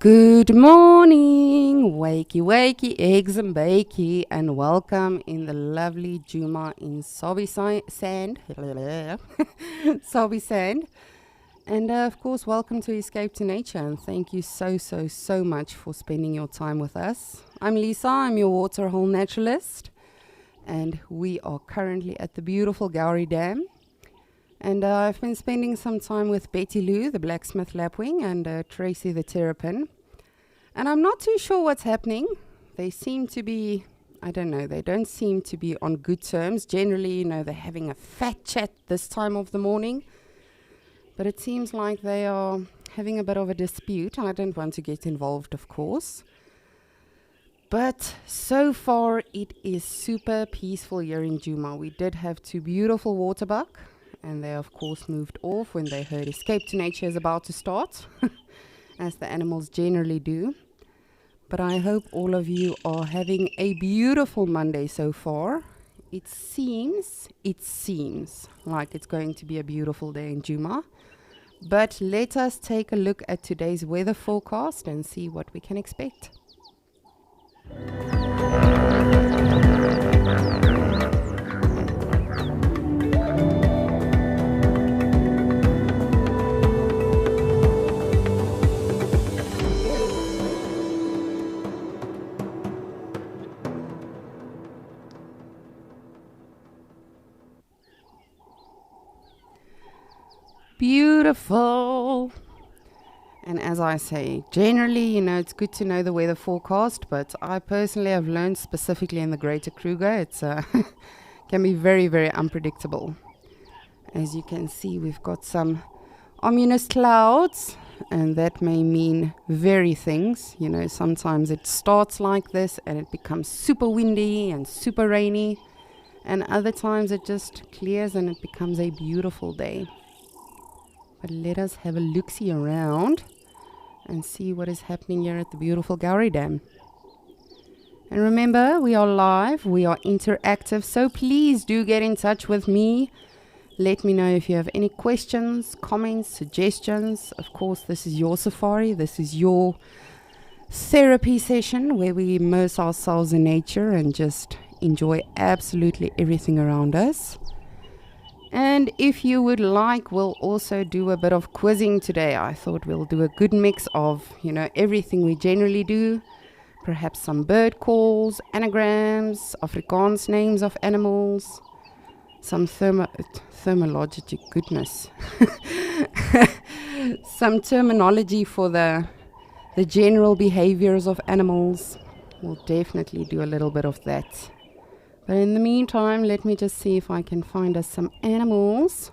Good morning, wakey wakey, eggs and bakey, and welcome in the lovely Juma in Sobi Sand. Sobi Sand. And of course, welcome to Escape to Nature, and thank you so much for spending your time with us. I'm Lisa, I'm your waterhole naturalist, and we are currently at the beautiful Gowrie Dam. And I've been spending some time with Betty Lou, the blacksmith lapwing, and Tracy, the terrapin. And I'm not too sure what's happening. They seem to be, I don't know, they don't seem to be on good terms. Generally, they're having a fat chat this time of the morning. But it seems like they are having a bit of a dispute. I don't want to get involved, of course. But so far, it is super peaceful here in Juma. We did have two beautiful waterbuck, and they, of course, moved off when they heard Escape to Nature is about to start, as the animals generally do. But I hope all of you are having a beautiful Monday so far. It seems like it's going to be a beautiful day in Juma. But let us take a look at today's weather forecast and see what we can expect. Beautiful. And as I say, generally, it's good to know the weather forecast, but I personally have learned specifically in the Greater Kruger, it's can be very unpredictable. As you can see, we've got some ominous clouds, and that may mean very things. Sometimes it starts like this and it becomes super windy and super rainy, and other times it just clears and it becomes a beautiful day. But let us have a look-see around and see what is happening here at the beautiful Gowrie Dam. And remember, we are live, we are interactive, so please do get in touch with me. Let me know if you have any questions, comments, suggestions. Of course, this is your safari, this is your therapy session where we immerse ourselves in nature and just enjoy absolutely everything around us. And if you would like, we'll also do a bit of quizzing today. I thought we'll do a good mix of, everything we generally do. Perhaps some bird calls, anagrams, Afrikaans names of animals, some thermology, goodness. Some terminology for the general behaviors of animals. We'll definitely do a little bit of that. But in the meantime, let me just see if I can find us some animals.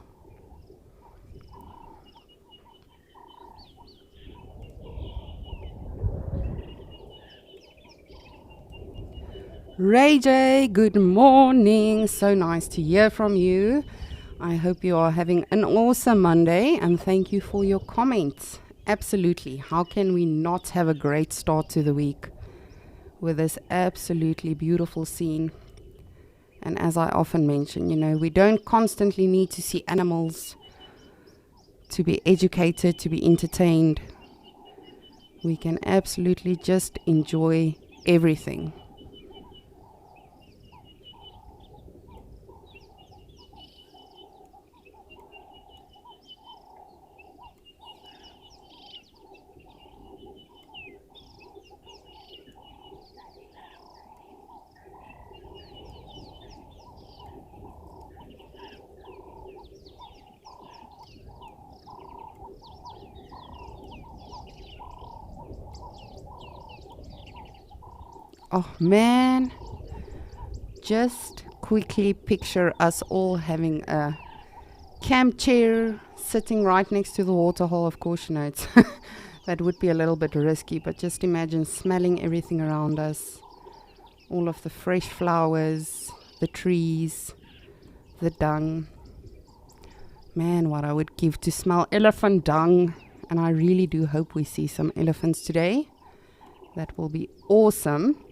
Ray J, good morning. So nice to hear from you. I hope you are having an awesome Monday, and thank you for your comments. Absolutely. How can we not have a great start to the week with this absolutely beautiful scene? And as I often mention, we don't constantly need to see animals to be educated, to be entertained. We can absolutely just enjoy everything. Oh man, just quickly picture us all having a camp chair sitting right next to the waterhole. Of course, it's that would be a little bit risky, but just imagine smelling everything around us, all of the fresh flowers, the trees, the dung. Man, what I would give to smell elephant dung, and I really do hope we see some elephants today. That will be awesome.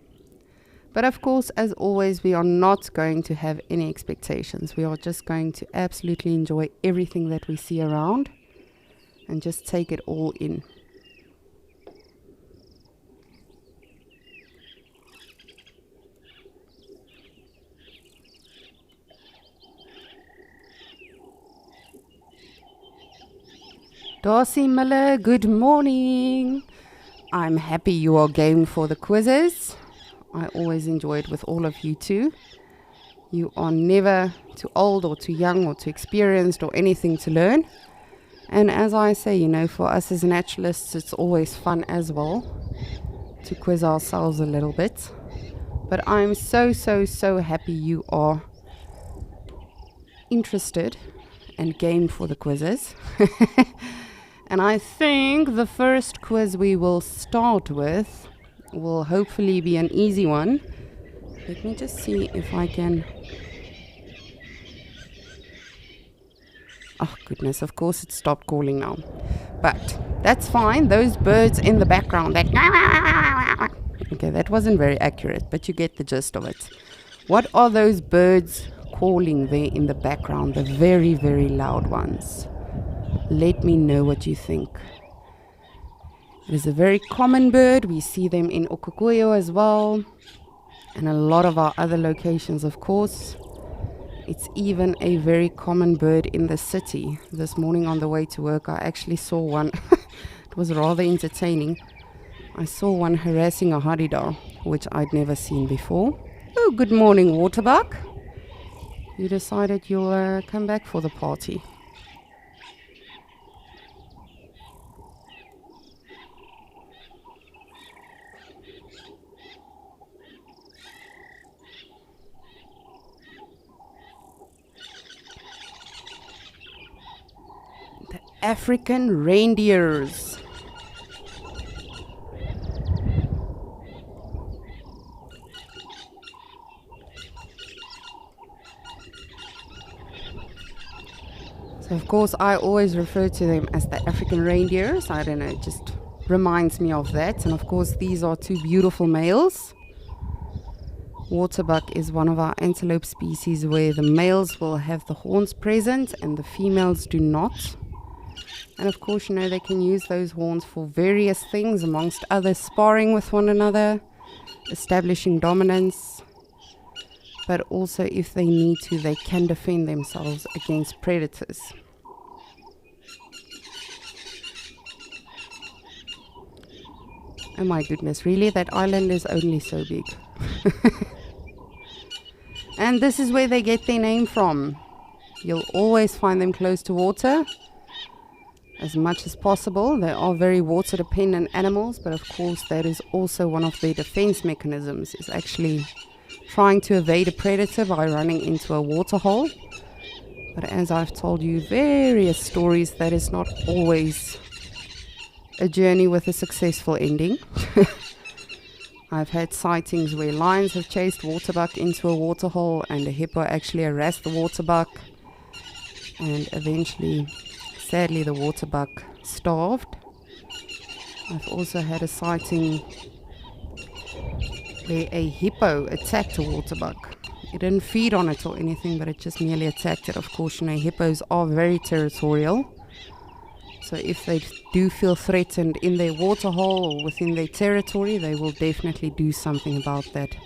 But of course, as always, we are not going to have any expectations. We are just going to absolutely enjoy everything that we see around and just take it all in. Darcy Miller, good morning. I'm happy you are game for the quizzes. I always enjoy it with all of you too. You are never too old or too young or too experienced or anything to learn. And as I say, for us as naturalists, it's always fun as well to quiz ourselves a little bit. But I'm so happy you are interested and game for the quizzes. And I think the first quiz we will start with will hopefully be an easy one. Let me just see if I can... Oh goodness, of course it stopped calling now. But that's fine. Those birds in the background, okay, that wasn't very accurate, but you get the gist of it. What are those birds calling there in the background, the very, very loud ones? Let me know what you think. It is a very common bird. We see them in Okukuyo as well, and a lot of our other locations, of course. It's even a very common bird in the city. This morning on the way to work, I actually saw one. It was rather entertaining. I saw one harassing a harida, which I'd never seen before. Oh, good morning, Waterbuck. You decided you'll come back for the party. The African reindeers. Of course, I always refer to them as the African reindeers. I don't know, it just reminds me of that. And of course, these are two beautiful males. Waterbuck is one of our antelope species where the males will have the horns present and the females do not. And of course, they can use those horns for various things, amongst others, sparring with one another, establishing dominance. But also, if they need to, they can defend themselves against predators. Oh my goodness, really? That island is only so big. And this is where they get their name from. You'll always find them close to water, as much as possible. They are very water-dependent animals, but of course, that is also one of their defense mechanisms, is actually trying to evade a predator by running into a water hole. But as I've told you various stories, that is not always a journey with a successful ending. I've had sightings where lions have chased waterbuck into a water hole and a hippo actually harassed the waterbuck, and eventually, sadly, the waterbuck starved. I've also had a sighting where a hippo attacked a waterbuck. It didn't feed on it or anything, but it just merely attacked it. Of course, hippos are very territorial. So if they do feel threatened in their water hole or within their territory, they will definitely do something about that.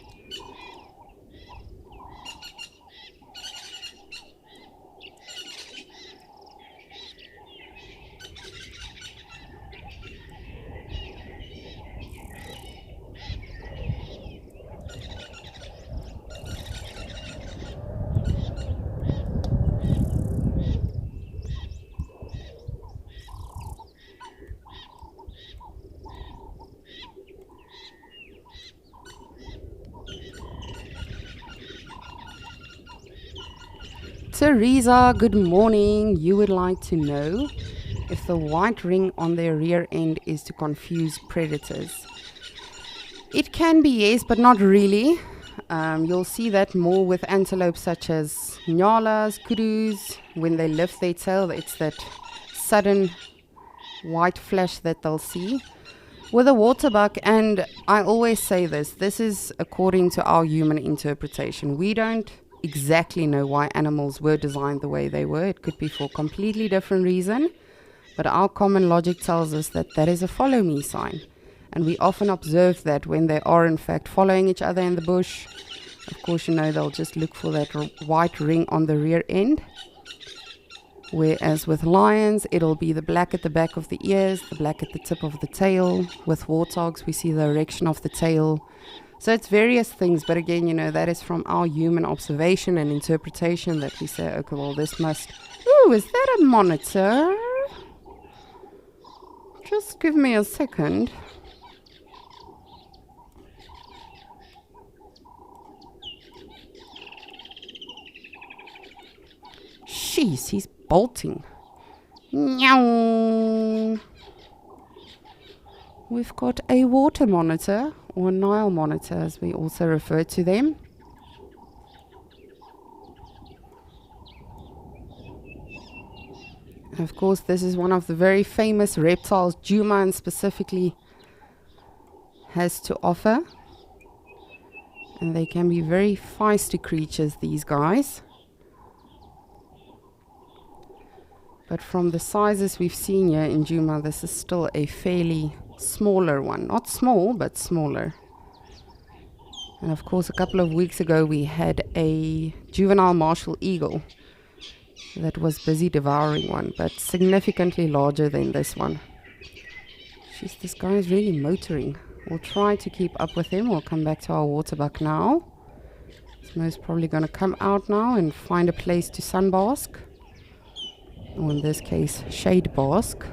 Teresa, good morning. You would like to know if the white ring on their rear end is to confuse predators. It can be, yes, but not really. You'll see that more with antelopes such as nyalas, kudus. When they lift their tail, it's that sudden white flash that they'll see. With a waterbuck, and I always say this is according to our human interpretation. We don't exactly know why animals were designed the way they were. It could be for a completely different reason, but our common logic tells us that is a follow me sign, and we often observe that when they are in fact following each other in the bush. Of course, they'll just look for that white ring on the rear end. Whereas with lions, it'll be the black at the back of the ears, the black at the tip of the tail. With warthogs, we see the erection of the tail. So it's various things, but again, that is from our human observation and interpretation that we say, okay, well, this must... Ooh, is that a monitor? Just give me a second. Jeez, he's bolting. Meow. We've got a water monitor, or Nile monitor as we also refer to them. And of course, this is one of the very famous reptiles Juman specifically has to offer. And they can be very feisty creatures, these guys. But from the sizes we've seen here in Djuma, this is still a fairly smaller one. Not small, but smaller. And of course, a couple of weeks ago, we had a juvenile martial eagle that was busy devouring one, but significantly larger than this one. Jeez, this guy is really motoring. We'll try to keep up with him. We'll come back to our waterbuck now. He's most probably going to come out now and find a place to sunbask. Or in this case, shade bask.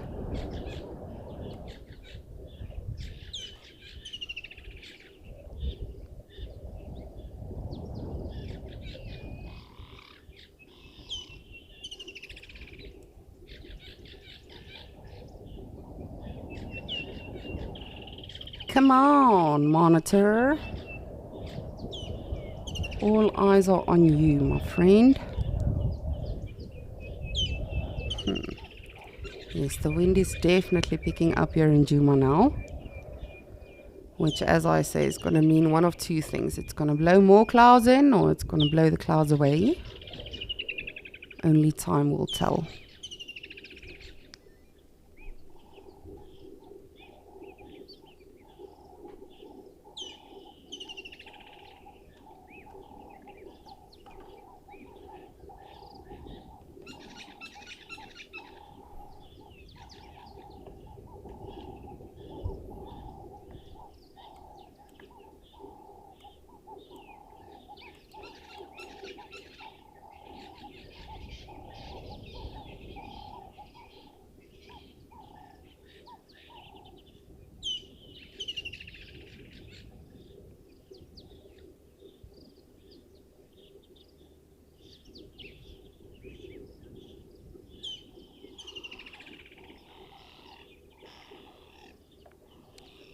Come on, monitor. All eyes are on you, my friend. Yes, the wind is definitely picking up here in Djuma now. Which, as I say, is going to mean one of two things. It's going to blow more clouds in, or it's going to blow the clouds away. Only time will tell.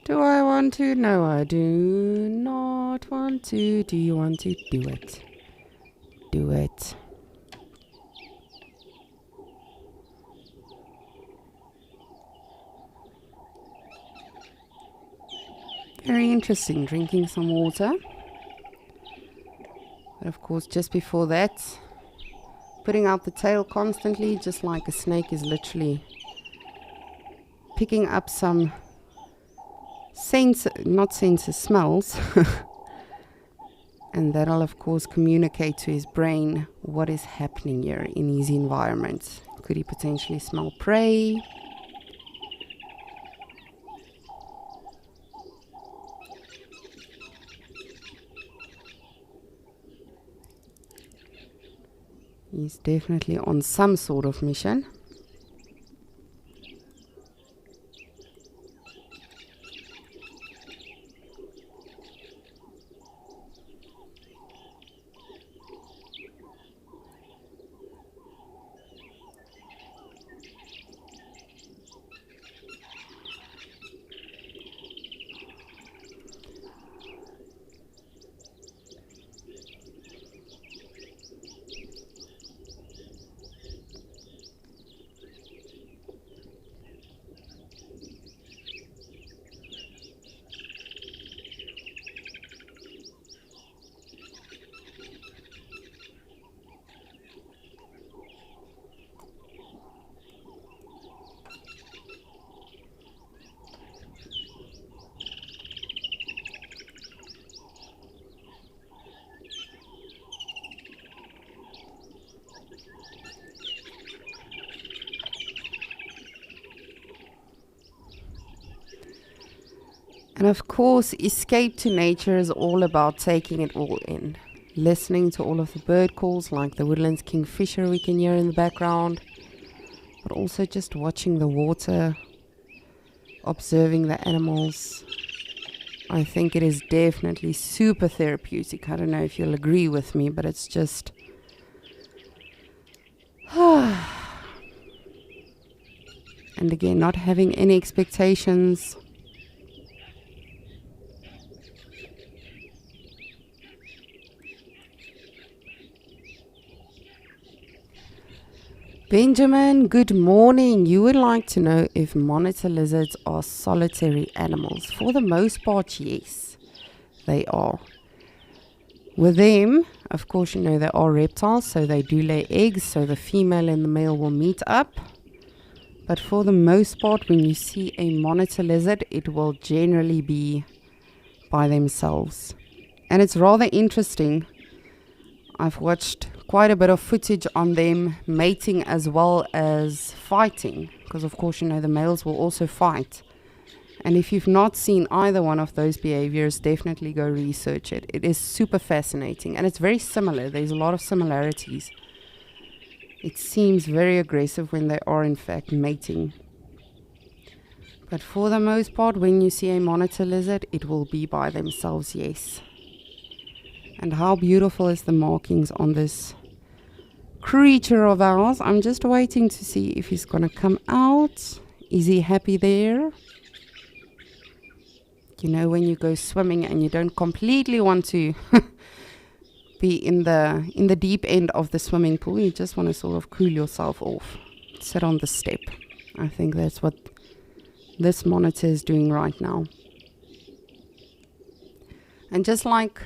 Do I want to? No, I do not want to. Do you want to? Do it. Do it. Very interesting, drinking some water. But of course, just before that, putting out the tail constantly, just like a snake is literally picking up some smells. And that'll of course communicate to his brain what is happening here in his environment. Could he potentially smell prey? He's definitely on some sort of mission. And of course, escape to nature is all about taking it all in. Listening to all of the bird calls like the woodlands kingfisher we can hear in the background, but also just watching the water, observing the animals. I think it is definitely super therapeutic. I don't know if you'll agree with me, but it's just... and again, not having any expectations. Benjamin, good morning. You would like to know if monitor lizards are solitary animals. For the most part, yes, they are. With them, of course, you know, they are reptiles, so they do lay eggs, so the female and the male will meet up. But for the most part, when you see a monitor lizard, it will generally be by themselves. And it's rather interesting. I've watched quite a bit of footage on them mating as well as fighting, because of course, you know, the males will also fight. And if you've not seen either one of those behaviors, definitely go research it. It is super fascinating, and it's very similar. There's a lot of similarities. It seems very aggressive when they are in fact mating. But for the most part, when you see a monitor lizard, it will be by themselves, yes. And how beautiful is the markings on this creature of ours. I'm just waiting to see if he's going to come out. Is he happy there? You know, when you go swimming and you don't completely want to be in the deep end of the swimming pool, you just want to sort of cool yourself off. Sit on the step. I think that's what this monitor is doing right now. And just like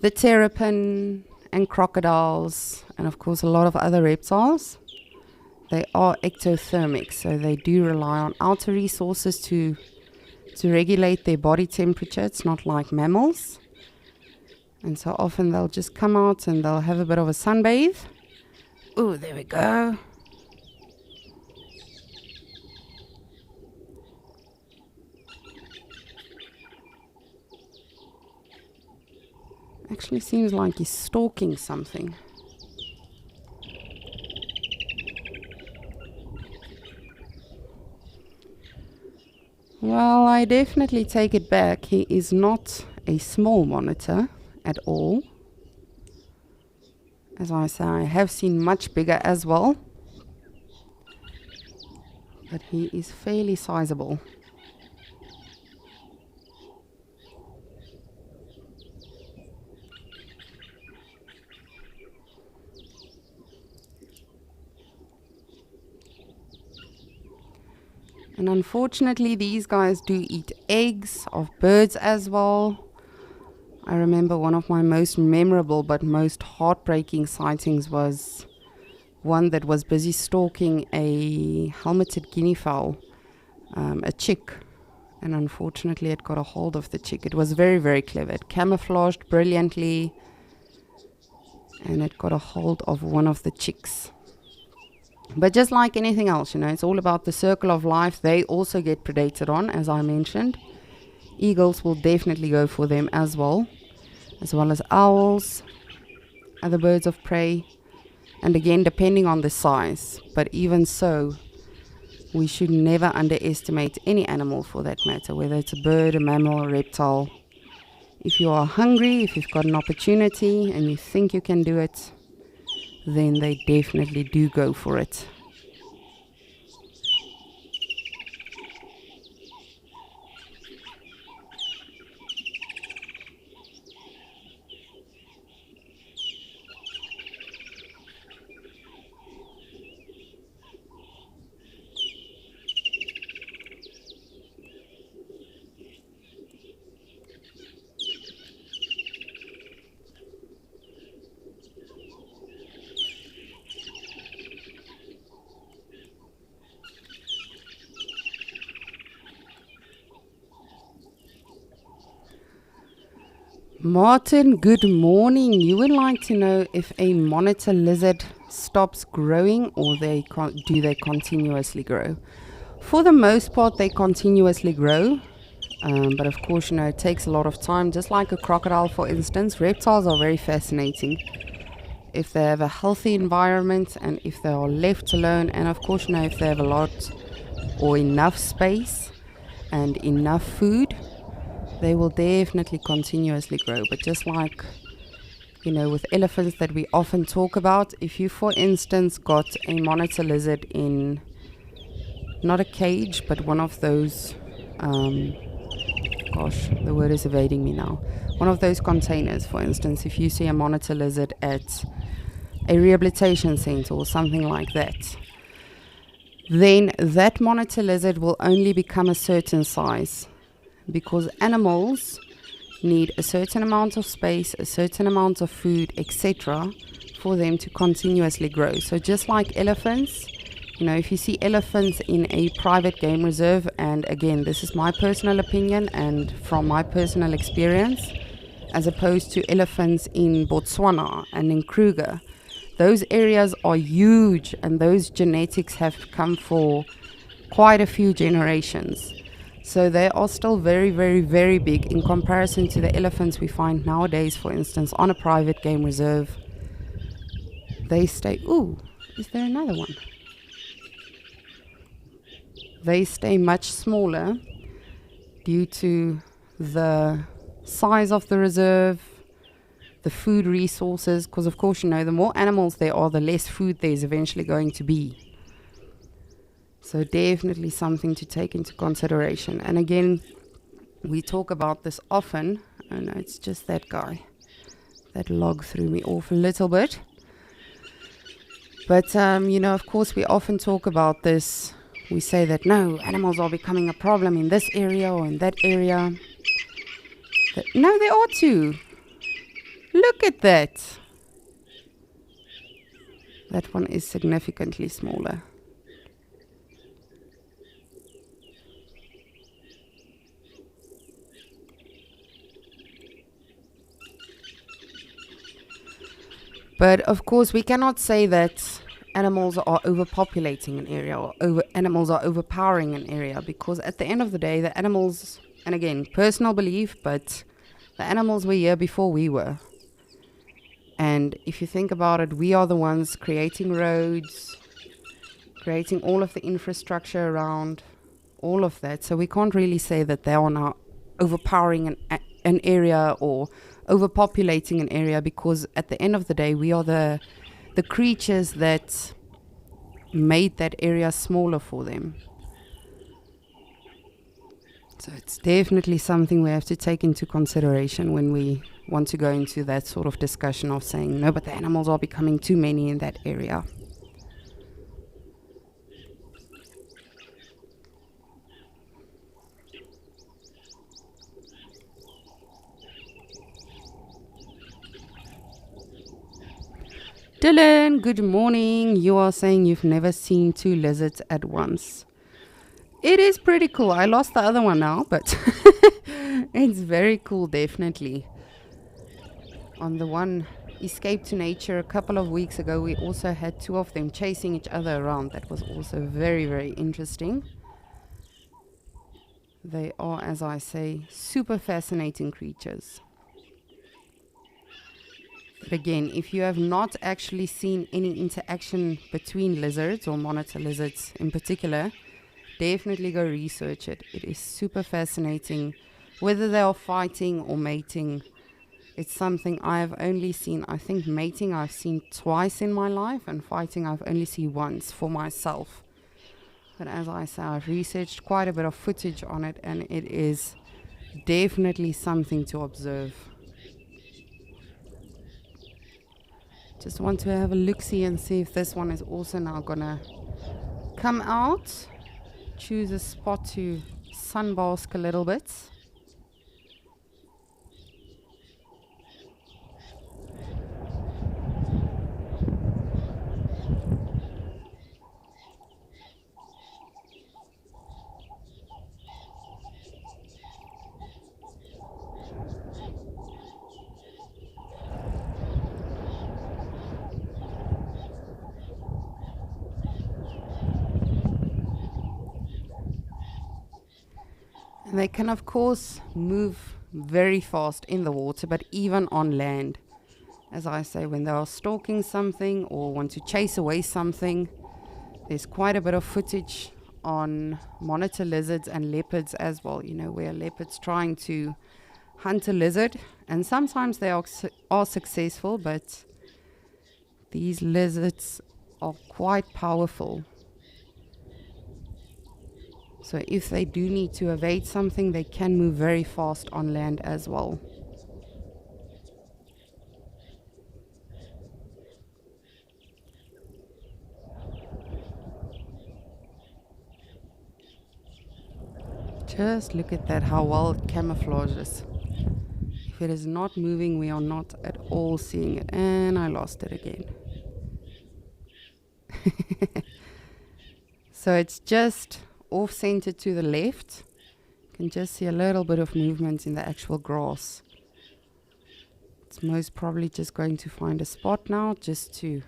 the terrapin and crocodiles, and of course a lot of other reptiles, they are ectothermic, so they do rely on outer resources to regulate their body temperature. It's not like mammals. And so often they'll just come out and they'll have a bit of a sunbathe. Oh, there we go. Actually seems like he's stalking something. Well, I definitely take it back. He is not a small monitor at all. As I say, I have seen much bigger as well. But he is fairly sizable. And unfortunately, these guys do eat eggs of birds as well. I remember one of my most memorable but most heartbreaking sightings was one that was busy stalking a helmeted guinea fowl, a chick. And unfortunately, it got a hold of the chick. It was very, very clever. It camouflaged brilliantly, and it got a hold of one of the chicks. But just like anything else, you know, it's all about the circle of life. They also get predated on, as I mentioned. Eagles will definitely go for them as well as owls, other birds of prey. And again, depending on the size. But even so, we should never underestimate any animal for that matter, whether it's a bird, a mammal, a reptile. If you are hungry, if you've got an opportunity and you think you can do it, then they definitely do go for it. Martin, good morning. You would like to know if a monitor lizard stops growing or do they continuously grow? For the most part, they continuously grow. But of course, it takes a lot of time. Just like a crocodile, for instance, reptiles are very fascinating. If they have a healthy environment and if they are left alone, and of course, if they have a lot or enough space and enough food, they will definitely continuously grow. But just like, with elephants that we often talk about, if you, for instance, got a monitor lizard in not a cage, but one of those, gosh, the word is evading me now. One of those containers, for instance, if you see a monitor lizard at a rehabilitation center or something like that, then that monitor lizard will only become a certain size, because animals need a certain amount of space, a certain amount of food, etc., for them to continuously grow. So just like elephants, if you see elephants in a private game reserve, and again, this is my personal opinion and from my personal experience, as opposed to elephants in Botswana and in Kruger, those areas are huge, and those genetics have come for quite a few generations. So they are still very, very, very big in comparison to the elephants we find nowadays, for instance, on a private game reserve. They stay... Ooh, is there another one? They stay much smaller due to the size of the reserve, the food resources, because of course, the more animals there are, the less food there's eventually going to be. So definitely something to take into consideration. And again, we talk about this often. Oh no, it's just that guy. That log threw me off a little bit. But, of course, we often talk about this. We say that, no, animals are becoming a problem in this area or in that area. No, they are too. Look at that. That one is significantly smaller. But of course, we cannot say that animals are overpopulating an area or animals are overpowering an area, because at the end of the day, the animals, and again, personal belief, but the animals were here before we were. And if you think about it, we are the ones creating roads, creating all of the infrastructure around, all of that. So we can't really say that they are now overpowering an area or overpopulating an area, because at the end of the day, we are the creatures that made that area smaller for them. So it's definitely something we have to take into consideration when we want to go into that sort of discussion of saying, no, but the animals are becoming too many in that area. Dylan, good morning. You are saying you've never seen 2 lizards at once. It is pretty cool. I lost the other one now, but it's very cool, definitely. On the one Escape to Nature a couple of weeks ago, we also had 2 of them chasing each other around. That was also very, very interesting. They are, as I say, super fascinating creatures. But again, if you have not actually seen any interaction between lizards or monitor lizards in particular, definitely go research it. It is super fascinating. Whether they are fighting or mating, it's something I've only seen. I think mating I've seen twice in my life, and fighting I've only seen once for myself. But as I say, I've researched quite a bit of footage on it, and it is definitely something to observe. Just want to have a look-see and see if this one is also now gonna come out. Choose a spot to sunbask a little bit. They can, of course, move very fast in the water, but even on land. As I say, when they are stalking something or want to chase away something, there's quite a bit of footage on monitor lizards and leopards as well, you know, where leopards trying to hunt a lizard, and sometimes they are successful, but these lizards are quite powerful. So if they do need to evade something, they can move very fast on land as well. Just look at that, how well it camouflages. If it is not moving, we are not at all seeing it. And I lost it again. So it's just off-centered to the left. You can just see a little bit of movement in the actual grass. It's most probably just going to find a spot now just to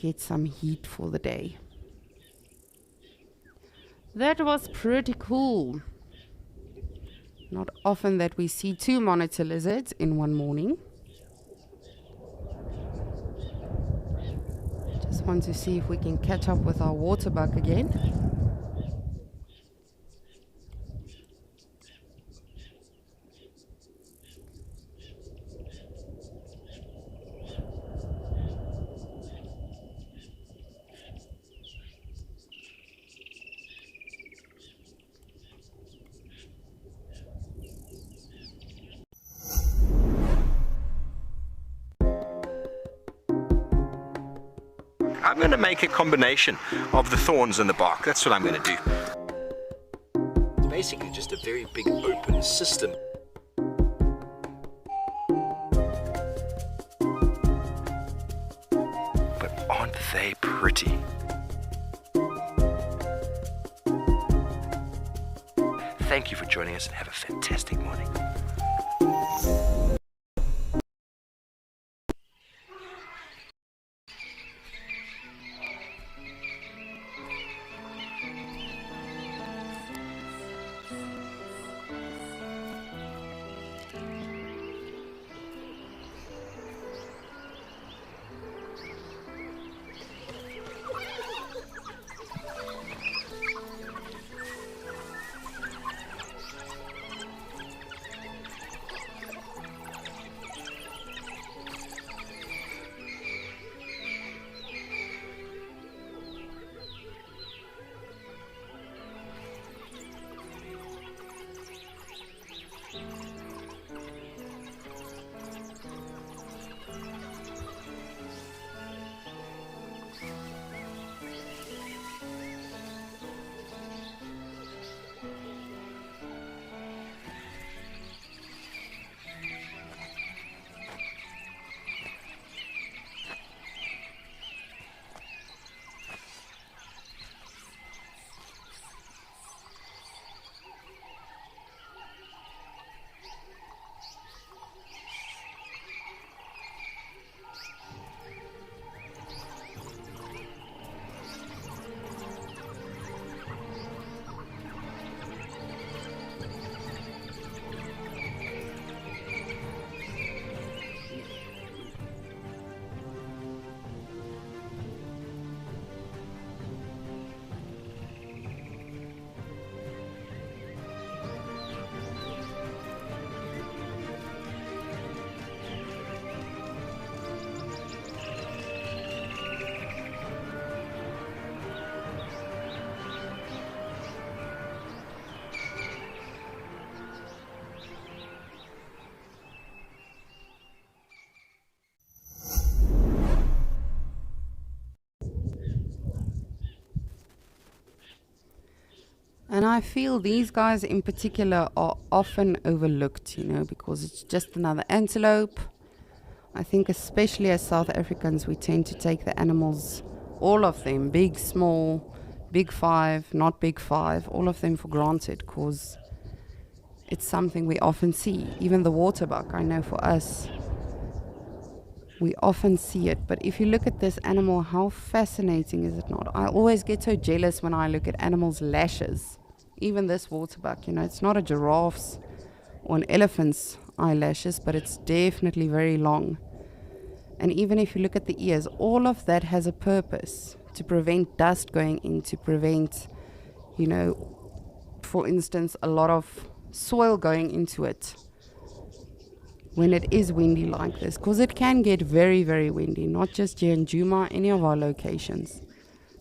get some heat for the day. That was pretty cool. Not often that we see 2 monitor lizards in one morning. Just want to see if we can catch up with our waterbuck again. I'm going to make a combination of the thorns and the bark. That's what I'm going to do. It's basically just a very big open system. But aren't they pretty? Thank you for joining us and have a fantastic morning. And I feel these guys in particular are often overlooked, you know, because it's just another antelope. I think especially as South Africans, we tend to take the animals, all of them, big, small, big 5, not big 5, all of them for granted, because it's something we often see. Even the waterbuck, I know for us, we often see it. But if you look at this animal, how fascinating is it not? I always get so jealous when I look at animals' lashes. Even this waterbuck, it's not a giraffe's or an elephant's eyelashes, but it's definitely very long. And even if you look at the ears, all of that has a purpose to prevent dust going in, to prevent, for instance, a lot of soil going into it when it is windy like this, because it can get very, very windy, not just here in Djuma, any of our locations.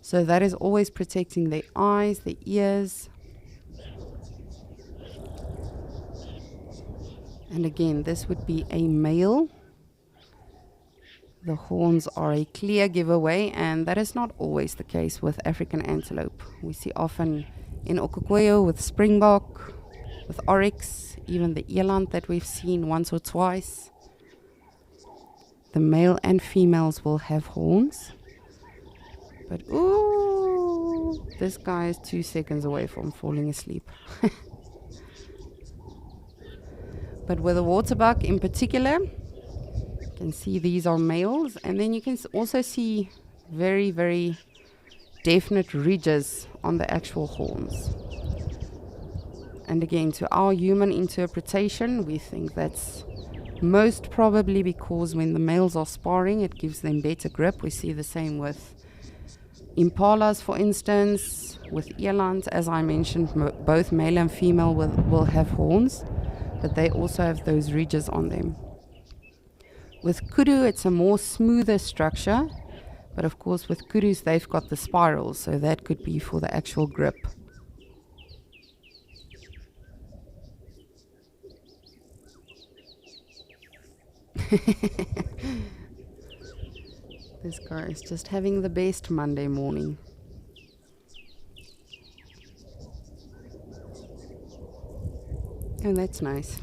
So that is always protecting the eyes, the ears. And again, this would be a male. The horns are a clear giveaway, and that is not always the case with African antelope. We see often in Okokweyo with springbok, with oryx, even the eland that we've seen once or twice. The male and females will have horns. But ooh, this guy is 2 seconds away from falling asleep. But with a waterbuck in particular, you can see these are males, and then you can also see very, very definite ridges on the actual horns. And again, to our human interpretation, we think that's most probably because when the males are sparring, it gives them better grip. We see the same with impalas, for instance, with elands. As I mentioned, both male and female will have horns, but they also have those ridges on them. With kudu, it's a more smoother structure, but of course with kudus, they've got the spirals, so that could be for the actual grip. This guy is just having the best Monday morning. Oh, that's nice.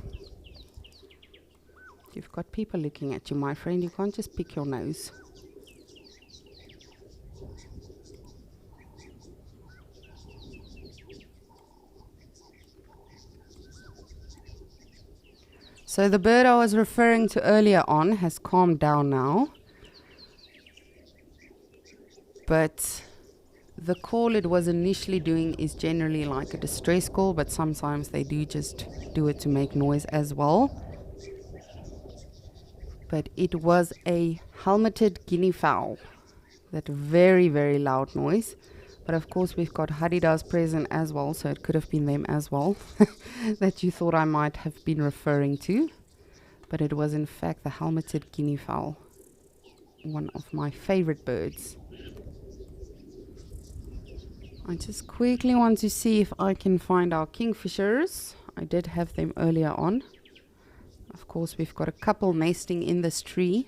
You've got people looking at you, my friend. You can't just pick your nose. So the bird I was referring to earlier on has calmed down now. But the call it was initially doing is generally like a distress call, but sometimes they do just do it to make noise as well. But it was a helmeted guinea fowl. That very, very loud noise. But of course we've got haridas present as well, so it could have been them as well that you thought I might have been referring to. But it was in fact the helmeted guinea fowl, one of my favorite birds. I just quickly want to see if I can find our kingfishers. I did have them earlier on. Of course we've got a couple nesting in this tree.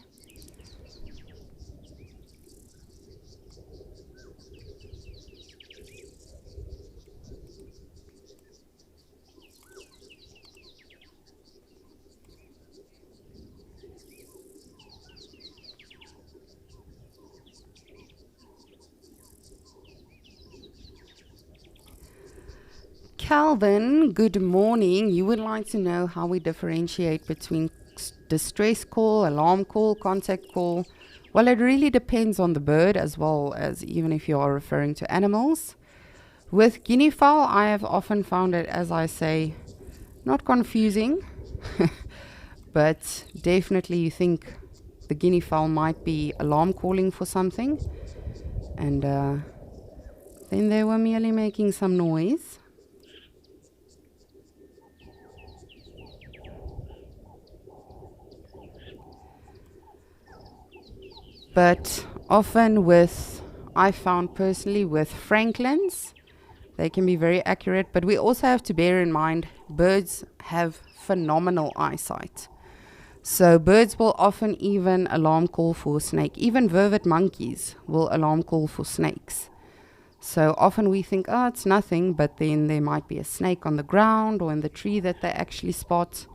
Calvin, good morning. You would like to know how we differentiate between distress call, alarm call, contact call. Well, it really depends on the bird as well as even if you are referring to animals. With guinea fowl, I have often found it, as I say, not confusing, but definitely you think the guinea fowl might be alarm calling for something, and then they were merely making some noise. But often I found personally with Franklins, they can be very accurate, but we also have to bear in mind birds have phenomenal eyesight. So birds will often even alarm call for a snake. Even vervet monkeys will alarm call for snakes. So often we think, oh, it's nothing, but then there might be a snake on the ground or in the tree that they actually spot.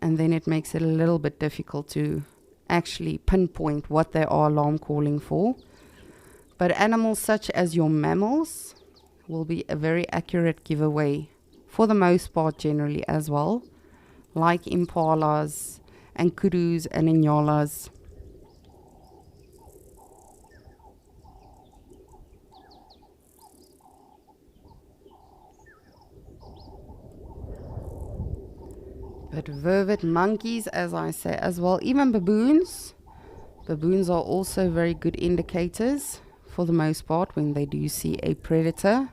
And then it makes it a little bit difficult to actually pinpoint what they are alarm calling for. But animals such as your mammals will be a very accurate giveaway for the most part generally as well, like impalas and kudus and inyalas. But vervet monkeys, as I say as well, even baboons. Baboons are also very good indicators for the most part when they do see a predator.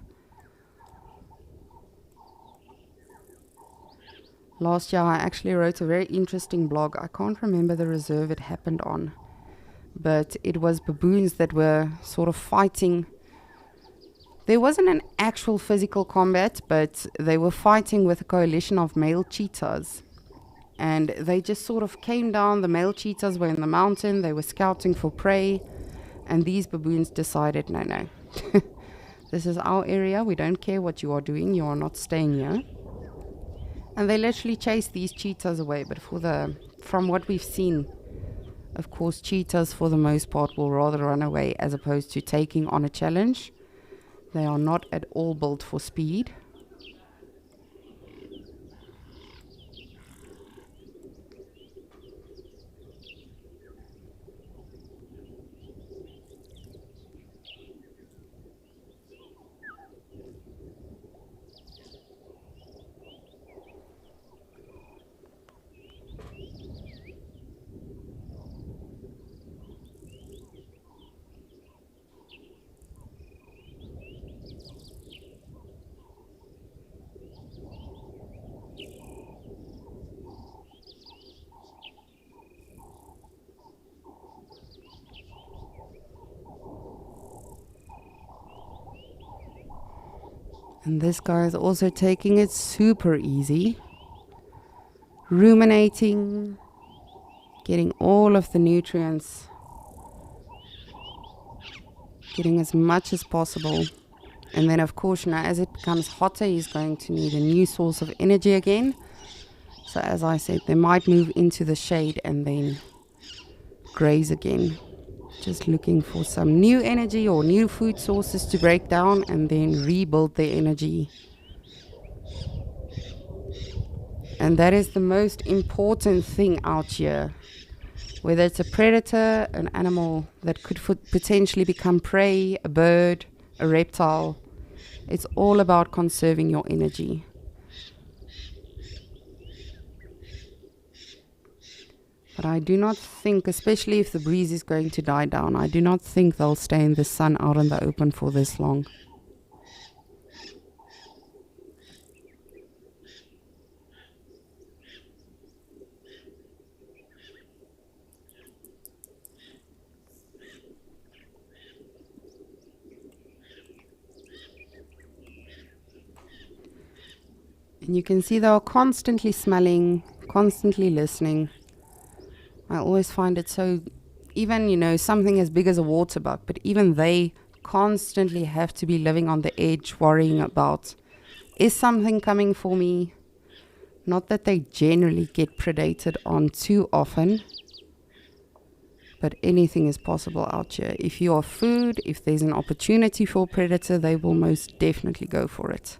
Last year I actually wrote a very interesting blog. I can't remember the reserve it happened on, but it was baboons that were sort of fighting. There wasn't an actual physical combat, but they were fighting with a coalition of male cheetahs. And they just sort of came down. The male cheetahs were in the mountain. They were scouting for prey. And these baboons decided, no. This is our area. We don't care what you are doing. You are not staying here. And they literally chased these cheetahs away. But from what we've seen, of course, cheetahs for the most part will rather run away as opposed to taking on a challenge. They are not at all built for speed. And this guy is also taking it super easy, ruminating, getting all of the nutrients, getting as much as possible. And then of course now as it becomes hotter, he's going to need a new source of energy again. So as I said, they might move into the shade and then graze again. Just looking for some new energy or new food sources to break down and then rebuild their energy. And that is the most important thing out here. Whether it's a predator, an animal that could potentially become prey, a bird, a reptile, it's all about conserving your energy. But I do not think, especially if the breeze is going to die down, I do not think they'll stay in the sun out in the open for this long. And you can see they are constantly smelling, constantly listening. I always find it so, even, something as big as a water buck, but even they constantly have to be living on the edge, worrying about, is something coming for me? Not that they generally get predated on too often, but anything is possible out here. If you are food, if there's an opportunity for a predator, they will most definitely go for it.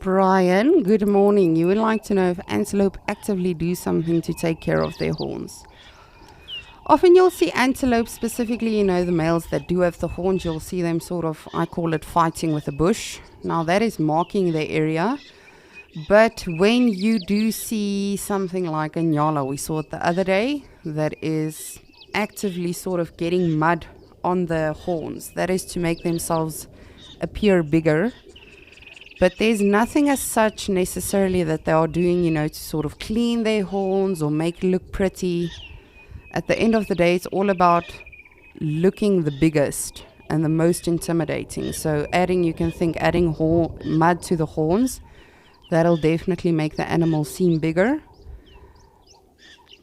Brian, good morning. You would like to know if antelope actively do something to take care of their horns. Often you'll see antelope, specifically, the males that do have the horns, you'll see them sort of, I call it fighting with a bush. Now that is marking their area. But when you do see something like a nyala, we saw it the other day, that is actively sort of getting mud on the horns. That is to make themselves appear bigger. But there's nothing as such necessarily that they are doing, to sort of clean their horns or make it look pretty. At the end of the day, it's all about looking the biggest and the most intimidating. So you can think adding mud to the horns, that'll definitely make the animal seem bigger.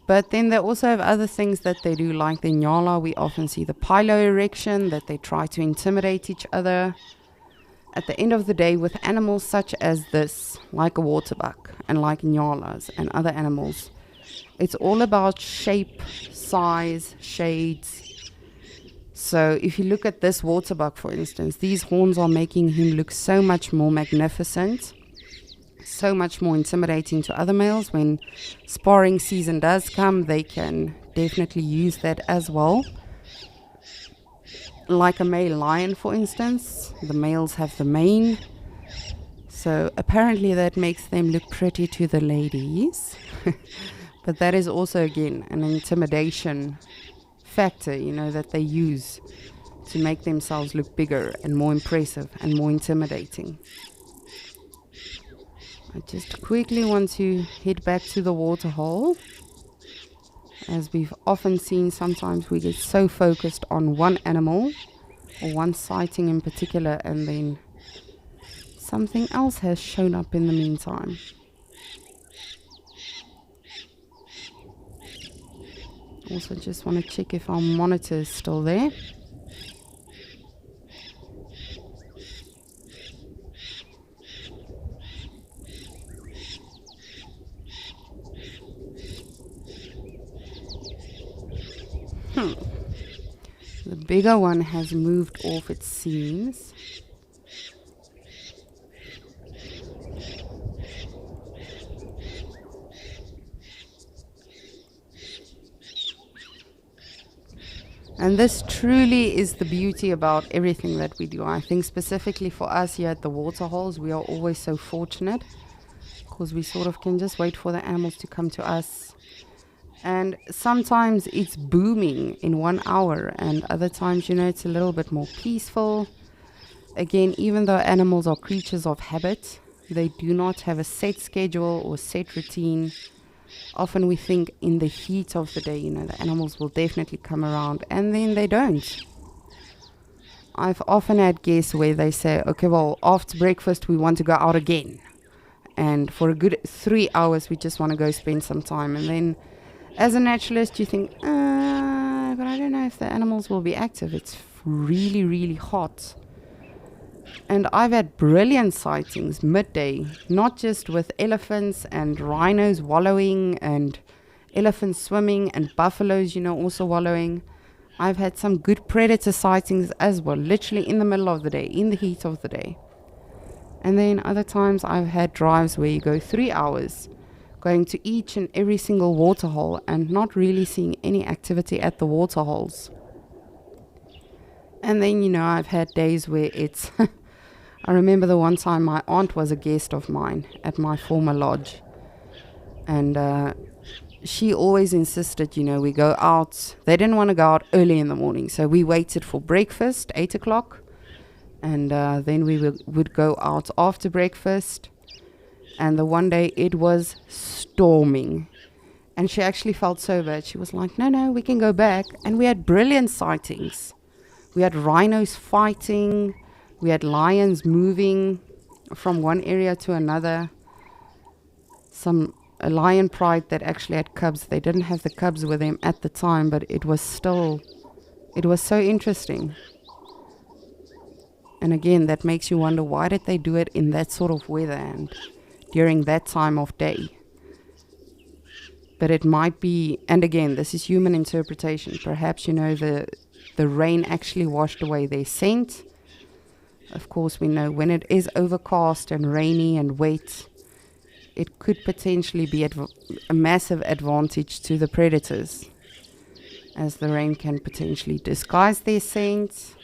But then they also have other things that they do, like the nyala. We often see the piloerection, that they try to intimidate each other. At the end of the day, with animals such as this, like a waterbuck and like nyalas and other animals, it's all about shape, size, shades. So if you look at this waterbuck, for instance, these horns are making him look so much more magnificent, so much more intimidating to other males. When sparring season does come, they can definitely use that as well. Like a male lion, for instance, the males have the mane, so apparently that makes them look pretty to the ladies. But that is also, again, an intimidation factor, that they use to make themselves look bigger and more impressive and more intimidating. I just quickly want to head back to the waterhole. As we've often seen, sometimes we get so focused on one animal or one sighting in particular, and then something else has shown up in the meantime. Also just want to check if our monitor is still there. The bigger one has moved off, it seems. And this truly is the beauty about everything that we do. I think specifically for us here at the waterholes, we are always so fortunate because we sort of can just wait for the animals to come to us. And sometimes it's booming in 1 hour, and other times, it's a little bit more peaceful. Again, even though animals are creatures of habit, they do not have a set schedule or set routine. Often we think in the heat of the day, the animals will definitely come around, and then they don't. I've often had guests where they say, okay, well, after breakfast, we want to go out again. And for a good 3 hours, we just want to go spend some time. And then as a naturalist, you think, but I don't know if the animals will be active. It's really, really hot. And I've had brilliant sightings midday, not just with elephants and rhinos wallowing and elephants swimming and buffaloes, also wallowing. I've had some good predator sightings as well, literally in the middle of the day, in the heat of the day. And then other times I've had drives where you go 3 hours, going to each and every single waterhole and not really seeing any activity at the waterholes. And then, I've had days where it's... I remember the one time my aunt was a guest of mine at my former lodge. And she always insisted, we go out. They didn't want to go out early in the morning. So we waited for breakfast, 8 o'clock. And then we would go out after breakfast. And the one day it was storming. And she actually felt so bad. She was like, no, we can go back. And we had brilliant sightings. We had rhinos fighting. We had lions moving from one area to another. A lion pride that actually had cubs. They didn't have the cubs with them at the time, but it was so interesting. And again, that makes you wonder, why did they do it in that sort of weather and during that time of day? But it might be, and again, this is human interpretation. Perhaps, the rain actually washed away their scent. Of course, we know when it is overcast and rainy and wet, it could potentially be a massive advantage to the predators, as the rain can potentially disguise their scent.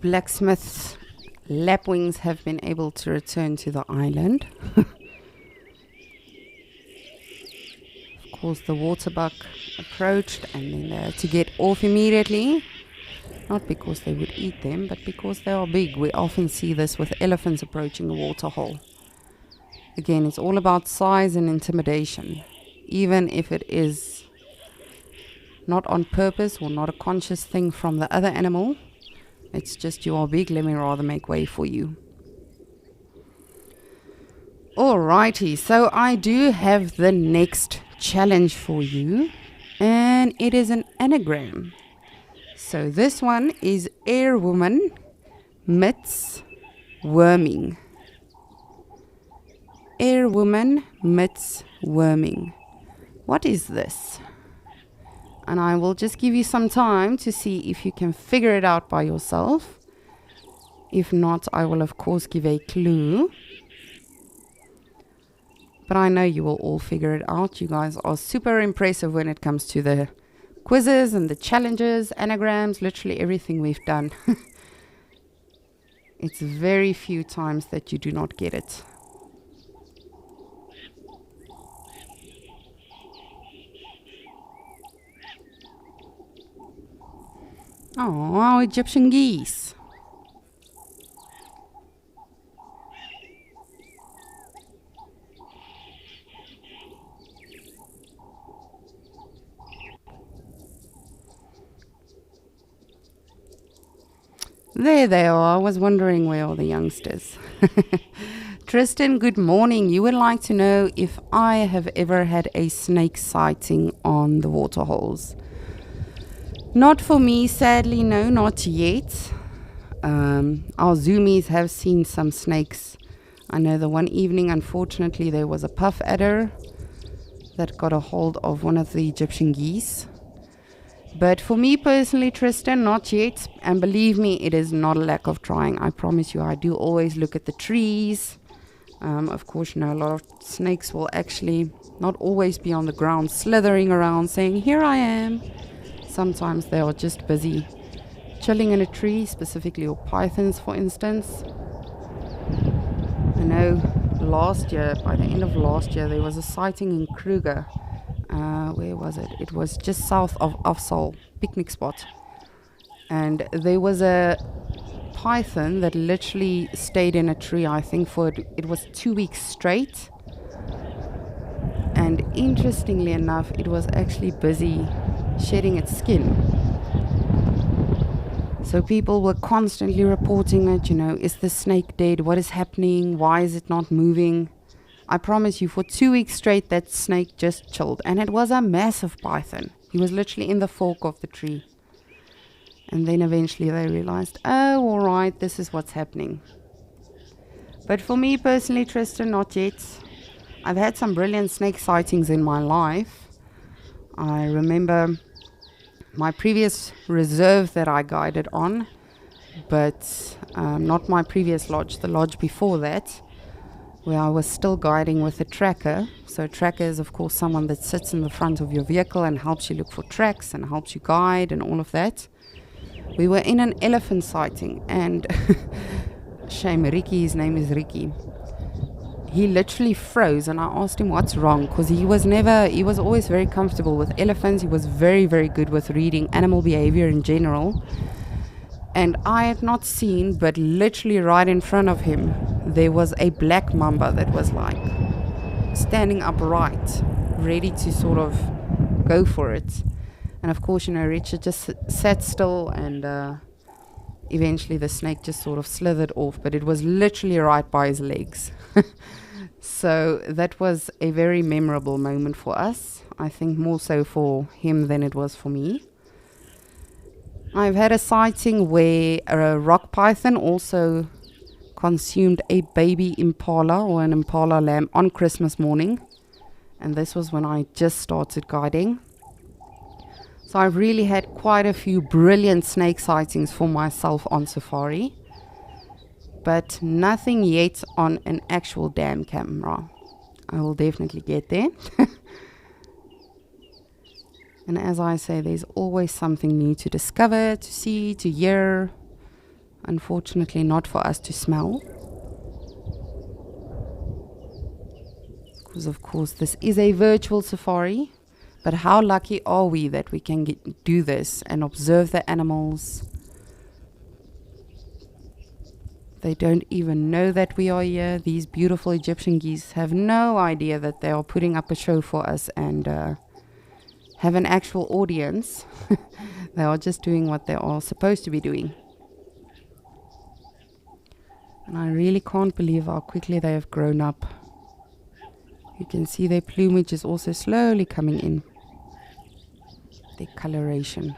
blacksmith's lapwings have been able to return to the island. Of course, the waterbuck approached and then they had to get off immediately. Not because they would eat them, but because they are big. We often see this with elephants approaching a waterhole. Again, it's all about size and intimidation. Even if it is not on purpose or not a conscious thing from the other animal, it's just you are big, let me rather make way for you. Alrighty, so I do have the next challenge for you, and it is an anagram. So this one is Airwoman meets worming. Airwoman meets worming. What is this? And I will just give you some time to see if you can figure it out by yourself. If not, I will of course give a clue. But I know you will all figure it out. You guys are super impressive when it comes to the quizzes and the challenges, anagrams, literally everything we've done. It's very few times that you do not get it. Oh, Egyptian geese. There they are. I was wondering where are the youngsters. Tristan, good morning. You would like to know if I have ever had a snake sighting on the waterholes. Not for me, sadly, no, not yet. Our zoomies have seen some snakes. I know the one evening, unfortunately, there was a puff adder that got a hold of one of the Egyptian geese. But for me personally, Tristan, not yet. And believe me, it is not a lack of trying. I promise you, I do always look at the trees. Of course, you know, a lot of snakes will actually not always be on the ground slithering around saying, here I am. Sometimes they are just busy chilling in a tree, specifically or pythons, for instance. I know last year, by the end of last year, there was a sighting in Kruger. Where was it? It was just south of Afsal, picnic spot. And there was a python that literally stayed in a tree, I think, for it was 2 weeks straight. And interestingly enough, it was actually busy shedding its skin. So people were constantly reporting it, you know, is the snake dead? What is happening? Why is it not moving? I promise you, for 2 weeks straight, that snake just chilled. And it was a massive python. He was literally in the fork of the tree. And then eventually they realized, oh, all right, this is what's happening. But for me personally, Tristan, not yet. I've had some brilliant snake sightings in my life. I remember my previous reserve that I guided on, but not my previous lodge, the lodge before that, where I was still guiding with a tracker. So a tracker is, of course, someone that sits in the front of your vehicle and helps you look for tracks and helps you guide and all of that. We were in an elephant sighting, and shame, Ricky, his name is Ricky. He literally froze, and I asked him what's wrong, because he was always very comfortable with elephants. He was very, very good with reading animal behavior in general. And I had not seen, but literally right in front of him, there was a black mamba that was like standing upright, ready to sort of go for it. And of course, you know, Richard just sat still, and eventually the snake just sort of slithered off, but it was literally right by his legs. So that was a very memorable moment for us. I think more so for him than it was for me. I've had a sighting where a rock python also consumed a baby impala or an impala lamb on Christmas morning. And this was when I just started guiding. So I've really had quite a few brilliant snake sightings for myself on safari. But nothing yet on an actual dam camera. I will definitely get there. And as I say, there's always something new to discover, to see, to hear. Unfortunately, not for us to smell. Because, of course, this is a virtual safari. But how lucky are we that we can do this and observe the animals? They don't even know that we are here. These beautiful Egyptian geese have no idea that they are putting up a show for us and have an actual audience. They are just doing what they are supposed to be doing. And I really can't believe how quickly they have grown up. You can see their plumage is also slowly coming in. Their coloration.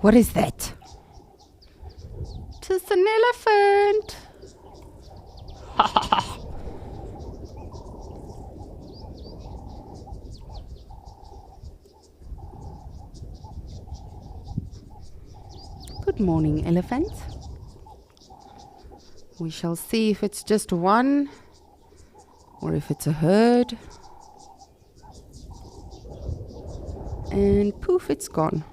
What is that? Just an elephant. Good morning, elephant. We shall see if it's just one or if it's a herd. And poof, it's gone.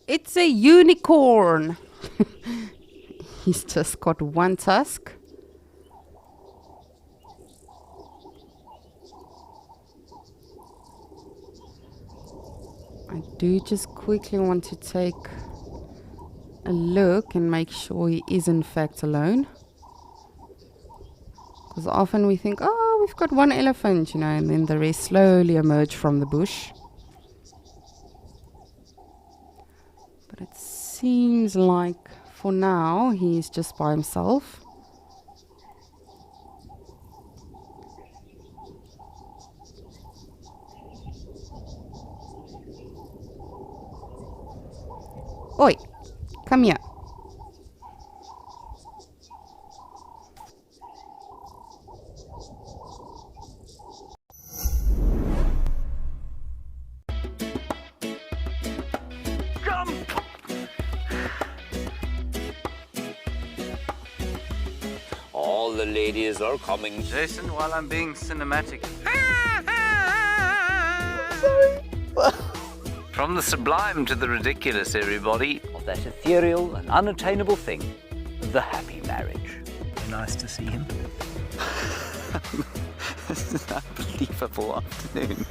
It's a unicorn. He's just got one tusk. I do just quickly want to take a look and make sure he is in fact alone. Because often we think, oh, we've got one elephant, and then the rest slowly emerge from the bush. But it seems like for now he's just by himself. Oi, come here. All the ladies are coming. Jason, while I'm being cinematic. From the sublime to the ridiculous, everybody. Of that ethereal and unattainable thing, the happy marriage. Nice to see him. This is an unbelievable afternoon.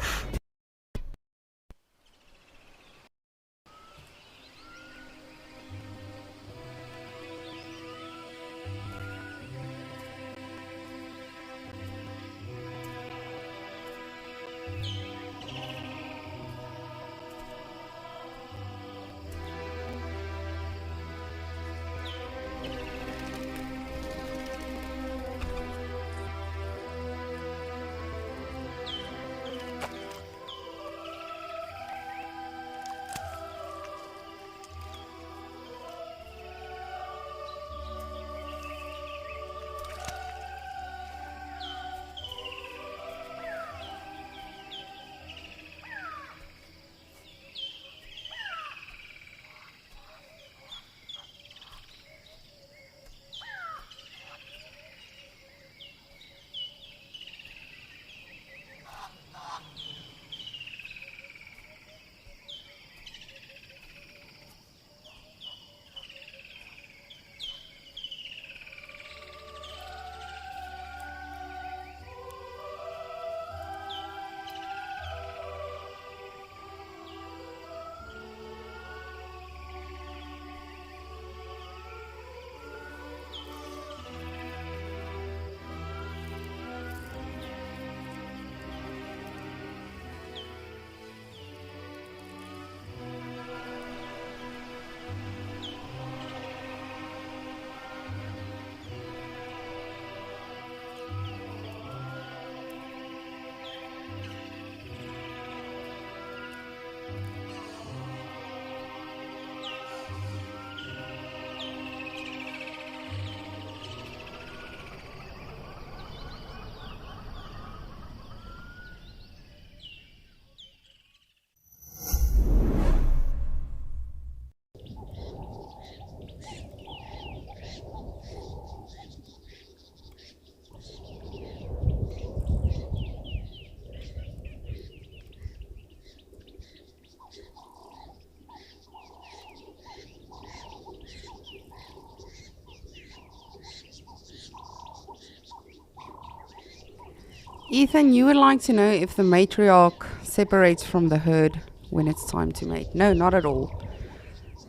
Ethan, you would like to know if the matriarch separates from the herd when it's time to mate. No, not at all.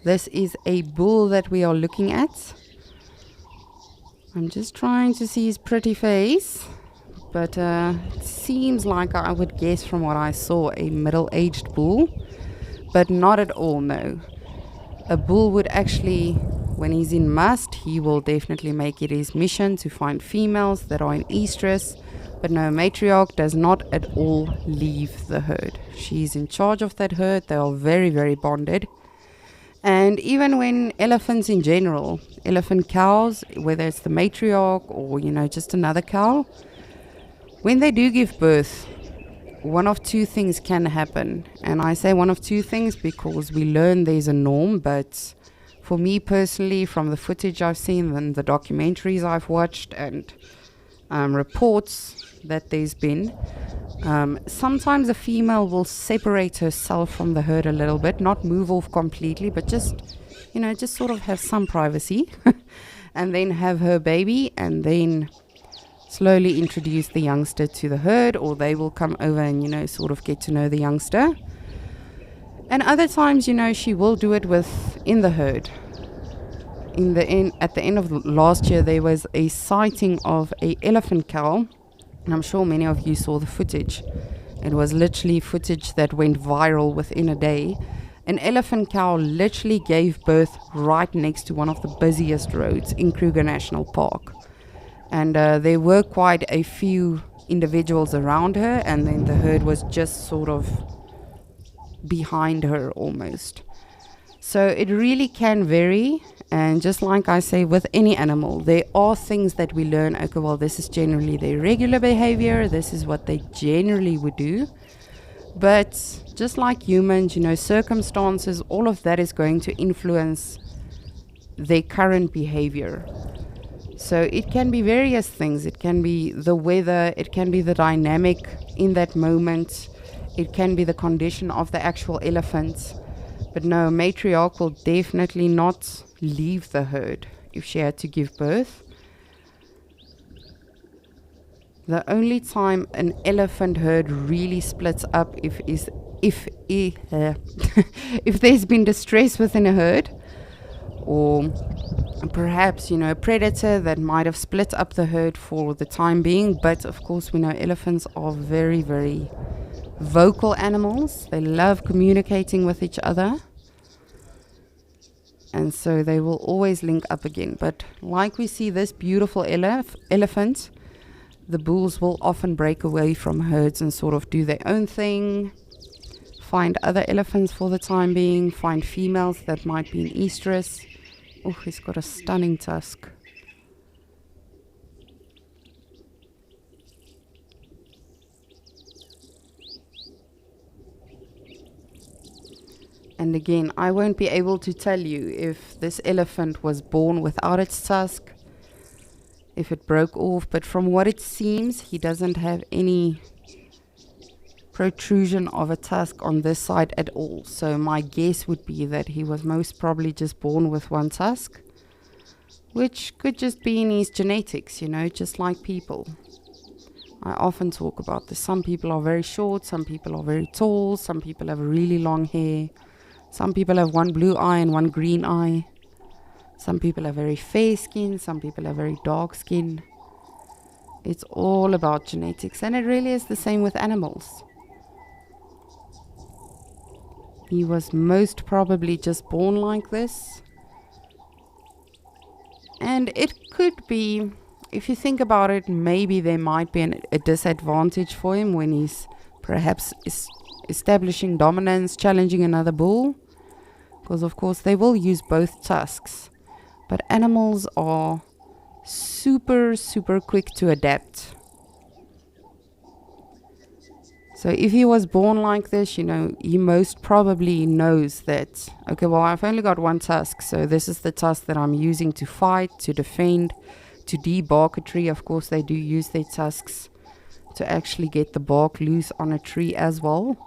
This is a bull that we are looking at. I'm just trying to see his pretty face, but it seems like I would guess from what I saw a middle-aged bull, but not at all, no. A bull would actually, when he's in must, he will definitely make it his mission to find females that are in estrus, but no, matriarch does not at all leave the herd. She's in charge of that herd. They are very, very bonded. And even when elephants in general, elephant cows, whether it's the matriarch or, just another cow, when they do give birth, one of two things can happen. And I say one of two things because we learn there's a norm, but for me personally, from the footage I've seen and the documentaries I've watched and reports that there's been, sometimes a female will separate herself from the herd a little bit, not move off completely, but just sort of have some privacy and then have her baby and then slowly introduce the youngster to the herd, or they will come over and, sort of get to know the youngster. And other times, she will do it within the herd. At the end of last year, there was a sighting of a elephant cow. And I'm sure many of you saw the footage. It was literally footage that went viral within a day. An elephant cow literally gave birth right next to one of the busiest roads in Kruger National Park. And there were quite a few individuals around her, and then the herd was just sort of behind her almost. So it really can vary. And just like I say with any animal, there are things that we learn, okay, well, this is generally their regular behavior, this is what they generally would do. But just like humans, circumstances, all of that is going to influence their current behavior. So it can be various things. It can be the weather, it can be the dynamic in that moment, it can be the condition of the actual elephant. But no, matriarch will definitely not leave the herd if she had to give birth. The only time an elephant herd really splits up if there's been distress within a herd, or perhaps a predator that might have split up the herd for the time being. But of course we know elephants are very, very vocal animals. They love communicating with each other, and so they will always link up again. But like we see this beautiful elephant, the bulls will often break away from herds and sort of do their own thing, find other elephants for the time being, find females that might be in estrus. Oh, he's got a stunning tusk. And again, I won't be able to tell you if this elephant was born without its tusk, if it broke off, but from what it seems, he doesn't have any protrusion of a tusk on this side at all. So my guess would be that he was most probably just born with one tusk, which could just be in his genetics, just like people. I often talk about this. Some people are very short, some people are very tall, some people have really long hair. Some people have one blue eye and one green eye. Some people have very fair skin. Some people have very dark skin. It's all about genetics. And it really is the same with animals. He was most probably just born like this. And it could be, if you think about it, maybe there might be a disadvantage for him when he's perhaps establishing dominance, challenging another bull, because of course they will use both tusks. But animals are super, super quick to adapt. So if he was born like this, he most probably knows that, okay, well, I've only got one tusk, so this is the tusk that I'm using to fight, to defend, to debark a tree. Of course, they do use their tusks to actually get the bark loose on a tree as well.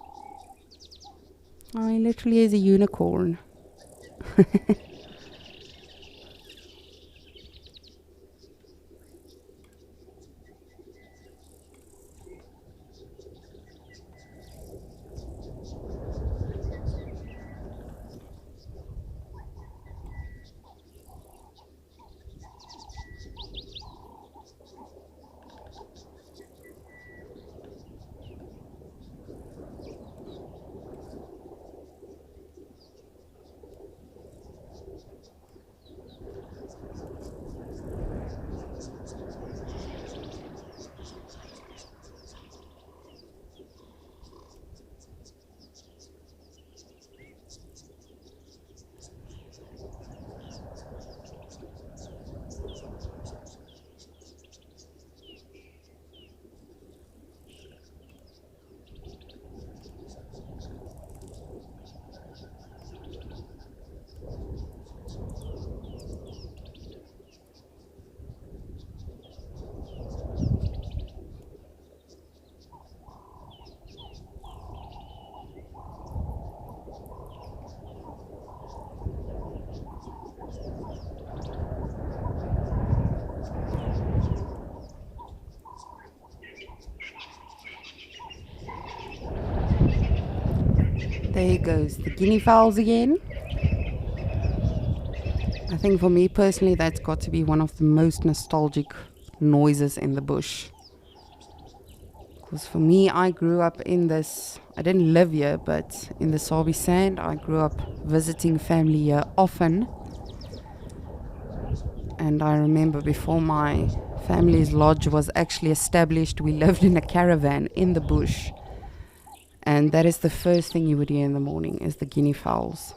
Oh, he literally is a unicorn. There goes the guinea fowls again. I think for me personally, that's got to be one of the most nostalgic noises in the bush. Because for me, I grew up in this, I didn't live here, but in the Sabi Sand, I grew up visiting family here often. And I remember before my family's lodge was actually established, we lived in a caravan in the bush. And that is the first thing you would hear in the morning, is the guinea fowls.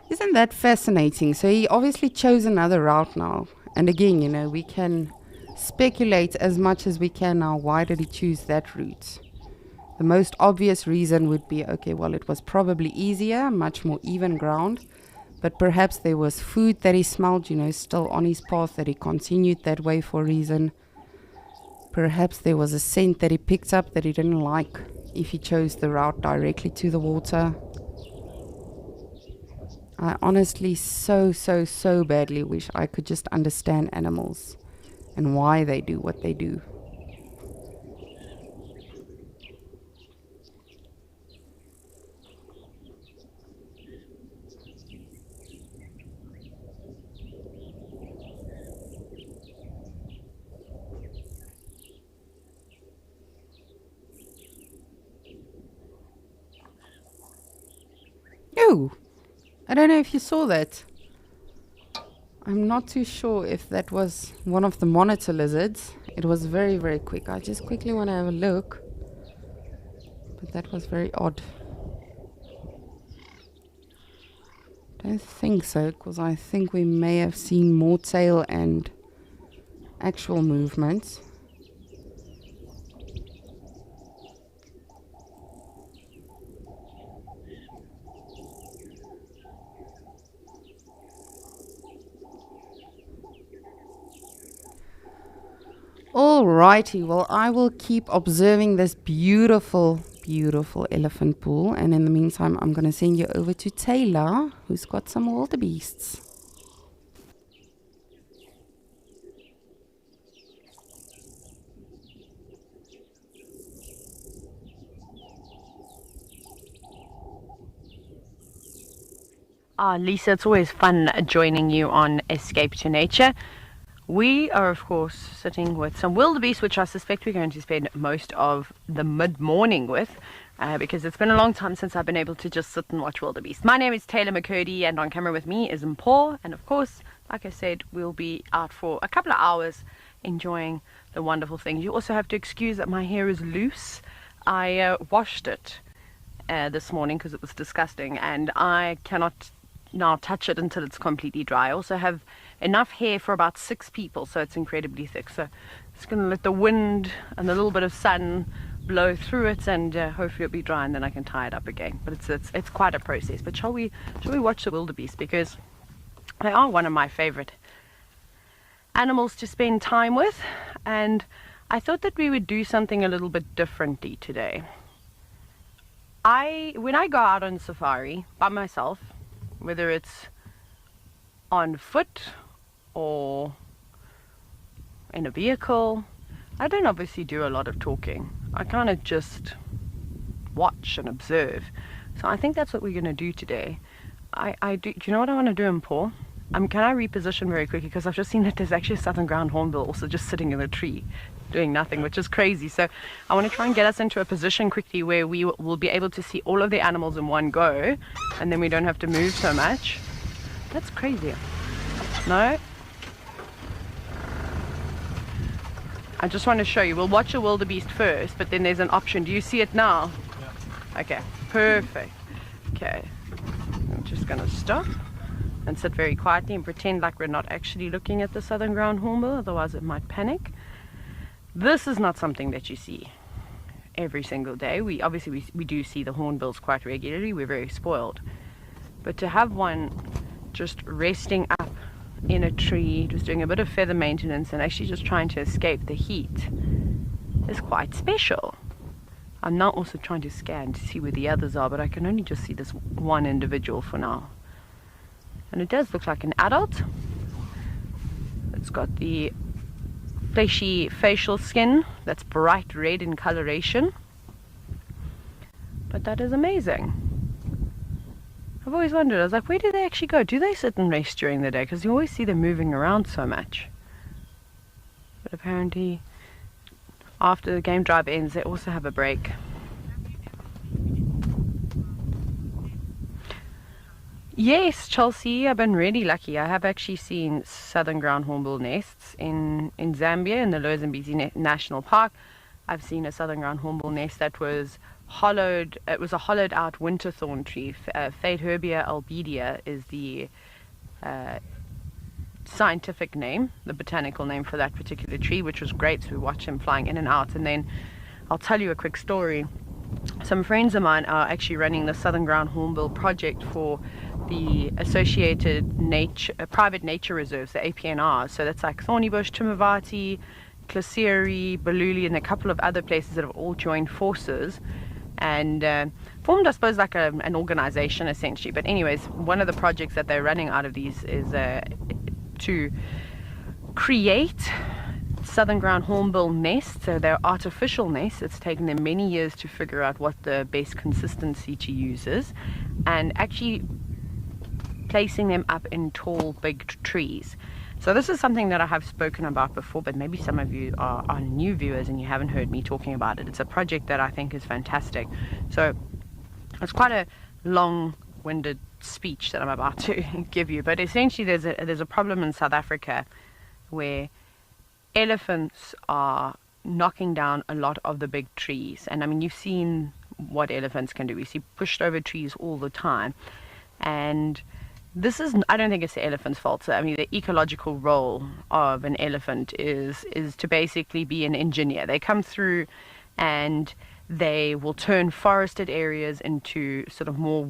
Isn't that fascinating? So he obviously chose another route now. And again, you know, we can speculate as much as we can now. Why did he choose that route? The most obvious reason would be, okay, well, it was probably easier, much more even ground. But perhaps there was food that he smelled, you know, still on his path, that he continued that way for a reason. Perhaps there was a scent that he picked up that he didn't like if he chose the route directly to the water. I honestly so badly wish I could just understand animals and why they do what they do. Oh, I don't know if you saw that. I'm not too sure if that was one of the monitor lizards. It was very quick. I just quickly want to have a look. But that was very odd. Don't think so, because I think we may have seen more tail and actual movement. Alrighty, well, I will keep observing this beautiful elephant pool, and in the meantime I'm going to send you over to Taylor, who's got some wildebeests. Lisa, it's always fun joining you on Escape to Nature. We are, of course, sitting with some wildebeest, which I suspect we're going to spend most of the mid-morning with, because it's been a long time since I've been able to just sit and watch wildebeest. My name is Taylor McCurdy, and on camera with me is Mpho, and of course, like I said, we'll be out for a couple of hours enjoying the wonderful things. You also have to excuse that my hair is loose. I washed it this morning because it was disgusting, and I cannot now touch it until it's completely dry. I also have enough hair for about 6 people, so it's incredibly thick. So just going to let the wind and a little bit of sun blow through it, and hopefully it'll be dry, and then I can tie it up again. But it's quite a process. But shall we watch the wildebeest, because they are one of my favorite animals to spend time with, and I thought that we would do something a little bit differently today. When I go out on safari by myself, whether it's on foot or in a vehicle, I don't obviously do a lot of talking. I kind of just watch and observe. So I think that's what we're going to do today. Do you know what I want to do, Mpho? Can I reposition very quickly, because I've just seen that there's actually a southern ground hornbill also just sitting in a tree doing nothing, which is crazy. So I want to try and get us into a position quickly where we will be able to see all of the animals in one go, and then we don't have to move so much. That's crazy. No? I just want to show you. We'll watch a wildebeest first, but then there's an option. Do you see it now? Yeah. Okay, perfect. Okay, I'm just going to stop and sit very quietly and pretend like we're not actually looking at the southern ground hornbill, otherwise it might panic. This is not something that you see every single day. We do see the hornbills quite regularly. We're very spoiled. But to have one just resting up in a tree, just doing a bit of feather maintenance and actually just trying to escape the heat is quite special. I'm now also trying to scan to see where the others are, but I can only just see this one individual for now. And it does look like an adult. It's got the fleshy facial skin that's bright red in coloration. But that is amazing. I've always wondered, I was like, where do they actually go? Do they sit and rest during the day? Because you always see them moving around so much. But apparently, after the game drive ends, they also have a break. Yes, Chelsea, I've been really lucky. I have actually seen southern ground hornbill nests in Zambia, in the Lower Zambezi National Park. I've seen a southern ground hornbill nest that was hollowed. It was a hollowed out winter thorn tree. Faidherbia albidea is the scientific name, the botanical name for that particular tree, which was great. So we watched him flying in and out. And then I'll tell you a quick story. Some friends of mine are actually running the Southern Ground Hornbill project for the Associated Private Nature Reserves, the APNR. So that's like Thornybush, Timavati, Klaseri, Baluli, and a couple of other places that have all joined forces and formed, I suppose, like an organization essentially. But anyways, one of the projects that they're running out of these is to create southern ground hornbill nests. So they're artificial nests. It's taken them many years to figure out what the best consistency to use is, and actually placing them up in tall, big trees. So this is something that I have spoken about before, but maybe some of you are new viewers and you haven't heard me talking about it. It's a project that I think is fantastic. So it's quite a long-winded speech that I'm about to give you, but essentially there's a problem in South Africa where elephants are knocking down a lot of the big trees. And I mean, you've seen what elephants can do. We see pushed over trees all the time. And this is, I don't think it's the elephant's fault. So, I mean, the ecological role of an elephant is to basically be an engineer. They come through and they will turn forested areas into sort of more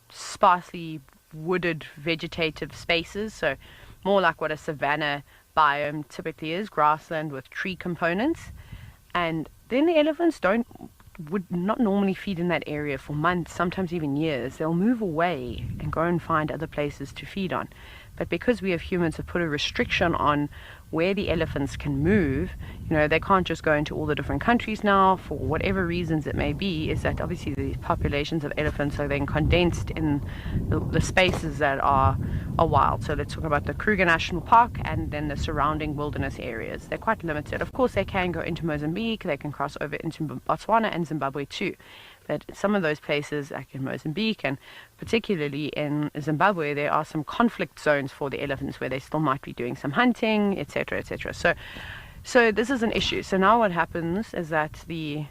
sparsely wooded vegetative spaces. So more like what a savanna biome typically is, grassland with tree components. And then the elephants would not normally feed in that area for months, sometimes even years. They'll move away and go and find other places to feed on. But because we as humans have put a restriction on where the elephants can move, you know, they can't just go into all the different countries now for whatever reasons it may be, is that obviously the populations of elephants are then condensed in the spaces that are wild. So let's talk about the Kruger National Park and then the surrounding wilderness areas. They're quite limited. Of course, they can go into Mozambique, they can cross over into Botswana and Zimbabwe too. But some of those places, like in Mozambique and particularly in Zimbabwe, there are some conflict zones for the elephants where they still might be doing some hunting, etc., etc. So this is an issue. So now what happens is that the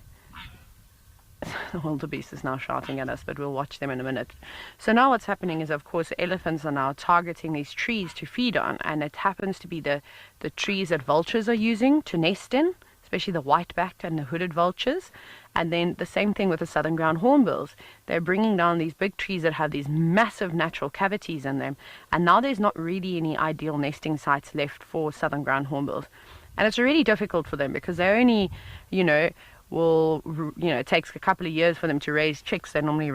wildebeest is now shouting at us, but we'll watch them in a minute. So now what's happening is, of course, elephants are now targeting these trees to feed on, and it happens to be the trees that vultures are using to nest in, especially the white-backed and the hooded vultures. And then the same thing with the southern ground hornbills. They're bringing down these big trees that have these massive natural cavities in them, and now there's not really any ideal nesting sites left for southern ground hornbills. And it's really difficult for them because they only, it takes a couple of years for them to raise chicks. They normally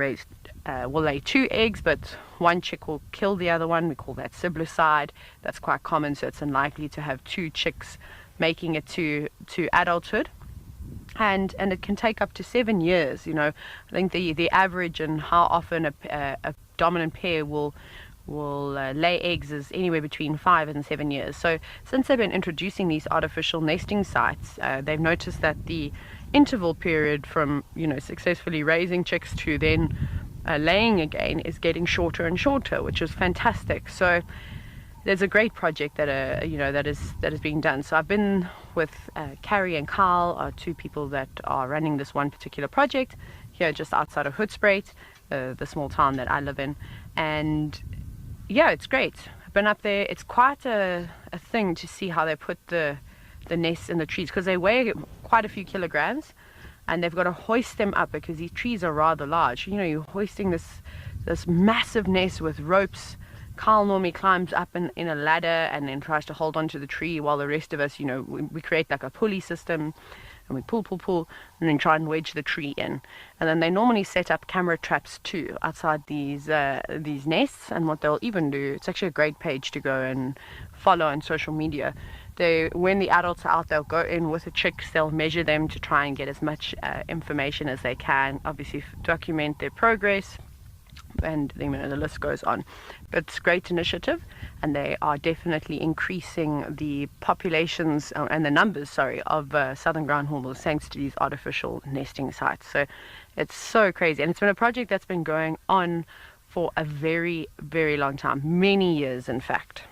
will lay 2 eggs, but one chick will kill the other one. We call that siblicide. That's quite common, so it's unlikely to have 2 chicks making it to adulthood. And it can take up to 7 years. I think the average and how often a dominant pair will lay eggs is anywhere between 5 and 7 years. So since they've been introducing these artificial nesting sites, they've noticed that the interval period from successfully raising chicks to then laying again is getting shorter and shorter, which is fantastic. So there's a great project that is being done. So I've been with Carrie and Carl, are 2 people that are running this one particular project here just outside of Hoedspruit, the small town that I live in. And yeah, it's great. I've been up there. It's quite a thing to see how they put the nests in the trees, because they weigh quite a few kilograms, and they've got to hoist them up because these trees are rather large. You're hoisting this massive nest with ropes. Carl normally climbs up in a ladder and then tries to hold onto the tree, while the rest of us, we create like a pulley system and we pull, and then try and wedge the tree in. And then they normally set up camera traps too outside these nests. And what they'll even do, it's actually a great page to go and follow on social media. When the adults are out, they'll go in with the chicks, they'll measure them to try and get as much information as they can, obviously document their progress, and the list goes on. But it's a great initiative, and they are definitely increasing the populations and the numbers, of southern ground hornbills thanks to these artificial nesting sites. So it's so crazy, and it's been a project that's been going on for a very, very long time, many years in fact.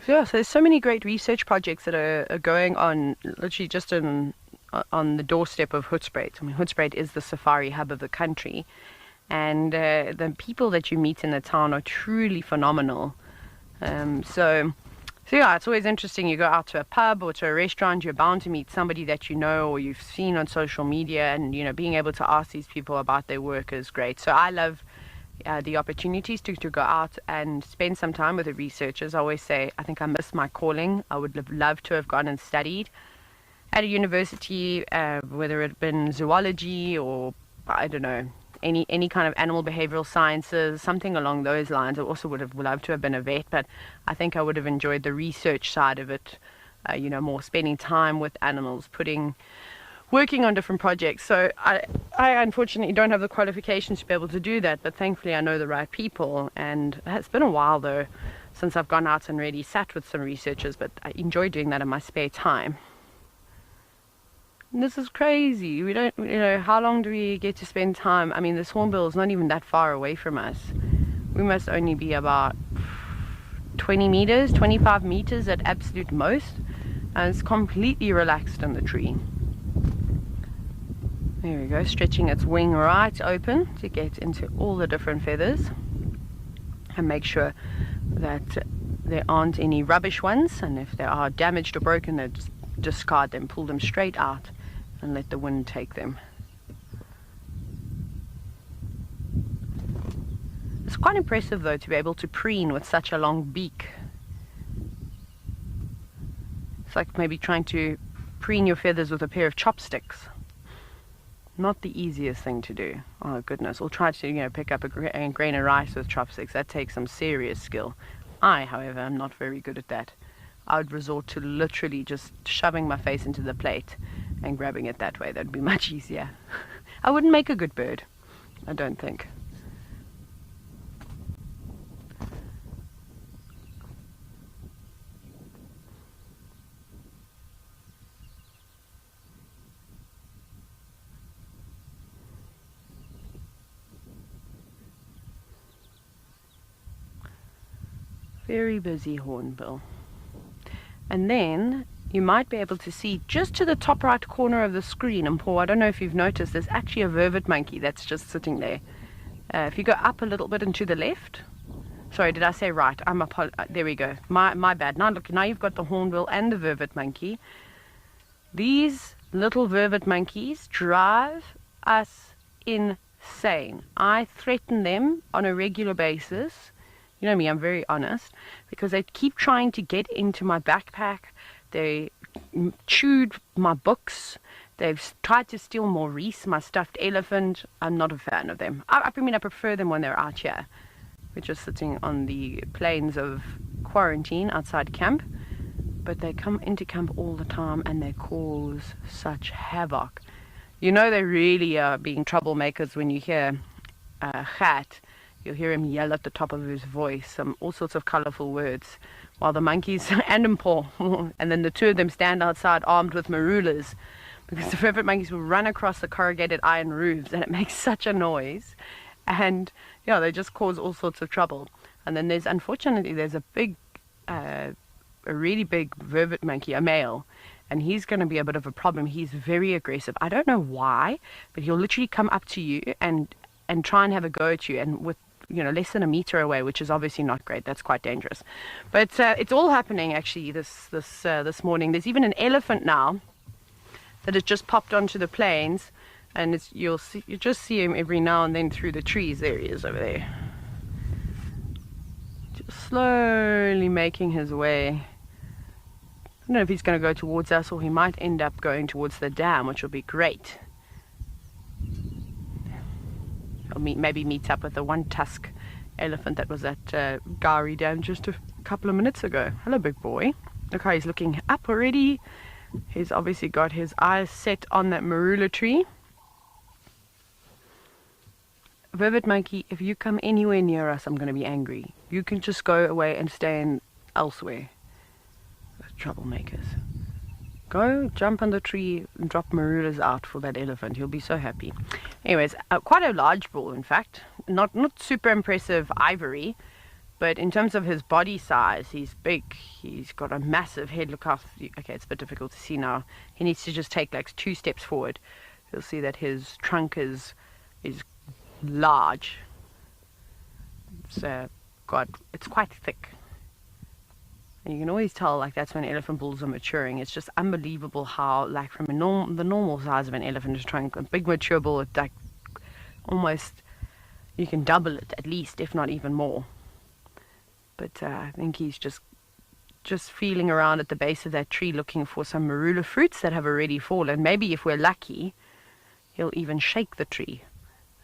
Yeah, so there's so many great research projects that are going on literally just on the doorstep of Hoedspruit. I mean, Hoedspruit is the safari hub of the country, and the people that you meet in the town are truly phenomenal. So yeah, it's always interesting. You go out to a pub or to a restaurant, you're bound to meet somebody that you know or you've seen on social media, and being able to ask these people about their work is great. So I love the opportunities to go out and spend some time with the researchers. I always say I think I missed my calling. I would have loved to have gone and studied at a university, whether it had been zoology or I don't know, any kind of animal behavioral sciences, something along those lines. I also would have loved to have been a vet, but I think I would have enjoyed the research side of it, more spending time with animals, working on different projects. So I unfortunately don't have the qualifications to be able to do that, but thankfully I know the right people. And it's been a while though since I've gone out and really sat with some researchers, but I enjoy doing that in my spare time. And this is crazy. We don't, how long do we get to spend time? I mean, this hornbill is not even that far away from us. We must only be about 20 meters, 25 meters at absolute most, and it's completely relaxed in the tree. There we go, stretching its wing right open to get into all the different feathers and make sure that there aren't any rubbish ones, and if they are damaged or broken, they just discard them, pull them straight out and let the wind take them. It's quite impressive though to be able to preen with such a long beak. It's like maybe trying to preen your feathers with a pair of chopsticks. Not the easiest thing to do. Oh goodness. Or try to pick up a grain of rice with chopsticks. That takes some serious skill. I, however, am not very good at that. I would resort to literally just shoving my face into the plate and grabbing it that way. That'd be much easier. I wouldn't make a good bird, I don't think. Very busy hornbill. And then you might be able to see just to the top right corner of the screen, and Paul, I don't know if you've noticed, there's actually a vervet monkey that's just sitting there. If you go up a little bit and to the left, sorry, did I say right? There we go. My bad. Now look, now you've got the hornbill and the vervet monkey. These little vervet monkeys drive us insane. I threaten them on a regular basis. You know me, I'm very honest, because they keep trying to get into my backpack. They chewed my books. They've tried to steal Maurice, my stuffed elephant. I'm not a fan of them. I prefer them when they're out here. We're just sitting on the plains of quarantine outside camp, but they come into camp all the time and they cause such havoc. You know they really are being troublemakers when you hear Gat. You'll hear him yell at the top of his voice, all sorts of colorful words, while the monkeys and Paul, and then the two of them stand outside armed with marulas, because the vervet monkeys will run across the corrugated iron roofs, and it makes such a noise, and they just cause all sorts of trouble. And then unfortunately there's a really big vervet monkey, a male, and he's going to be a bit of a problem. He's very aggressive. I don't know why, but he'll literally come up to you and try and have a go at you, and with less than a meter away, which is obviously not great. That's quite dangerous. But it's all happening actually this morning. There's even an elephant now that has just popped onto the plains, and you just see him every now and then through the trees. There he is over there, just slowly making his way. I don't know if he's going to go towards us, or he might end up going towards the dam, which will be great. He'll maybe meet up with the one tusk elephant that was at Gari Dam just a couple of minutes ago. Hello, big boy. Look how he's looking up already. He's obviously got his eyes set on that marula tree. Vivid Monkey, if you come anywhere near us, I'm going to be angry. You can just go away and stay elsewhere. Those troublemakers. Go jump on the tree and drop marulas out for that elephant. He'll be so happy. Anyways, quite a large bull, in fact. Not super impressive ivory, but in terms of his body size, he's big. He's got a massive head. Look how... Okay, it's a bit difficult to see now. He needs to just take like 2 steps forward. You'll see that his trunk is large. It's quite thick. And you can always tell, like, that's when elephant bulls are maturing. It's just unbelievable how, like, from the normal size of an elephant's trunk, a big mature bull, it's like almost, you can double it at least, if not even more. But I think he's just feeling around at the base of that tree looking for some marula fruits that have already fallen. Maybe if we're lucky, he'll even shake the tree.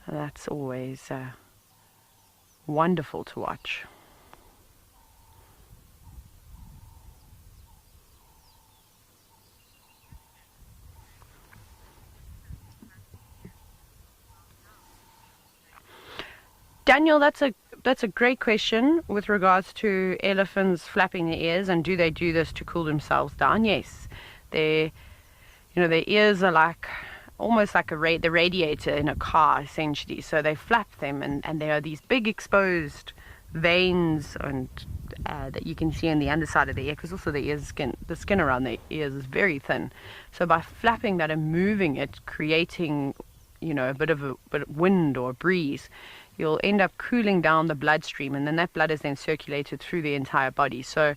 And that's always wonderful to watch. Daniel, that's a great question with regards to elephants flapping their ears, and do they do this to cool themselves down? Yes, their ears are like almost like the radiator in a car, essentially. So they flap them, and there are these big exposed veins and that you can see on the underside of the ear, because also the skin around the ears is very thin. So by flapping that and moving it, creating a bit of wind or a breeze, you'll end up cooling down the bloodstream, and then that blood is then circulated through the entire body. So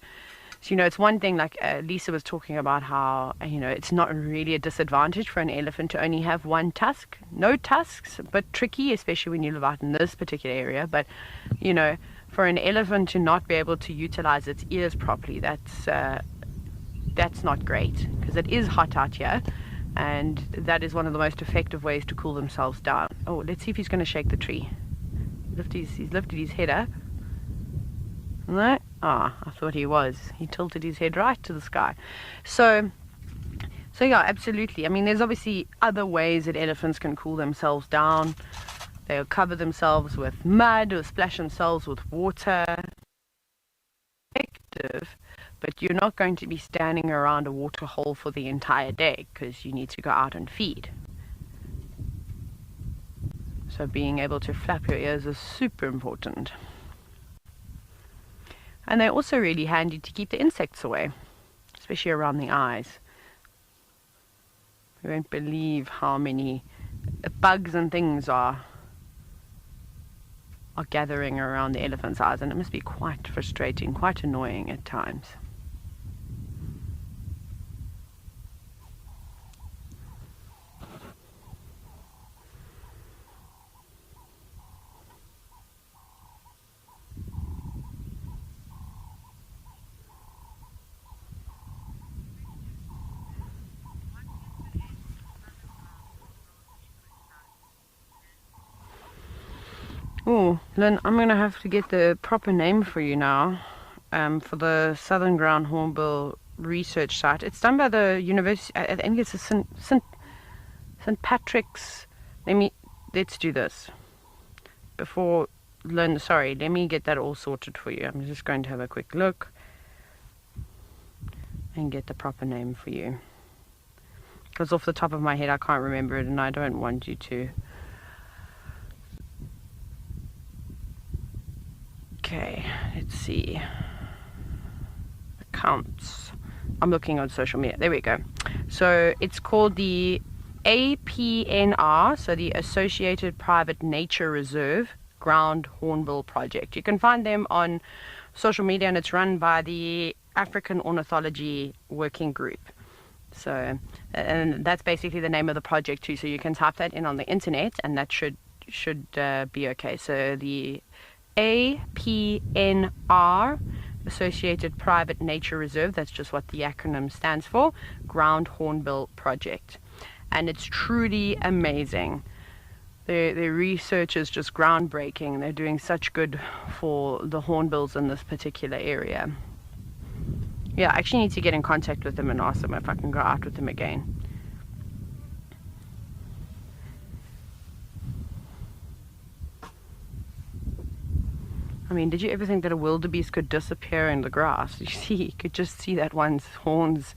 it's one thing, like Lisa was talking about, how it's not really a disadvantage for an elephant to only have one tusk. No tusks, but tricky, especially when you live out in this particular area. But for an elephant to not be able to utilize its ears properly, that's not great, because it is hot out here, and that is one of the most effective ways to cool themselves down. Oh, let's see if he's going to shake the tree. He's lifted his head up. No? I thought he was. He tilted his head right to the sky. So yeah, absolutely. I mean, there's obviously other ways that elephants can cool themselves down. They'll cover themselves with mud or splash themselves with water. Effective, but you're not going to be standing around a water hole for the entire day, because you need to go out and feed. So being able to flap your ears is super important. And they're also really handy to keep the insects away, especially around the eyes. You won't believe how many bugs and things are gathering around the elephant's eyes, and it must be quite frustrating, quite annoying at times. Oh, Lynn, I'm going to have to get the proper name for you now, for the Southern Ground Hornbill Research Site. It's done by the University, I think it's a St. Patrick's. Let's do this. Before, Lynn, sorry, let me get that all sorted for you. I'm just going to have a quick look and get the proper name for you. Because off the top of my head, I can't remember it, and I don't want you to. Okay, let's see. Accounts. I'm looking on social media. There we go. So it's called the APNR, so the Associated Private Nature Reserve Ground Hornbill Project. You can find them on social media, and it's run by the African Ornithology Working Group. So, and that's basically the name of the project too. So you can type that in on the internet, and that should be okay. So the APNR, Associated Private Nature Reserve, that's just what the acronym stands for, Ground Hornbill Project. And it's truly amazing. Their research is just groundbreaking. They're doing such good for the hornbills in this particular area. Yeah, I actually need to get in contact with them and ask them if I can go out with them again. I mean, did you ever think that a wildebeest could disappear in the grass? You could just see that one's horns.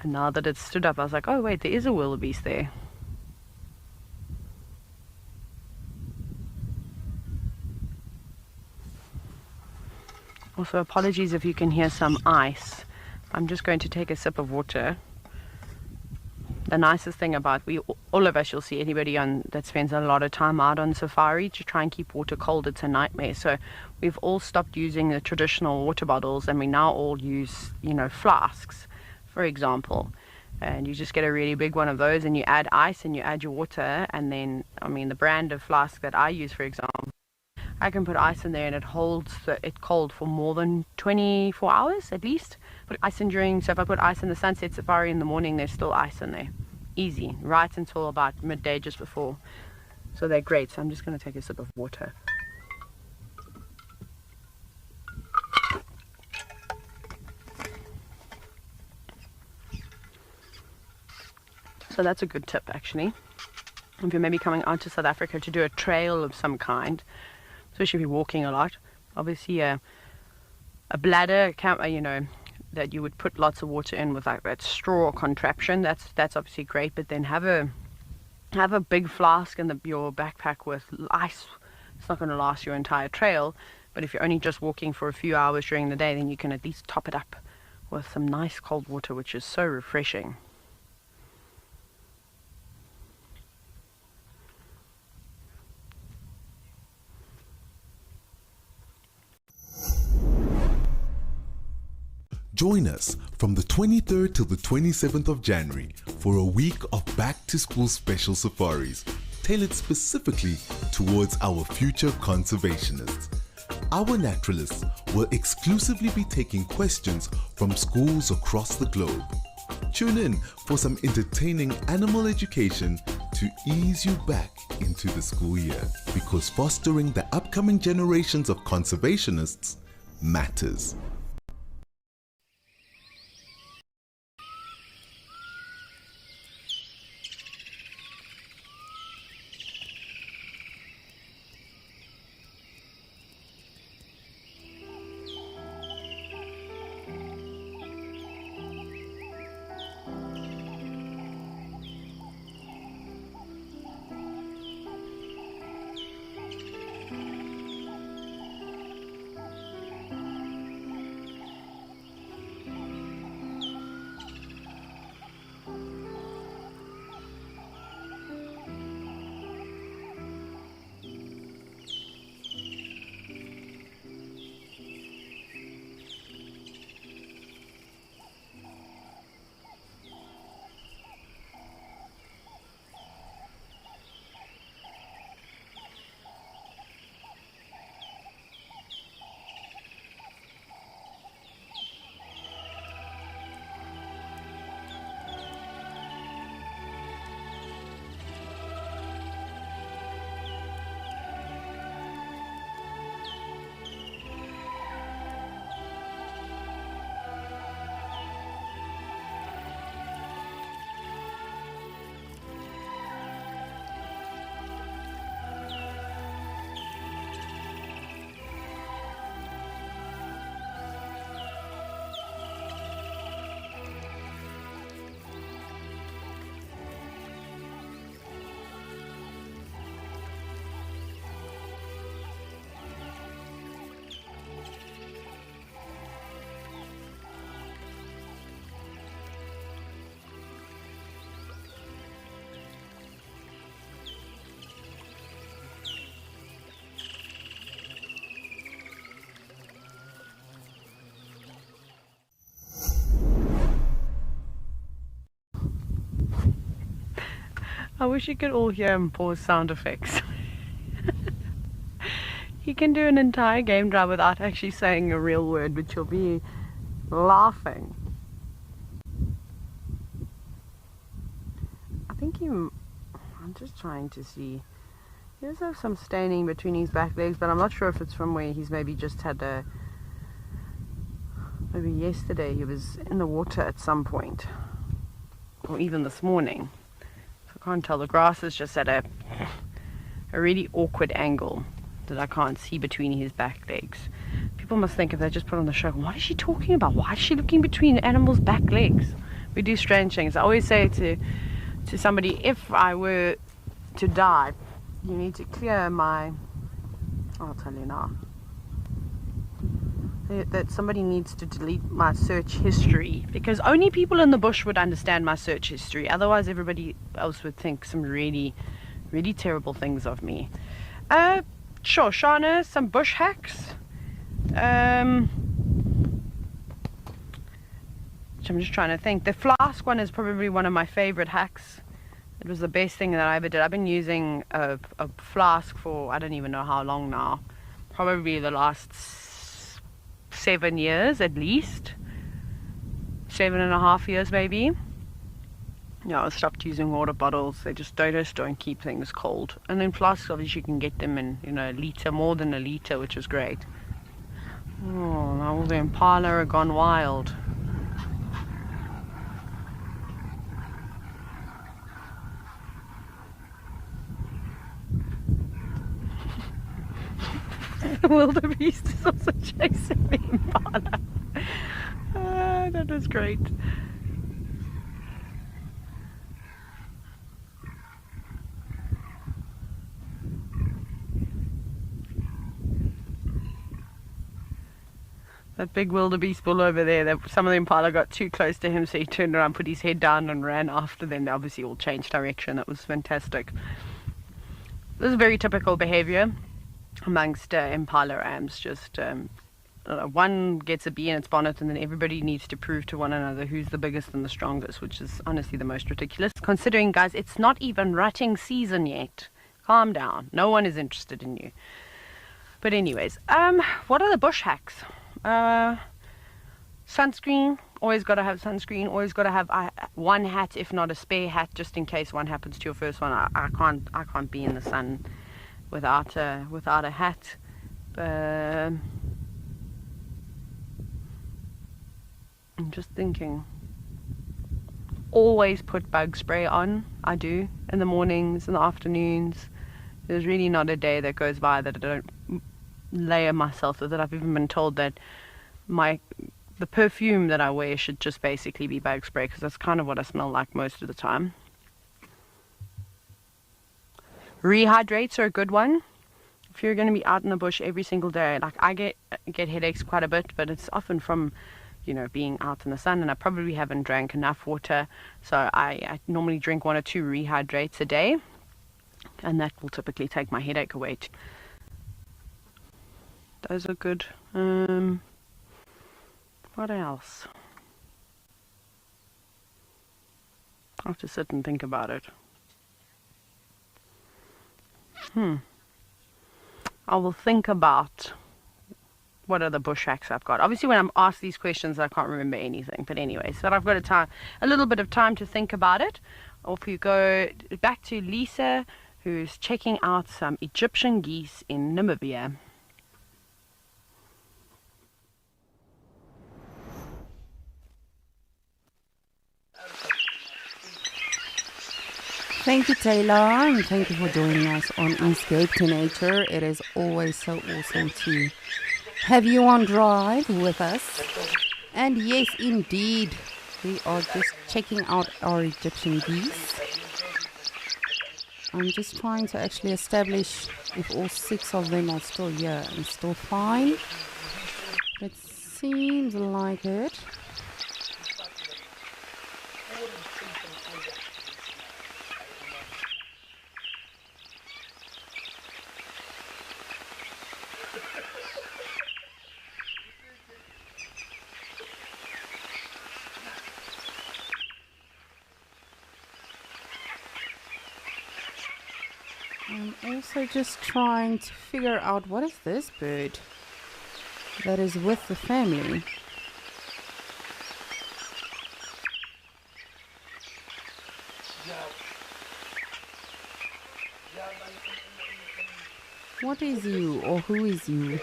And now that it stood up, I was like, oh wait, there is a wildebeest there. Also, apologies if you can hear some ice. I'm just going to take a sip of water. The nicest thing about all of us, you'll see anybody that spends a lot of time out on safari, to try and keep water cold, it's a nightmare. So we've all stopped using the traditional water bottles, and we now all use, flasks, for example. And you just get a really big one of those, and you add ice and you add your water, and then, the brand of flask that I use, for example, I can put ice in there and it holds it cold for more than 24 hours at least. Put ice in so if I put ice in the Sunset Safari in the morning, there's still ice in there. Easy, right until about midday just before. So they're great. So I'm just going to take a sip of water. So that's a good tip, actually. If you're maybe coming out to South Africa to do a trail of some kind, especially if you're walking a lot, obviously a bladder, that you would put lots of water in with like that straw contraption, that's obviously great. But then have a big flask in your backpack with ice. It's not going to last your entire trail, but if you're only just walking for a few hours during the day, then you can at least top it up with some nice cold water, which is so refreshing. Join us from the 23rd till the 27th of January for a week of back-to-school special safaris, tailored specifically towards our future conservationists. Our naturalists will exclusively be taking questions from schools across the globe. Tune in for some entertaining animal education to ease you back into the school year, because fostering the upcoming generations of conservationists matters. I wish you could all hear him pause sound effects. He can do an entire game drive without actually saying a real word, but you'll be laughing. I think I'm just trying to see. He does have some staining between his back legs, but I'm not sure if it's from where he's maybe just had maybe yesterday he was in the water at some point, or even this morning. So I can't tell. The grass is just at a really awkward angle that I can't see between his back legs. People must think if they just put on the show, what is she talking about? Why is she looking between animals' back legs? We do strange things. I always say to somebody, if I were to die, you need to clear my, I'll tell you now, that somebody needs to delete my search history, because only people in the bush would understand my search history. Otherwise everybody else would think some really, really terrible things of me. Sure, Shana, some bush hacks. I'm just trying to think. The flask one is probably one of my favorite hacks. It was the best thing that I ever did. I've been using a flask for I don't even know how long now. Probably the last 7 years at least. 7.5 years maybe. Yeah, I stopped using water bottles. They just don't keep things cold. And then flasks, obviously you can get them in, a litre, more than a litre, which is great. Oh, now all the impala are gone wild. The wildebeest is also chasing the impala. That was great. That big wildebeest bull over there, some of the impala got too close to him, so he turned around, put his head down and ran after them. They obviously all changed direction. That was fantastic. This is very typical behavior amongst impala rams. Just one gets a bee in its bonnet and then everybody needs to prove to one another who's the biggest and the strongest, which is honestly the most ridiculous. Considering, guys, it's not even rutting season yet. Calm down. No one is interested in you. But anyways, what are the bush hacks? Sunscreen, always got to have sunscreen, always got to have one hat, if not a spare hat, just in case one happens to your first one. I can't be in the sun without a hat. I'm just thinking. Always put bug spray on. I do, in the mornings, in the afternoons. There's really not a day that goes by that I don't layer myself with it. I've even been told that the perfume that I wear should just basically be bug spray, because that's kind of what I smell like most of the time. Rehydrates are a good one. If you're going to be out in the bush every single day, like I get headaches quite a bit, but it's often from being out in the sun, and I probably haven't drank enough water, so I normally drink 1 or 2 rehydrates a day, and that will typically take my headache away. Those are good. What else? I'll have to sit and think about it. I will think about what other bush hacks I've got. Obviously, when I'm asked these questions, I can't remember anything. But anyway, so I've got a little bit of time to think about it. Or if you go back to Lisa, who's checking out some Egyptian geese in Namibia. Thank you, Taylor, and thank you for joining us on Escape to Nature. It is always so awesome to have you on drive with us. And yes, indeed, we are just checking out our Egyptian geese. I'm just trying to actually establish if all 6 of them are still here and still fine. It seems like it. I'm also just trying to figure out what is this bird that is with the family. What is you, or who is you?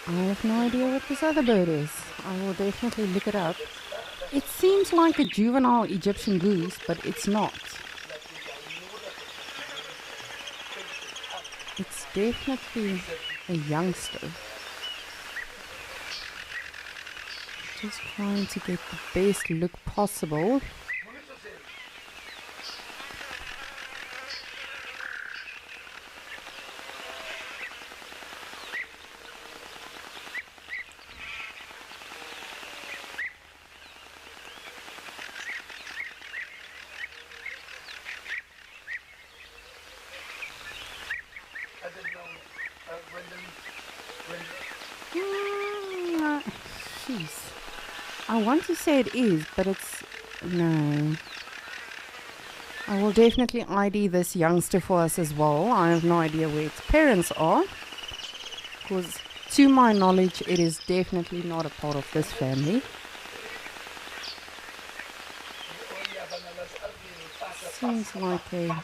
I have no idea what this other bird is. I will definitely look it up. It seems like a juvenile Egyptian goose, but it's not. It's definitely a youngster. Just trying to get the best look possible. Jeez. I want to say it is, but it's... no. I will definitely ID this youngster for us as well. I have no idea where its parents are. Because to my knowledge, it is definitely not a part of this family. Seems like a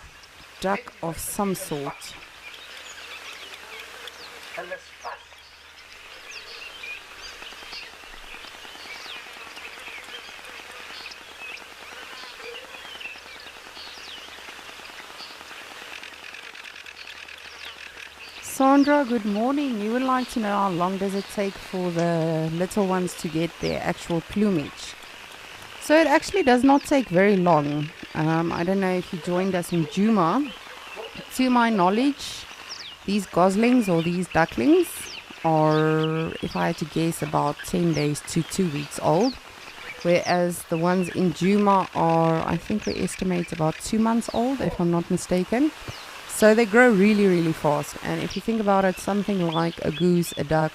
duck of some sort. Sandra, good morning. You would like to know how long does it take for the little ones to get their actual plumage. So it actually does not take very long. I don't know if you joined us in Juma. To my knowledge, these goslings or these ducklings are, if I had to guess, about 10 days to 2 weeks old. Whereas the ones in Juma are, I think we estimate about 2 months old, if I'm not mistaken. So they grow really, really fast. And if you think about it, something like a goose, a duck,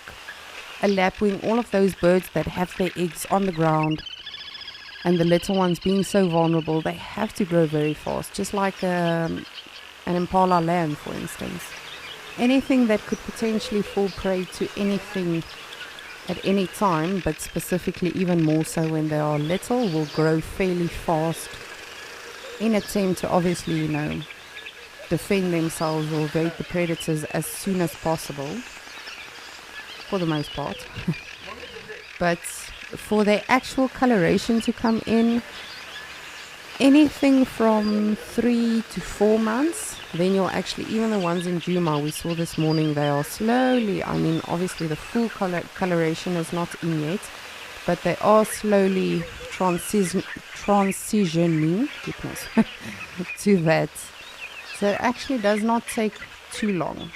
a lapwing, all of those birds that have their eggs on the ground, and the little ones being so vulnerable, they have to grow very fast. Just like an impala lamb, for instance. Anything that could potentially fall prey to anything at any time, but specifically even more so when they are little, will grow fairly fast in attempt to obviously, defend themselves or evade the predators as soon as possible, for the most part. But for their actual coloration to come in, anything from 3 to 4 months, then you'll actually, even the ones in Juma we saw this morning, they are slowly, obviously the full coloration is not in yet, but they are slowly transitioning to that. So it actually does not take too long.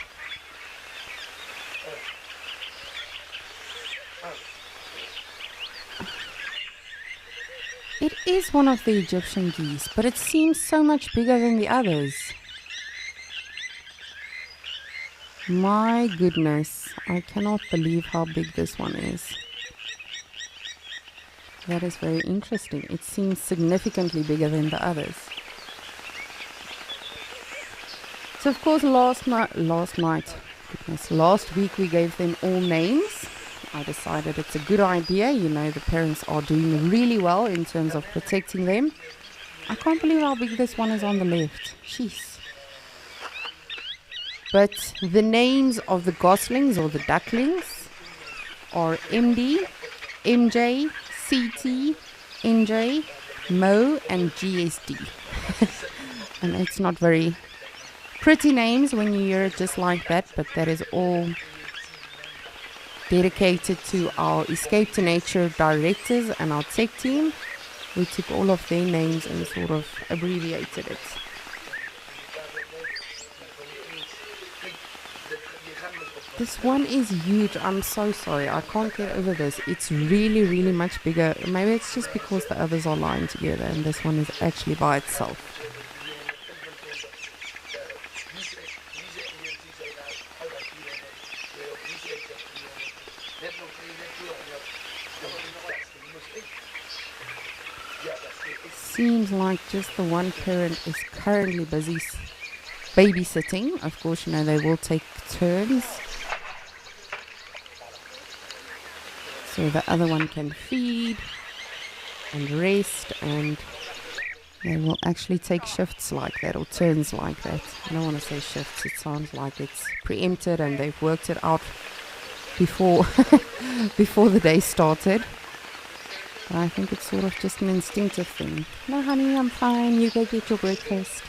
It is one of the Egyptian geese, but it seems so much bigger than the others. My goodness, I cannot believe how big this one is. That is very interesting. It seems significantly bigger than the others. So of course last week we gave them all names. I decided it's a good idea. The parents are doing really well in terms of protecting them. I can't believe how big this one is on the left. Jeez. But the names of the goslings or the ducklings are MD, MJ, CT, NJ, Mo, and GSD. And it's not very pretty names when you hear it just like that, but that is all dedicated to our Escape to Nature directors and our tech team. We took all of their names and sort of abbreviated it. This one is huge. I'm so sorry. I can't get over this. It's really, really much bigger. Maybe it's just because the others are lying together and this one is actually by itself. Seems like just the one parent is currently busy babysitting. Of course, you know, they will take turns, so the other one can feed and rest, and they will actually take shifts like that, or turns like that. I don't want to say shifts, it sounds like it's preempted and they've worked it out before before the day started. But I think it's sort of just an instinctive thing. No, honey, I'm fine. You go get your breakfast.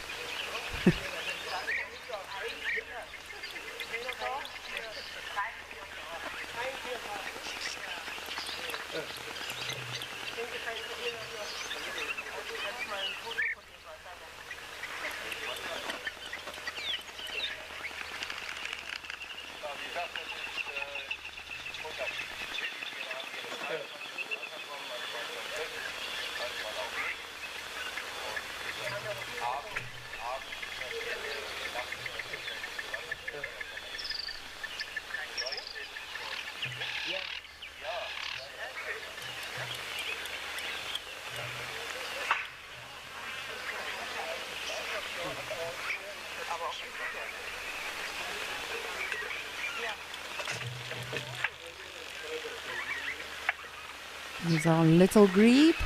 Here's our little grebe.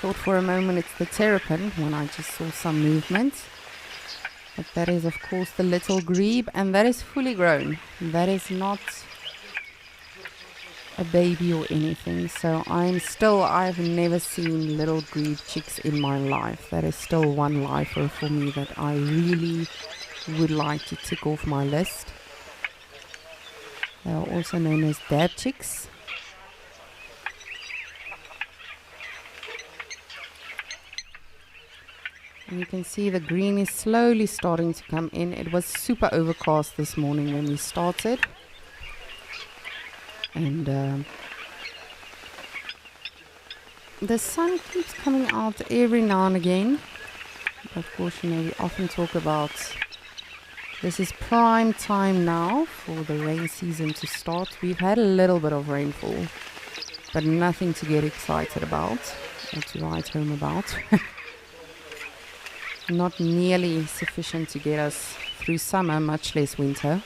Thought for a moment it's the terrapin when I just saw some movement. But that is of course the little grebe, and that is fully grown. That is not a baby or anything. So I've never seen little grebe chicks in my life. That is still one lifer for me that I really would like to tick off my list. They are also known as dab chicks. And you can see the green is slowly starting to come in. It was super overcast this morning when we started. And the sun keeps coming out every now and again. But of course, you know, we often talk about this is prime time now for the rain season to start. We've had a little bit of rainfall, but nothing to get excited about or to write home about. Not nearly sufficient to get us through summer, much less winter.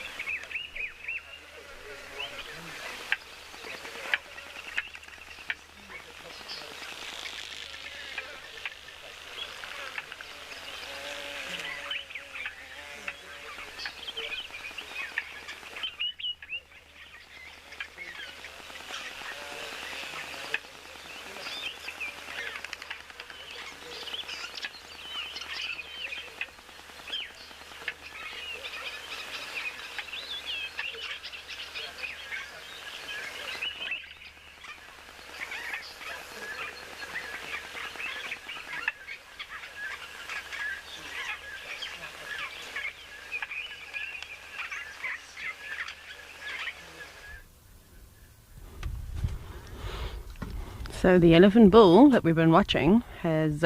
So the elephant bull that we've been watching has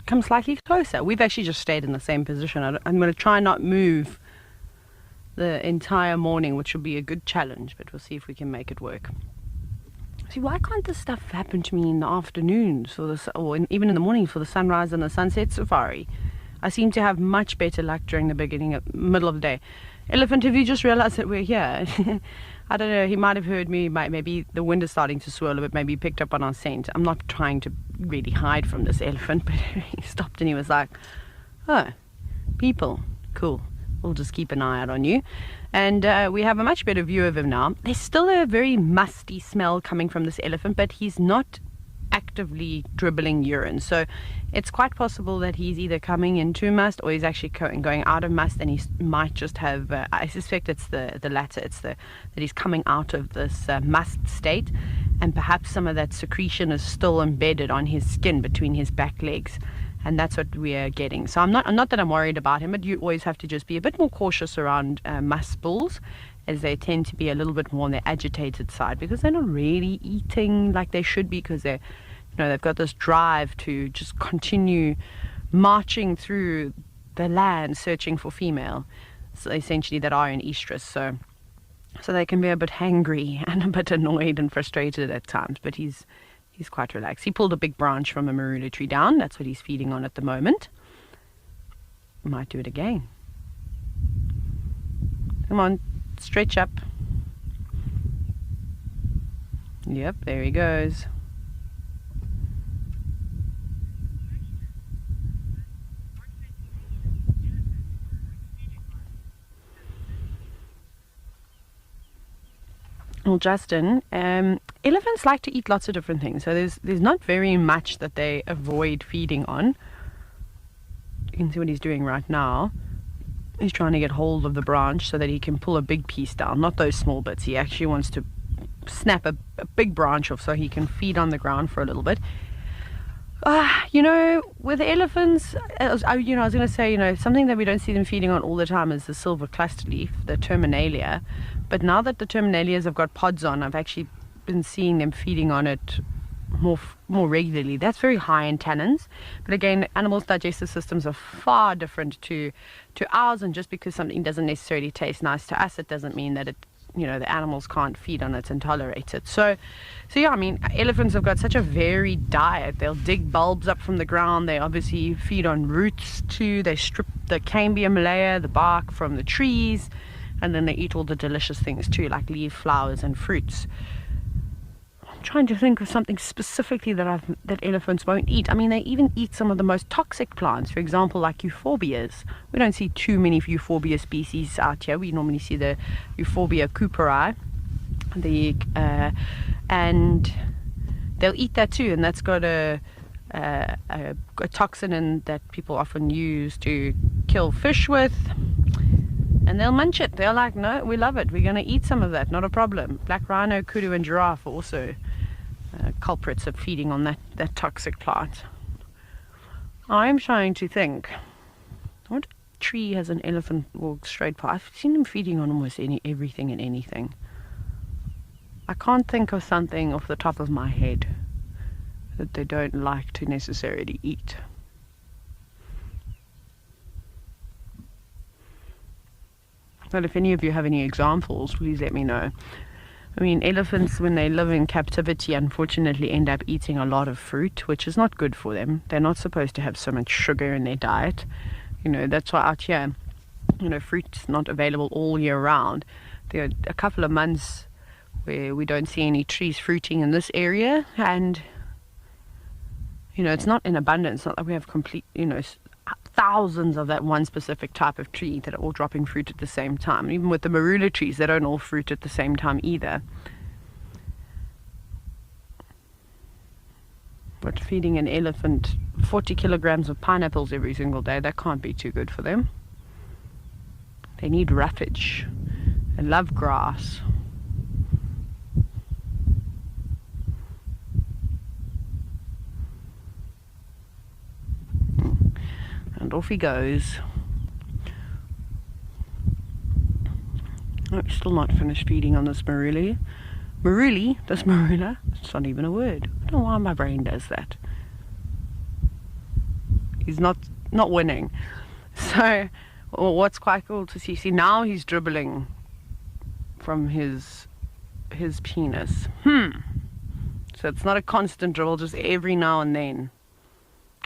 come slightly closer. We've actually just stayed in the same position. I'm going to try not move the entire morning, which will be a good challenge, but we'll see if we can make it work. See, why can't this stuff happen to me in the afternoons or even in the mornings for the sunrise and the sunset safari? I seem to have much better luck during the middle of the day. Elephant, have you just realized that we're here? I don't know, he might have heard me, maybe the wind is starting to swirl a bit, maybe he picked up on our scent. I'm not trying to really hide from this elephant, but he stopped and he was like, oh, people, cool. we'll just keep an eye out on you. And we have a much better view of him now. There's still a very musty smell coming from this elephant, but he's not actively dribbling urine. So it's quite possible that he's either coming into must or he's actually going out of must, and he might just have, I suspect it's the latter. It's that he's coming out of this must state, and perhaps some of that secretion is still embedded on his skin between his back legs. And that's what we are getting. So I'm not that I'm worried about him, but you always have to just be a bit more cautious around musk bulls, as they tend to be a little bit more on the agitated side, because they're not really eating like they should be, because they've got this drive to just continue marching through the land searching for female, so essentially that are in estrus. So they can be a bit hangry and a bit annoyed and frustrated at times, but he's quite relaxed. He pulled a big branch from a marula tree down. That's what he's feeding on at the moment. Might do it again. Come on, stretch up. Yep, there he goes. Well, Justin, elephants like to eat lots of different things. So there's not very much that they avoid feeding on. You can see what he's doing right now. He's trying to get hold of the branch so that he can pull a big piece down, not those small bits. He actually wants to snap a big branch off so he can feed on the ground for a little bit. With elephants, I was going to say, something that we don't see them feeding on all the time is the silver cluster leaf, the terminalia. But now that the terminalias have got pods on, I've actually been seeing them feeding on it more regularly. That's very high in tannins. But again, animals' digestive systems are far different to ours, and just because something doesn't necessarily taste nice to us, it doesn't mean that the animals can't feed on it and tolerate it. So yeah, I mean, elephants have got such a varied diet. They'll dig bulbs up from the ground. They obviously feed on roots too. They strip the cambium layer, the bark, from the trees, and then they eat all the delicious things too, like leaves, flowers, and fruits. I'm trying to think of something specifically that elephants won't eat. I mean, they even eat some of the most toxic plants, for example, like euphorbias. We don't see too many euphorbia species out here. We normally see the Euphorbia cooperi, and they'll eat that too, and that's got a toxin in that people often use to kill fish with. And they'll munch it. They're like, no, we love it. We're going to eat some of that. Not a problem. Black rhino, kudu, and giraffe are also culprits of feeding on that toxic plant. I'm trying to think. What tree has an elephant walk straight past? I've seen them feeding on almost everything and anything. I can't think of something off the top of my head that they don't like to necessarily eat. But if any of you have any examples, please let me know. I mean, elephants, when they live in captivity, unfortunately end up eating a lot of fruit, which is not good for them. They're not supposed to have so much sugar in their diet. That's why out here, fruit's not available all year round. There are a couple of months where we don't see any trees fruiting in this area, and it's not in abundance. It's not like we have complete, thousands of that one specific type of tree that are all dropping fruit at the same time. Even with the marula trees, they don't all fruit at the same time either. But feeding an elephant 40 kilograms of pineapples every single day, that can't be too good for them. They need roughage. They love grass. And off he goes. Oh, still not finished feeding on this marula. Marula, it's not even a word. I don't know why my brain does that. He's not winning. So, what's quite cool to see now he's dribbling from his penis. So it's not a constant dribble, just every now and then.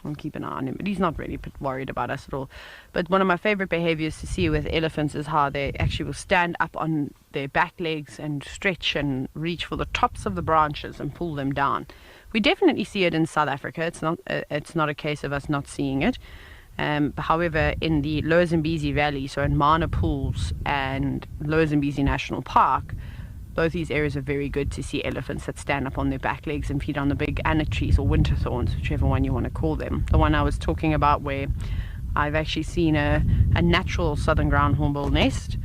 I'll keep an eye on him, but he's not really worried about us at all. But one of my favorite behaviors to see with elephants is how they actually will stand up on their back legs and stretch and reach for the tops of the branches and pull them down. We definitely see it in South Africa. It's not a case of us not seeing it. However, in the Lower Zambezi Valley, so in Mana Pools and Lower Zambezi National Park, both these areas are very good to see elephants that stand up on their back legs and feed on the big anna trees or winter thorns, whichever one you want to call them. The one I was talking about where I've actually seen a natural southern ground hornbill nest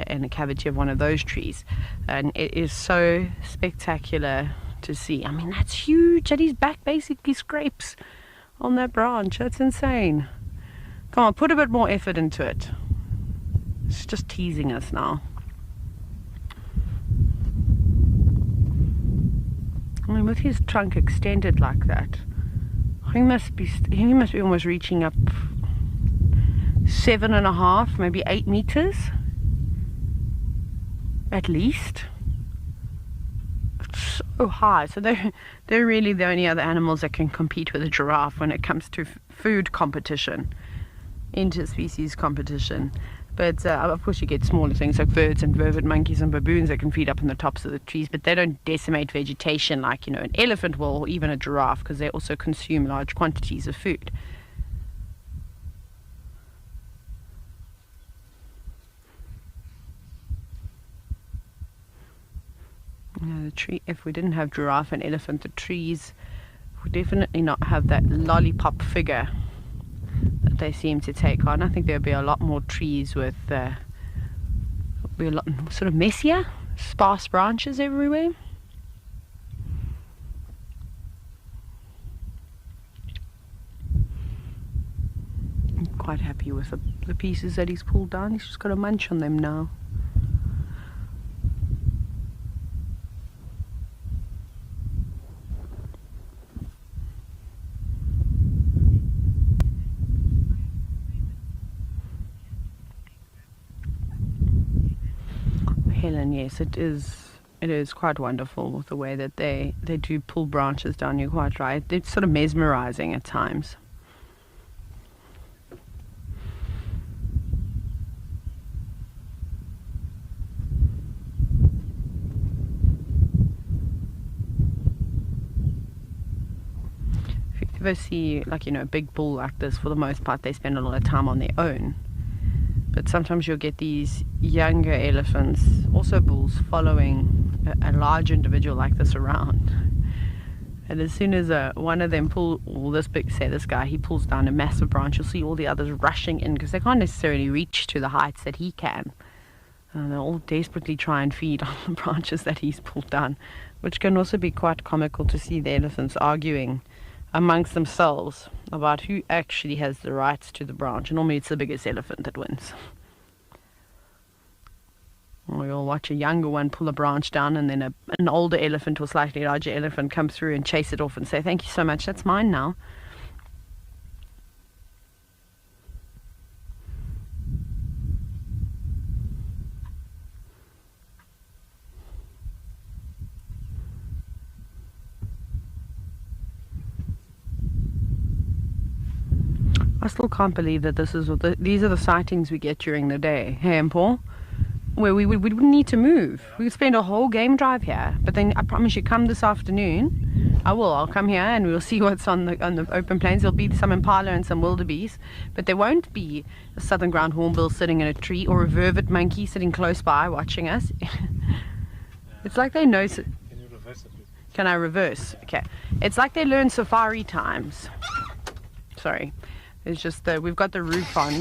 in a cavity of one of those trees, and it is so spectacular to see. I mean, that's huge, and his back basically scrapes on that branch. That's insane. Come on, put a bit more effort into it. It's just teasing us now. I mean, with his trunk extended like that, he must be almost reaching up 7.5, maybe 8 meters at least. It's so high. So they're really the only other animals that can compete with a giraffe when it comes to food competition, interspecies competition. But of course you get smaller things like birds and vervet monkeys and baboons that can feed up on the tops of the trees, but they don't decimate vegetation like, an elephant will, or even a giraffe, because they also consume large quantities of food. The tree, if we didn't have giraffe and elephant, the trees would definitely not have that lollipop figure that they seem to take on. I think there'd be a lot more trees with be a lot sort of messier, sparse branches everywhere. I'm quite happy with the pieces that he's pulled down. He's just got to munch on them now. Helen, yes, it is quite wonderful with the way that they do pull branches down. You're quite right. It's sort of mesmerizing at times. If you ever see, like, a big bull like this, for the most part they spend a lot of time on their own. But sometimes you'll get these younger elephants, also bulls, following a large individual like this around. And as soon as one of them this guy, he pulls down a massive branch, you'll see all the others rushing in because they can't necessarily reach to the heights that he can. And they'll all desperately try and feed on the branches that he's pulled down, which can also be quite comical to see the elephants arguing amongst themselves about who actually has the rights to the branch. And normally it's the biggest elephant that wins. Or you'll watch a younger one pull a branch down, and then an older elephant or slightly larger elephant come through and chase it off and say, "Thank you so much, that's mine now." I still can't believe that these are the sightings we get during the day, hey, and Paul? Where we wouldn't need to move. We would spend a whole game drive here. But then I promise you, come this afternoon, I'll come here and we'll see what's on the open plains. There'll be some impala and some wildebeest, but there won't be a southern ground hornbill sitting in a tree or a vervet monkey sitting close by watching us. It's like they know. Can you reverse it, please? Can I reverse? Okay. It's like they learn safari times. Sorry. It's just that we've got the roof on.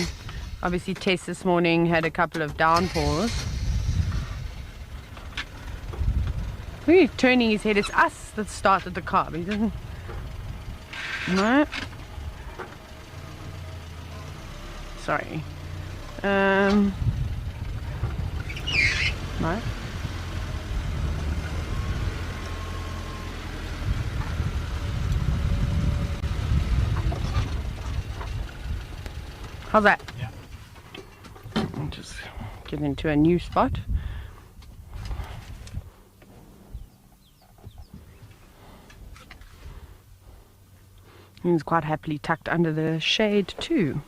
Obviously Tess this morning had a couple of downpours. He's turning his head. It's us that started the car, but he doesn't. No. Sorry. No. How's that? Yeah. I'll just get into a new spot. He's quite happily tucked under the shade too.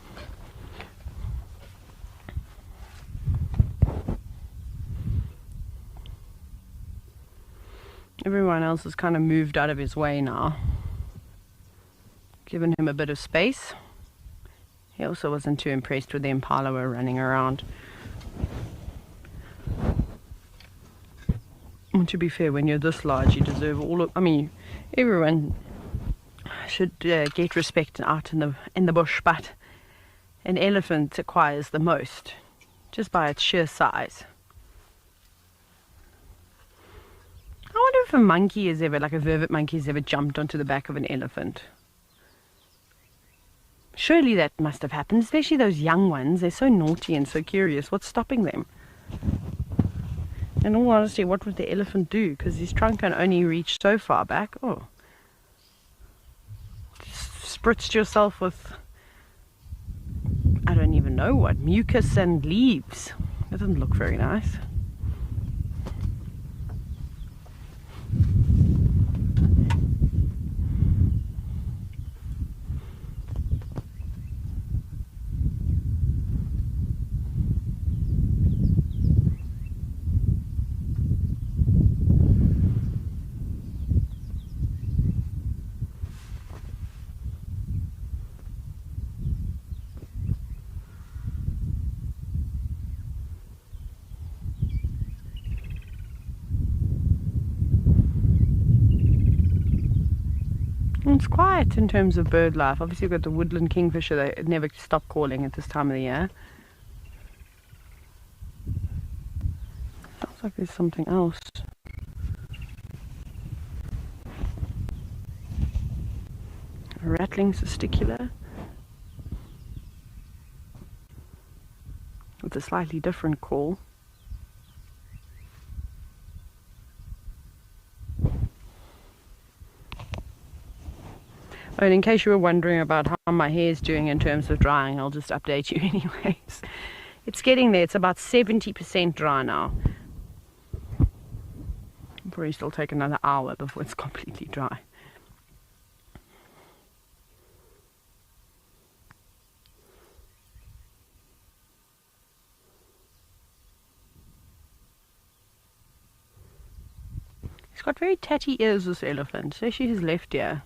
Everyone else has kind of moved out of his way now, giving him a bit of space. He also wasn't too impressed with the impala were running around. And to be fair, when you're this large, you deserve all of, I mean, everyone should get respect out in the bush, but an elephant acquires the most just by its sheer size. I wonder if a monkey has ever, like a vervet monkey, has ever jumped onto the back of an elephant. Surely that must have happened, especially those young ones. They're so naughty and so curious. What's stopping them? In all honesty, what would the elephant do? Because his trunk can only reach so far back. Oh. Spritzed yourself with, I don't even know what, mucus and leaves. That doesn't look very nice. It's quiet in terms of bird life. Obviously you've got the woodland kingfisher, they never stop calling at this time of the year. Sounds like there's something else. A rattling testicular with a slightly different call. And in case you were wondering about how my hair is doing in terms of drying, I'll just update you anyways. It's getting there. It's about 70% dry now. It'll probably still take another hour before it's completely dry. He's got very tatty ears, this elephant, especially his left ear.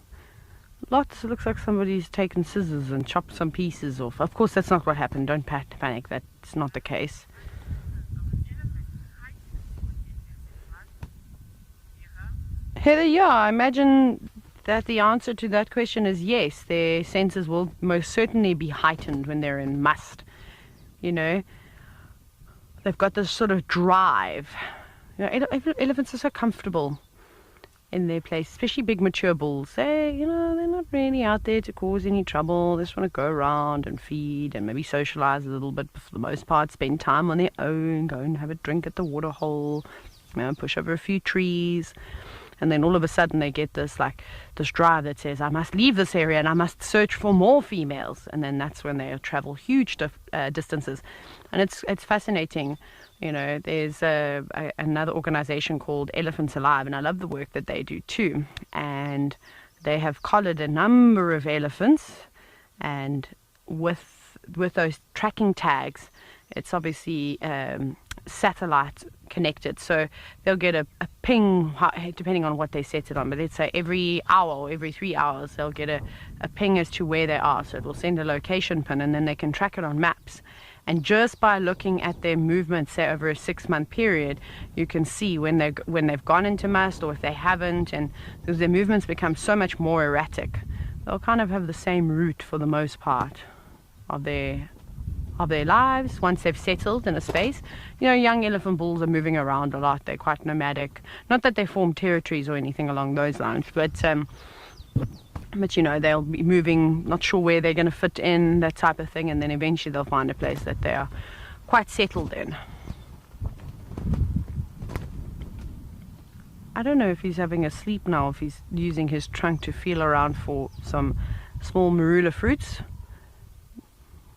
Lots. It looks like somebody's taken scissors and chopped some pieces off. Of course, that's not what happened. Don't panic. That's not the case. Heather, yeah, I imagine that the answer to that question is yes. Their senses will most certainly be heightened when they're in must. You know, they've got this sort of drive. You know, elephants are so comfortable in their place, especially big mature bulls. They're not really out there to cause any trouble. They just want to go around and feed and maybe socialize a little bit, but for the most part spend time on their own, go and have a drink at the water hole, push over a few trees, and then all of a sudden they get this drive that says, I must leave this area and I must search for more females, and then that's when they travel huge distances. And it's fascinating. You know, there's another organization called Elephants Alive, and I love the work that they do too. And they have collared a number of elephants, and with those tracking tags, it's obviously satellite connected. So they'll get a ping, depending on what they set it on. But let's say every hour or every 3 hours, they'll get a ping as to where they are. So it will send a location pin, and then they can track it on maps. And just by looking at their movements, say over a 6-month period, you can see when they've gone into must or if they haven't, and because their movements become so much more erratic, they'll kind of have the same route for the most part of their lives once they've settled in a space. You know, young elephant bulls are moving around a lot. They're quite nomadic. Not that they form territories or anything along those lines, but you know, they'll be moving, not sure where they're going to fit in, that type of thing, and then eventually they'll find a place that they are quite settled in. I don't know if he's having a sleep now, if he's using his trunk to feel around for some small marula fruits,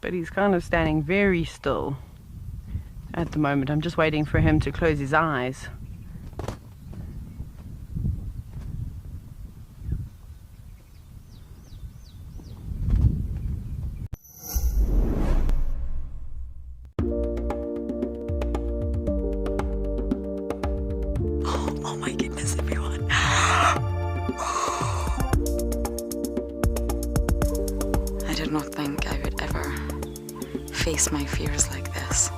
but he's kind of standing very still at the moment. I'm just waiting for him to close his eyes. Oh my goodness, everyone. I did not think I would ever face my fears like this.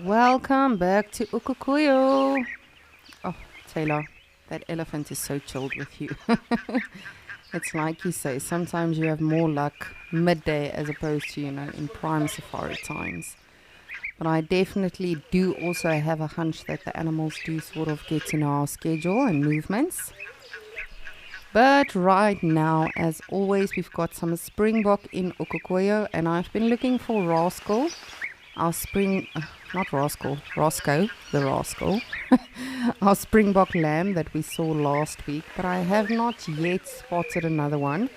Welcome back to Ukukuyo. Oh, Taylor, that elephant is so chilled with you. It's like you say, sometimes you have more luck midday as opposed to, in prime safari times. But I definitely do also have a hunch that the animals do sort of get to know our schedule and movements. But right now, as always, we've got some springbok in Ukukuyo, and I've been looking for Rascal, our Roscoe, the rascal, our springbok lamb that we saw last week, but I have not yet spotted another one.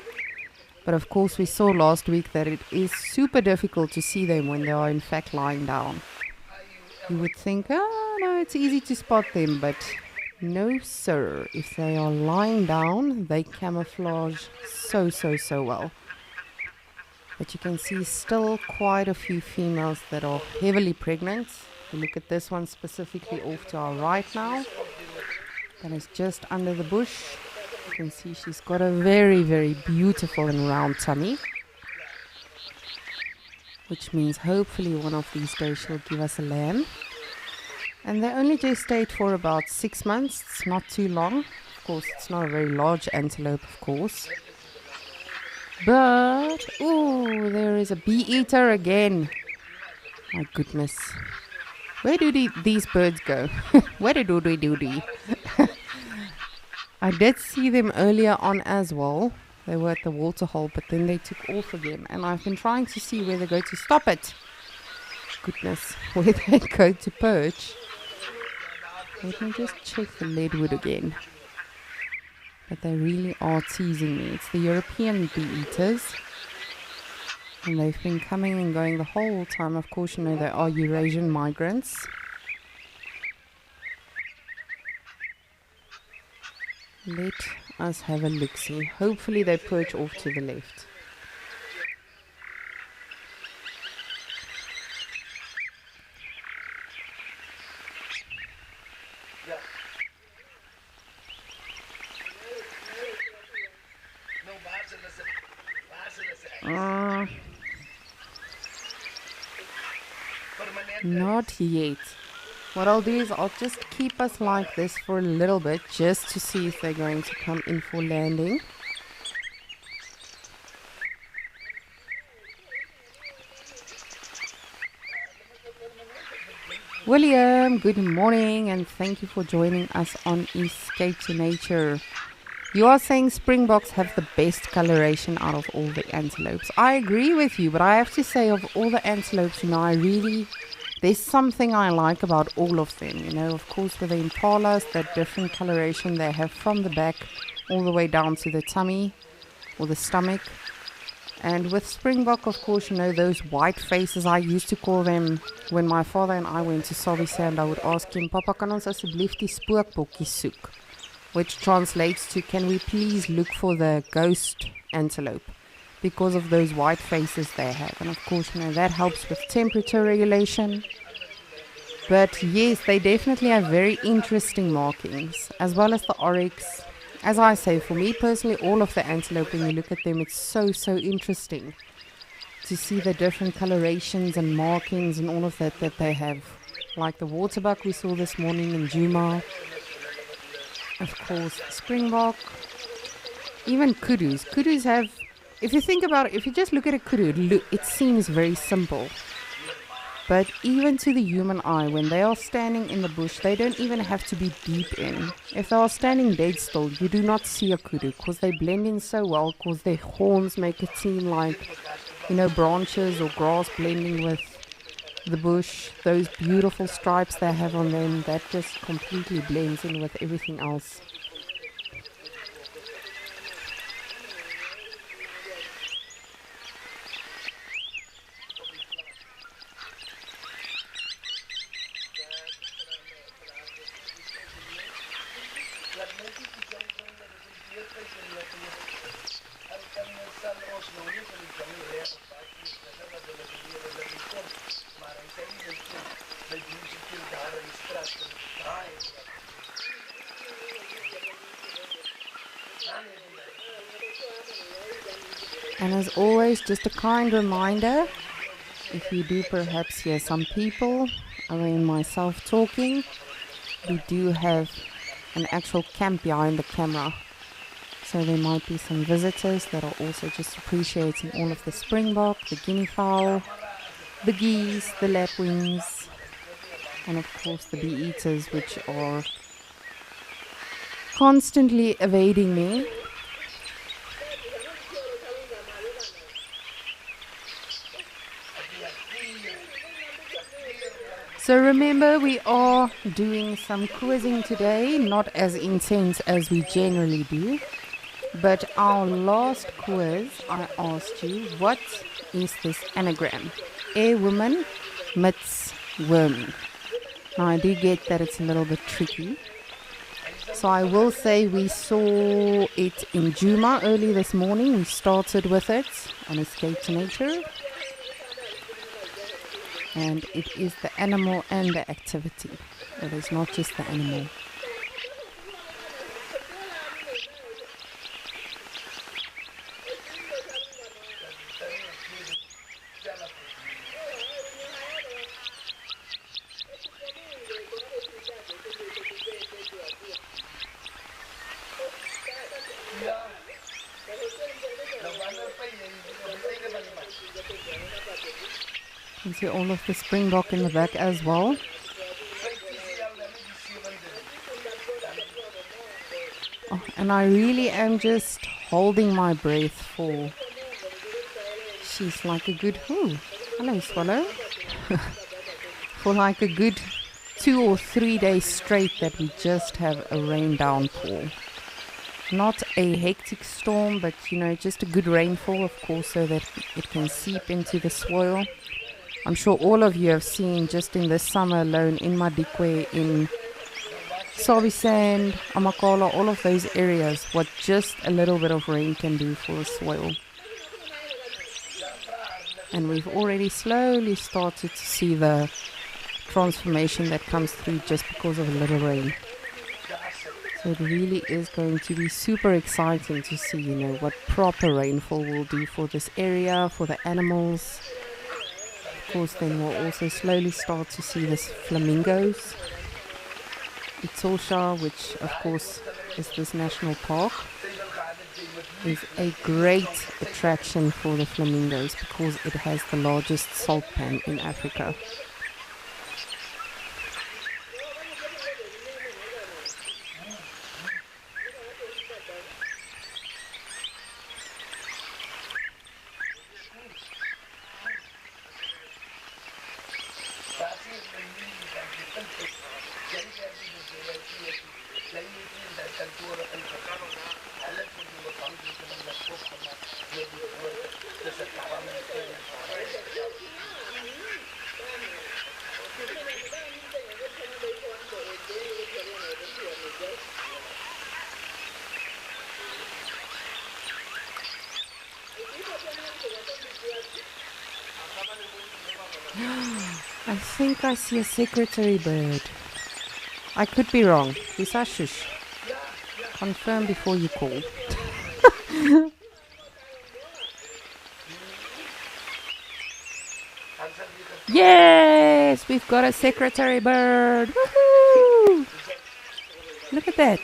But of course, we saw last week that it is super difficult to see them when they are in fact lying down. You would think, oh no, it's easy to spot them, but no sir. If they are lying down, they camouflage so well. But you can see still quite a few females that are heavily pregnant. If you look at this one specifically off to our right now, that is just under the bush. You can see she's got a very beautiful and round tummy, which means hopefully one of these days she'll give us a lamb. And they only gestate for about 6 months. It's not too long. Of course, it's not a very large antelope, of course. But, oh, there is a bee eater again. My goodness. Where do these birds go? Where do they? I did see them earlier on as well. They were at the waterhole, but then they took off again. And I've been trying to see where they go to stop it. Goodness, where they go to perch. Let me just check the leadwood again. But they really are teasing me. It's the European bee eaters. And they've been coming and going the whole time. Of course, they are Eurasian migrants. Let us have a look-see. Hopefully they perch off to the left. Not yet. What I'll do is I'll just keep us like this for a little bit, just to see if they're going to come in for landing. William, good morning, and thank you for joining us on Escape to Nature. You are saying springboks have the best coloration out of all the antelopes. I agree with you, but I have to say, of all the antelopes, there's something I like about all of them. Of course, with the impalas, that different coloration they have from the back all the way down to the tummy or the stomach. And with springbok, of course, those white faces, I used to call them, when my father and I went to Savisand, I would ask him, Papa, kan ons asseblief die spookbokkies soek? Which translates to, can we please look for the ghost antelope? Because of those white faces they have. And of course, that helps with temperature regulation. But yes, they definitely have very interesting markings, as well as the oryx. As I say, for me personally, all of the antelope, when you look at them, it's so interesting to see the different colorations and markings and all of that they have. Like the waterbuck we saw this morning in Djuma. Of course, springbok. Even kudus. Kudus have, if you think about it, if you just look at a kudu, it seems very simple. But even to the human eye, when they are standing in the bush, they don't even have to be deep in. If they are standing dead still, you do not see a kudu, because they blend in so well, because their horns make it seem like, branches or grass blending with the bush. Those beautiful stripes they have on them, that just completely blends in with everything else. And as always, just a kind reminder, if you do perhaps hear some people, other than myself talking, we do have an actual camp behind the camera. So there might be some visitors that are also just appreciating all of the springbok, the guinea fowl, the geese, the lapwings, and of course the bee eaters, which are constantly evading me. So remember, we are doing some quizzing today, not as intense as we generally do. But our last quiz, I asked you, what is this anagram? A woman, mits worm. Now I do get that it's a little bit tricky. So I will say we saw it in Djuma early this morning. We started with it on Escape to Nature. And it is the animal and the activity. It is not just the animal. You can see all of the springbok in the back as well. Oh, and I really am just holding my breath for, she's like a good, hello swallow, for like a good 2 or 3 days straight that we just have a rain downpour. Not a hectic storm, but just a good rainfall, of course, so that it can seep into the soil. I'm sure all of you have seen just in this summer alone in Madikwe, in Savisand, Amakala, all of those areas, what just a little bit of rain can do for the soil. And we've already slowly started to see the transformation that comes through just because of a little rain. So it really is going to be super exciting to see, what proper rainfall will do for this area, for the animals. Of course, then we'll also slowly start to see this flamingos. Etosha, which of course is this national park, is a great attraction for the flamingos because it has the largest salt pan in Africa. I think I see a secretary bird. I could be wrong. Shush. Confirm before you call. Yes, we've got a secretary bird. Woohoo! Look at that.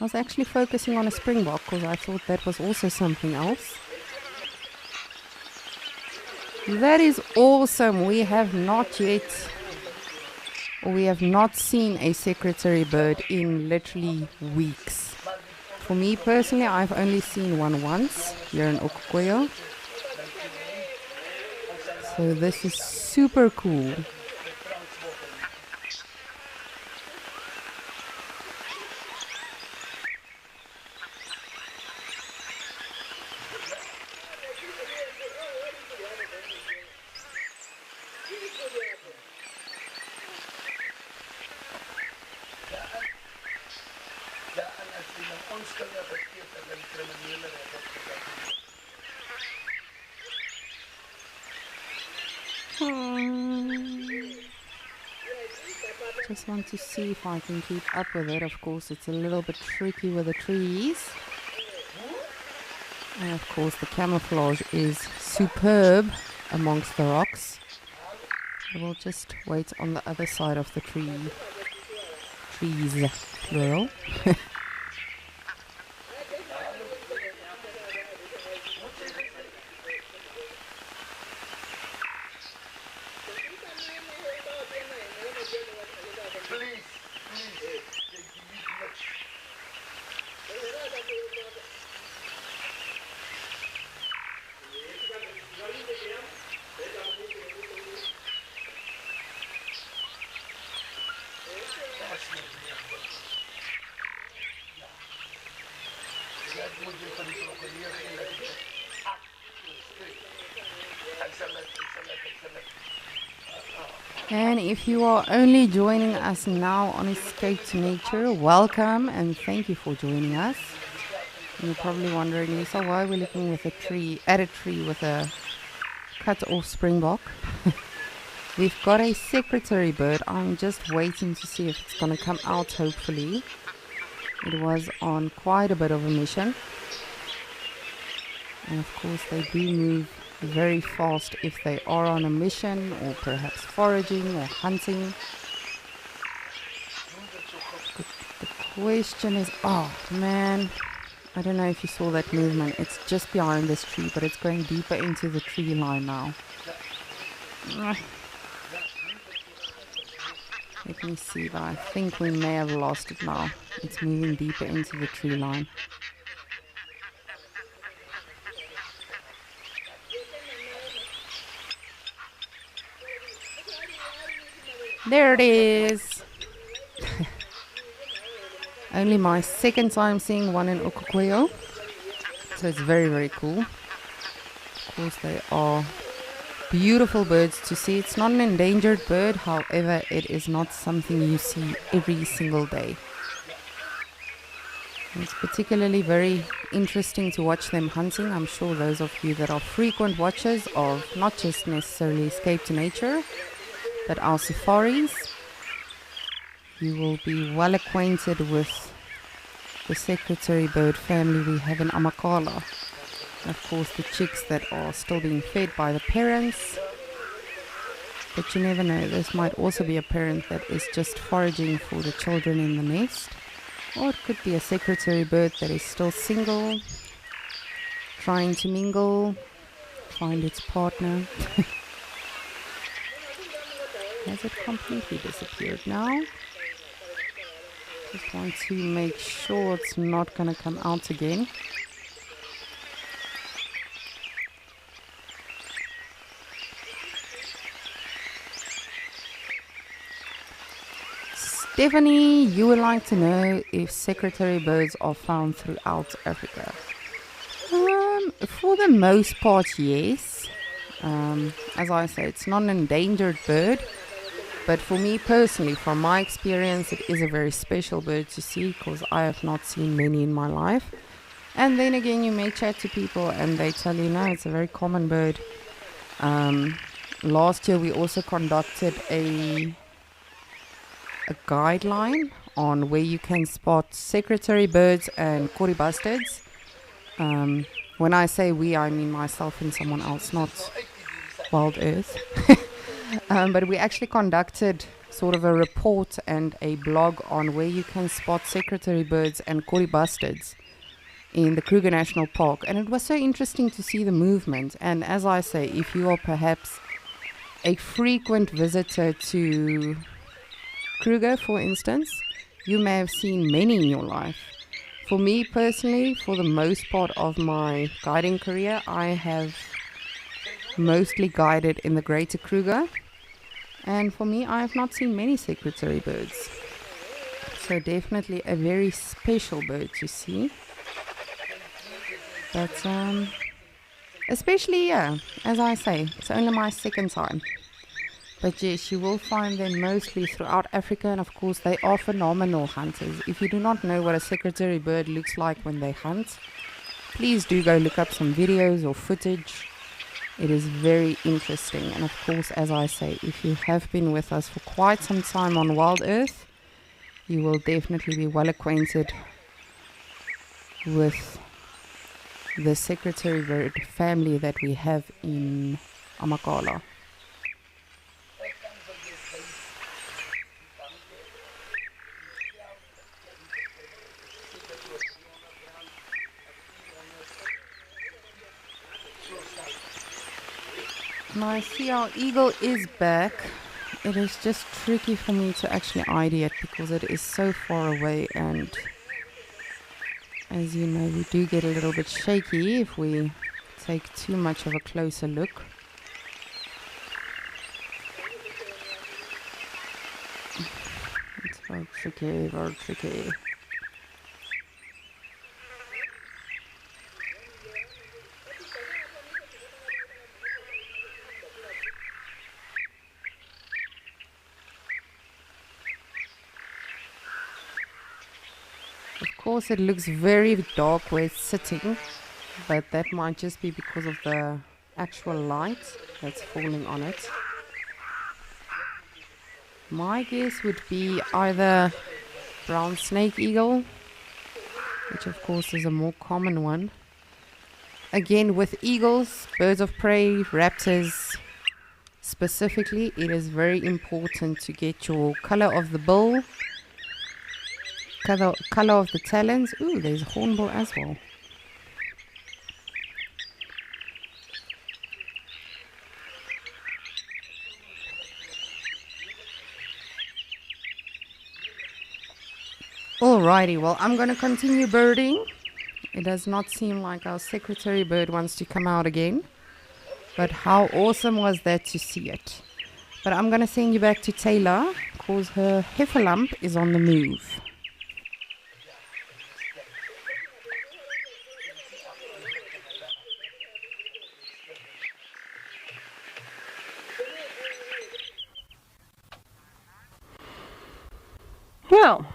I was actually focusing on a springbok because I thought that was also something else. That is awesome. We have not seen a secretary bird in literally weeks. For me personally, I've only seen one once here in Okukoyo. So this is super cool. Just want to see if I can keep up with it. Of course, it's a little bit tricky with the trees. And of course, the camouflage is superb amongst the rocks. We'll just wait on the other side of the trees, plural. And if you are only joining us now on Escape to Nature, welcome and thank you for joining us. And you're probably wondering, Lisa, why are we looking at a tree with a cut off springbok? We've got a secretary bird. I'm just waiting to see if it's going to come out, hopefully. It was on quite a bit of a mission. And of course they do move very fast if they are on a mission or perhaps foraging or hunting. The question is, oh man, I don't know if you saw that movement. It's just behind this tree, but it's going deeper into the tree line now. Let me see, but I think we may have lost it now. It's moving deeper into the tree line. There it is. Only my second time seeing one in Okukoyo. So it's very, very cool. Of course, they are beautiful birds to see. It's not an endangered bird, however, it is not something you see every single day. It's particularly very interesting to watch them hunting. I'm sure those of you that are frequent watchers of not just necessarily Escape to Nature, but our safaris, you will be well acquainted with the secretary bird family we have in Amakala. Of course, the chicks that are still being fed by the parents, But you never know, this might also be a parent that is just foraging for the children in the nest. Or it could be a secretary bird that is still single, trying to mingle, find its partner. Has it completely disappeared now? Just want to make sure it's not going to come out again. Stephanie, you would like to know if secretary birds are found throughout Africa. For the most part, yes. As I say, it's not an endangered bird. But for me personally, from my experience, it is a very special bird to see because I have not seen many in my life. And then again, you may chat to people and they tell you, no, it's a very common bird. Last year, we also conducted a guideline on where you can spot secretary birds and kori bustards. When I say we, I mean myself and someone else, not Wild Earth. But we actually conducted sort of a report and a blog on where you can spot secretary birds and kori bustards in the Kruger National Park. And it was so interesting to see the movement. And as I say, if you are perhaps a frequent visitor to Kruger, for instance, you may have seen many in your life. For me personally, for the most part of my guiding career, I have mostly guided in the Greater Kruger. And for me, I have not seen many secretary birds. So definitely a very special bird to see. But especially, yeah, as I say, it's only my second time. But yes, you will find them mostly throughout Africa, and of course they are phenomenal hunters. If you do not know what a secretary bird looks like when they hunt, please do go look up some videos or footage. It is very interesting. And of course, as I say, if you have been with us for quite some time on Wild Earth, you will definitely be well acquainted with the secretary bird family that we have in Amakhala. Now I see our eagle is back. It is just tricky for me to actually ID it because it is so far away, and as you know, we do get a little bit shaky if we take too much of a closer look. It's very tricky, very tricky. Of course, it looks very dark where it's sitting, but that might just be because of the actual light that's falling on it. My guess would be either brown snake eagle, which of course is a more common one. Again, with eagles, birds of prey, raptors specifically, it is very important to get your color of the bill, color of the talons. Ooh, there's a hornbill as well. Alrighty, well, I'm going to continue birding. It does not seem like our secretary bird wants to come out again. But how awesome was that to see it? But I'm going to send you back to Taylor because her heffalump is on the move. Well,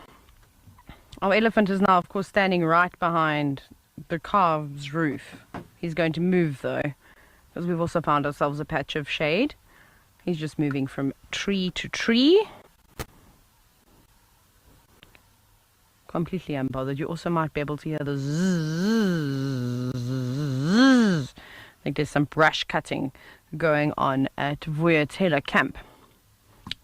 our elephant is now, of course, standing right behind the calves' roof. He's going to move, though, because we've also found ourselves a patch of shade. He's just moving from tree to tree. Completely unbothered. You also might be able to hear the zzzz. I think there's some brush cutting going on at Vuya Taylor Camp.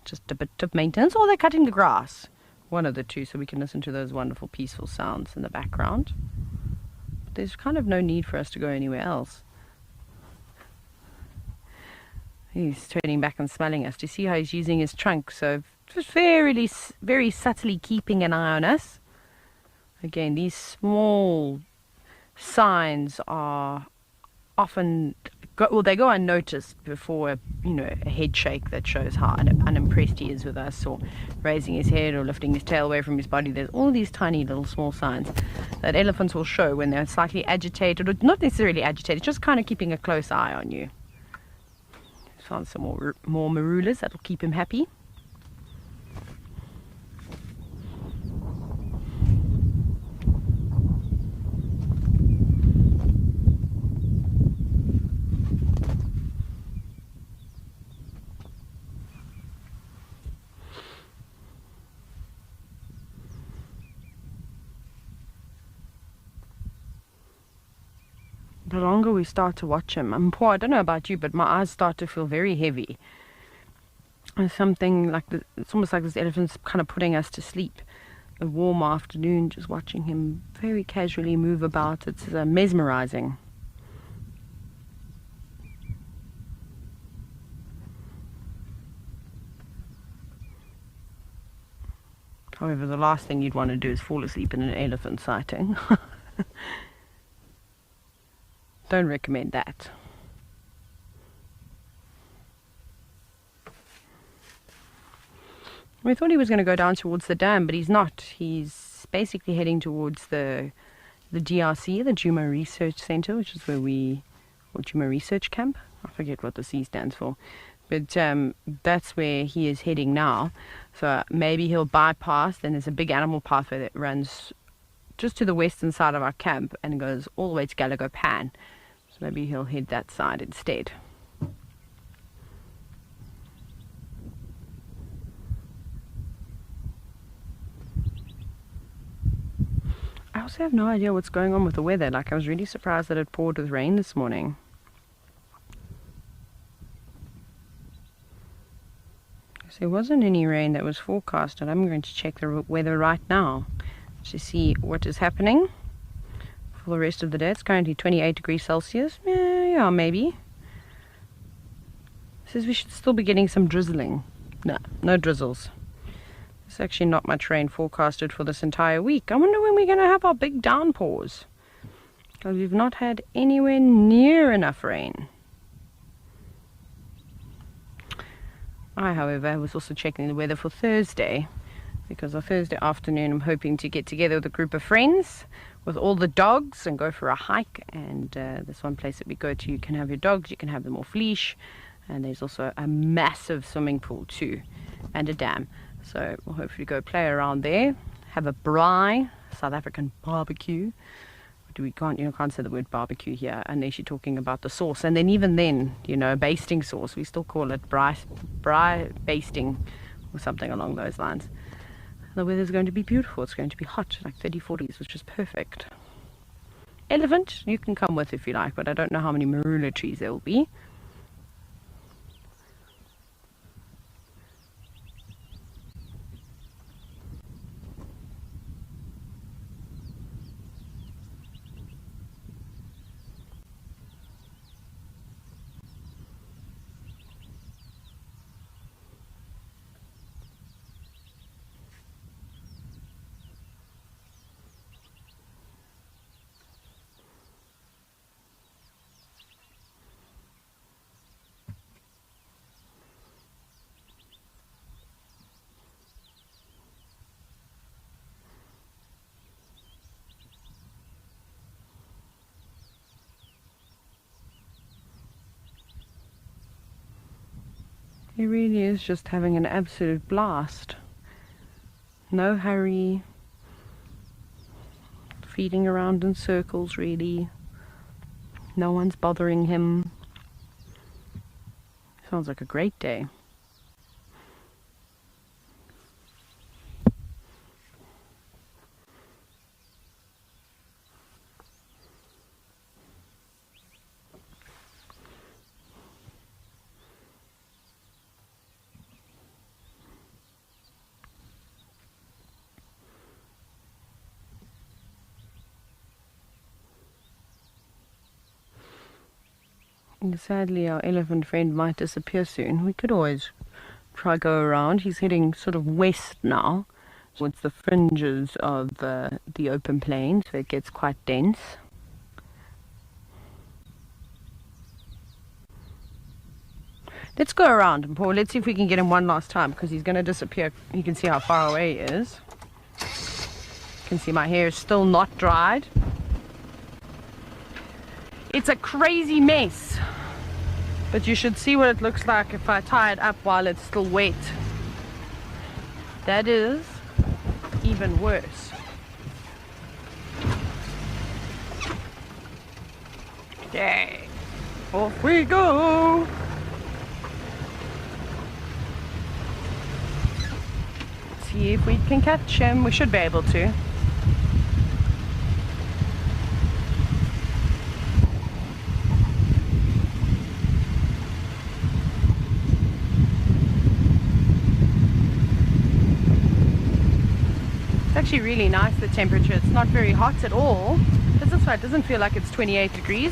just a bit of maintenance, or they're cutting the grass. One of the two, so we can listen to those wonderful peaceful sounds in the background. But there's kind of no need for us to go anywhere else. He's turning back and smelling us. Do you see how he's using his trunk? So just very subtly keeping an eye on us. Again, these small signs are often they go unnoticed before a head shake that shows how unimpressed he is with us, or raising his head or lifting his tail away from his body. There's all these tiny little small signs that elephants will show when they're slightly agitated, or not necessarily agitated, just kind of keeping a close eye on you. Found some more marulas that'll keep him happy. The longer we start to watch him, I don't know about you, but my eyes start to feel very heavy. There's something like it's almost like this elephant's kind of putting us to sleep. A warm afternoon, just watching him very casually move about. It's mesmerizing. However, the last thing you'd want to do is fall asleep in an elephant sighting. Don't recommend that. We thought he was going to go down towards the dam, but he's not. He's basically heading towards the DRC, the Djuma Research Center, which is or Djuma Research Camp. I forget what the C stands for. But that's where he is heading now. So maybe he'll bypass. Then there's a big animal pathway that runs just to the western side of our camp and goes all the way to Galago Pan. So maybe he'll head that side instead. I also have no idea what's going on with the weather. Like, I was really surprised that it poured with rain this morning. So there wasn't any rain that was forecasted. I'm going to check the weather right now to see what is happening for the rest of the day. It's currently 28 degrees Celsius. Yeah, maybe. It says we should still be getting some drizzling. No drizzles. There's actually not much rain forecasted for this entire week. I wonder when we're going to have our big downpours, because we've not had anywhere near enough rain. I, however, was also checking the weather for Thursday, because on Thursday afternoon I'm hoping to get together with a group of friends with all the dogs and go for a hike. And there's one place that we go to, you can have your dogs, you can have them off leash, and there's also a massive swimming pool too, and a dam. So we'll hopefully go play around there, have a braai, South African barbecue. We can't say the word barbecue here unless you're talking about the sauce. And then even then, basting sauce, we still call it braai basting or something along those lines. The weather's going to be beautiful. It's going to be hot, like 30, 40s, which is perfect. Elephant, you can come with if you like, but I don't know how many marula trees there will be. He really is just having an absolute blast. No hurry. Feeding around in circles, really. No one's bothering him. Sounds like a great day. Sadly, our elephant friend might disappear soon. We could always try go around. He's heading sort of west now, towards the fringes of the open plains, where it gets quite dense. Let's go around him, Paul. Let's see if we can get him one last time, because he's going to disappear. You can see how far away he is. You can see my hair is still not dried. It's a crazy mess, but you should see what it looks like if I tie it up while it's still wet. That is even worse. Okay, off we go. See if we can catch him. We should be able to. It's actually really nice, the temperature. It's not very hot at all. This is why it doesn't feel like it's 28 degrees.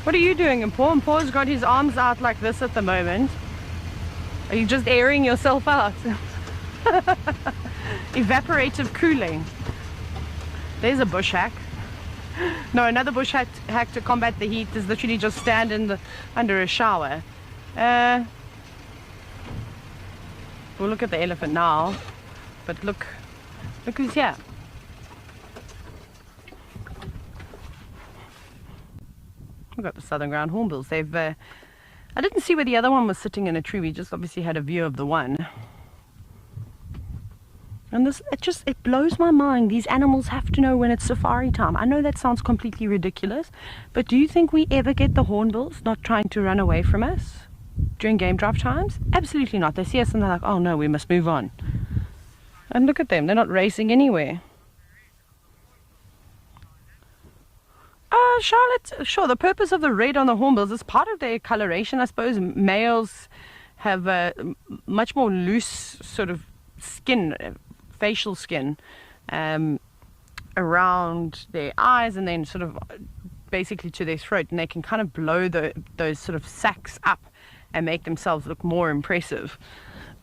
What are you doing, Mpho? Mpho's got his arms out like this at the moment. Are you just airing yourself out? Evaporative cooling. There's a bush hack. No, another bush hack to combat the heat is literally just stand under a shower. We'll look at the elephant now, but look who's here. We've got the southern ground hornbills. They've I didn't see where the other one was sitting in a tree. We just obviously had a view of the one. And it blows my mind. These animals have to know when it's safari time. I know that sounds completely ridiculous, but do you think we ever get the hornbills not trying to run away from us during game drive times? Absolutely not. They see us and they're like, oh no, we must move on. And look at them. They're not racing anywhere. Charlotte, sure, the purpose of the red on the hornbills is part of their coloration, I suppose. Males have a much more loose sort of skin, facial skin, around their eyes and then sort of basically to their throat, and they can kind of blow those sort of sacs up and make themselves look more impressive.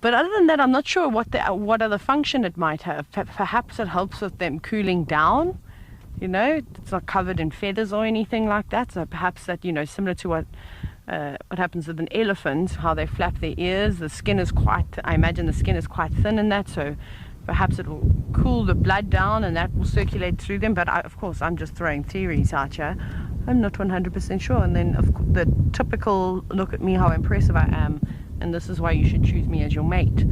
But other than that, I'm not sure what other function it might have. Perhaps it helps with them cooling down. You know, it's not covered in feathers or anything like that. So perhaps that, you know, similar to what happens with an elephant, how they flap their ears. The skin is I imagine the skin is quite thin in that. So perhaps it will cool the blood down and that will circulate through them. But of course, I'm just throwing theories out here. I'm not 100% sure. And then the typical, look at me, how impressive I am. And this is why you should choose me as your mate.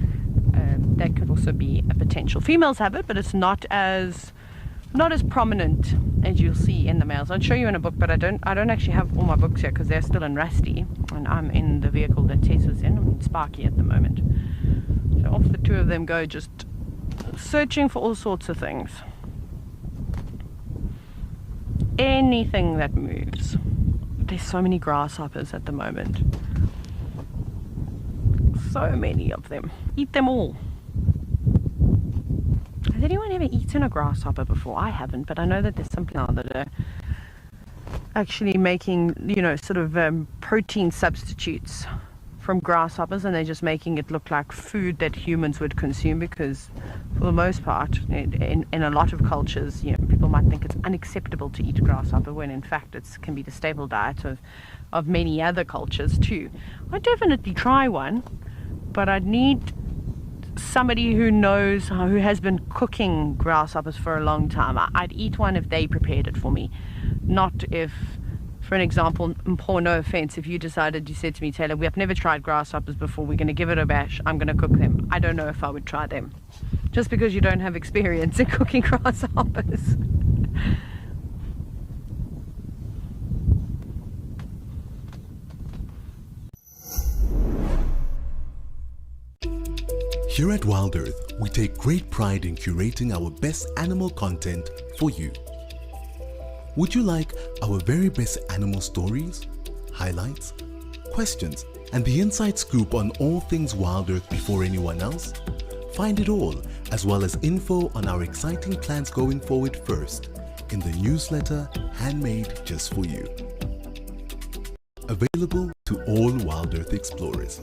That could also be a potential. Females have it, but it's not as prominent as you'll see in the males. I'll show you in a book, but I don't actually have all my books here because they're still in Rusty, and I'm in the vehicle that Tess was in. I'm in Sparky at the moment. So off the two of them go, just searching for all sorts of things. Anything that moves. There's so many grasshoppers at the moment. So many of them. Eat them all. Has anyone ever eaten a grasshopper before? I haven't, but I know that there's some people now that are actually making, you know, sort of protein substitutes from grasshoppers, and they're just making it look like food that humans would consume, because for the most part, in a lot of cultures, you know, people might think it's unacceptable to eat a grasshopper, when in fact it can be the staple diet of many other cultures too. I'd definitely try one, but I'd need somebody who knows, who has been cooking grasshoppers for a long time. I'd eat one if they prepared it for me, not if, for an example, Mpho, no offense, if you said to me, Taylor, we have never tried grasshoppers before, we're going to give it a bash, I'm going to cook them. I don't know if I would try them, just because you don't have experience in cooking grasshoppers. Here at Wild Earth, we take great pride in curating our best animal content for you. Would you like our very best animal stories, highlights, questions, and the inside scoop on all things Wild Earth before anyone else? Find it all, as well as info on our exciting plans going forward first, in the newsletter handmade just for you. available to all Wild Earth explorers.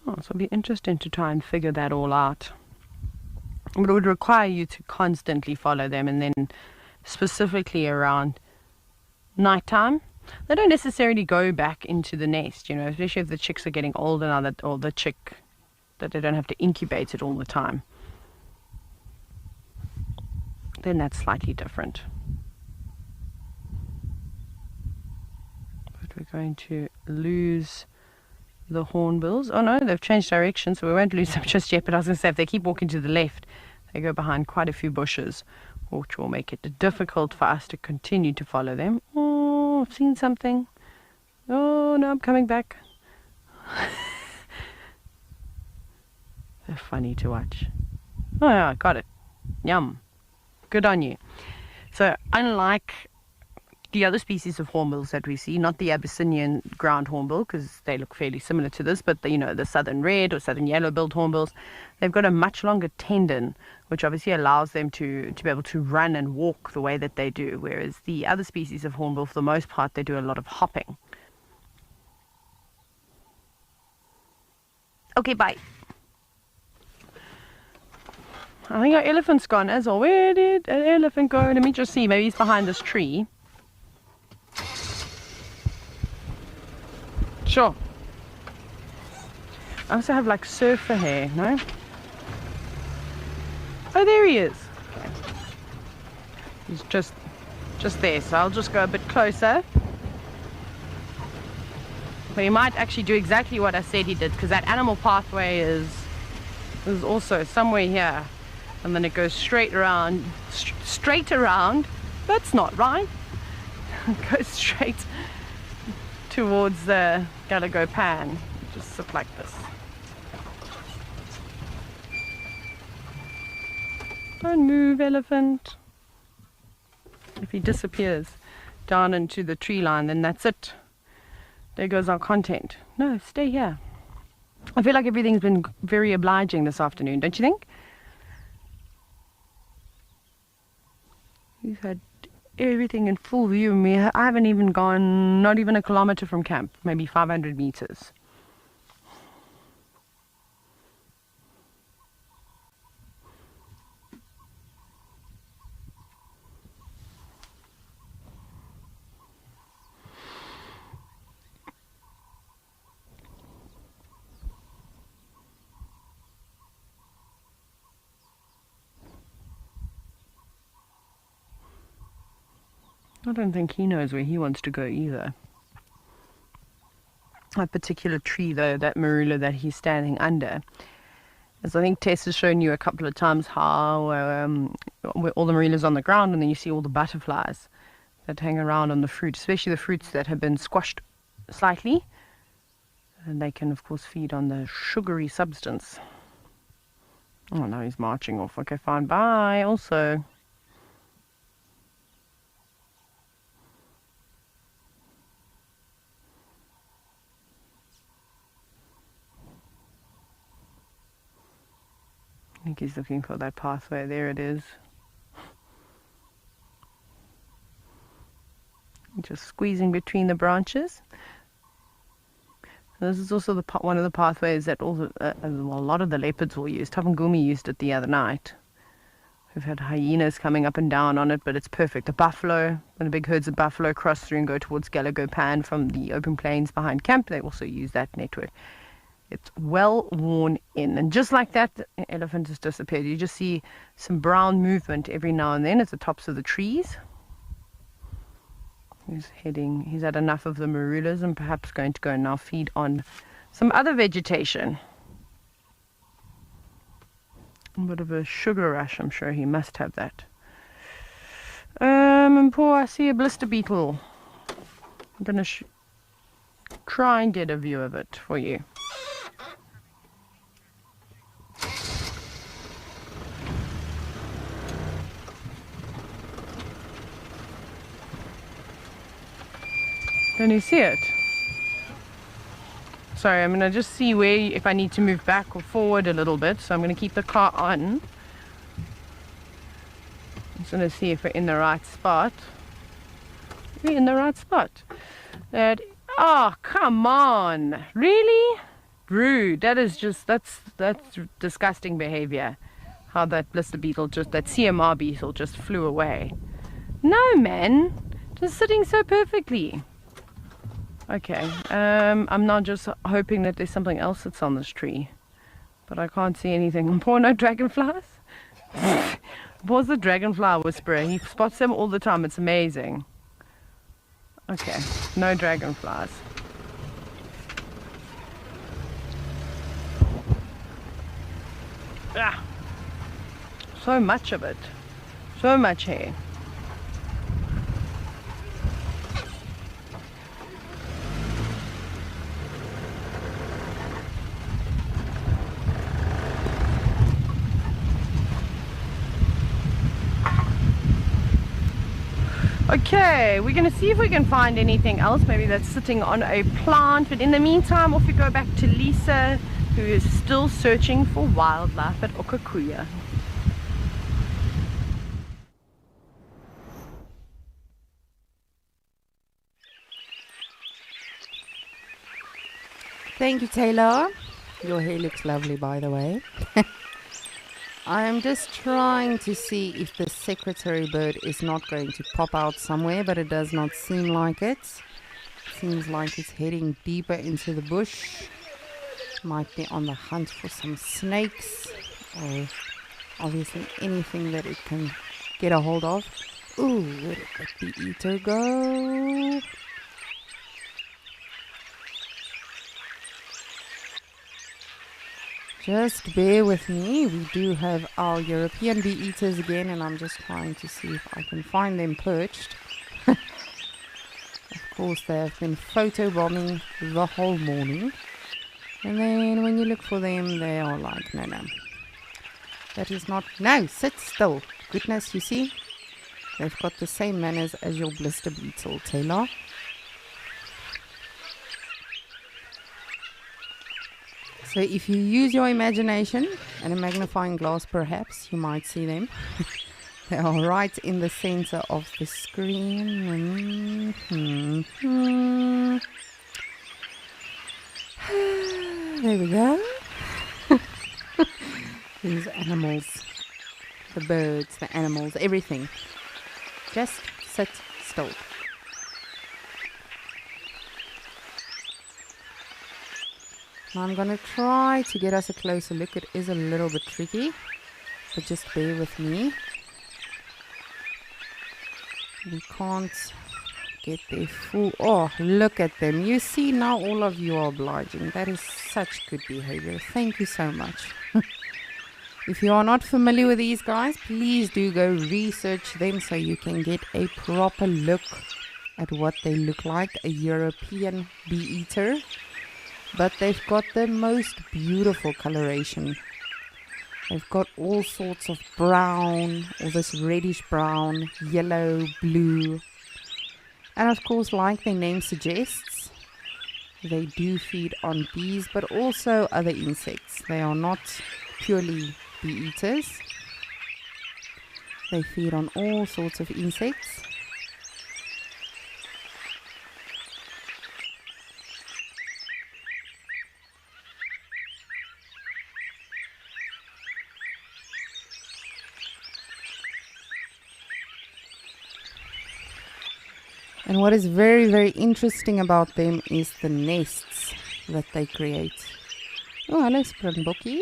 Oh, so it'll be interesting to try and figure that all out. But it would require you to constantly follow them, and then specifically around nighttime. They don't necessarily go back into the nest, you know, especially if the chicks are getting older now, that, or the chick, that they don't have to incubate it all the time. Then that's slightly different. But we're going to lose the hornbills. Oh no, they've changed direction, so we won't lose them just yet. But I was going to say, if they keep walking to the left, they go behind quite a few bushes, which will make it difficult for us to continue to follow them. Oh, I've seen something. Oh no, I'm coming back. They're funny to watch. Oh yeah, got it. Yum. Good on you. So unlike the other species of hornbills that we see, not the Abyssinian ground hornbill, because they look fairly similar to this, but the southern red or southern yellow-billed hornbills, they've got a much longer tendon, which obviously allows them to be able to run and walk the way that they do, whereas the other species of hornbill, for the most part, they do a lot of hopping. Okay, bye. I think our elephant's gone as well. Where did an elephant go? Let me just see. Maybe he's behind this tree. Sure. I also have like surfer hair, no? Oh, there he is. Okay. He's just there, so I'll just go a bit closer. But he might actually do exactly what I said he did, because that animal pathway is also somewhere here. And then it goes straight around, straight around. That's not right. It goes straight towards the Galago Pan. Just sit like this. Don't move, elephant. If he disappears down into the tree line, then that's it. There goes our content. No, stay here. I feel like everything's been very obliging this afternoon, don't you think? We've had everything in full view. I haven't even gone, not even a kilometer from camp, maybe 500 meters. I don't think he knows where he wants to go either. That particular tree, though, that marula that he's standing under, as I think Tess has shown you a couple of times how where all the marulas on the ground, and then you see all the butterflies that hang around on the fruit, especially the fruits that have been squashed slightly. And they can, of course, feed on the sugary substance. Oh, no, he's marching off. Okay, fine. Bye. Also, I think he's looking for that pathway. There it is. Just squeezing between the branches. This is also one of the pathways that all a lot of the leopards will use. Tabangumi used it the other night. We've had hyenas coming up and down on it, but it's perfect. The buffalo, when the big herds of buffalo cross through and go towards Galagopan from the open plains behind camp, they also use that network. It's well worn in. And just like that, the elephant has disappeared. You just see some brown movement every now and then at the tops of the trees. He's had enough of the marulas and perhaps going to go now feed on some other vegetation. A bit of a sugar rush, I'm sure he must have that. And poor, I see a blister beetle. I'm going to try and get a view of it for you. Can you see it? Sorry, I'm going to just see where, if I need to move back or forward a little bit. So I'm going to keep the car on. I'm just going to see if we're in the right spot. We're in the right spot. Oh, come on. Really? Rude. That is just, that's disgusting behavior. How that blister beetle that CMR beetle just flew away. No, man. Just sitting so perfectly. Okay, I'm now just hoping that there's something else that's on this tree. But I can't see anything. Poor no dragonflies. Poor's the dragonfly whisperer. He spots them all the time. It's amazing. Okay, no dragonflies. Ah, so much of it. So much hair. Okay, we're going to see if we can find anything else, maybe that's sitting on a plant, but in the meantime off we go back to Lisa, who is still searching for wildlife at Okakuya. Thank you, Taylor. Your hair looks lovely, by the way. I'm just trying to see if the secretary bird is not going to pop out somewhere, but it does not seem like it. Seems like it's heading deeper into the bush. Might be on the hunt for some snakes or obviously anything that it can get a hold of. Ooh, where did that bee eater go? Just bear with me. We do have our European bee eaters again, and I'm just trying to see if I can find them perched. Of course, they have been photobombing the whole morning. And then when you look for them, they are like, no. That is not... No, sit still. Goodness, you see? They've got the same manners as your blister beetle, Taylor. So if you use your imagination and a magnifying glass perhaps, you might see them. They are right in the center of the screen. There we go. These animals, the birds, the animals, everything. Just sit still. I'm going to try to get us a closer look. It is a little bit tricky, but just bear with me. We can't get their full. Oh, look at them. You see, now all of you are obliging. That is such good behavior. Thank you so much. If you are not familiar with these guys, please do go research them so you can get a proper look at what they look like. A European bee eater. But they've got the most beautiful coloration. They've got all sorts of brown, all this reddish brown, yellow, blue. And of course, like their name suggests, they do feed on bees, but also other insects. They are not purely bee eaters. They feed on all sorts of insects. And what is very, very interesting about them is the nests that they create. Oh, hello, Springbokkie.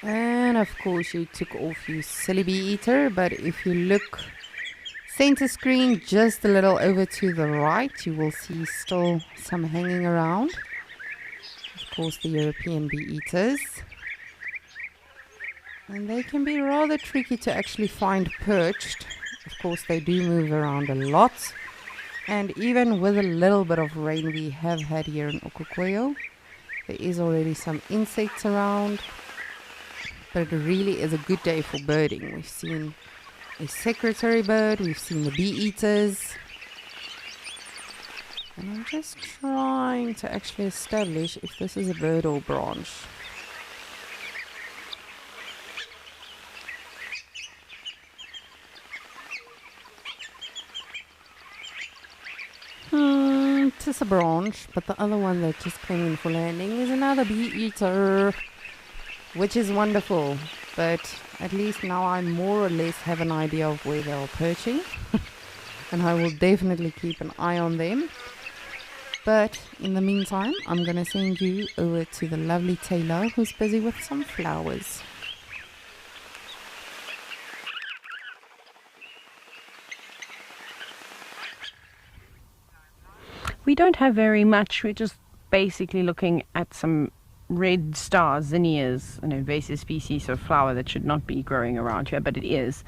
And of course you took off, you silly bee eater. But if you look center screen just a little over to the right, you will see still some hanging around. Of course, the European bee eaters. And they can be rather tricky to actually find perched. Of course, they do move around a lot. And even with a little bit of rain we have had here in Okukweyo, there is already some insects around. But it really is a good day for birding. We've seen a secretary bird, we've seen the bee eaters. And I'm just trying to actually establish if this is a bird or branch. It is a branch, but the other one that just came in for landing is another bee eater, which is wonderful. But at least now I more or less have an idea of where they are perching. And I will definitely keep an eye on them. But in the meantime, I'm going to send you over to the lovely Taylor, who's busy with some flowers. We don't have very much. We're just basically looking at some red star zinnias, an invasive species of flower that should not be growing around here, but it is.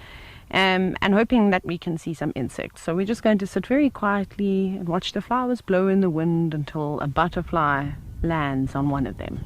And hoping that we can see some insects. So we're just going to sit very quietly and watch the flowers blow in the wind until a butterfly lands on one of them.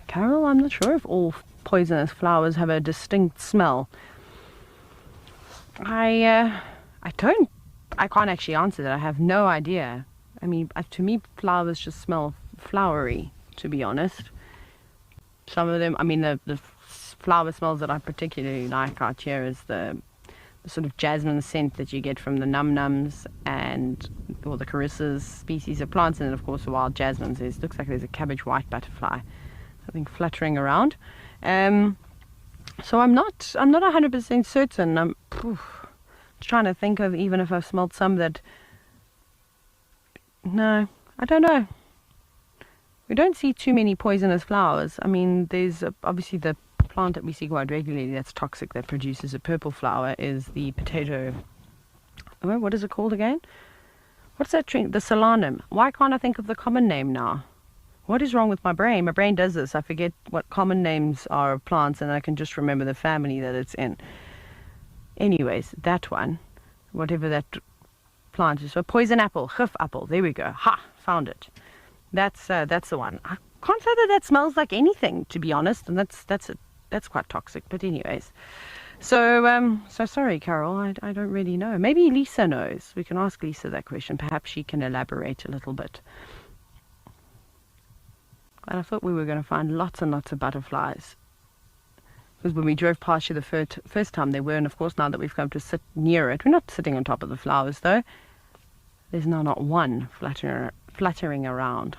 Carol, I'm not sure if all poisonous flowers have a distinct smell. I can't actually answer that. I have no idea. I mean, to me, flowers just smell flowery, to be honest. Some of them, I mean, the flower smells that I particularly like out here is the sort of jasmine scent that you get from the num-nums or the carissas species of plants, and then of course the wild jasmines. Looks like there's a cabbage white butterfly, something fluttering around. So I'm not 100% certain. I'm trying to think of even if I've smelled some that. No, I don't know. We don't see too many poisonous flowers. I mean, there's obviously the plant that we see quite regularly that's toxic, that produces a purple flower, is the potato. Oh, what is it called again? What's that tree? The solanum. Why can't I think of the common name now? What is wrong with my brain? My brain does this. I forget what common names are of plants, and I can just remember the family that it's in. Anyways, that one, whatever that plant is. So poison apple, gif apple. There we go. Ha! Found it. That's the one. I can't say that smells like anything, to be honest, and that's quite toxic. But anyways, so sorry, Carol. I don't really know. Maybe Lisa knows. We can ask Lisa that question. Perhaps she can elaborate a little bit. And I thought we were going to find lots and lots of butterflies. Because when we drove past you the first time, there were, and of course now that we've come to sit near it, we're not sitting on top of the flowers though. There's now not one fluttering around.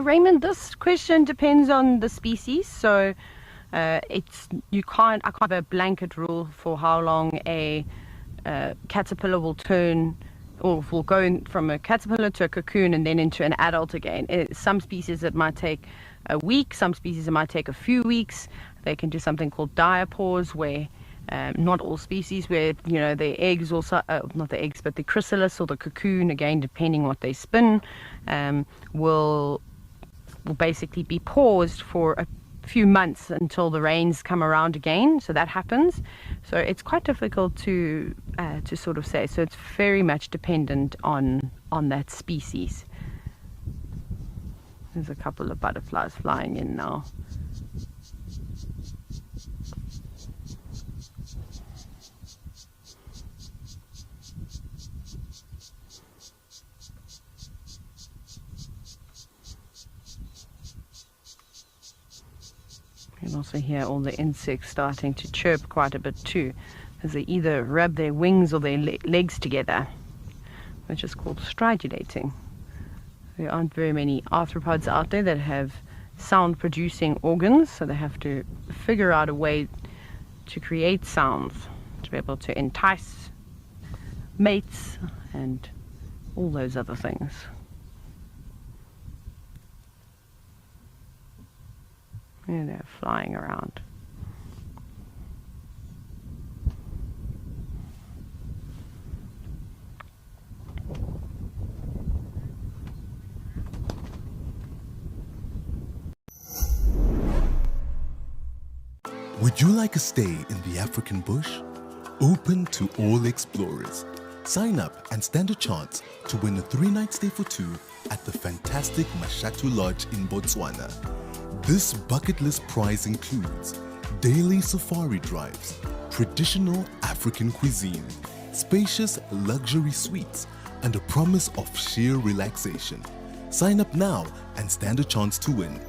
Raymond, this question depends on the species, so I can't have a blanket rule for how long a caterpillar will turn, or will go from a caterpillar to a cocoon and then into an adult again. Some species it might take a week, some species it might take a few weeks. They can do something called diapause, where not all species, where the eggs also, not the eggs, but the chrysalis or the cocoon, again depending what they spin, will basically be paused for a few months until the rains come around again. So that happens. So it's quite difficult to sort of say. So it's very much dependent on that species. There's a couple of butterflies flying in now. You can also hear all the insects starting to chirp quite a bit too, as they either rub their wings or their legs together, which is called stridulating. There aren't very many arthropods out there that have sound producing organs, so they have to figure out a way to create sounds to be able to entice mates and all those other things. And they're flying around. Would you like a stay in the African bush? Open to all explorers. Sign up and stand a chance to win a 3-night stay for 2 at the fantastic Mashatu Lodge in Botswana. This bucket list prize includes daily safari drives, traditional African cuisine, spacious luxury suites, and a promise of sheer relaxation. Sign up now and stand a chance to win.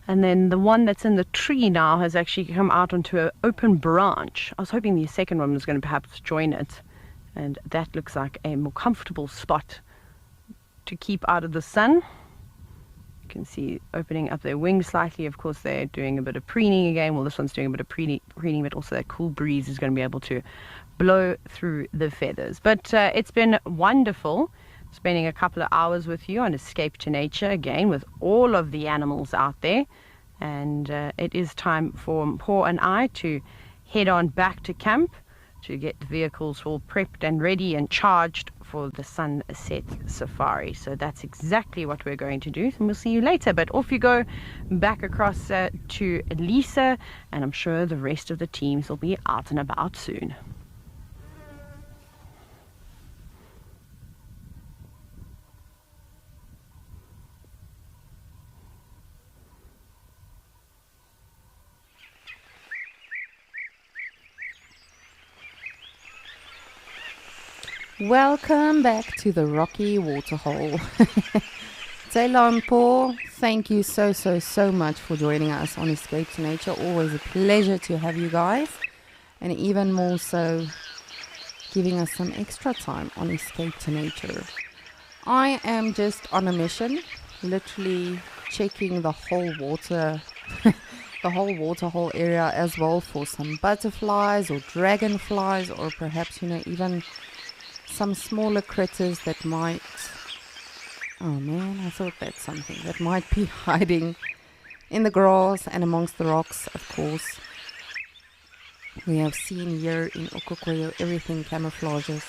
And then the one that's in the tree now has actually come out onto an open branch. I was hoping the second one was going to perhaps join it. And that looks like a more comfortable spot to keep out of the sun. You can see opening up their wings slightly. Of course, they're doing a bit of preening again. Well, this one's doing a bit of preening, but also that cool breeze is going to be able to blow through the feathers. But it's been wonderful spending a couple of hours with you on Escape to Nature, again with all of the animals out there. And it is time for Paul and I to head on back to camp to get the vehicles all prepped and ready and charged for the sunset safari. So that's exactly what we're going to do, and we'll see you later. But off you go back across to Lisa, and I'm sure the rest of the teams will be out and about soon. Welcome back to the Rocky Waterhole. Taylor and Paul, thank you so much for joining us on Escape to Nature. Always a pleasure to have you guys, and even more so giving us some extra time on Escape to Nature. I am just on a mission, literally checking the whole water the whole waterhole area as well for some butterflies or dragonflies, or perhaps, even some smaller critters that might, oh man, I thought that's something that might be hiding in the grass and amongst the rocks. Of course, we have seen here in Okokoyo everything camouflages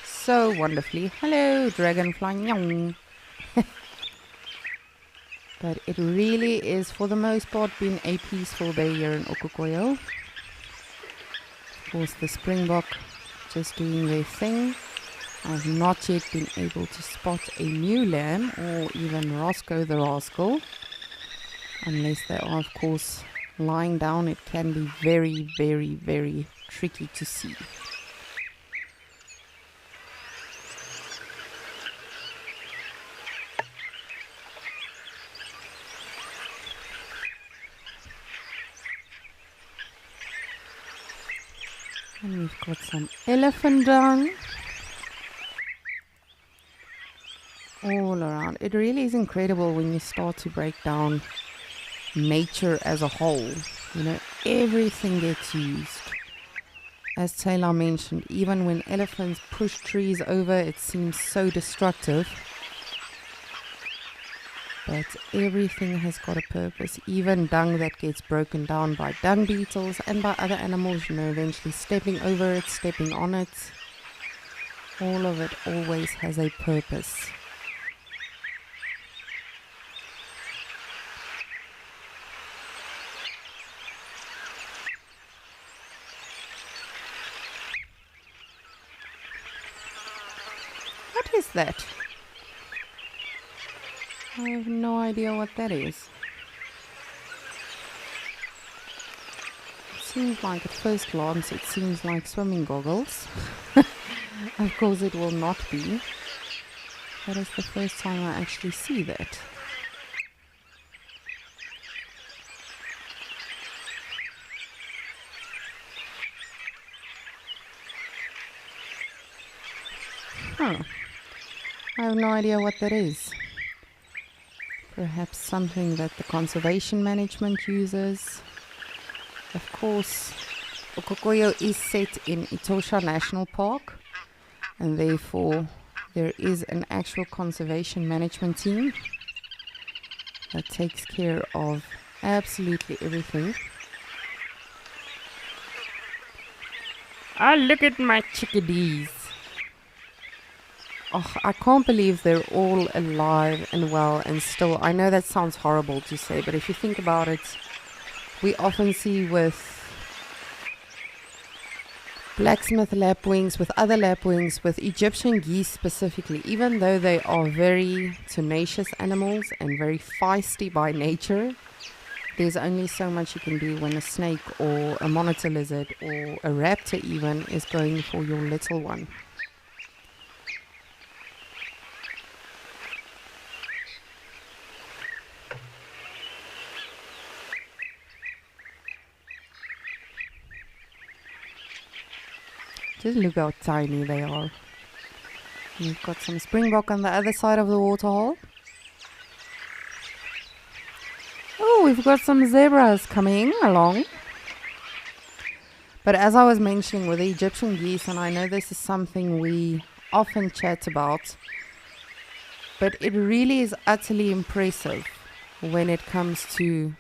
so wonderfully. Hello, dragonfly. Nyong. But it really is, for the most part, been a peaceful day here in Okokoyo. Of course, the springbok just doing their thing. I've not yet been able to spot a new lamb or even Roscoe the rascal. Unless they are, of course, lying down, it can be very, very, very tricky to see. And we've got some elephant dung all around. It really is incredible when you start to break down nature as a whole. Everything gets used. As Taylor mentioned, even when elephants push trees over, it seems so destructive. But everything has got a purpose. Even dung that gets broken down by dung beetles and by other animals, eventually stepping over it, stepping on it. All of it always has a purpose. What is that? I have no idea what that is. It seems like, at first glance, it seems like swimming goggles. Of course it will not be. That is the first time I actually see that. Huh. I have no idea what that is. Perhaps something that the conservation management uses. Of course, Okokoyo is set in Etosha National Park, and therefore there is an actual conservation management team that takes care of absolutely everything. Ah, look at my chickadees. Oh, I can't believe they're all alive and well and still. I know that sounds horrible to say, but if you think about it, we often see with blacksmith lapwings, with other lapwings, with Egyptian geese specifically, even though they are very tenacious animals and very feisty by nature, there's only so much you can do when a snake or a monitor lizard or a raptor even is going for your little one. Just look how tiny they are. We've got some springbok on the other side of the waterhole. Oh, we've got some zebras coming along. But as I was mentioning with the Egyptian geese, and I know this is something we often chat about, but it really is utterly impressive when it comes to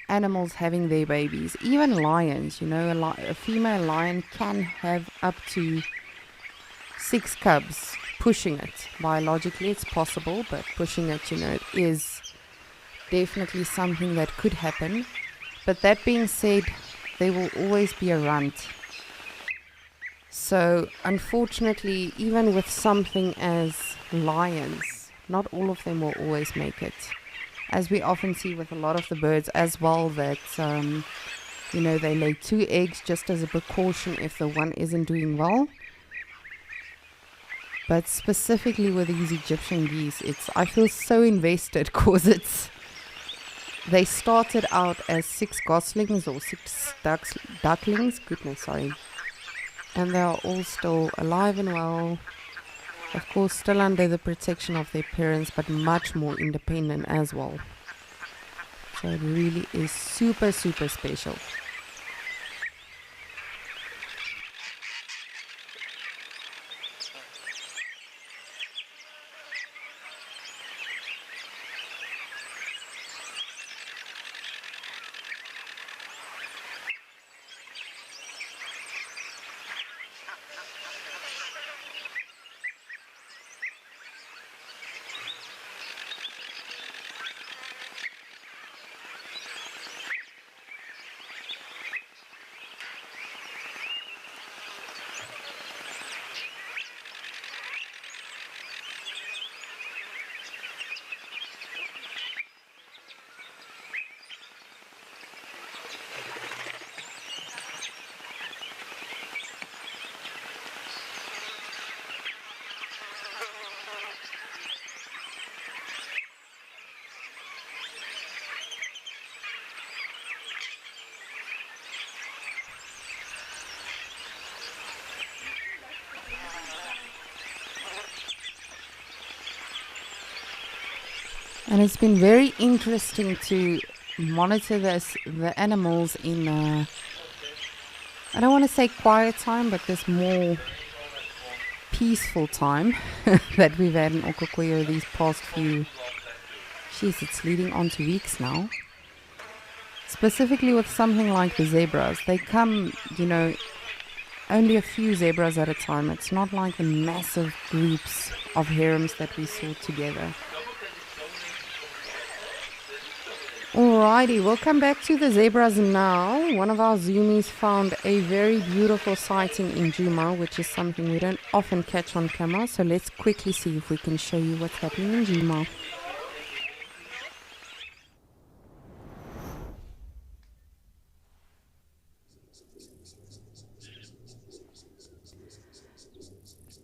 animals having their babies. Even lions, a female lion can have up to 6 cubs, pushing it. Biologically it's possible, but pushing it, it is definitely something that could happen. But that being said, there will always be a runt. So unfortunately, even with something as lions, not all of them will always make it. As we often see with a lot of the birds as well, that, they lay 2 eggs just as a precaution if the one isn't doing well. But specifically with these Egyptian geese, I feel so invested because they started out as 6 goslings or 6 ducklings, goodness, sorry. And they are all still alive and well. Of course, still under the protection of their parents, but much more independent as well. So it really is super, super special. And it's been very interesting to monitor the animals in, I don't want to say quiet time, but this more peaceful time that we've had in Okokweyo these past few, it's leading on to weeks now. Specifically with something like the zebras, they come, only a few zebras at a time. It's not like the massive groups of harems that we saw together. Alrighty, we'll come back to the zebras now. One of our zoomies found a very beautiful sighting in Djuma, which is something we don't often catch on camera. So let's quickly see if we can show you what's happening in Djuma.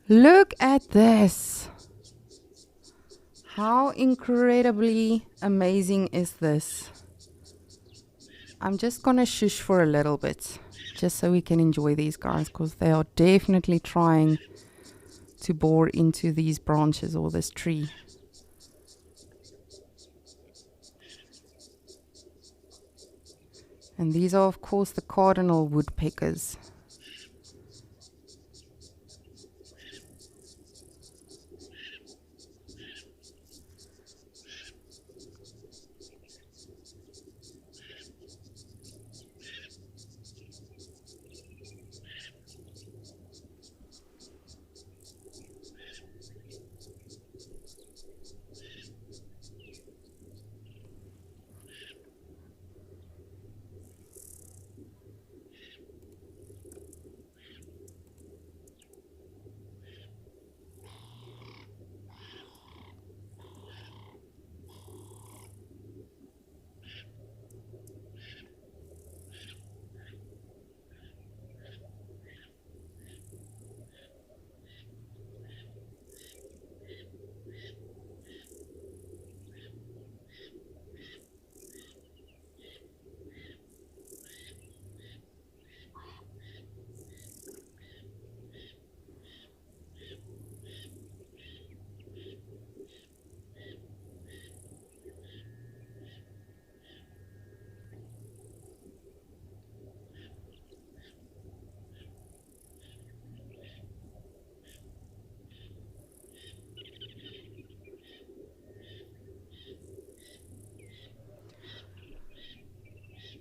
Look at this. How incredibly amazing is this? I'm just gonna shush for a little bit, just so we can enjoy these guys, because they are definitely trying to bore into these branches or this tree. And these are, of course, the cardinal woodpeckers.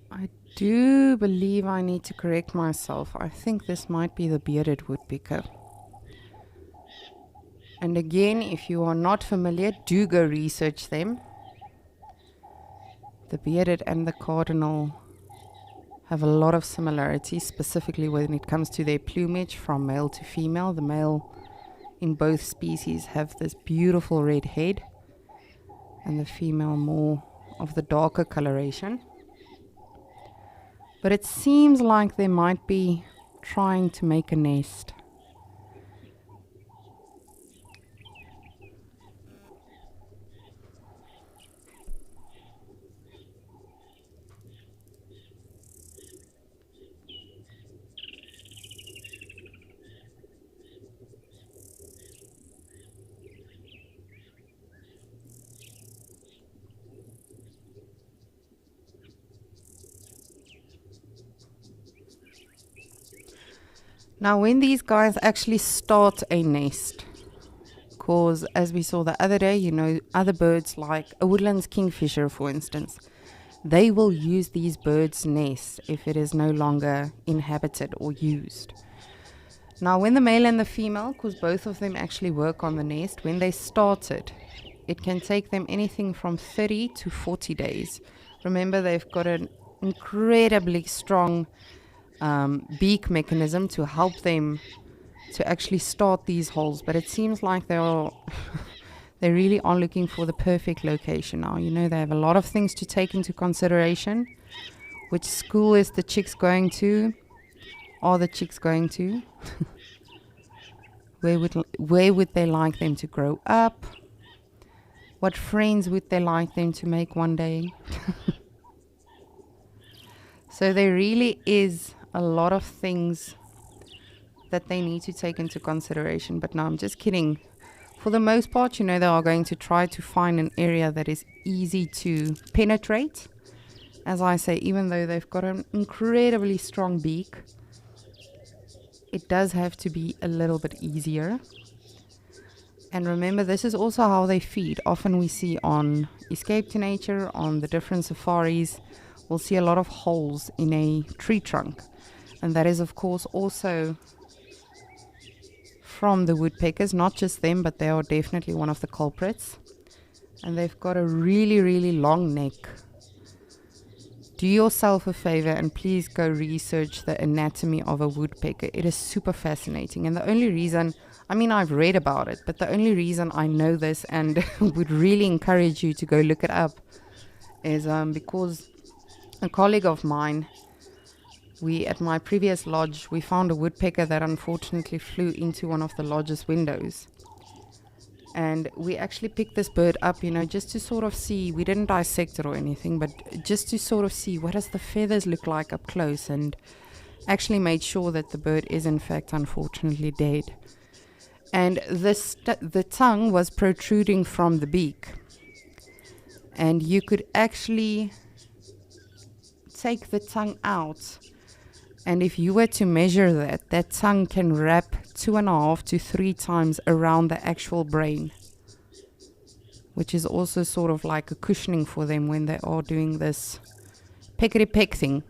I do believe I need to correct myself. I think this might be the bearded woodpecker. And again, if you are not familiar, do go research them. The bearded and the cardinal have a lot of similarities, specifically when it comes to their plumage from male to female. The male in both species have this beautiful red head, and the female more of the darker coloration. But it seems like they might be trying to make a nest. Now, when these guys actually start a nest, because as we saw the other day, you know, other birds like a woodlands kingfisher, for instance, they will use these birds' nests if it is no longer inhabited or used. Now, when the male and the female, because both of them actually work on the nest, when they start it can take them anything from 30 to 40 days. Remember, they've got an incredibly strong beak mechanism to help them to actually start these holes, but it seems like they really are looking for the perfect location now. You know, they have a lot of things to take into consideration. Which school is the chicks going to? Are the chicks going to? Where would they like them to grow up? What friends would they like them to make one day? So there really is a lot of things that they need to take into consideration. But no, I'm just kidding. For the most part, you know, they are going to try to find an area that is easy to penetrate. As I say, even though they've got an incredibly strong beak, it does have to be a little bit easier. And remember, this is also how they feed. Often we see on Escape to Nature, on the different safaris, we'll see a lot of holes in a tree trunk. And that is, of course, also from the woodpeckers, not just them, but they are definitely one of the culprits. And they've got a really, really long neck. Do yourself a favor and please go research the anatomy of a woodpecker. It is super fascinating. And the only reason, I mean, I've read about it, but the only reason I know this and would really encourage you to go look it up is because a colleague of mine, at my previous lodge, we found a woodpecker that unfortunately flew into one of the lodge's windows. And we actually picked this bird up, you know, just to sort of see. We didn't dissect it or anything, but just to sort of see what does the feathers look like up close, and actually made sure that the bird is in fact unfortunately dead. And the tongue was protruding from the beak. And you could actually take the tongue out, and if you were to measure that tongue can wrap 2.5 to 3 times around the actual brain, which is also sort of like a cushioning for them when they are doing this peckety peck thing.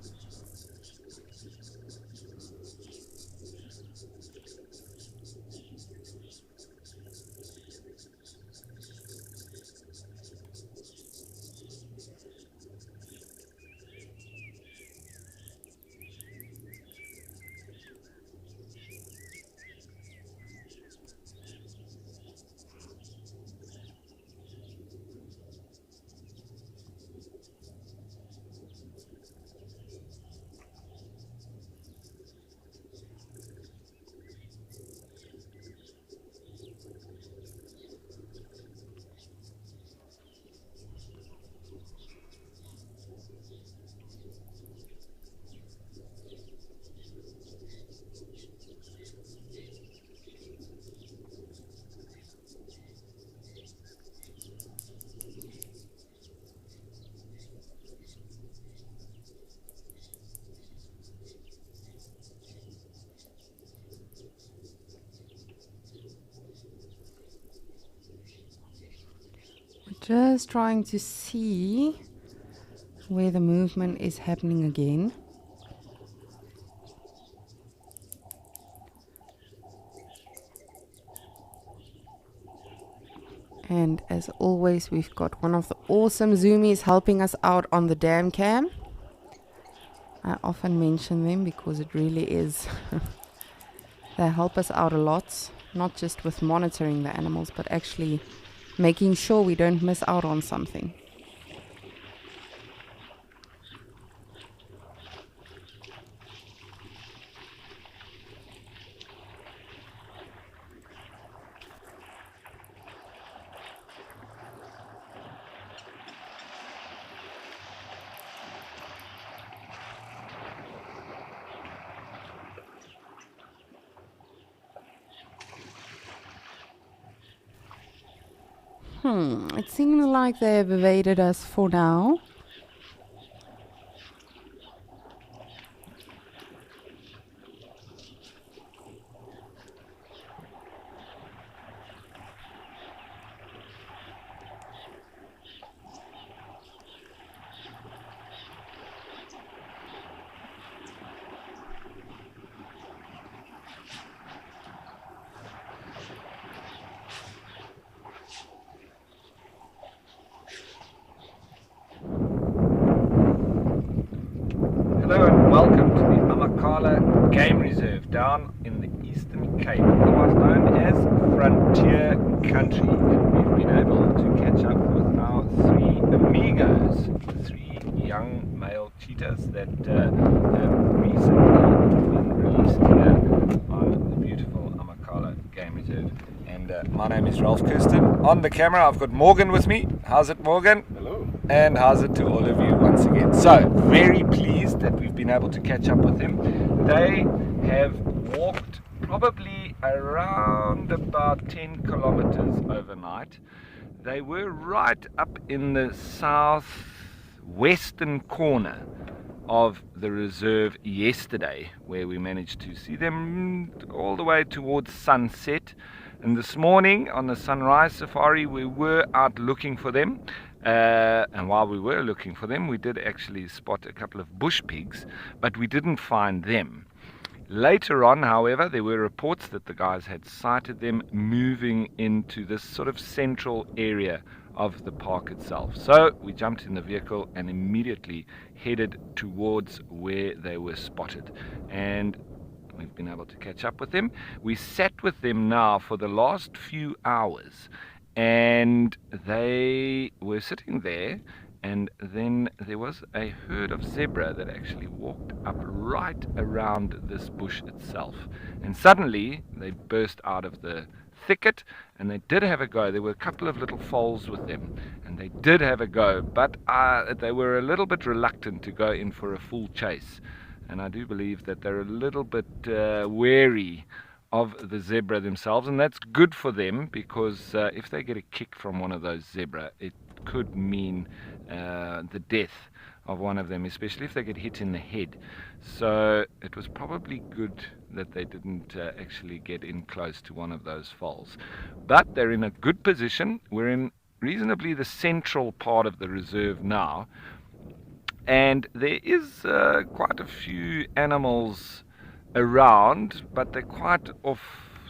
Just trying to see where the movement is happening again. And as always, we've got one of the awesome zoomies helping us out on the dam cam. I often mention them because it really is they help us out a lot, not just with monitoring the animals, but actually making sure we don't miss out on something. It seems like they have evaded us for now. Hello and welcome to the Amakhala Game Reserve down in the Eastern Cape, otherwise known as Frontier Country. And we've been able to catch up with our three amigos, three young male cheetahs that have recently been released here on the beautiful Amakhala Game Reserve. And my name is Ralph Kirsten. On the camera I've got Morgan with me. How's it, Morgan? Hello. And how's it to all of you once again? So, very pleased that we've been able to catch up with him. They have walked probably around about 10 kilometers overnight. They were right up in the southwestern corner of the reserve yesterday, where we managed to see them all the way towards sunset. And this morning on the sunrise safari we were out looking for them. And while we were looking for them, we did actually spot a couple of bush pigs, but we didn't find them. Later on, however, there were reports that the guys had sighted them moving into this sort of central area of the park itself. So we jumped in the vehicle and immediately headed towards where they were spotted. And we've been able to catch up with them. We sat with them now for the last few hours. And they were sitting there, and then there was a herd of zebra that actually walked up right around this bush itself. And suddenly they burst out of the thicket, and they did have a go. There were a couple of little foals with them, and they did have a go, but they were a little bit reluctant to go in for a full chase. And I do believe that they're a little bit wary of the zebra themselves, and that's good for them, because if they get a kick from one of those zebra, it could mean the death of one of them, especially if they get hit in the head. So it was probably good that they didn't actually get in close to one of those foals. But they're in a good position. We're in reasonably the central part of the reserve now, and there is quite a few animals around, but they're quite off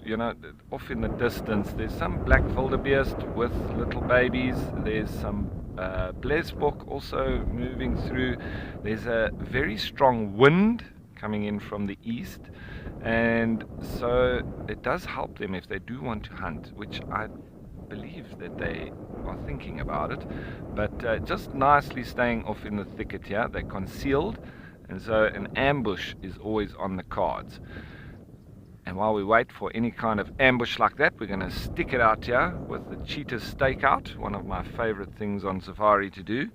in the distance. There's some black wildebeest with little babies. There's some blesbok also moving through. There's a very strong wind coming in from the east, and so it does help them if they do want to hunt, which I believe that they are thinking about it. But just nicely staying off in the thicket here. They're concealed, and so an ambush is always on the cards. And while we wait for any kind of ambush like that, we're going to stick it out here with the cheetah stakeout, one of my favorite things on safari to do,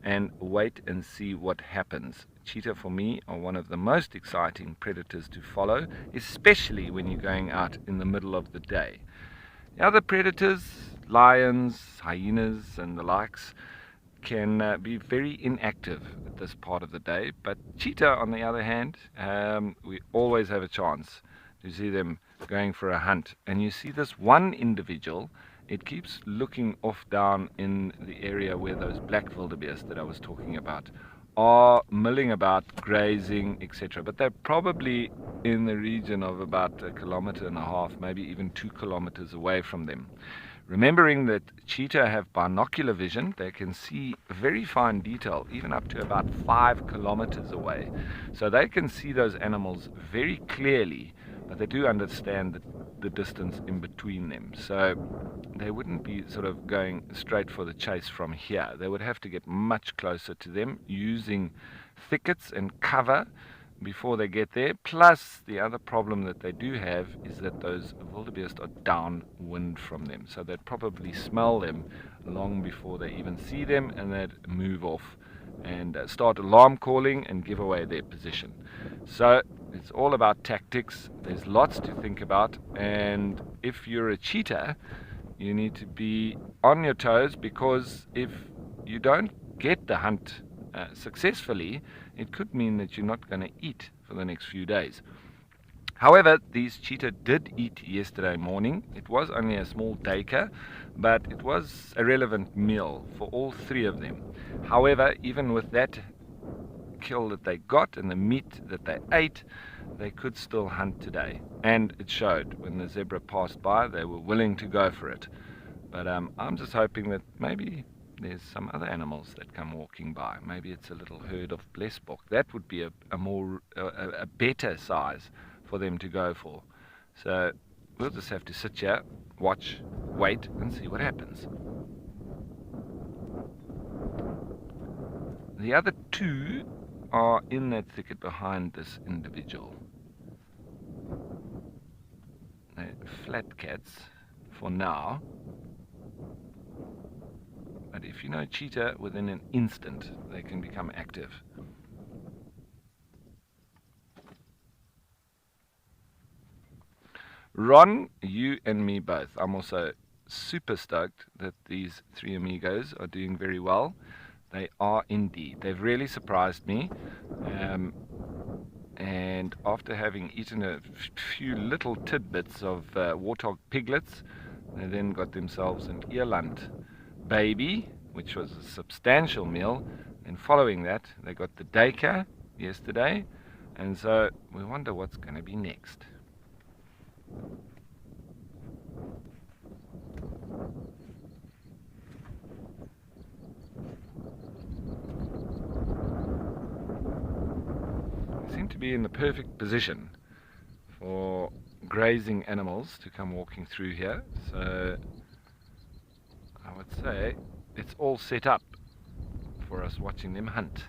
and wait and see what happens. Cheetah for me are one of the most exciting predators to follow, especially when you're going out in the middle of the day. The other predators, lions, hyenas and the likes, can be very inactive at this part of the day, but cheetah on the other hand, we always have a chance to see them going for a hunt. And you see this one individual, it keeps looking off down in the area where those black wildebeest that I was talking about are milling about, grazing, etc. But they're probably in the region of about 1.5 kilometers, maybe even 2 kilometers away from them. Remembering that cheetah have binocular vision, they can see very fine detail, even up to about 5 kilometers away. So they can see those animals very clearly, but they do understand the distance in between them. So they wouldn't be sort of going straight for the chase from here. They would have to get much closer to them using thickets and cover before they get there. Plus, the other problem that they do have is that those wildebeest are downwind from them. So they'd probably smell them long before they even see them, and they'd move off and start alarm calling and give away their position. So it's all about tactics. There's lots to think about, and if you're a cheetah, you need to be on your toes, because if you don't get the hunt successfully, it could mean that you're not going to eat for the next few days. However, these cheetah did eat yesterday morning. It was only a small deka, but it was a relevant meal for all three of them. However, even with that kill that they got and the meat that they ate, they could still hunt today. And it showed. When the zebra passed by, they were willing to go for it. But I'm just hoping that maybe there's some other animals that come walking by. Maybe it's a little herd of blesbok. That would be a better size for them to go for. So we'll just have to sit here, watch, wait, and see what happens. The other two are in that thicket behind this individual. They're flat cats for now. But if you know cheetah, within an instant they can become active. Ron, you and me both. I'm also super stoked that these three amigos are doing very well. They are indeed. They've really surprised me. And after having eaten a few little tidbits of warthog piglets, they then got themselves an eland baby, which was a substantial meal. And following that, they got the duiker yesterday. And so we wonder what's going to be next. Seem to be in the perfect position for grazing animals to come walking through here, so I would say it's all set up for us watching them hunt.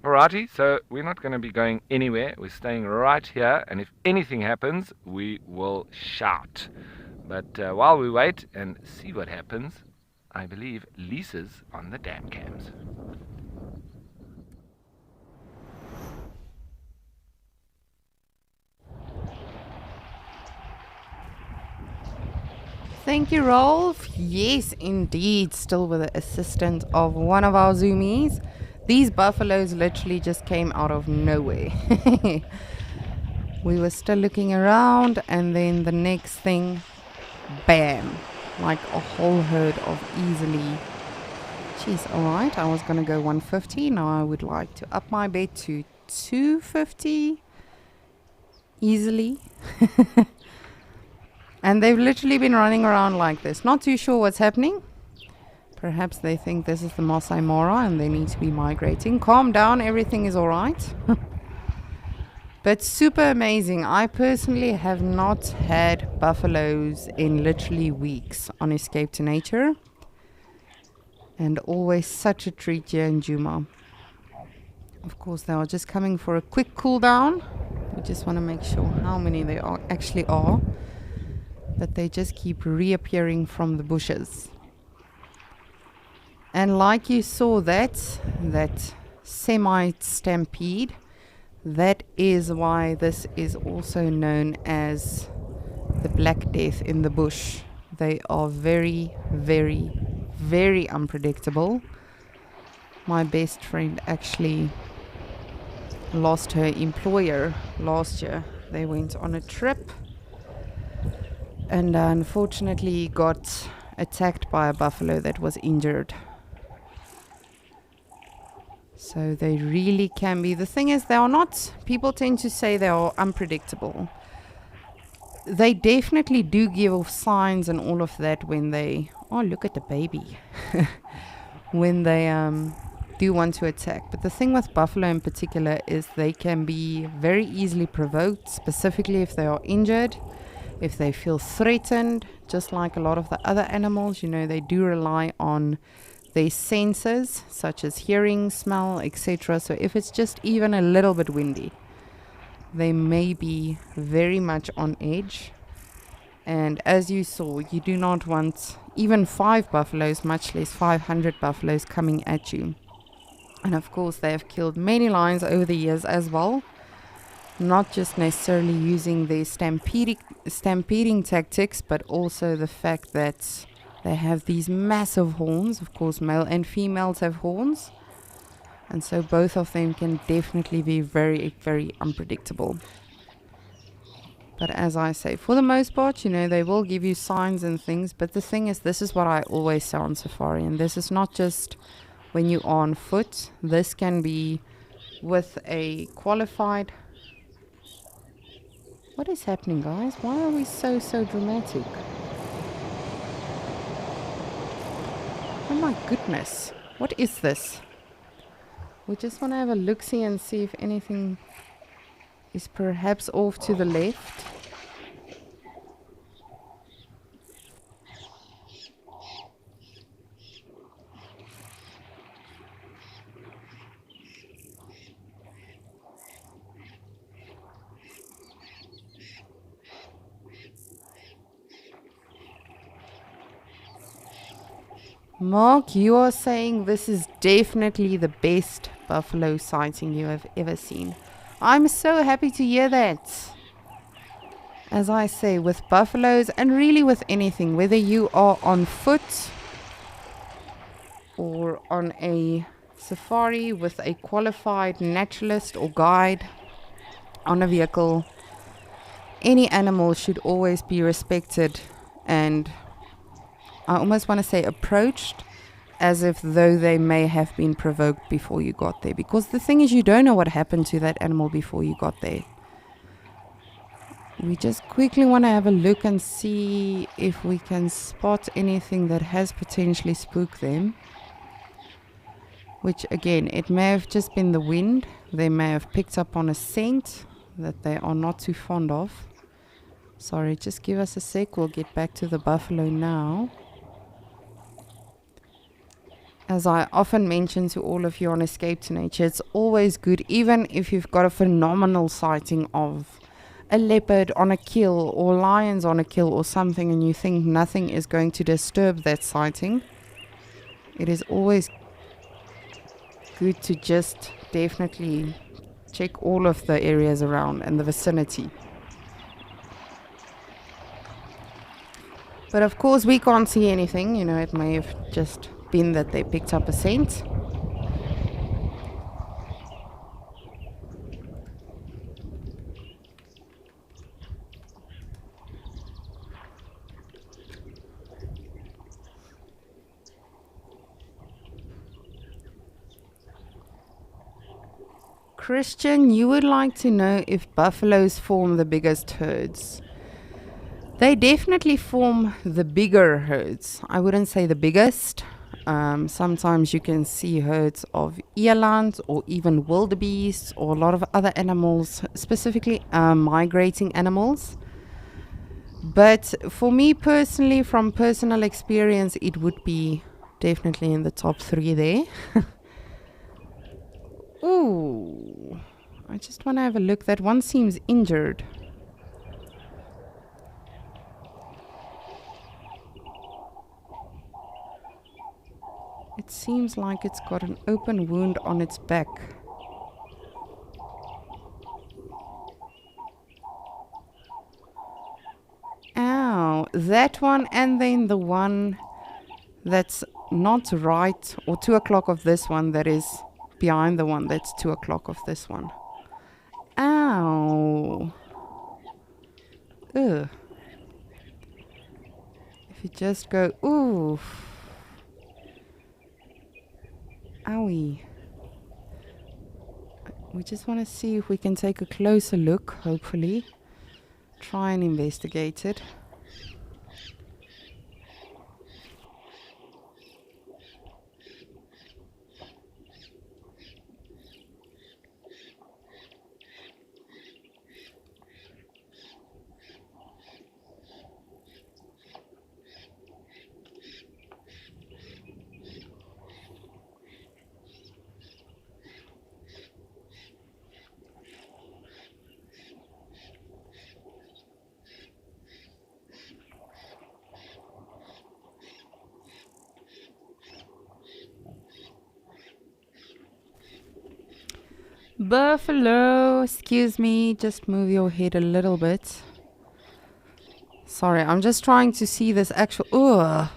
Alrighty, so we're not going to be going anywhere. We're staying right here, and if anything happens, we will shout. But while we wait and see what happens, I believe Lisa's on the dam cams. Thank you, Rolf. Yes, indeed, still with the assistance of one of our zoomies. These buffaloes literally just came out of nowhere. We were still looking around, and then the next thing, bam, like a whole herd of easily. Jeez, alright, I was gonna go 150. Now I would like to up my bet to 250 easily. And they've literally been running around like this, not too sure what's happening. Perhaps they think this is the Masai Mara and they need to be migrating. Calm down, everything is alright. But super amazing. I personally have not had buffaloes in literally weeks on Escape to Nature. And always such a treat here in Djuma. Of course, they are just coming for a quick cool down. We just want to make sure how many they actually are. But they just keep reappearing from the bushes. And like you saw that semi-stampede, that is why this is also known as the Black Death in the bush. They are very, very, very unpredictable. My best friend actually lost her employer last year. They went on a trip and unfortunately got attacked by a buffalo that was injured. So they really can be. The thing is, they are not, people tend to say they are unpredictable. They definitely do give off signs and all of that when they, oh, look at the baby, when they do want to attack. But the thing with buffalo in particular is they can be very easily provoked, specifically if they are injured, if they feel threatened, just like a lot of the other animals. You know, they do rely on their senses, such as hearing, smell, etc. So if it's just even a little bit windy, they may be very much on edge. And as you saw, you do not want even 5 buffaloes, much less 500 buffaloes coming at you. And of course, they have killed many lions over the years as well. Not just necessarily using their stampeding tactics, but also the fact that they have these massive horns. Of course, male and females have horns. And so both of them can definitely be very, very unpredictable. But as I say, for the most part, you know, they will give you signs and things. But the thing is, this is what I always say on safari. And this is not just when you are on foot. This can be with a qualified What is happening, guys? Why are we so dramatic? Oh my goodness. What is this? We just want to have a look-see and see if anything is perhaps off to the left. Mark, you are saying this is definitely the best buffalo sighting you have ever seen. I'm so happy to hear that. As I say, with buffaloes and really with anything, whether you are on foot or on a safari with a qualified naturalist or guide on a vehicle, any animal should always be respected and I almost want to say approached as if though they may have been provoked before you got there. Because the thing is, you don't know what happened to that animal before you got there. We just quickly want to have a look and see if we can spot anything that has potentially spooked them. Which again, it may have just been the wind. They may have picked up on a scent that they are not too fond of. Sorry, just give us a sec. We'll get back to the buffalo now. As I often mention to all of you on Escape to Nature, it's always good, even if you've got a phenomenal sighting of a leopard on a kill or lions on a kill or something, and you think nothing is going to disturb that sighting. It is always good to just definitely check all of the areas around and the vicinity. But of course we can't see anything, you know, it may have just been that they picked up a scent. Christian, you would like to know if buffaloes form the biggest herds. They definitely form the bigger herds. I wouldn't say the biggest. Sometimes you can see herds of eland or even wildebeest or a lot of other animals, specifically migrating animals. But for me personally, from personal experience, it would be definitely in the top 3 there. Ooh, I just want to have a look. That one seems injured. It seems like it's got an open wound on its back. Ow, that one, and then the one that's not right, or 2 o'clock of this one that is behind the one that's 2 o'clock of this one. Ow. Ugh. If you just go, ooh. Owie. We just want to see if we can take a closer look, hopefully. Try and investigate it. Buffalo, excuse me, just move your head a little bit. Sorry, I'm just trying to see this actual... Ugh.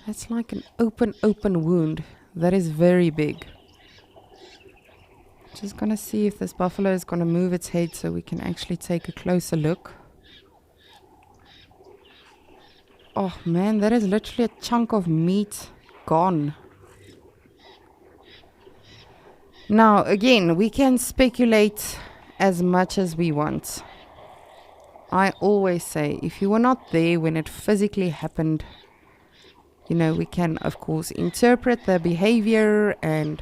That's like an open wound. That is very big. Just gonna see if this buffalo is gonna move its head so we can actually take a closer look. Oh man, that is literally a chunk of meat gone. Now, again, we can speculate as much as we want. I always say, if you were not there when it physically happened, you know, we can, of course, interpret the behavior and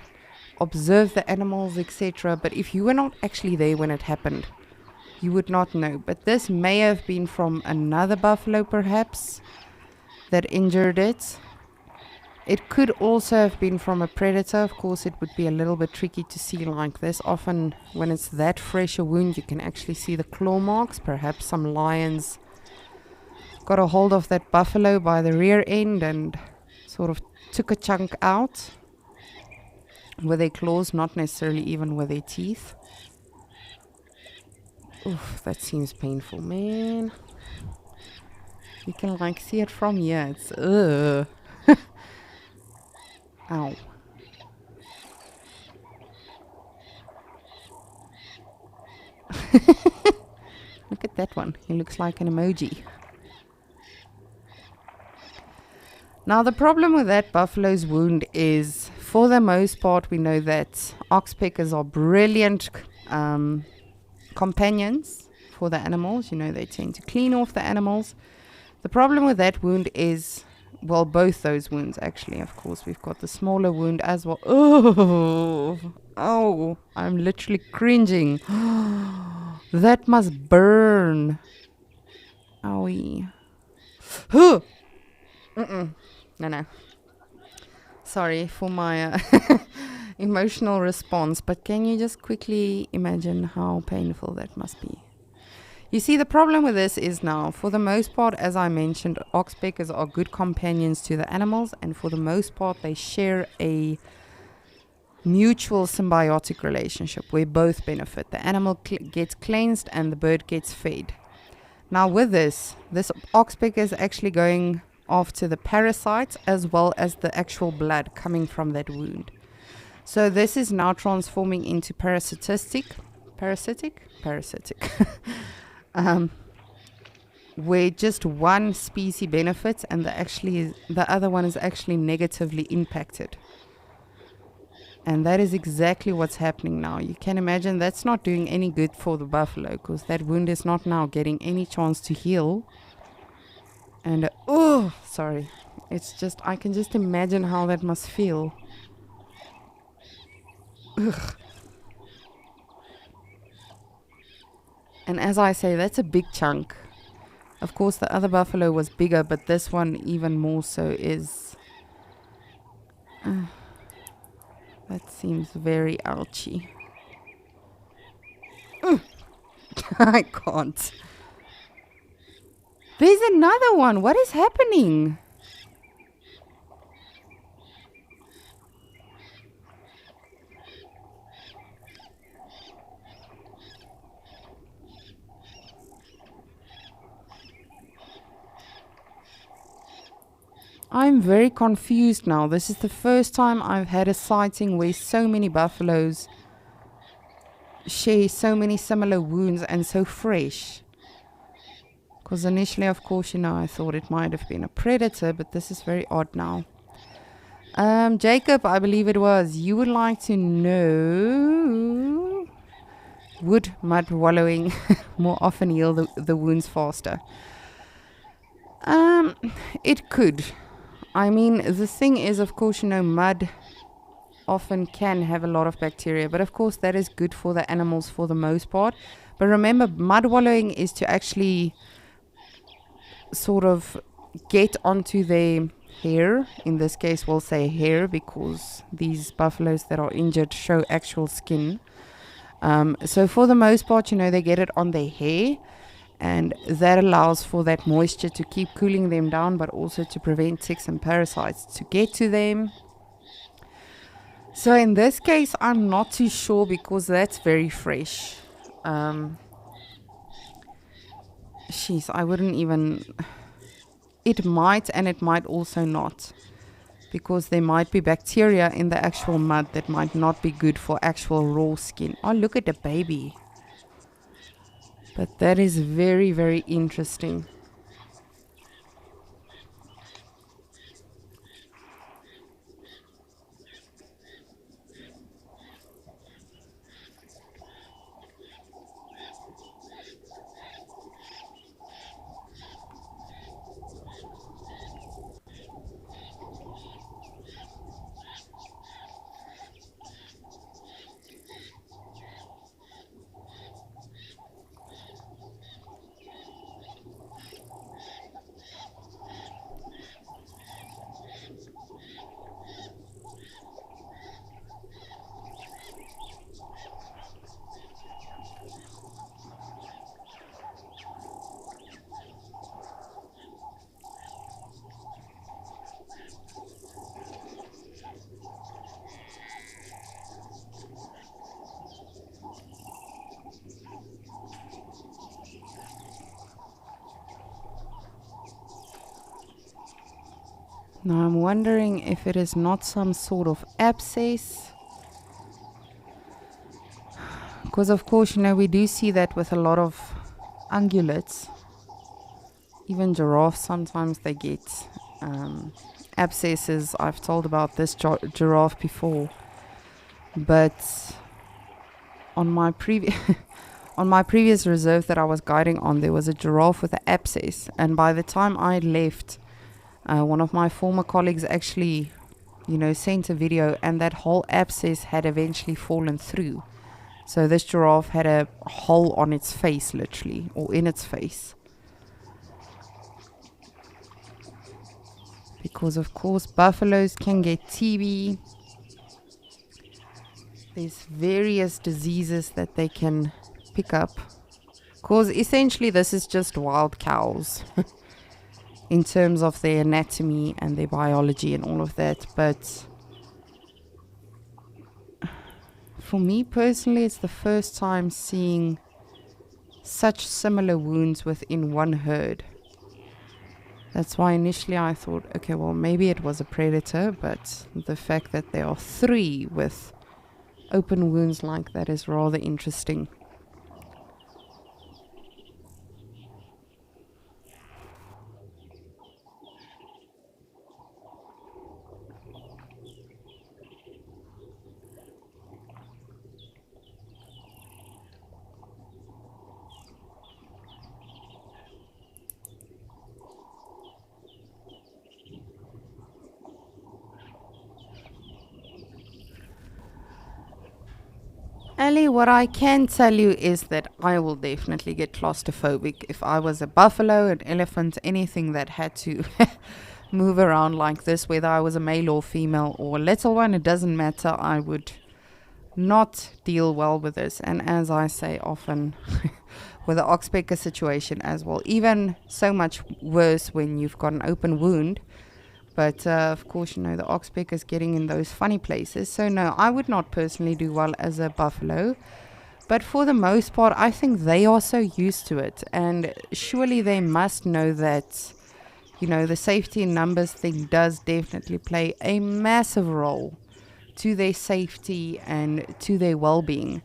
observe the animals, etc. But if you were not actually there when it happened, you would not know. But this may have been from another buffalo, perhaps, that injured it. It could also have been from a predator. Of course, it would be a little bit tricky to see like this. Often, when it's that fresh a wound, you can actually see the claw marks. Perhaps some lions got a hold of that buffalo by the rear end and sort of took a chunk out with their claws, not necessarily even with their teeth. Oof, that seems painful, man. You can like see it from here. It's ow. Look at that one. He looks like an emoji. Now the problem with that buffalo's wound is, for the most part, we know that oxpeckers are brilliant companions for the animals. You know, they tend to clean off the animals. The problem with that wound is, well, both those wounds actually. Of course, we've got the smaller wound as well. Oh, I'm literally cringing. That must burn. Owie. No. Sorry for my emotional response, but can you just quickly imagine how painful that must be? You see, the problem with this is now, for the most part, as I mentioned, oxpeckers are good companions to the animals, and for the most part, they share a mutual symbiotic relationship where both benefit. The animal gets cleansed and the bird gets fed. Now with this oxpecker is actually going after the parasites as well as the actual blood coming from that wound. So this is now transforming into parasitic, where just one species benefits and the other one is actually negatively impacted. And that is exactly what's happening now. You can imagine that's not doing any good for the buffalo, because that wound is not now getting any chance to heal. And it's just, I can just imagine how that must feel. Ugh. And as I say, that's a big chunk. Of course, the other buffalo was bigger, but this one even more so is... that seems very ouchy. I can't. There's another one. What is happening? I'm very confused now. This is the first time I've had a sighting where so many buffaloes share so many similar wounds and so fresh. Because initially, of course, I thought it might have been a predator, but this is very odd now. Jacob, I believe it was. You would like to know, would mud wallowing more often heal the wounds faster? It could. I mean, the thing is, of course, mud often can have a lot of bacteria, but of course that is good for the animals for the most part. But remember, mud wallowing is to actually sort of get onto their hair. In this case, we'll say hair, because these buffaloes that are injured show actual skin. So for the most part, they get it on their hair. And that allows for that moisture to keep cooling them down, but also to prevent ticks and parasites to get to them. So in this case, I'm not too sure, because that's very fresh. I wouldn't even... It might, and it might also not. Because there might be bacteria in the actual mud that might not be good for actual raw skin. Oh, look at the baby. But that is very, very interesting. Now I'm wondering if it is not some sort of abscess. Because of course, you know, we do see that with a lot of ungulates. Even giraffes, sometimes they get abscesses. I've told about this giraffe before. But on my previous on my previous reserve that I was guiding on, there was a giraffe with an abscess. And by the time I left, one of my former colleagues actually, you know, sent a video, and that whole abscess had eventually fallen through. So this giraffe had a hole on its face, literally, or in its face. Because of course buffaloes can get TB. There's various diseases that they can pick up. Because essentially this is just wild cows. In terms of their anatomy and their biology and all of that. But for me personally, it's the first time seeing such similar wounds within one herd. That's why initially I thought, okay, well, maybe it was a predator, but the fact that there are 3 with open wounds like that is rather interesting. Ali, what I can tell you is that I will definitely get claustrophobic if I was a buffalo, an elephant, anything that had to move around like this, whether I was a male or female or a little one, it doesn't matter. I would not deal well with this. And as I say often, with the oxpecker situation as well, even so much worse when you've got an open wound. But of course, you know, the oxpecker is getting in those funny places. So no, I would not personally do well as a buffalo. But for the most part, I think they are so used to it. And surely they must know that, you know, the safety in numbers thing does definitely play a massive role to their safety and to their well-being.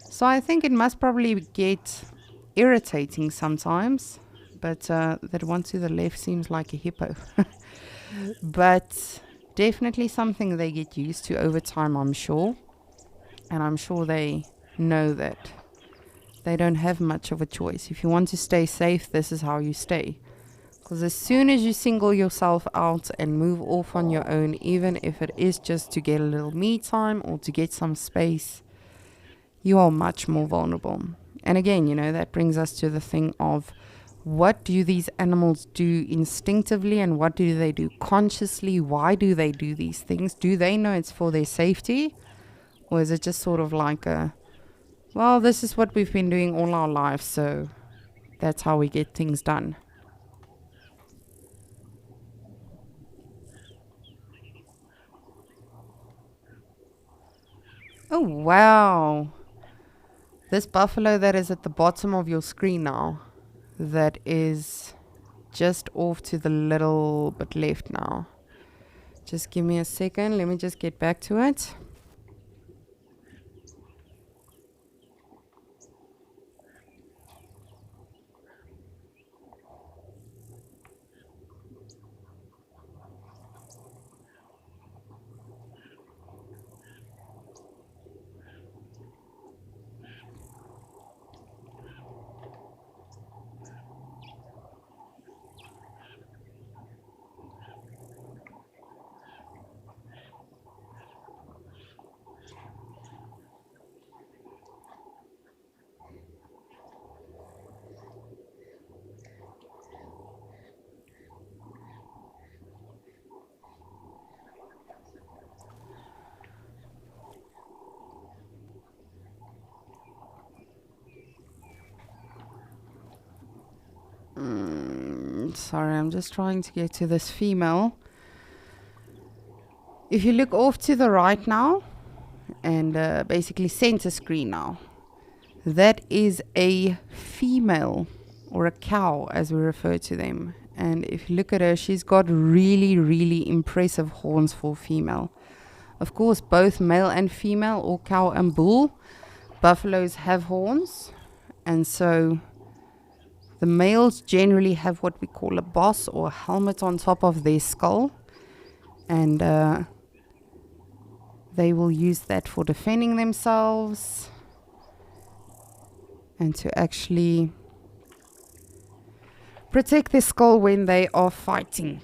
So I think it must probably get irritating sometimes. But that one to the left seems like a hippo. But definitely something they get used to over time, I'm sure. And I'm sure they know that they don't have much of a choice. If you want to stay safe, this is how you stay. Because as soon as you single yourself out and move off on your own, even if it is just to get a little me time or to get some space, you are much more vulnerable. And again, you know, that brings us to the thing of, what do these animals do instinctively and what do they do consciously? Why do they do these things? Do they know it's for their safety? Or is it just sort of like a, well, this is what we've been doing all our lives, so that's how we get things done? Oh, wow. This buffalo that is at the bottom of your screen now, that is just off to the little bit left now. Just give me a second. Let me just get back to it. Sorry, I'm just trying to get to this female. If you look off to the right now, and basically center screen now, that is a female, or a cow as we refer to them. And if you look at her, she's got really, really impressive horns for female. Of course, both male and female, or cow and bull, buffaloes have horns. And so the males generally have what we call a boss or a helmet on top of their skull. And they will use that for defending themselves and to actually protect their skull when they are fighting.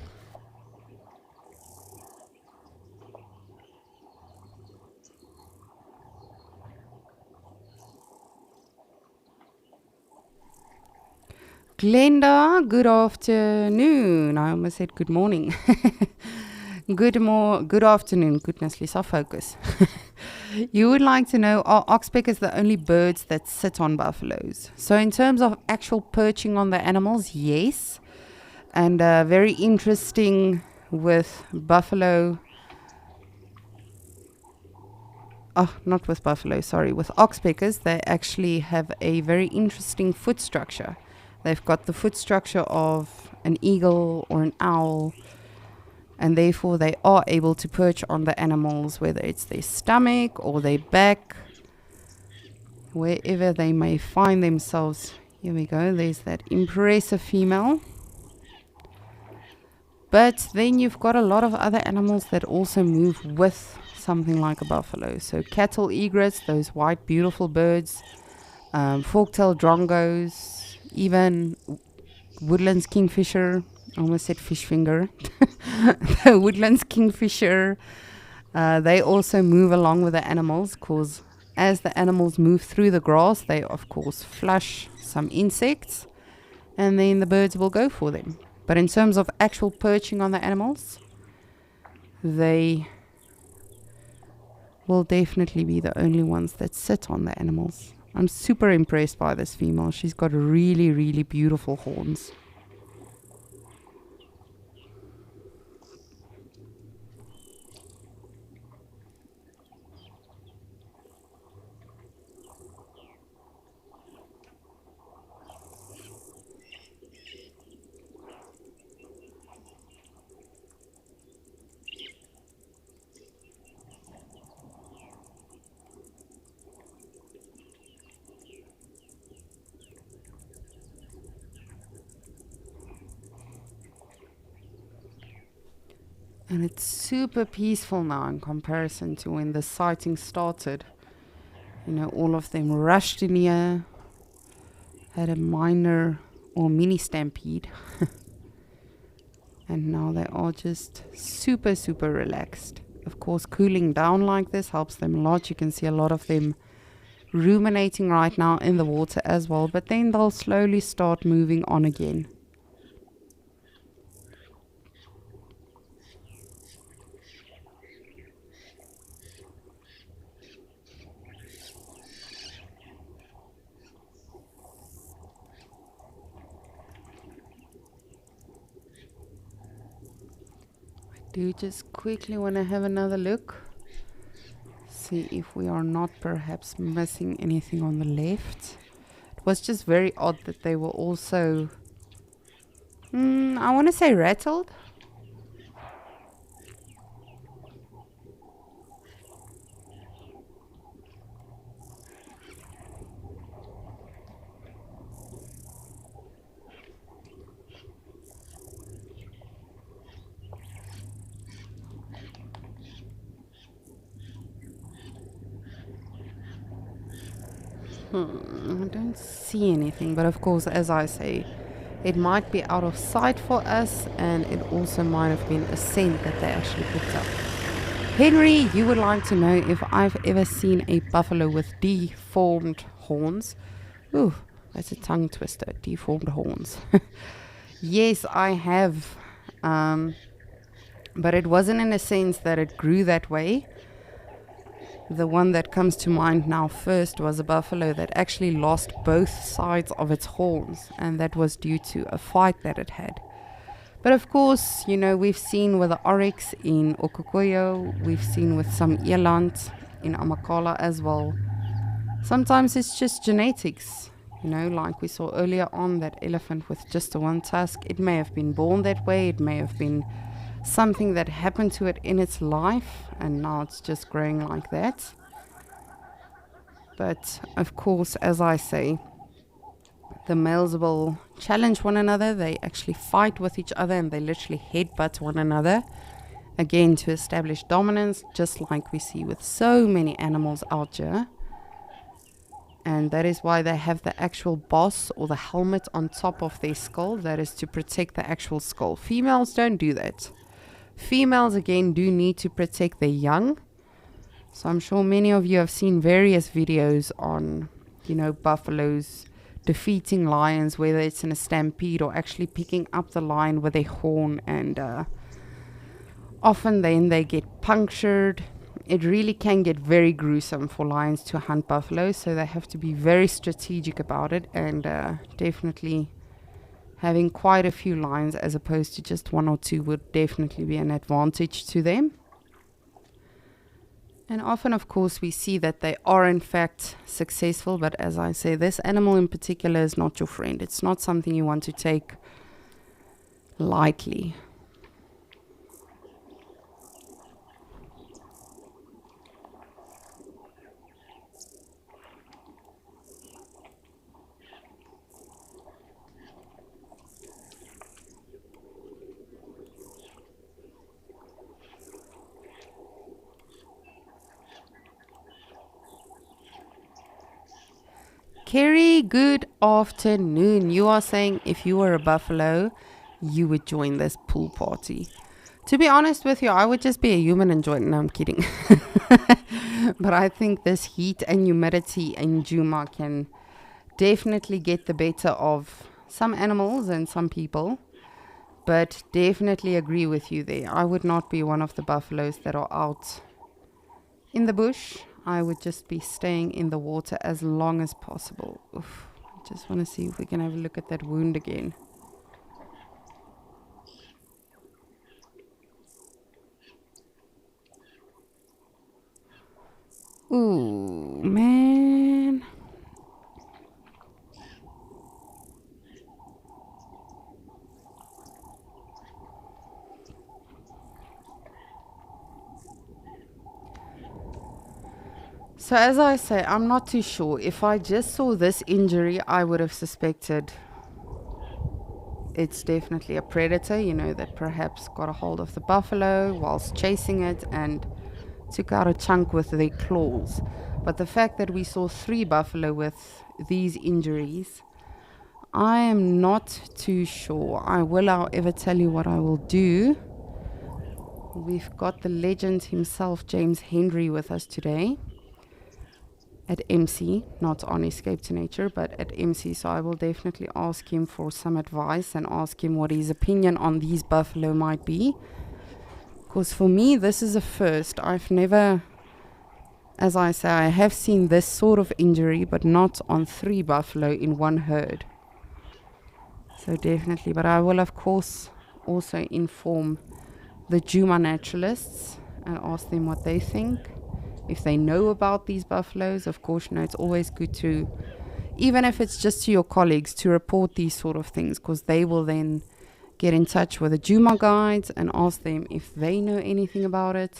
Glenda, good afternoon. I almost said good morning. Good afternoon. Goodness, Lisa, focus. You would like to know, are oxpeckers the only birds that sit on buffaloes? So in terms of actual perching on the animals, yes. And very interesting with buffalo. Oh, not with buffalo, sorry. With oxpeckers, they actually have a very interesting foot structure. They've got the foot structure of an eagle or an owl, and therefore they are able to perch on the animals, whether it's their stomach or their back, wherever they may find themselves. Here we go, there's that impressive female. But then you've got a lot of other animals that also move with something like a buffalo. So cattle egrets, those white beautiful birds, fork-tailed drongos, even woodlands kingfisher. I almost said fish finger. The woodlands kingfisher. They also move along with the animals, because as the animals move through the grass, they of course flush some insects, and then the birds will go for them. But in terms of actual perching on the animals, they will definitely be the only ones that sit on the animals. I'm super impressed by this female. She's got really, really beautiful horns. And it's super peaceful now in comparison to when the sighting started. You know, all of them rushed in here, had a minor or mini stampede. And now they are just super, super relaxed. Of course, cooling down like this helps them a lot. You can see a lot of them ruminating right now in the water as well. But then they'll slowly start moving on again. Do just quickly want to have another look, see if we are not perhaps missing anything on the left. It was just very odd that they were also I want to say rattled. I don't see anything, but of course, as I say, it might be out of sight for us, and it also might have been a scent that they actually picked up. Henry, you would like to know if I've ever seen a buffalo with deformed horns. Ooh, that's a tongue twister, deformed horns. Yes, I have, but it wasn't in a sense that it grew that way. The one that comes to mind now first was a buffalo that actually lost both sides of its horns, and that was due to a fight that it had. But of course, you know, we've seen with the oryx in Okukoyo, we've seen with some eland in Amakala as well. Sometimes it's just genetics. You know, like we saw earlier on, that elephant with just the one tusk, it may have been born that way, it may have been something that happened to it in its life, and now it's just growing like that. But of course, as I say, the males will challenge one another. They actually fight with each other, and they literally headbutt one another, again to establish dominance, just like we see with so many animals out here. And that is why they have the actual boss or the helmet on top of their skull. That is to protect the actual skull. Females don't do that. Females, again, do need to protect their young. So I'm sure many of you have seen various videos on, you know, buffaloes defeating lions, whether it's in a stampede or actually picking up the lion with a horn, and often then they get punctured. It really can get very gruesome for lions to hunt buffaloes, so they have to be very strategic about it, and definitely having quite a few lions as opposed to just one or two would definitely be an advantage to them. And often, of course, we see that they are in fact successful, but as I say, this animal in particular is not your friend. It's not something you want to take lightly. Kerry, good afternoon. You are saying if you were a buffalo, you would join this pool party. To be honest with you, I would just be a human and join. No, I'm kidding. But I think this heat and humidity in Djuma can definitely get the better of some animals and some people. But definitely agree with you there. I would not be one of the buffaloes that are out in the bush. I would just be staying in the water as long as possible. Oof. I just want to see if we can have a look at that wound again. Ooh, man. So as I say, I'm not too sure. If I just saw this injury, I would have suspected it's definitely a predator, you know, that perhaps got a hold of the buffalo whilst chasing it and took out a chunk with their claws. But the fact that we saw 3 buffalo with these injuries, I am not too sure. I will, however, tell you what I will do. We've got the legend himself, James Henry, with us today at MC, not on Escape to Nature, but at MC. So I will definitely ask him for some advice and ask him what his opinion on these buffalo might be. Because for me, this is a first. I've never, as I say, I have seen this sort of injury, but not on 3 buffalo in one herd. So definitely, but I will of course also inform the Djuma naturalists and ask them what they think. If they know about these buffaloes, of course, you know, it's always good to, even if it's just to your colleagues, to report these sort of things, because they will then get in touch with the Djuma guides and ask them if they know anything about it.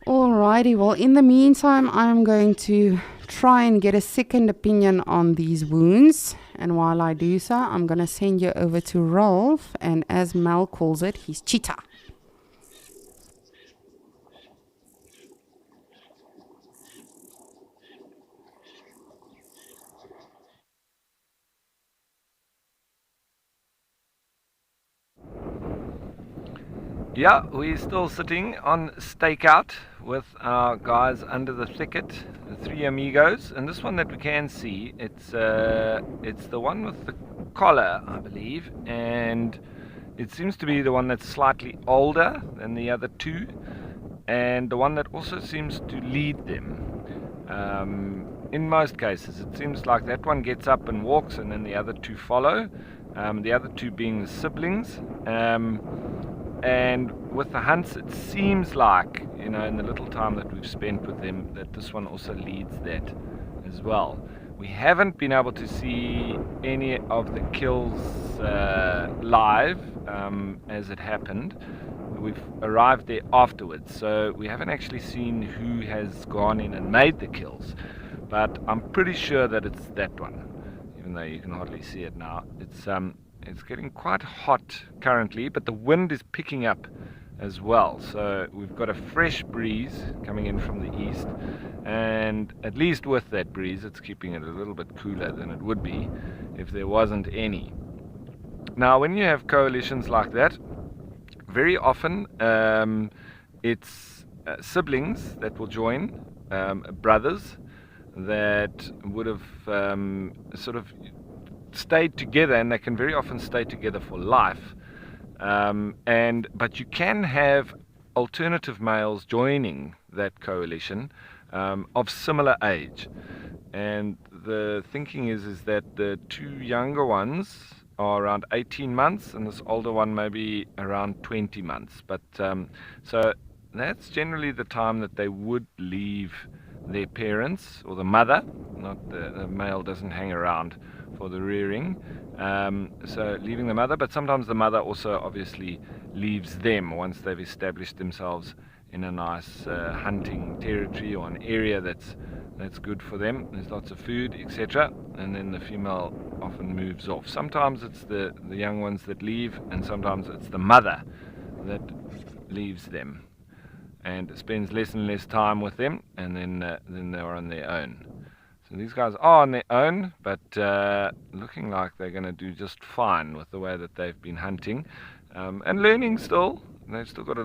Alrighty, well, in the meantime, I'm going to try and get a second opinion on these wounds. And while I do so, I'm going to send you over to Rolf, and as Mel calls it, he's Cheetah. Yeah, we're still sitting on stakeout with our guys under the thicket, the three amigos, and this one that we can see, it's the one with the collar, I believe, and it seems to be the one that's slightly older than the other two, and the one that also seems to lead them. In most cases, it seems like that one gets up and walks, and then the other two follow. The other two being the siblings. And with the hunts, it seems like, in the little time that we've spent with them, that this one also leads that as well. We haven't been able to see any of the kills live as it happened. We've arrived there afterwards, so we haven't actually seen who has gone in and made the kills. But I'm pretty sure that it's that one, even though you can hardly see it now. It's getting quite hot currently, but the wind is picking up as well. So we've got a fresh breeze coming in from the east, and at least with that breeze, it's keeping it a little bit cooler than it would be if there wasn't any. Now, when you have coalitions like that, very often it's siblings that will join, brothers that would have sort of stayed together, and they can very often stay together for life. But you can have alternative males joining that coalition of similar age. And the thinking is that the two younger ones are around 18 months, and this older one maybe around 20 months. But so that's generally the time that they would leave their parents, or the mother. Not the male doesn't hang around for the rearing, so leaving the mother, but sometimes the mother also obviously leaves them once they've established themselves in a nice hunting territory or an area that's good for them. There's lots of food, etc., and then the female often moves off. Sometimes it's the young ones that leave, and sometimes it's the mother that leaves them and spends less and less time with them, and then they're on their own. So these guys are on their own, but looking like they're going to do just fine with the way that they've been hunting and learning still. They've still got a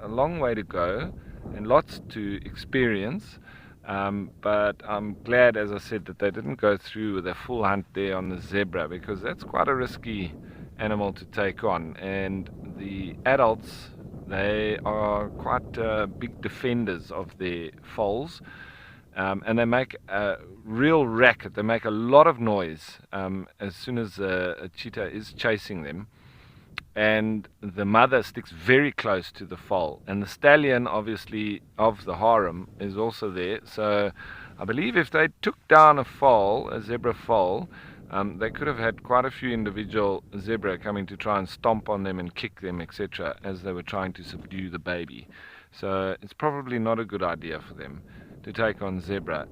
long way to go and lots to experience. But I'm glad, as I said, that they didn't go through with a full hunt there on the zebra, because that's quite a risky animal to take on. And the adults, they are quite big defenders of their foals. And they make a real racket. They make a lot of noise as soon as a cheetah is chasing them. And the mother sticks very close to the foal. And the stallion, obviously, of the harem is also there. So I believe if they took down a zebra foal, they could have had quite a few individual zebra coming to try and stomp on them and kick them, etc., as they were trying to subdue the baby. So it's probably not a good idea for them to take on zebra,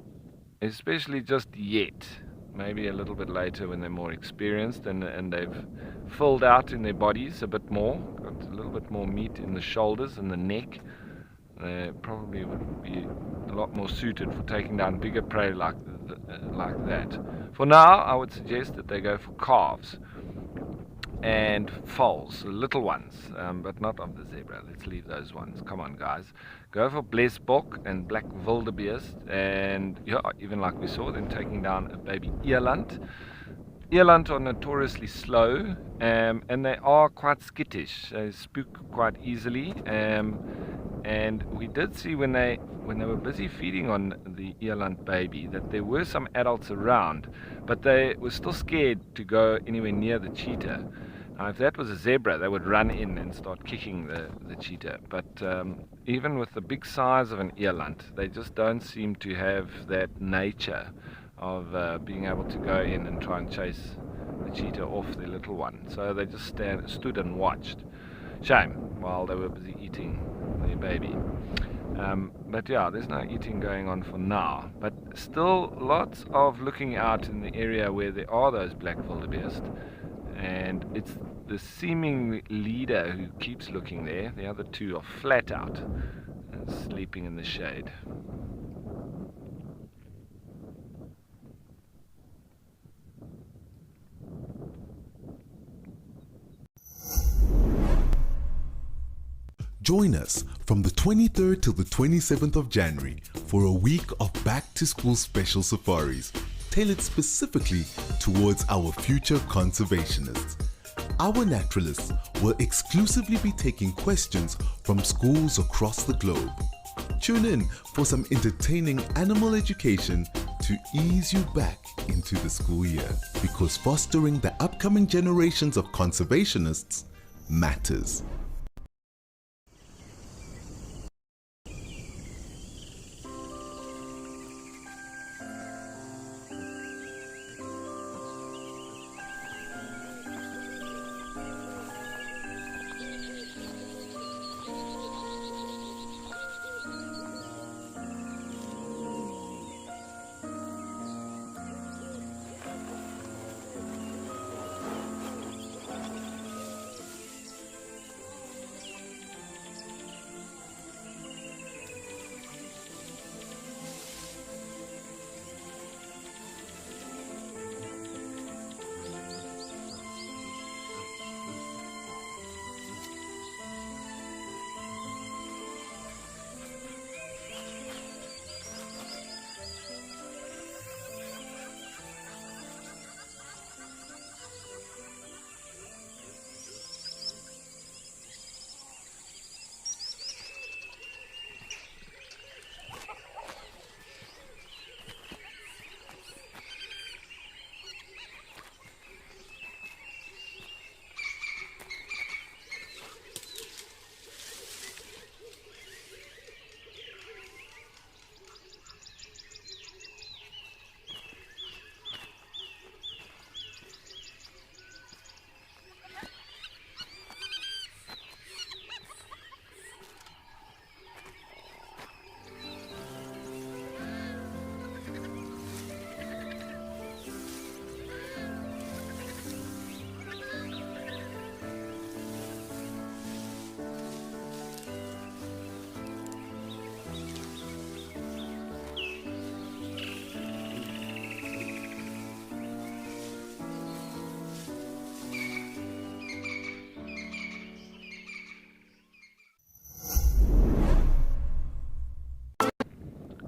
especially just yet. Maybe a little bit later when they're more experienced and they've filled out in their bodies a bit more, got a little bit more meat in the shoulders and the neck. They probably would be a lot more suited for taking down bigger prey like that. For now, I would suggest that they go for calves and foals, little ones, but not of the zebra. Let's leave those ones. Come on, guys. Go for Blesbok and black wildebeest, and yeah, even like we saw them taking down a baby eland. Eland are notoriously slow, and they are quite skittish. They spook quite easily, and we did see when they were busy feeding on the eland baby that there were some adults around, but they were still scared to go anywhere near the cheetah. Now, if that was a zebra, they would run in and start kicking the cheetah. But even with the big size of an eland, they just don't seem to have that nature of being able to go in and try and chase the cheetah off their little one. So they just stood and watched. Shame, while they were busy eating their baby. But yeah, there's no eating going on for now. But still lots of looking out in the area where there are those black wildebeest. And it's the seeming leader who keeps looking there. The other two are flat out and sleeping in the shade. Join us from the 23rd till the 27th of January for a week of back-to-school special safaris, tailored specifically towards our future conservationists. Our naturalists will exclusively be taking questions from schools across the globe. Tune in for some entertaining animal education to ease you back into the school year, because fostering the upcoming generations of conservationists matters.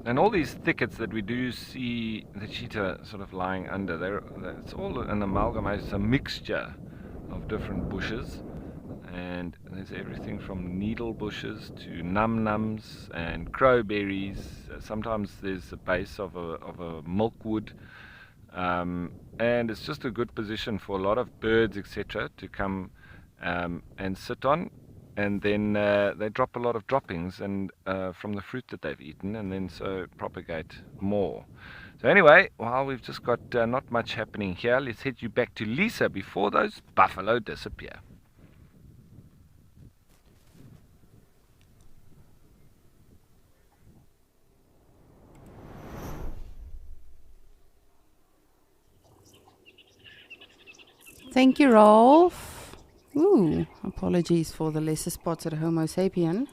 And all these thickets that we do see the cheetah sort of lying under, it's all an amalgamation, it's a mixture of different bushes. And there's everything from needle bushes to num-nums and crowberries. Sometimes there's a base of a milkwood. And it's just a good position for a lot of birds, etc., to come and sit on. And then they drop a lot of droppings and from the fruit that they've eaten, and then so propagate more. So anyway, while we've just got not much happening here, let's head you back to Lisa before those buffalo disappear. Thank you, Rolf. Ooh, apologies for the lesser spotted Homo sapien.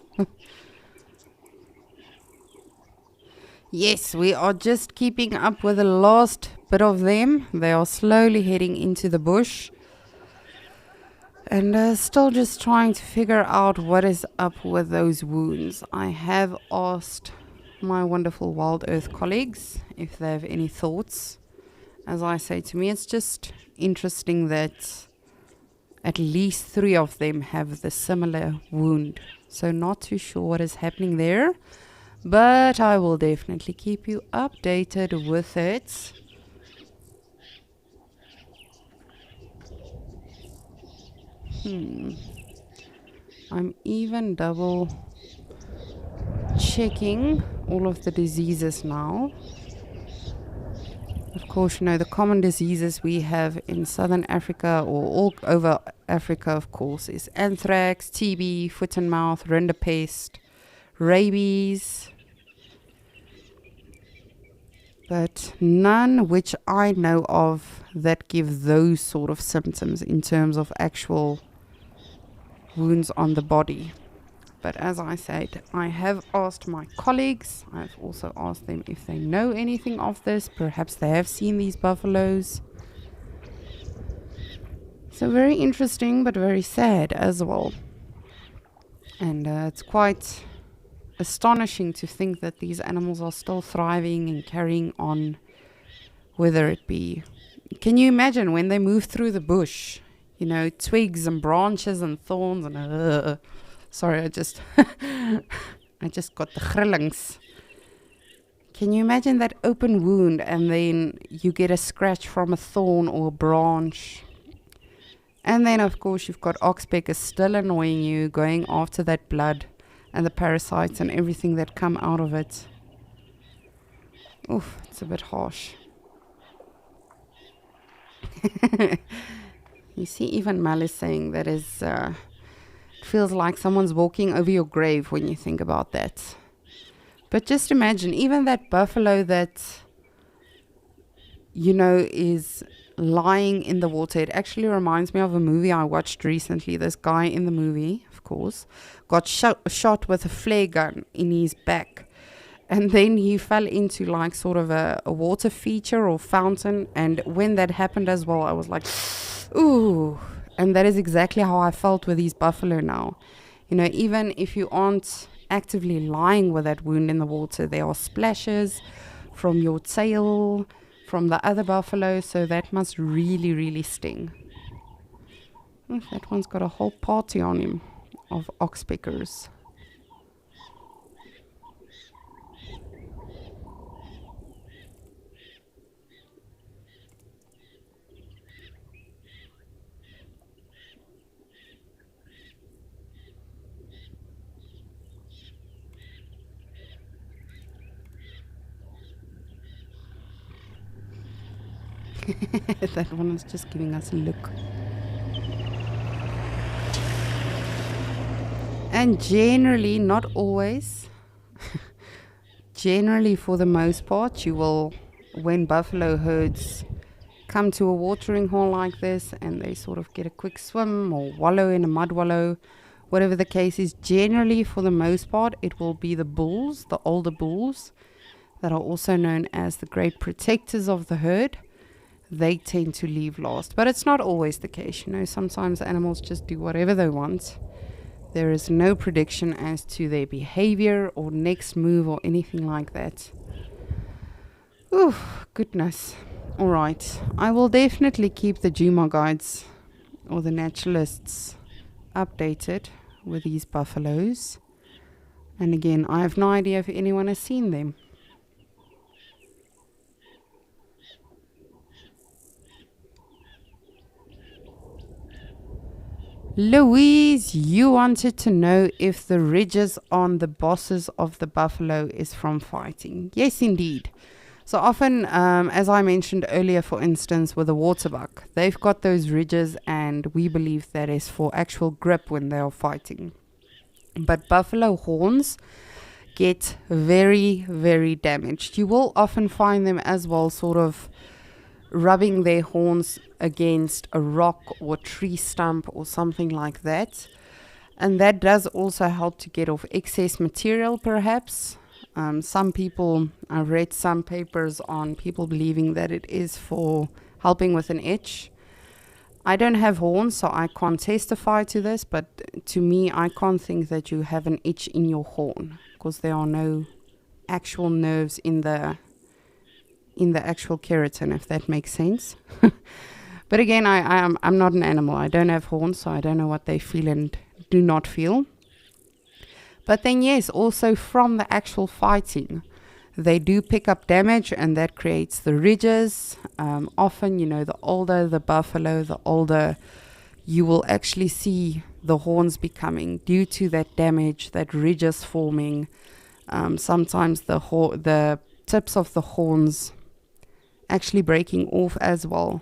Yes, we are just keeping up with the last bit of them. They are slowly heading into the bush. And still just trying to figure out what is up with those wounds. I have asked my wonderful Wild Earth colleagues if they have any thoughts. As I say, to me it's just interesting that at least 3 of them have the similar wound. So not too sure what is happening there, but I will definitely keep you updated with it. I'm even double checking all of the diseases now. Of course, you know, the common diseases we have in southern Africa or all over Africa, of course, is anthrax, TB, foot and mouth, rinderpest, rabies. But none which I know of that give those sort of symptoms in terms of actual wounds on the body. But as I said, I have asked my colleagues, I've also asked them if they know anything of this. Perhaps they have seen these buffaloes. So very interesting, but very sad as well. And it's quite astonishing to think that these animals are still thriving and carrying on, whether it be... Can you imagine when they move through the bush? You know, twigs and branches and thorns and... sorry, I just got the grillings. Can you imagine that open wound and then you get a scratch from a thorn or a branch? And then, of course, you've got oxpeckers still annoying you, going after that blood and the parasites and everything that come out of it. Oof, it's a bit harsh. You see, even Mal is saying that is, it feels like someone's walking over your grave when you think about that. But just imagine, even that buffalo that, you know, is lying in the water. It actually reminds me of a movie I watched recently. This guy in the movie, of course, got shot with a flare gun in his back. And then he fell into like sort of a water feature or fountain. And when that happened as well, I was like, ooh. And that is exactly how I felt with these buffalo now. You know, even if you aren't actively lying with that wound in the water, there are splashes from your tail, from the other buffalo, so that must really, really sting. Oh, that one's got a whole party on him of oxpeckers. That one is just giving us a look. And generally, not always, generally for the most part, you will, when buffalo herds come to a watering hole like this and they sort of get a quick swim or wallow in a mud wallow, whatever the case is, generally for the most part, it will be the bulls, the older bulls, that are also known as the great protectors of the herd. They tend to leave last, but it's not always the case. You know, sometimes animals just do whatever they want. There is no prediction as to their behavior or next move or anything like that. Ooh, goodness. All right, I will definitely keep the Juma guides or the naturalists updated with these buffaloes. And again, I have no idea if anyone has seen them. Louise, you wanted to know if the ridges on the bosses of the buffalo is from fighting. Yes, indeed. So often, as I mentioned earlier, for instance, with a waterbuck, they've got those ridges and we believe that is for actual grip when they are fighting. But buffalo horns get very, very damaged. You will often find them as well sort of rubbing their horns against a rock or tree stump or something like that. And that does also help to get off excess material, perhaps. Some people, I've read some papers on people believing that it is for helping with an itch. I don't have horns, so I can't testify to this, but to me, I can't think that you have an itch in your horn because there are no actual nerves in the actual keratin, if that makes sense. But again, I'm not an animal. I don't have horns, so I don't know what they feel and do not feel. But then yes, also from the actual fighting, they do pick up damage and that creates the ridges. Often, you know, the older the buffalo, the older you will actually see the horns becoming due to that damage, that ridges forming. Sometimes the tips of the horns actually breaking off as well.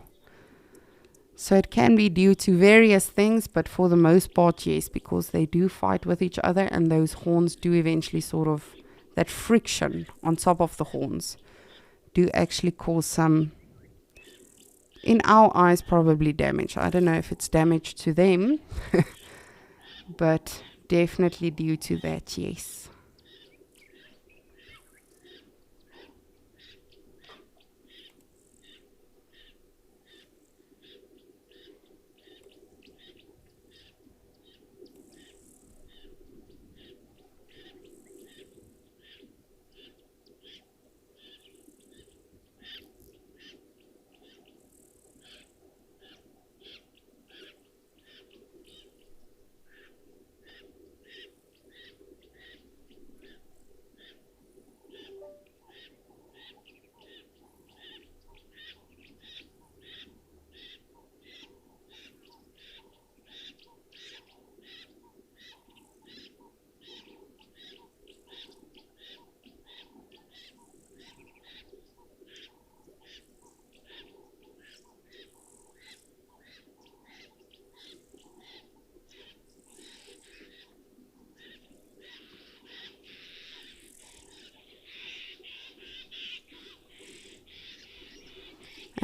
So it can be due to various things, but for the most part, yes, because they do fight with each other and those horns do eventually sort of, that friction on top of the horns do actually cause some, in our eyes, probably damage. I don't know if it's damage to them, but definitely due to that, yes.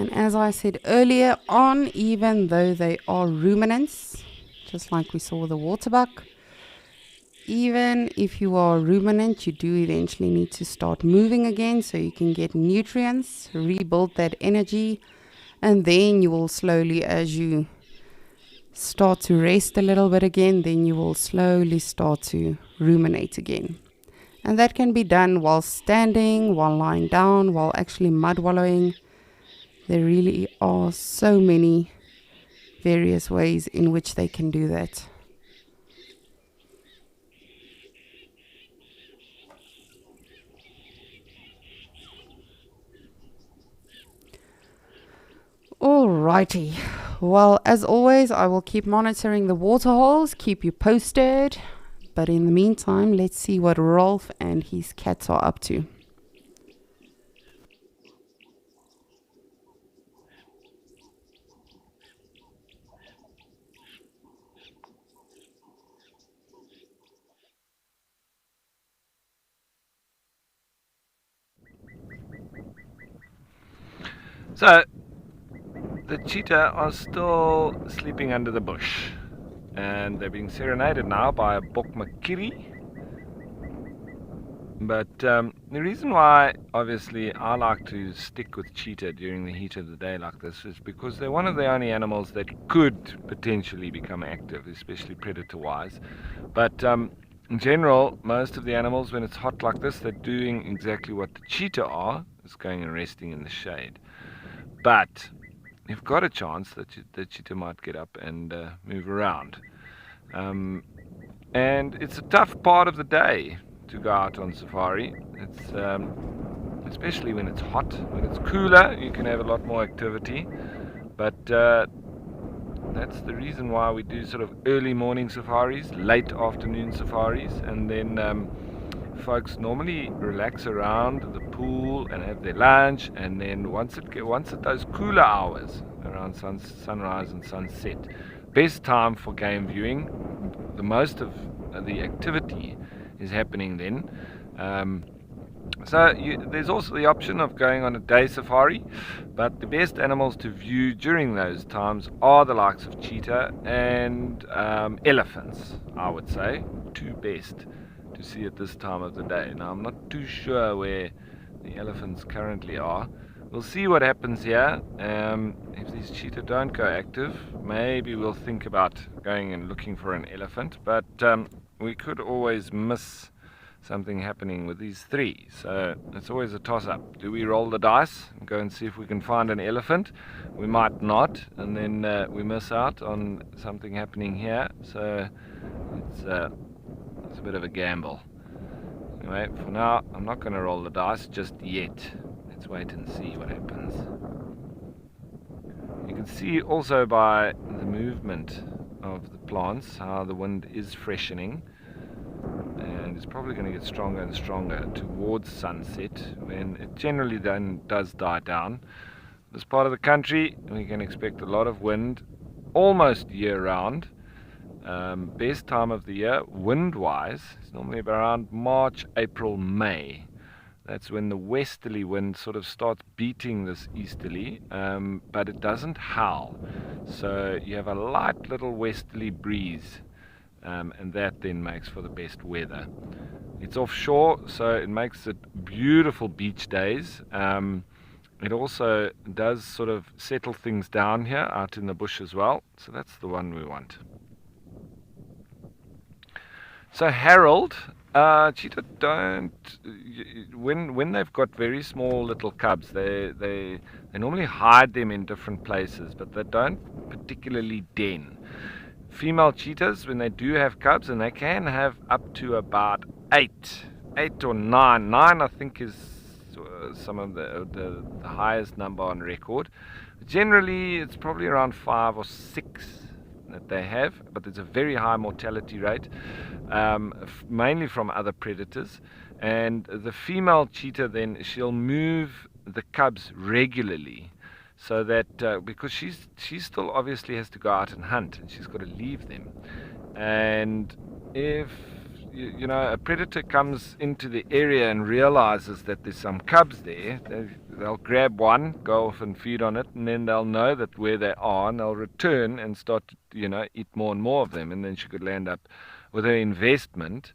And as I said earlier on, even though they are ruminants, just like we saw the waterbuck, even if you are a ruminant, you do eventually need to start moving again so you can get nutrients, rebuild that energy, and then you will slowly, as you start to rest a little bit again, then you will slowly start to ruminate again. And that can be done while standing, while lying down, while actually mud wallowing. There really are so many various ways in which they can do that. Alrighty. Well, as always, I will keep monitoring the water holes, keep you posted. But in the meantime, let's see what Rolf and his cats are up to. So, the cheetah are still sleeping under the bush, and they're being serenaded now by a bokmakiri. But the reason why, obviously, I like to stick with cheetah during the heat of the day like this is because they're one of the only animals that could potentially become active, especially predator-wise. But in general, most of the animals, when it's hot like this, they're doing exactly what the cheetah are, is going and resting in the shade. But you've got a chance that the cheetah might get up and move around. And it's a tough part of the day to go out on safari. It's especially when it's hot. When it's cooler, you can have a lot more activity. But that's the reason why we do sort of early morning safaris, late afternoon safaris, and then folks normally relax around the pool and have their lunch, and then once at those cooler hours around sunrise and sunset, best time for game viewing. The most of the activity is happening then. There's also the option of going on a day safari, but the best animals to view during those times are the likes of cheetah and elephants, I would say. Two best to see at this time of the day. Now, I'm not too sure where the elephants currently are. We'll see what happens here. If these cheetah don't go active, maybe we'll think about going and looking for an elephant, but we could always miss something happening with these three. So it's always a toss-up. Do we roll the dice and go and see if we can find an elephant? We might not, and then we miss out on something happening here. So it's a bit of a gamble. Anyway, for now, I'm not going to roll the dice just yet. Let's wait and see what happens. You can see also by the movement of the plants how the wind is freshening, and it's probably going to get stronger and stronger towards sunset, when it generally then does die down. This part of the country, we can expect a lot of wind almost year round. Best time of the year wind wise is normally around March, April, May. That's when the westerly wind sort of starts beating this easterly, but it doesn't howl. So you have a light little westerly breeze, and that then makes for the best weather. It's offshore, so it makes it beautiful beach days. It also does sort of settle things down here out in the bush as well. So that's the one we want. So Harold, cheetah don't, when they've got very small little cubs, they normally hide them in different places, but they don't particularly den. Female cheetahs, when they do have cubs, and they can have up to about 8 or 9. 9 I think is some of the highest number on record. Generally it's probably around 5 or 6 that they have, but there's a very high mortality rate, mainly from other predators. And the female cheetah then, she'll move the cubs regularly, so that because she's still obviously has to go out and hunt, and she's got to leave them. And if a predator comes into the area and realizes that there's some cubs there, they'll grab one, go off and feed on it, and then they'll know that where they are, and they'll return and start to, eat more and more of them, and then she could land up with her investment,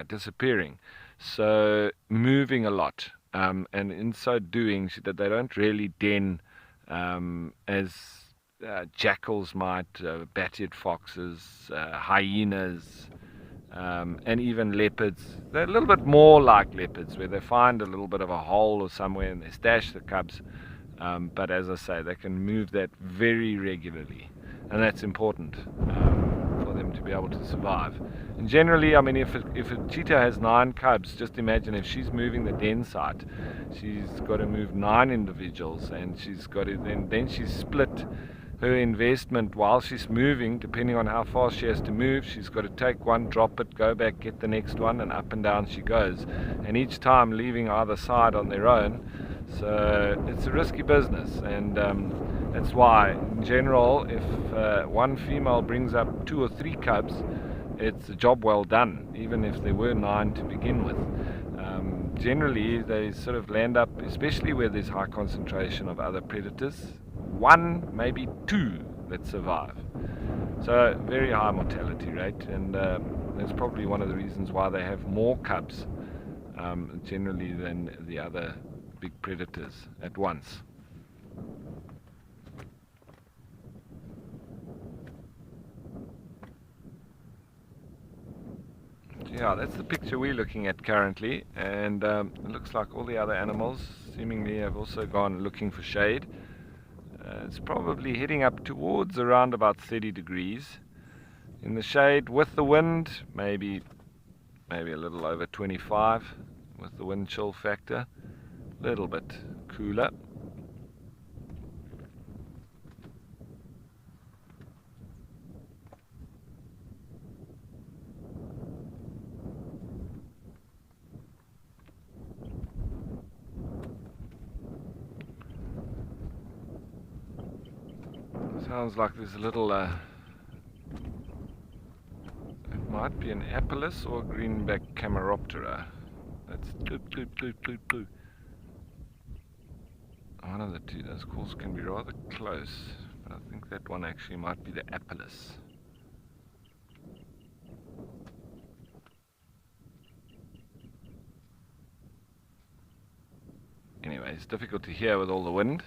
disappearing. So moving a lot, and in so doing, that they don't really den as jackals might, bat-eared foxes, hyenas, and even leopards. They're a little bit more like leopards, where they find a little bit of a hole or somewhere and they stash the cubs. But as I say, they can move that very regularly, and that's important for them to be able to survive. And generally, I mean, if a cheetah has 9 cubs, just imagine if she's moving the den site, she's got to move 9 individuals, and she's got to then she's split her investment while she's moving. Depending on how fast she has to move, she's got to take one, drop it, go back, get the next one, and up and down she goes, and each time leaving either side on their own. So it's a risky business, and that's why in general, if one female brings up 2 or 3 cubs, it's a job well done, even if there were 9 to begin with. Generally they sort of land up, especially where there's high concentration of other predators, 1, maybe 2 that survive. So very high mortality rate, and that's probably one of the reasons why they have more cubs generally than the other big predators at once. Yeah, that's the picture we're looking at currently, and it looks like all the other animals seemingly have also gone looking for shade. It's probably heading up towards around about 30 degrees. In the shade with the wind, maybe a little over 25 with the wind chill factor, a little bit cooler. Sounds like there's a little, it might be an Apellis or a greenback Cameroptera. That's bloop, bloop, bloop, bloop, bloop. One of the two. Those calls can be rather close, but I think that one actually might be the Apellis. Anyway, it's difficult to hear with all the wind.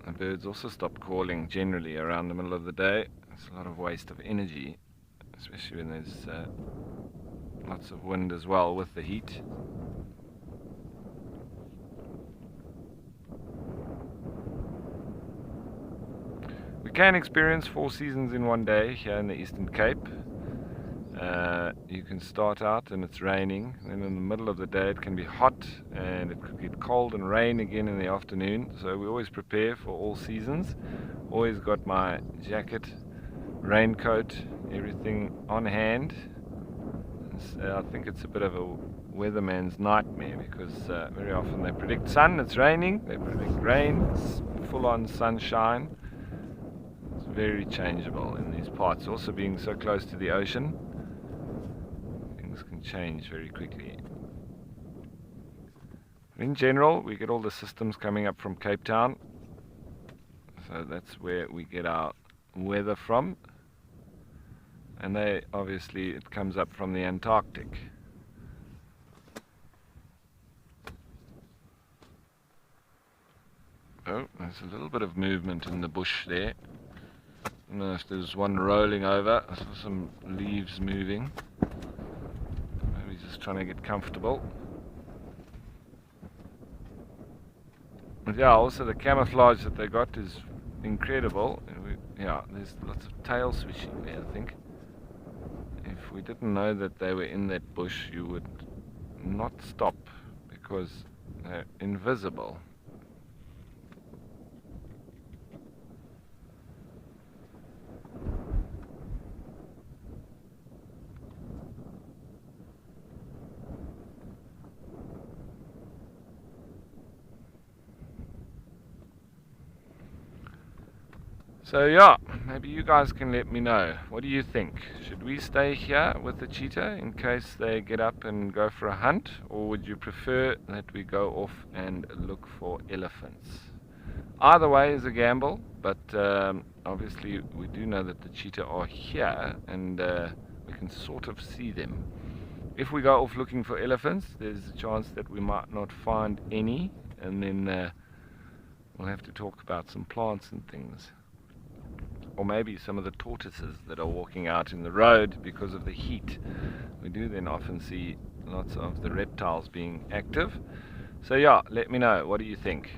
The birds also stop calling generally around the middle of the day. It's a lot of waste of energy, especially when there's lots of wind as well with the heat. We can experience 4 seasons in one day here in the Eastern Cape. You can start out and it's raining, then in the middle of the day it can be hot and it could get cold and rain again in the afternoon. So we always prepare for all seasons. Always got my jacket, raincoat, everything on hand. I think it's a bit of a weatherman's nightmare, because very often they predict sun, it's raining, they predict rain, it's full-on sunshine. It's very changeable in these parts. Also being so close to the ocean, things can change very quickly. In general, we get all the systems coming up from Cape Town, so that's where we get our weather from. And they obviously, it comes up from the Antarctic. Oh, there's a little bit of movement in the bush there. I don't know if there's one rolling over. I saw some leaves moving. Maybe just trying to get comfortable. But yeah, also the camouflage that they got is incredible. Yeah, there's lots of tail swishing there, I think. If we didn't know that they were in that bush, you would not stop, because they're invisible. So yeah, maybe you guys can let me know. What do you think? Should we stay here with the cheetah in case they get up and go for a hunt, or would you prefer that we go off and look for elephants? Either way is a gamble, but obviously we do know that the cheetah are here and we can sort of see them. If we go off looking for elephants, there's a chance that we might not find any, and then we'll have to talk about some plants and things. Or maybe some of the tortoises that are walking out in the road because of the heat. We do then often see lots of the reptiles being active. So yeah, let me know. What do you think?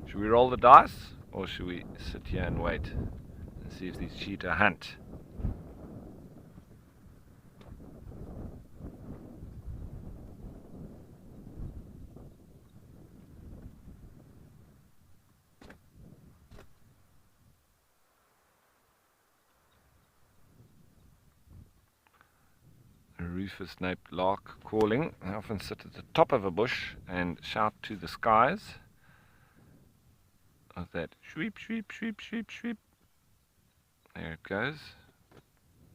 Should we roll the dice, or should we sit here and wait and see if these cheetah hunt? A rufous-naped lark calling. I often sit at the top of a bush and shout to the skies of that shweep, shweep, shweep, shweep, shweep. There it goes.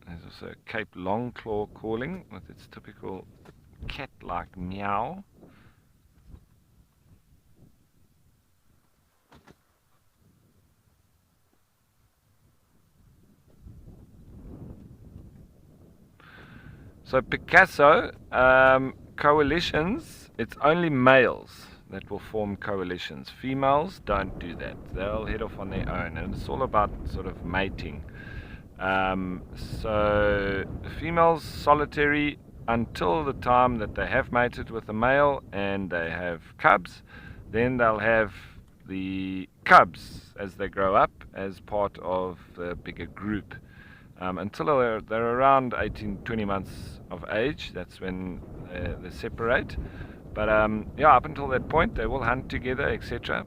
There's also a Cape longclaw calling with its typical cat-like meow. So Picasso, coalitions, it's only males that will form coalitions. Females don't do that. They'll head off on their own, and it's all about sort of mating. So females solitary until the time that they have mated with a male and they have cubs. Then they'll have the cubs as they grow up as part of the bigger group. Until they're around 18-20 months of age, that's when they separate. But yeah, up until that point, they will hunt together, etc.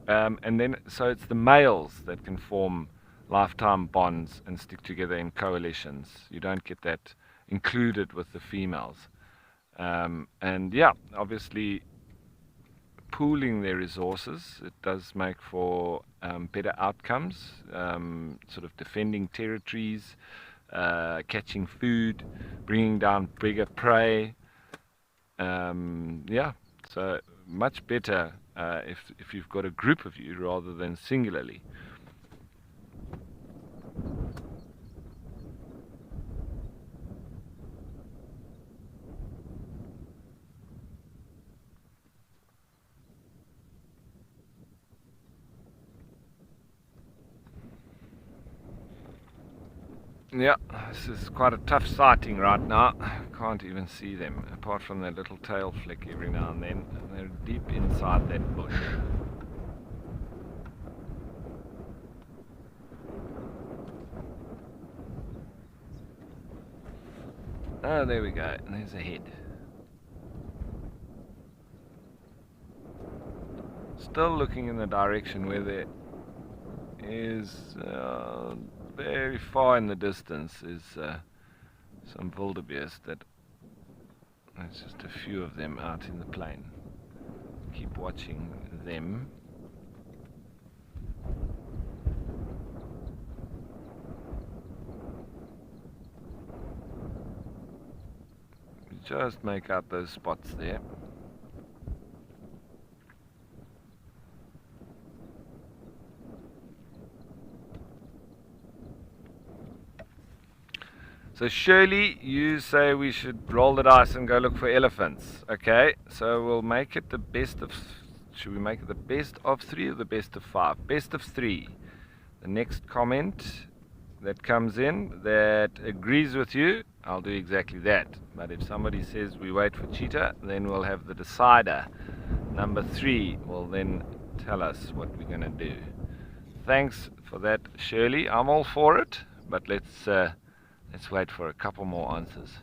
And then, so it's the males that can form lifetime bonds and stick together in coalitions. You don't get that included with the females. And yeah, obviously, pooling their resources, it does make for better outcomes, sort of defending territories, catching food, bringing down bigger prey. Yeah, so much better if you've got a group of you rather than singularly. Yeah, this is quite a tough sighting right now. Can't even see them, apart from that little tail flick every now and then. They're deep inside that bush. Oh, there we go. There's a head. Still looking in the direction where there is... very far in the distance is some wildebeest. That there's just a few of them out in the plain. Keep watching them. Just make out those spots there. So Shirley, you say we should roll the dice and go look for elephants. Okay, so we'll make it the best of... Should we make it the best of 3 or the best of 5? Best of 3. The next comment that comes in that agrees with you, I'll do exactly that. But if somebody says we wait for cheetah, then we'll have the decider. Number 3 will then tell us what we're going to do. Thanks for that, Shirley. I'm all for it, but let's wait for a couple more answers.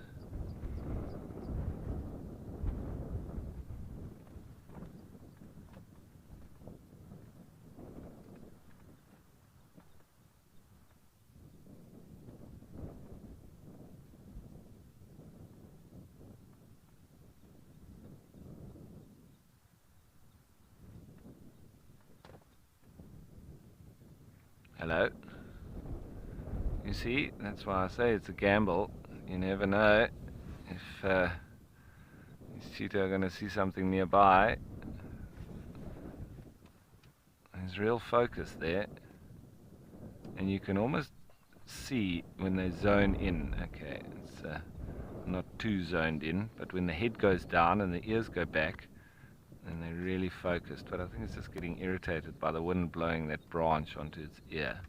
Hello. You see, that's why I say it's a gamble. You never know if these cheetah are going to see something nearby. There's real focus there. And you can almost see when they zone in. Okay, it's not too zoned in, but when the head goes down and the ears go back, then they're really focused. But I think it's just getting irritated by the wind blowing that branch onto its ear.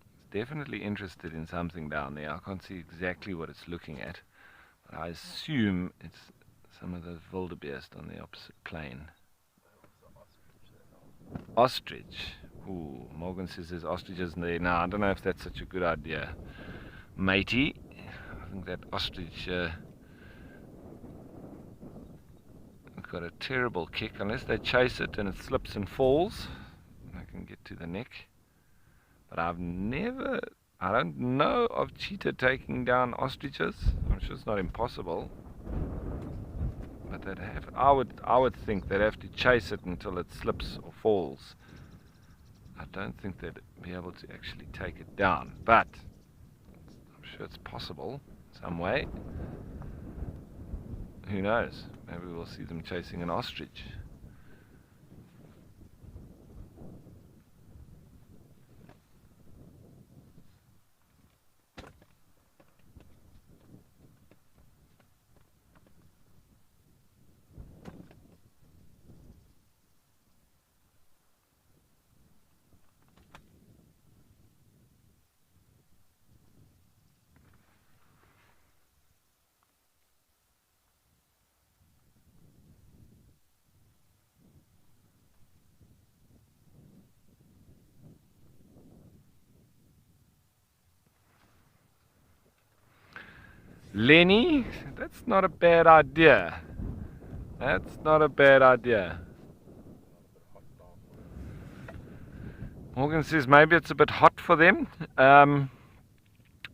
It's definitely interested in something down there. I can't see exactly what it's looking at, but I assume it's some of those wildebeest on the opposite plane. Ostrich. Ooh, Morgan says there's ostriches in there. Now, I don't know if that's such a good idea, matey. I think that ostrich got a terrible kick. Unless they chase it and it slips and falls, they can get to the neck. But I don't know of cheetah taking down ostriches. I'm sure it's not impossible. But they'd have, I would think they'd have to chase it until it slips or falls. I don't think they'd be able to actually take it down, but I'm sure it's possible some way. Who knows? Maybe we'll see them chasing an ostrich. Lenny, that's not a bad idea. That's not a bad idea. Morgan says maybe it's a bit hot for them.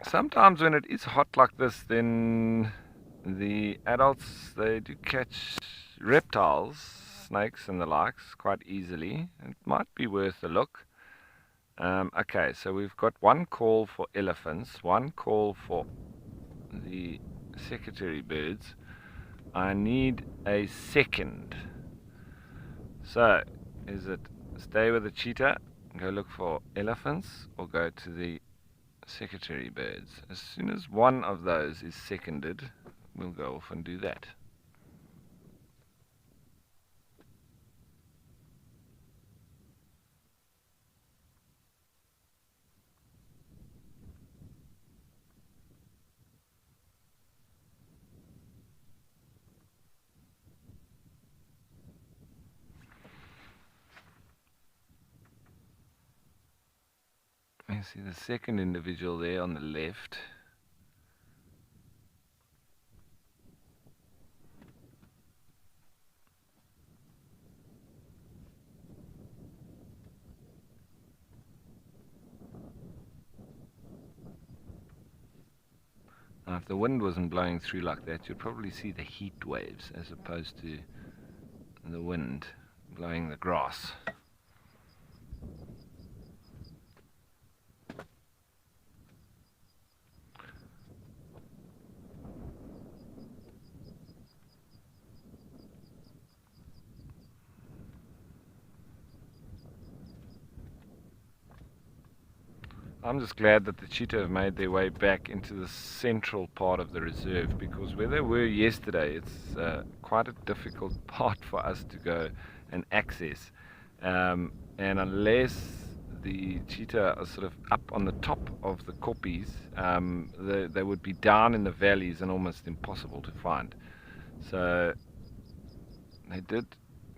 Sometimes when it is hot like this, then the adults, they do catch reptiles, snakes and the likes quite easily. It might be worth a look. Okay, so we've got one call for elephants, one call for the secretary birds. I need a second. So, is it stay with the cheetah, go look for elephants, or go to the secretary birds? As soon as one of those is seconded, we'll go off and do that. You see the second individual there on the left. Now, if the wind wasn't blowing through like that, you'd probably see the heat waves as opposed to the wind blowing the grass. I'm just glad that the cheetah have made their way back into the central part of the reserve, because where they were yesterday, it's quite a difficult part for us to go and access. And unless the cheetah are sort of up on the top of the koppies, they would be down in the valleys and almost impossible to find. So they did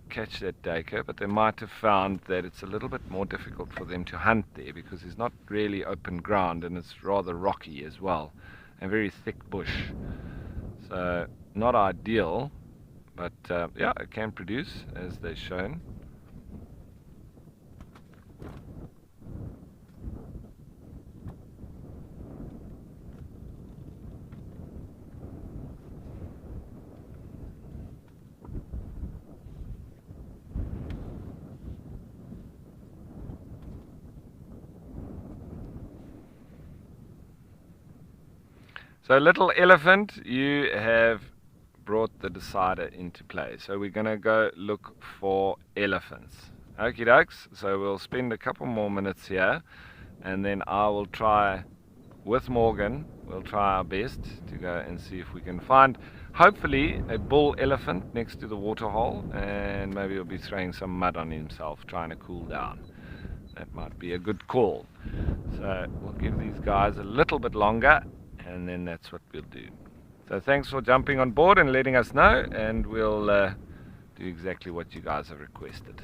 catch that duiker, but they might have found that it's a little bit more difficult for them to hunt there, because it's not really open ground and it's rather rocky as well, and very thick bush. So not ideal, but yeah, it can produce as they've shown. So little elephant, you have brought the decider into play. So we're going to go look for elephants. Okie dokes. So we'll spend a couple more minutes here, and then I will try with Morgan, we'll try our best to go and see if we can find hopefully a bull elephant next to the waterhole, and maybe he'll be throwing some mud on himself, trying to cool down. That might be a good call. So we'll give these guys a little bit longer, and then that's what we'll do. So thanks for jumping on board and letting us know, and we'll do exactly what you guys have requested.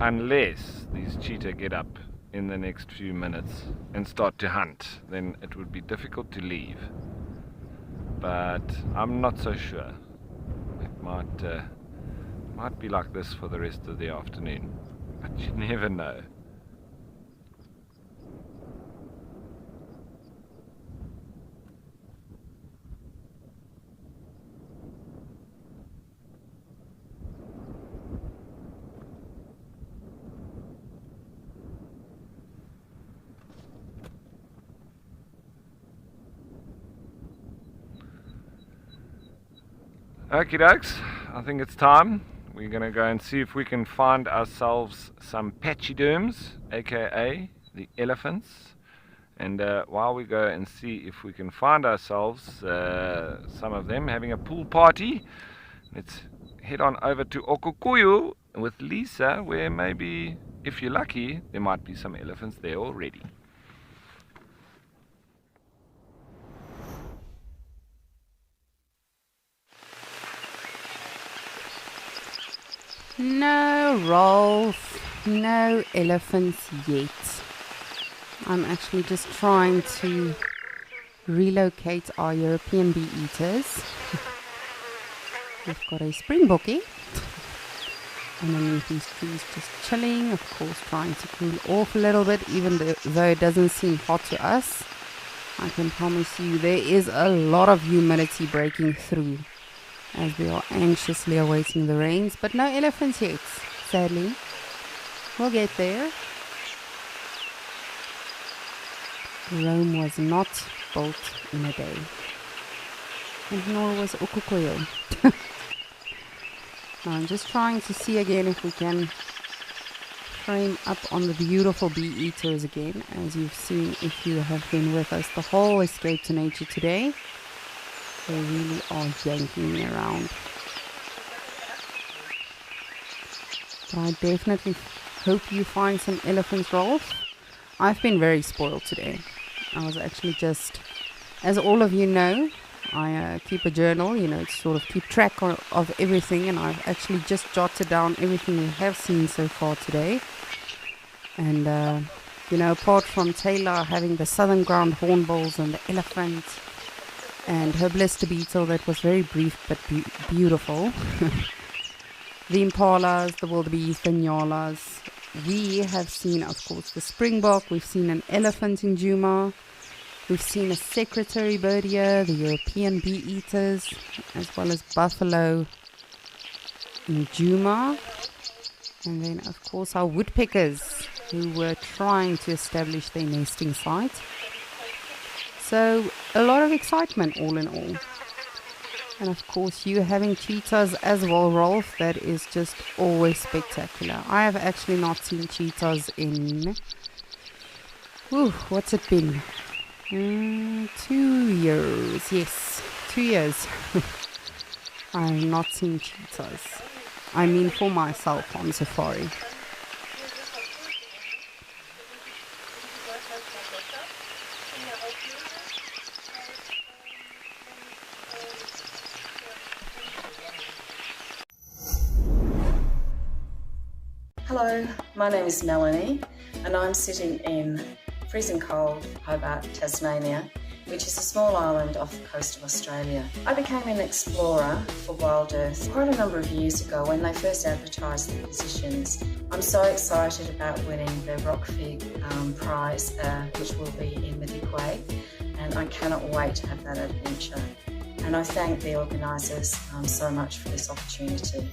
Unless these cheetah get up in the next few minutes and start to hunt, then it would be difficult to leave. But I'm not so sure. It might be like this for the rest of the afternoon, but you never know. Okie dokes, I think it's time. We're going to go and see if we can find ourselves some pachyderms, aka the elephants. And while we go and see if we can find ourselves some of them having a pool party, let's head on over to Okukuyu with Lisa, where maybe, if you're lucky, there might be some elephants there already. No, Rolf, no elephants yet. I'm actually just trying to relocate our European bee eaters. We've got a springbokkie underneath these trees just chilling, of course trying to cool off a little bit, even though it doesn't seem hot to us. I can promise you there is a lot of humidity breaking through as we are anxiously awaiting the rains, but no elephants yet, sadly. We'll get there. Rome was not built in a day, and nor was Okukuyu. Now I'm just trying to see again if we can frame up on the beautiful bee eaters again. As you've seen, if you have been with us the whole Escape to Nature today, they really are yanking me around. But I definitely hope you find some elephants, Rolf. I've been very spoiled today. I was actually just, as all of you know, I keep a journal, to sort of keep track of everything, and I've actually just jotted down everything we have seen so far today. And, apart from Taylor having the southern ground hornbills and the elephant, and her blister beetle that was very brief but beautiful. The impalas, the wildebeest, the nyalas. We have seen, of course, the springbok. We've seen an elephant in Djuma. We've seen a secretary bird here, the European bee eaters, as well as buffalo in Djuma. And then, of course, our woodpeckers, who were trying to establish their nesting site. So a lot of excitement all in all. And of course you having cheetahs as well, Rolf, that is just always spectacular. I have actually not seen cheetahs in, what's it been? 2 years, yes, 2 years. I have not seen cheetahs. I mean for myself on safari. Hello, my name is Melanie and I'm sitting in freezing cold Hobart, Tasmania, which is a small island off the coast of Australia. I became an explorer for Wild Earth quite a number of years ago when they first advertised the positions. I'm so excited about winning the Rock Fig prize, which will be in Madikwe, and I cannot wait to have that adventure. And I thank the organisers so much for this opportunity.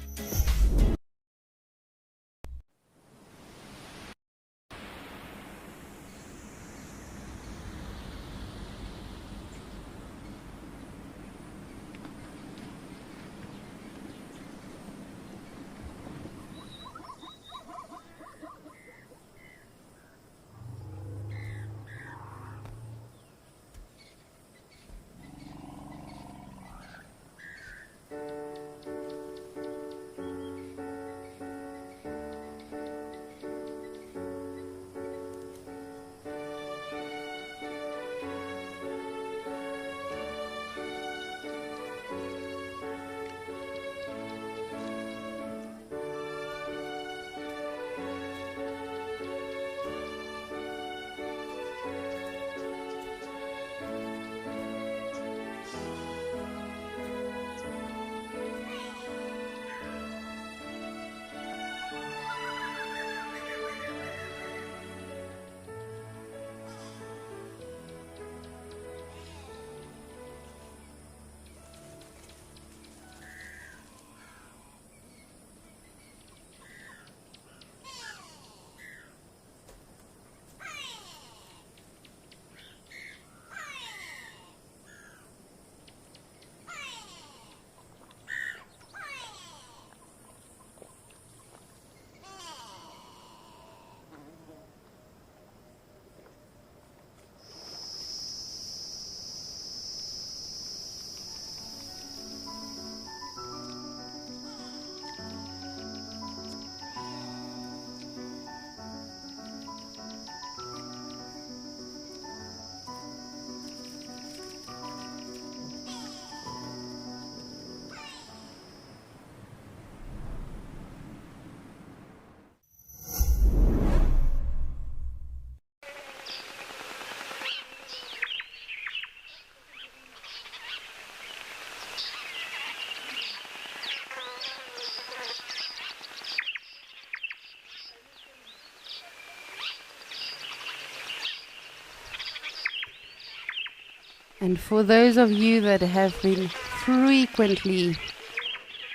And for those of you that have been frequently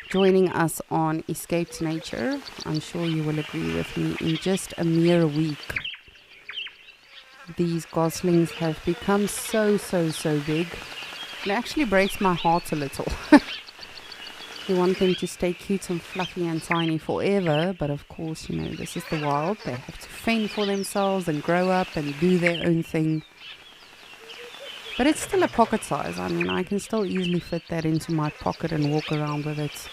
joining us on Escape to Nature, I'm sure you will agree with me, in just a mere week, these goslings have become so big. It actually breaks my heart a little. You want them to stay cute and fluffy and tiny forever, but of course, you know, this is the wild. They have to fend for themselves and grow up and do their own thing. But it's still a pocket size. I mean, I can still easily fit that into my pocket and walk around with it.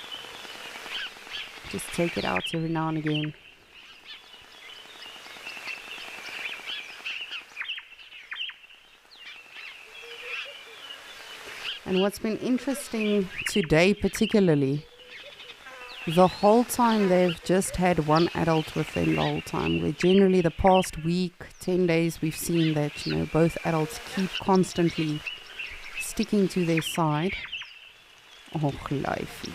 Just take it out every now and again. And what's been interesting today particularly, the whole time they've just had one adult with them the whole time. Where generally the past week, 10 days, we've seen that, you know, both adults keep constantly sticking to their side. Oh, lifey.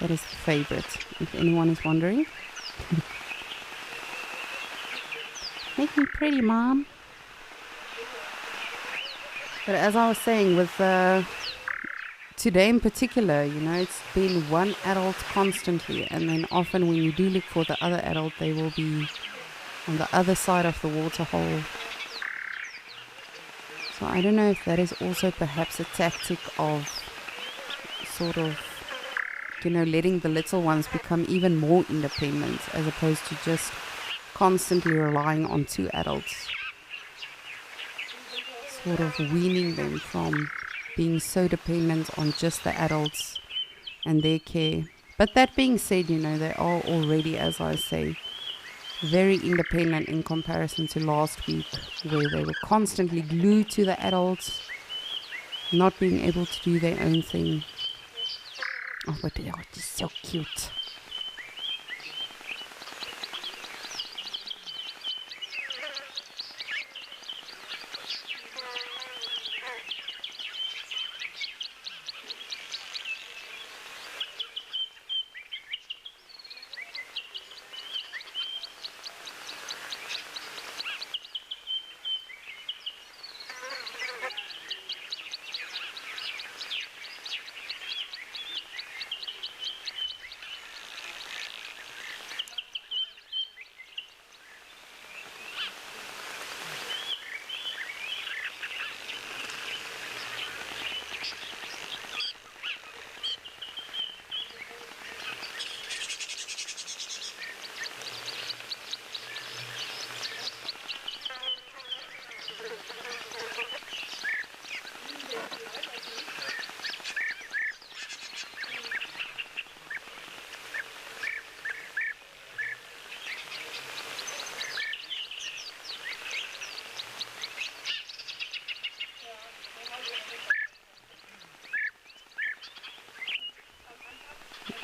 That is the favorite, if anyone is wondering. Make me pretty, Mom. But as I was saying, with today in particular, you know, it's been one adult constantly, and then often when you do look for the other adult, they will be on the other side of the water hole. So I don't know if that is also perhaps a tactic of sort of, you know, letting the little ones become even more independent as opposed to just constantly relying on two adults. Sort of weaning them from being so dependent on just the adults and their care. But that being said, you know, they are already, as I say, very independent in comparison to last week, where they were constantly glued to the adults, not being able to do their own thing. Oh, but they are just so cute.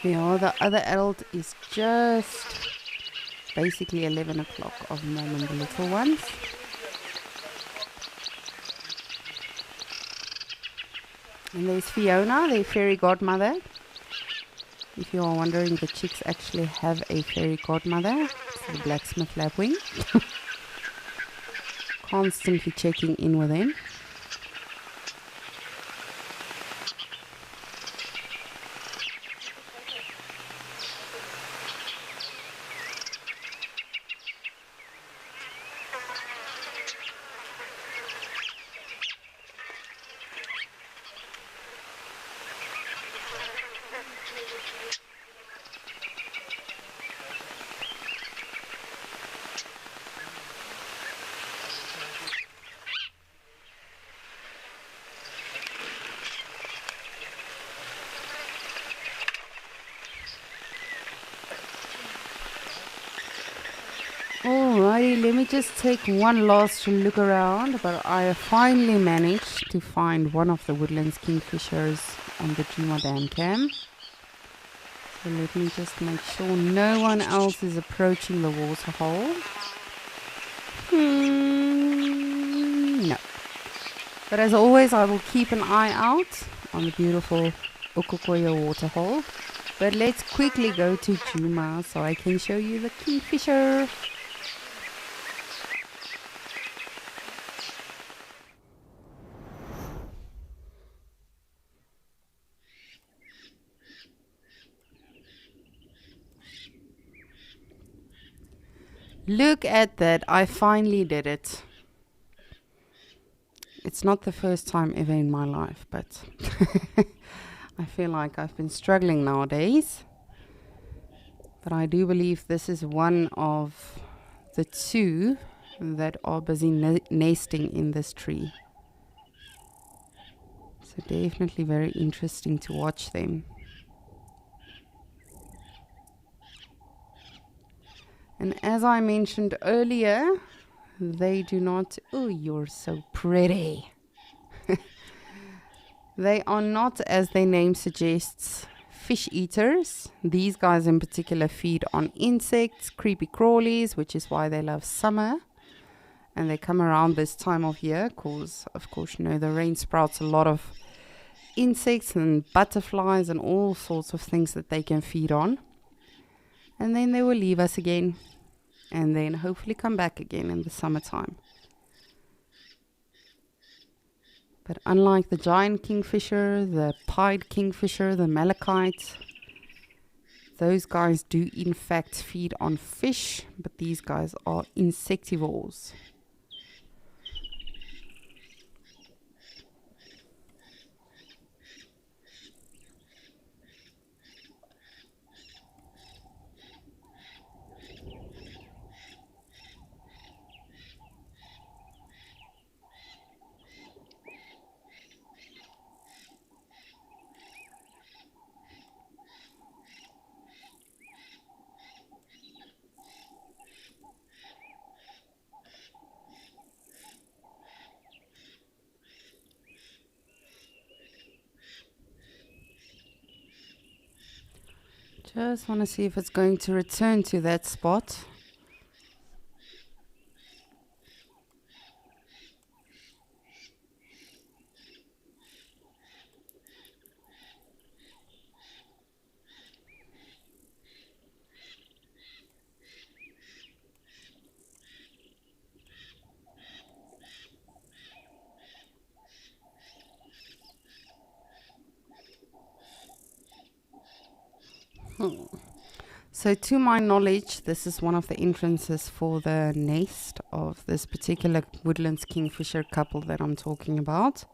Yeah, the other adult is just basically 11 o'clock of Mom and the little ones. And there's Fiona, their fairy godmother. If you are wondering, the chicks actually have a fairy godmother. It's the blacksmith lapwing. Constantly checking in with them. Alrighty, let me just take one last look around, but I finally managed to find one of the Woodlands Kingfishers on the Djuma Dam cam. So let me just make sure no one else is approaching the waterhole. No. But as always, I will keep an eye out on the beautiful Okokoyo waterhole. But let's quickly go to Djuma so I can show you the kingfisher. Look at that, I finally did it. It's not the first time ever in my life, but I feel like I've been struggling nowadays. But I do believe this is one of the two that are busy nesting in this tree. So definitely very interesting to watch them. And as I mentioned earlier, they do not... Oh, you're so pretty. They are not, as their name suggests, fish eaters. These guys in particular feed on insects, creepy crawlies, which is why they love summer. And they come around this time of year because, of course, you know, the rain sprouts a lot of insects and butterflies and all sorts of things that they can feed on. And then they will leave us again, and then hopefully come back again in the summertime. But unlike the giant kingfisher, the pied kingfisher, the malachite, those guys do in fact feed on fish, but these guys are insectivores. Just want to see if it's going to return to that spot. So to my knowledge, this is one of the entrances for the nest of this particular Woodlands Kingfisher couple that I'm talking about.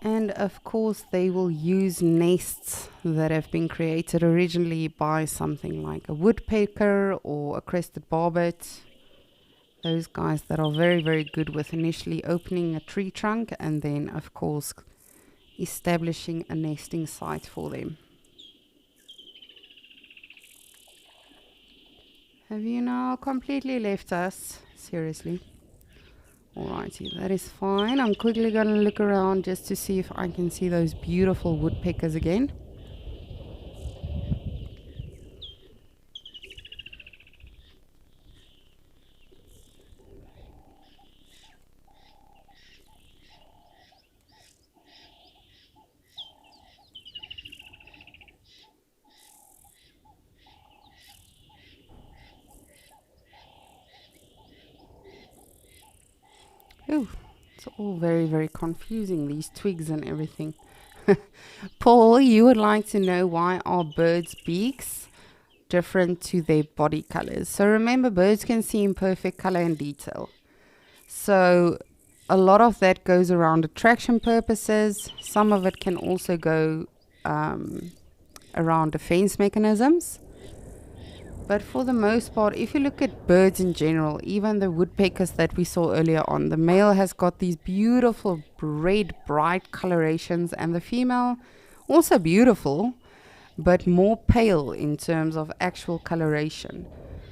And of course they will use nests that have been created originally by something like a woodpecker or a crested barbet. Those guys that are very, very good with initially opening a tree trunk and then of course establishing a nesting site for them. Have you now completely left us? Seriously? Alrighty, that is fine. I'm quickly going to look around just to see if I can see those beautiful woodpeckers again. Ooh, it's all very, very confusing, these twigs and everything. Paul, you would like to know why are birds' beaks different to their body colors? So remember, birds can see in perfect color and detail. So a lot of that goes around attraction purposes. Some of it can also go around defense mechanisms. But for the most part, if you look at birds in general, even the woodpeckers that we saw earlier on, the male has got these beautiful red, bright colorations, and the female also beautiful, but more pale in terms of actual coloration.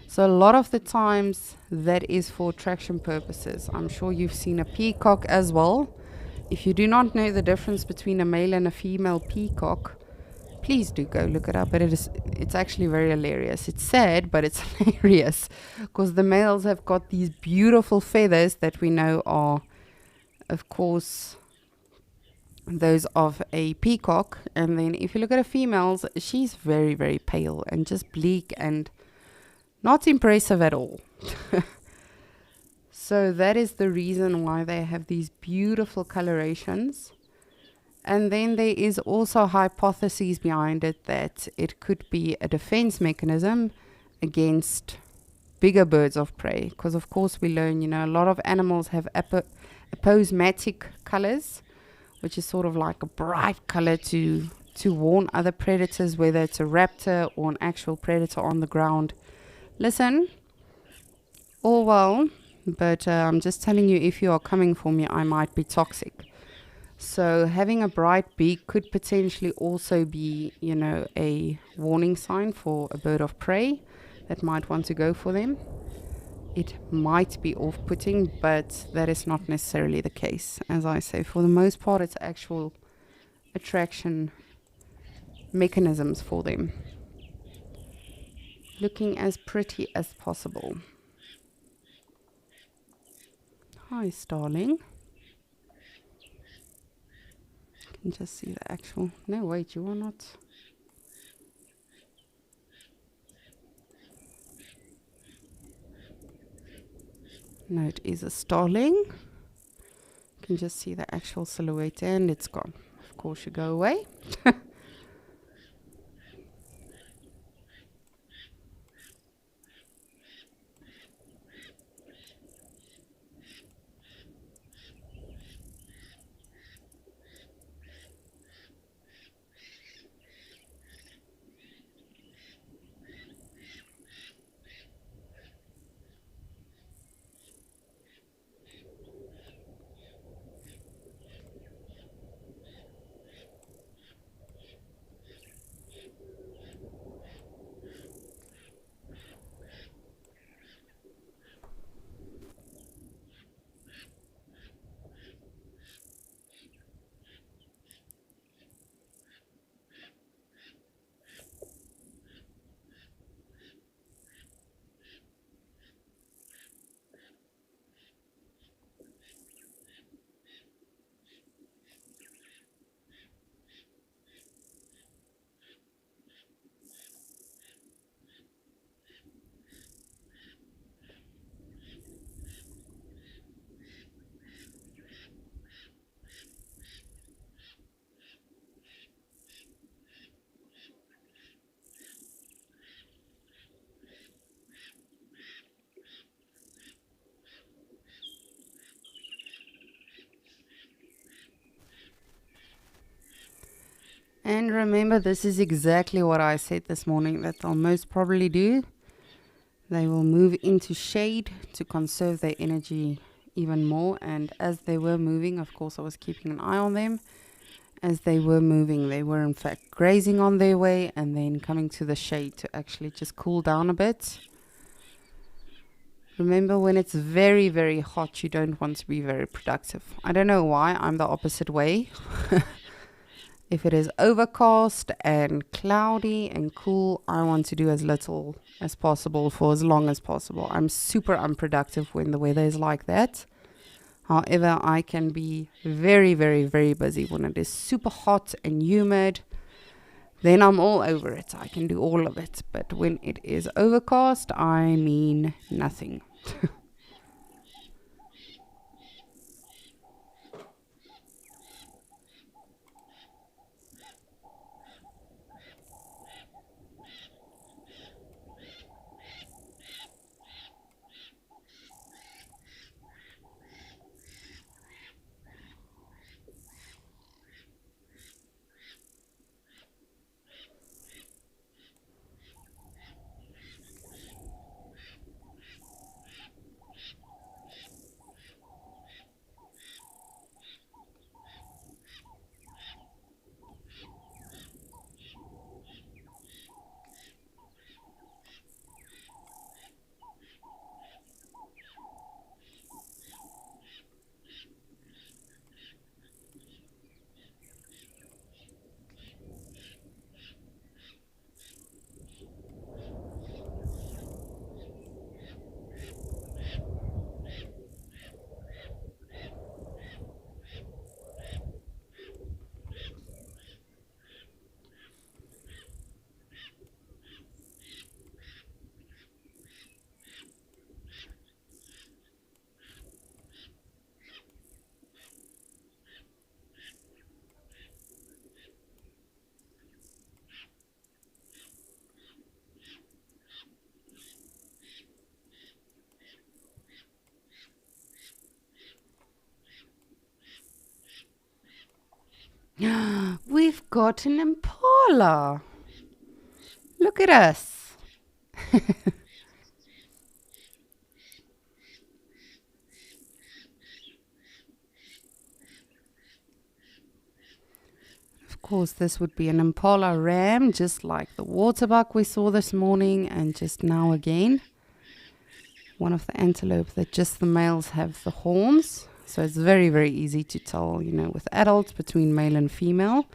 So a lot of the times that is for attraction purposes. I'm sure you've seen a peacock as well. If you do not know the difference between a male and a female peacock, please do go look it up. But it's actually very hilarious. It's sad, but it's hilarious because the males have got these beautiful feathers that we know are, of course, those of a peacock. And then if you look at a female's, she's very, very pale and just bleak and not impressive at all. So that is the reason why they have these beautiful colorations. And then there is also hypotheses behind it that it could be a defense mechanism against bigger birds of prey. Because of course we learn, a lot of animals have aposematic colors, which is sort of like a bright color to warn other predators, whether it's a raptor or an actual predator on the ground. Listen, all well, but I'm just telling you, if you are coming for me, I might be toxic. So having a bright beak could potentially also be, a warning sign for a bird of prey that might want to go for them. It might be off-putting, but that is not necessarily the case. As I say, for the most part, it's actual attraction mechanisms for them. Looking as pretty as possible. Hi, Starling. You can just see the actual... No, wait, you are not... No, it is a starling. You can just see the actual silhouette and it's gone. Of course, you go away. And remember, this is exactly what I said this morning that they'll most probably do. They will move into shade to conserve their energy even more. And as they were moving, of course, I was keeping an eye on them. As they were moving, they were in fact grazing on their way and then coming to the shade to actually just cool down a bit. Remember, when it's very, very hot, you don't want to be very productive. I don't know why, I'm the opposite way. If it is overcast and cloudy and cool, I want to do as little as possible for as long as possible. I'm super unproductive when the weather is like that. However, I can be very, very, very busy when it is super hot and humid. Then I'm all over it. I can do all of it. But when it is overcast, I mean nothing. We've got an impala. Look at us. Of course, this would be an impala ram, just like the waterbuck we saw this morning and just now again. One of the antelope that just the males have the horns. So it's very, very easy to tell, with adults between male and female.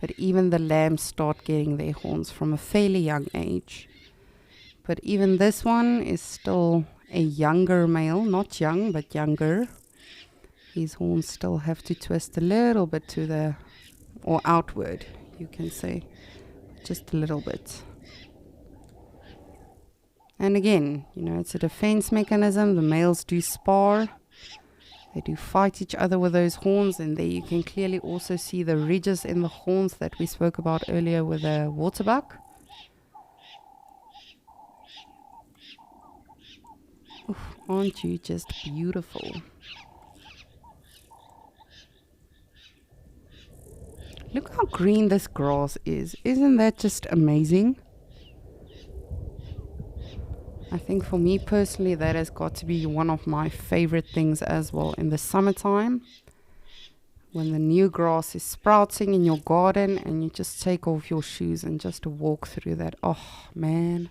But even the lambs start getting their horns from a fairly young age. But even this one is still a younger male, not young, but younger. His horns still have to twist a little bit to the, or outward, you can say, just a little bit. And again, it's a defense mechanism. The males do spar. They do fight each other with those horns, and there you can clearly also see the ridges in the horns that we spoke about earlier with the waterbuck. Oof, aren't you just beautiful? Look how green this grass is. Isn't that just amazing? I think for me personally, that has got to be one of my favorite things as well in the summertime. When the new grass is sprouting in your garden and you just take off your shoes and just walk through that. Oh, man.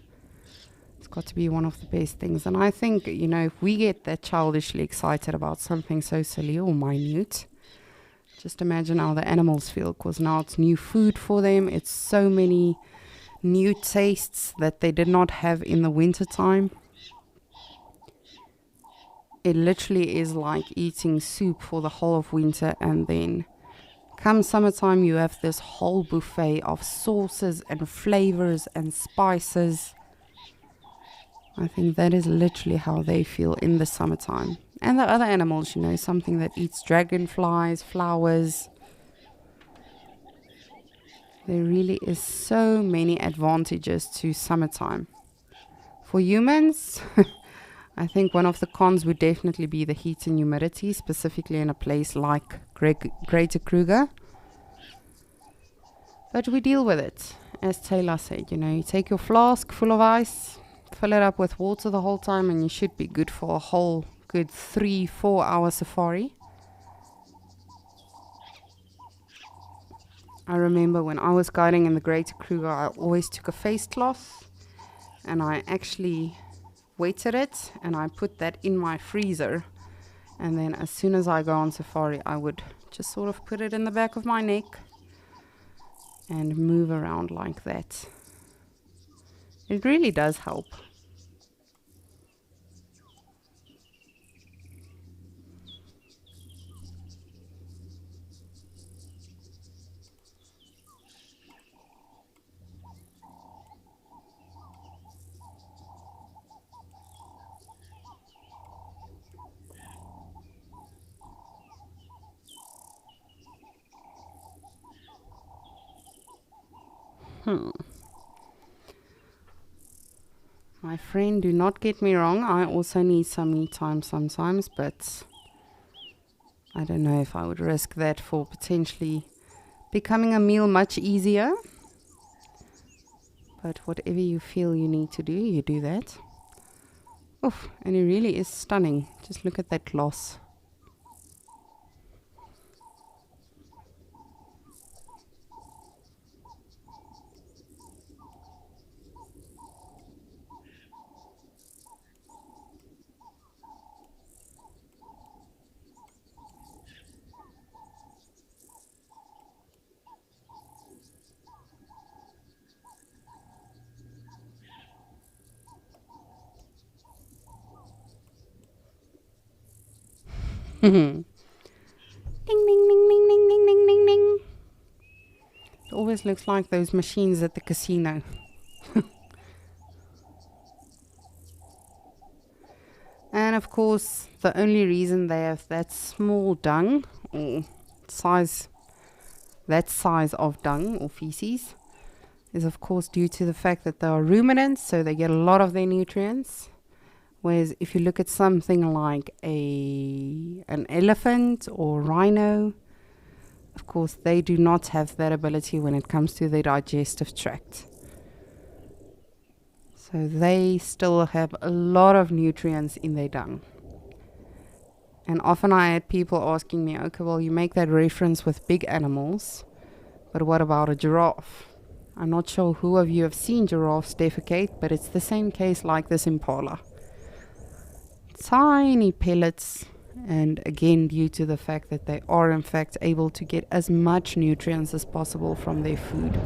It's got to be one of the best things. And I think, if we get that childishly excited about something so silly or minute, just imagine how the animals feel, because now it's new food for them. It's so many new tastes that they did not have in the winter time. It literally is like eating soup for the whole of winter, and then come summertime you have this whole buffet of sauces and flavors and spices. I think that is literally how they feel in the summertime. And the other animals, something that eats dragonflies, flowers. There really is so many advantages to summertime. For humans, I think one of the cons would definitely be the heat and humidity, specifically in a place like Greater Kruger. But we deal with it. As Taylor said, you take your flask full of ice, fill it up with water the whole time, and you should be good for a whole good 3-4 hour safari. I remember when I was guiding in the Greater Kruger, I always took a face cloth, and I actually wetted it and I put that in my freezer. And then as soon as I go on safari, I would just sort of put it in the back of my neck and move around like that. It really does help. My friend, do not get me wrong, I also need some me time sometimes, but I don't know if I would risk that for potentially becoming a meal much easier. But whatever you feel you need to do, you do that. Oof, and it really is stunning. Just look at that gloss. Ding, ding, ding, ding, ding, ding, ding, ding, ding. It always looks like those machines at the casino. And of course, the only reason they have that small dung, or that size of dung or feces, is of course due to the fact that they are ruminants, so they get a lot of their nutrients. Whereas if you look at something like an elephant or rhino, of course they do not have that ability when it comes to their digestive tract. So they still have a lot of nutrients in their dung. And often I had people asking me, okay, well, you make that reference with big animals, but what about a giraffe? I'm not sure who of you have seen giraffes defecate, but it's the same case like this impala. Tiny pellets, and again due to the fact that they are in fact able to get as much nutrients as possible from their food.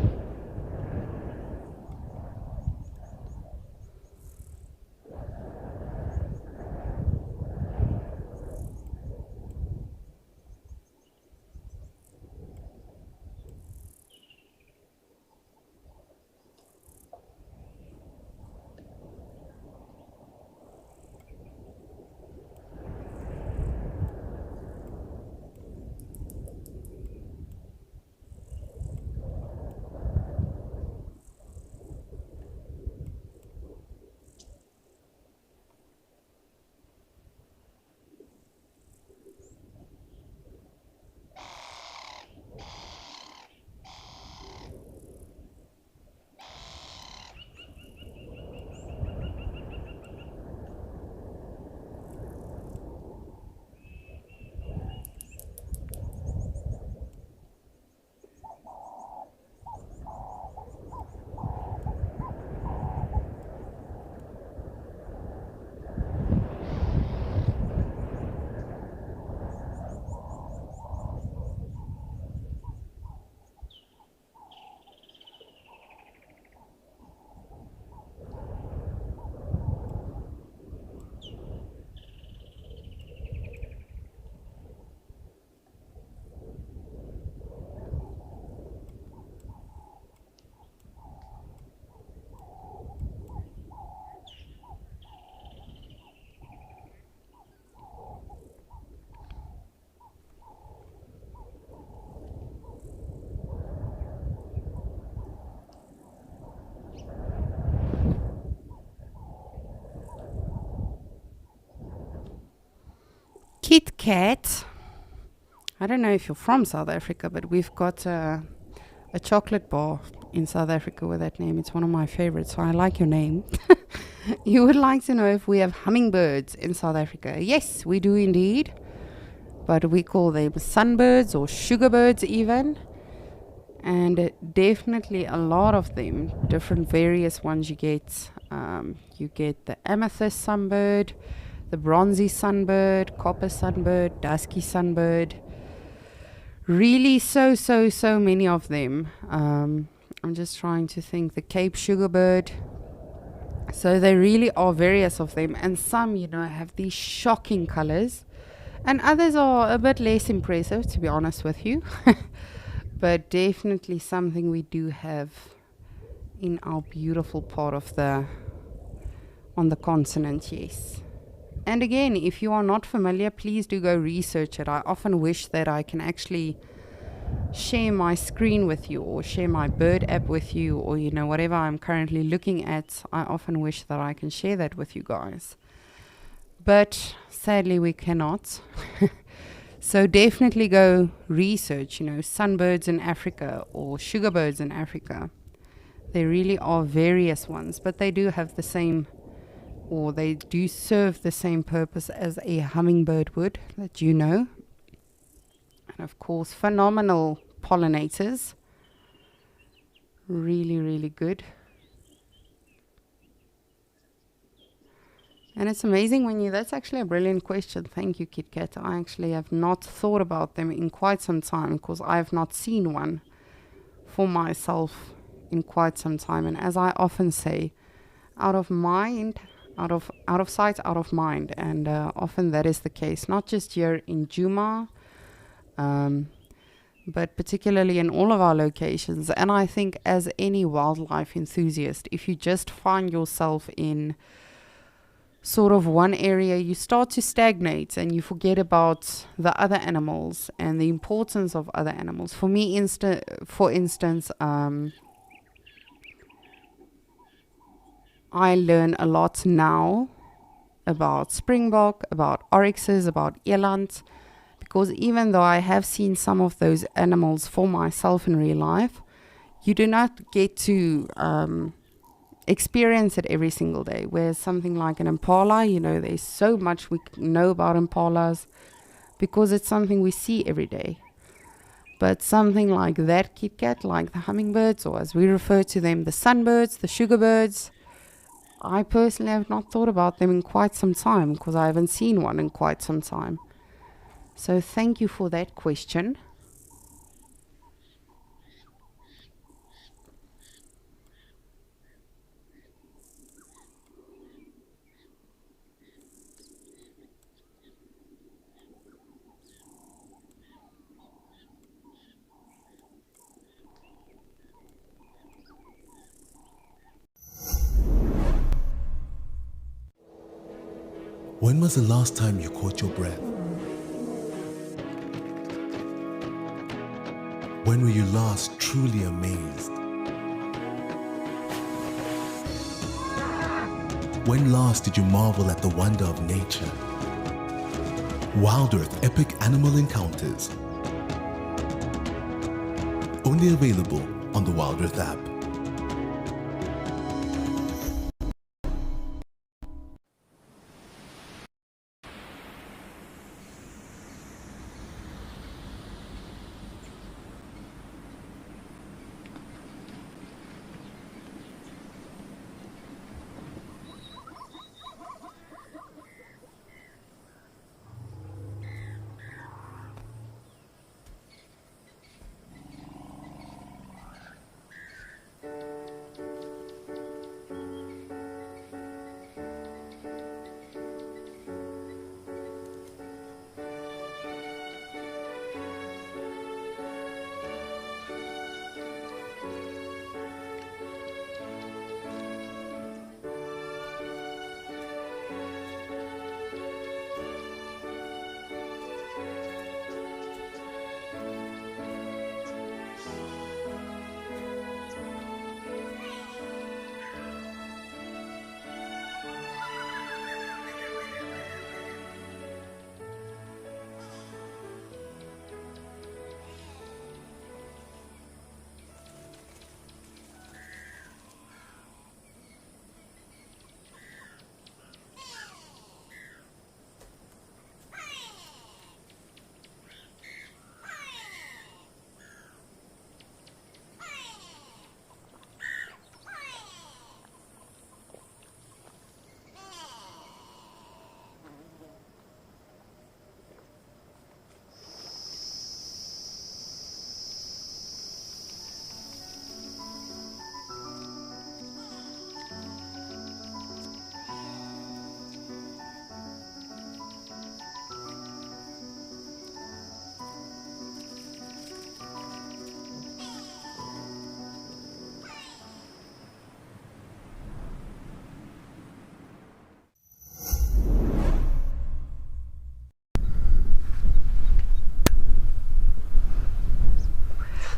Kit Kat. I don't know if you're from South Africa, but we've got a chocolate bar in South Africa with that name. It's one of my favorites, so I like your name. You would like to know if we have hummingbirds in South Africa. Yes, we do indeed. But we call them sunbirds or sugarbirds even. and definitely a lot of them, different various ones you get. You get the amethyst sunbird, the bronzy sunbird, copper sunbird, dusky sunbird. Really so many of them. I'm just trying to think. The Cape sugarbird. So there really are various of them, and some, have these shocking colors, and others are a bit less impressive, to be honest with you. But definitely something we do have in our beautiful part of on the continent, yes. And again, if you are not familiar, please do go research it. I often wish that I can actually share my screen with you, or share my bird app with you, or whatever I'm currently looking at. I often wish that I can share that with you guys, but sadly we cannot. So definitely go research, sunbirds in Africa or sugarbirds in Africa. There really are various ones, but they do have the same, or they do serve the same purpose as a hummingbird would, that And of course, phenomenal pollinators. Really good. And it's amazing that's actually a brilliant question. Thank you, Kit Kat. I actually have not thought about them in quite some time, because I have not seen one for myself in quite some time. And as I often say, out of sight, out of mind. And often that is the case, not just here in Djuma, but particularly in all of our locations. And I think as any wildlife enthusiast, if you just find yourself in sort of one area, you start to stagnate and you forget about the other animals and the importance of other animals. For me, for instance, I learn a lot now about springbok, about oryxes, about eland, because even though I have seen some of those animals for myself in real life, you do not get to experience it every single day. Whereas something like an impala, there's so much we know about impalas because it's something we see every day. But something like that Kit Kat, like the hummingbirds, or as we refer to them, the sunbirds, the sugarbirds, I personally have not thought about them in quite some time, because I haven't seen one in quite some time. So thank you for that question. When was the last time you caught your breath? When were you last truly amazed? When last did you marvel at the wonder of nature? Wild Earth Epic Animal Encounters. Only available on the Wild Earth app.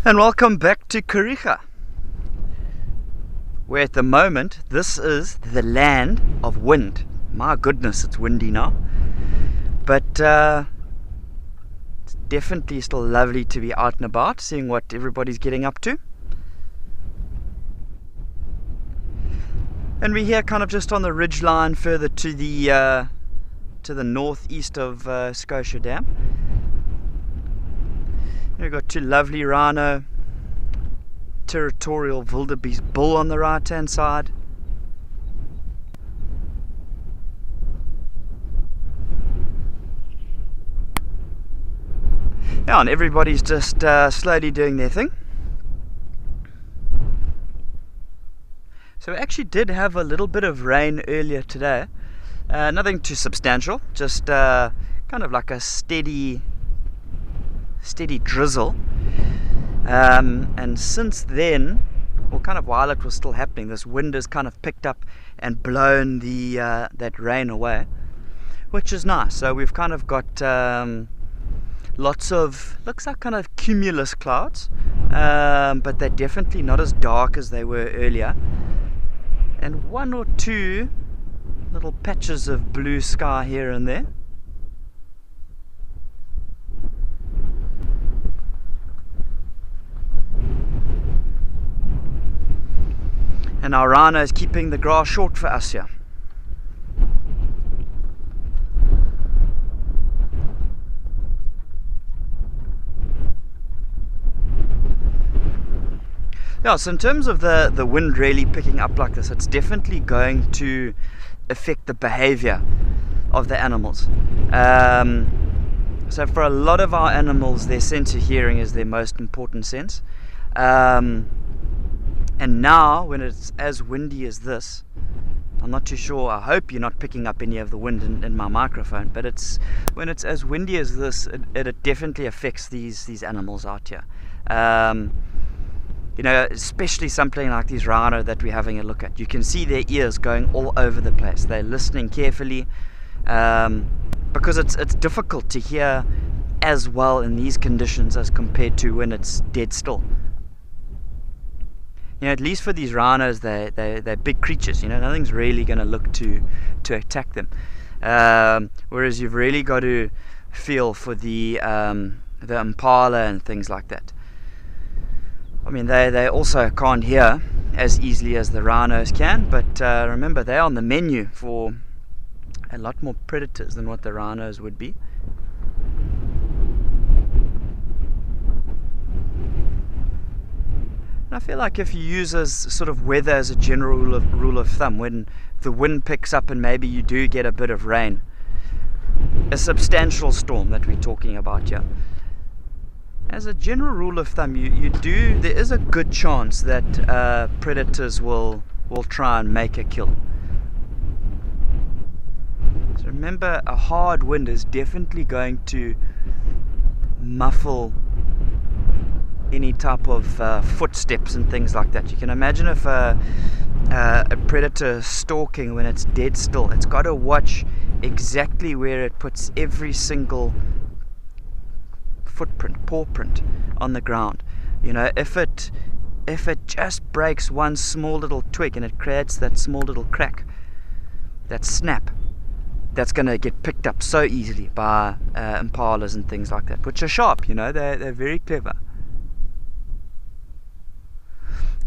And welcome back to Kariga, where at the moment this is the land of wind. My goodness, it's windy now, but it's definitely still lovely to be out and about, seeing what everybody's getting up to. And we're here kind of just on the ridge line further to the northeast of Scotia Dam. We've got two lovely rhino, territorial wildebeest bull on the right hand side. Yeah, and everybody's just slowly doing their thing. So we actually did have a little bit of rain earlier today. Nothing too substantial, just kind of like a steady drizzle. And since then, or kind of while it was still happening, this wind has kind of picked up and blown that rain away, which is nice. So we've kind of got lots of, looks like kind of cumulus clouds, but they're definitely not as dark as they were earlier. And one or two little patches of blue sky here and there. And our rhino is keeping the grass short for us here. Yeah, so in terms of the wind really picking up like this, it's definitely going to affect the behavior of the animals. So for a lot of our animals, their sense of hearing is their most important sense. And now, when it's as windy as this, I'm not too sure, I hope you're not picking up any of the wind in my microphone, but when it's as windy as this, it definitely affects these animals out here. You know, especially something like these rhino that we're having a look at. You can see their ears going all over the place. They're listening carefully, because it's difficult to hear as well in these conditions as compared to when it's dead still. You know, at least for these rhinos, they're big creatures. You know, nothing's really going to look to attack them. Whereas you've really got to feel for the impala and things like that. I mean, they also can't hear as easily as the rhinos can, but remember, they're on the menu for a lot more predators than what the rhinos would be. And I feel like if you use as sort of weather as a general rule of thumb, when the wind picks up and maybe you do get a bit of rain, a substantial storm that we're talking about here, as a general rule of thumb, there is a good chance that predators will try and make a kill. So remember, a hard wind is definitely going to muffle any type of footsteps and things like that. You can imagine if a predator is stalking when it's dead still, it's got to watch exactly where it puts every single paw print on the ground. You know, if it just breaks one small little twig and it creates that small little crack, that snap, that's going to get picked up so easily by impalas and things like that, which are sharp. You know, they're very clever.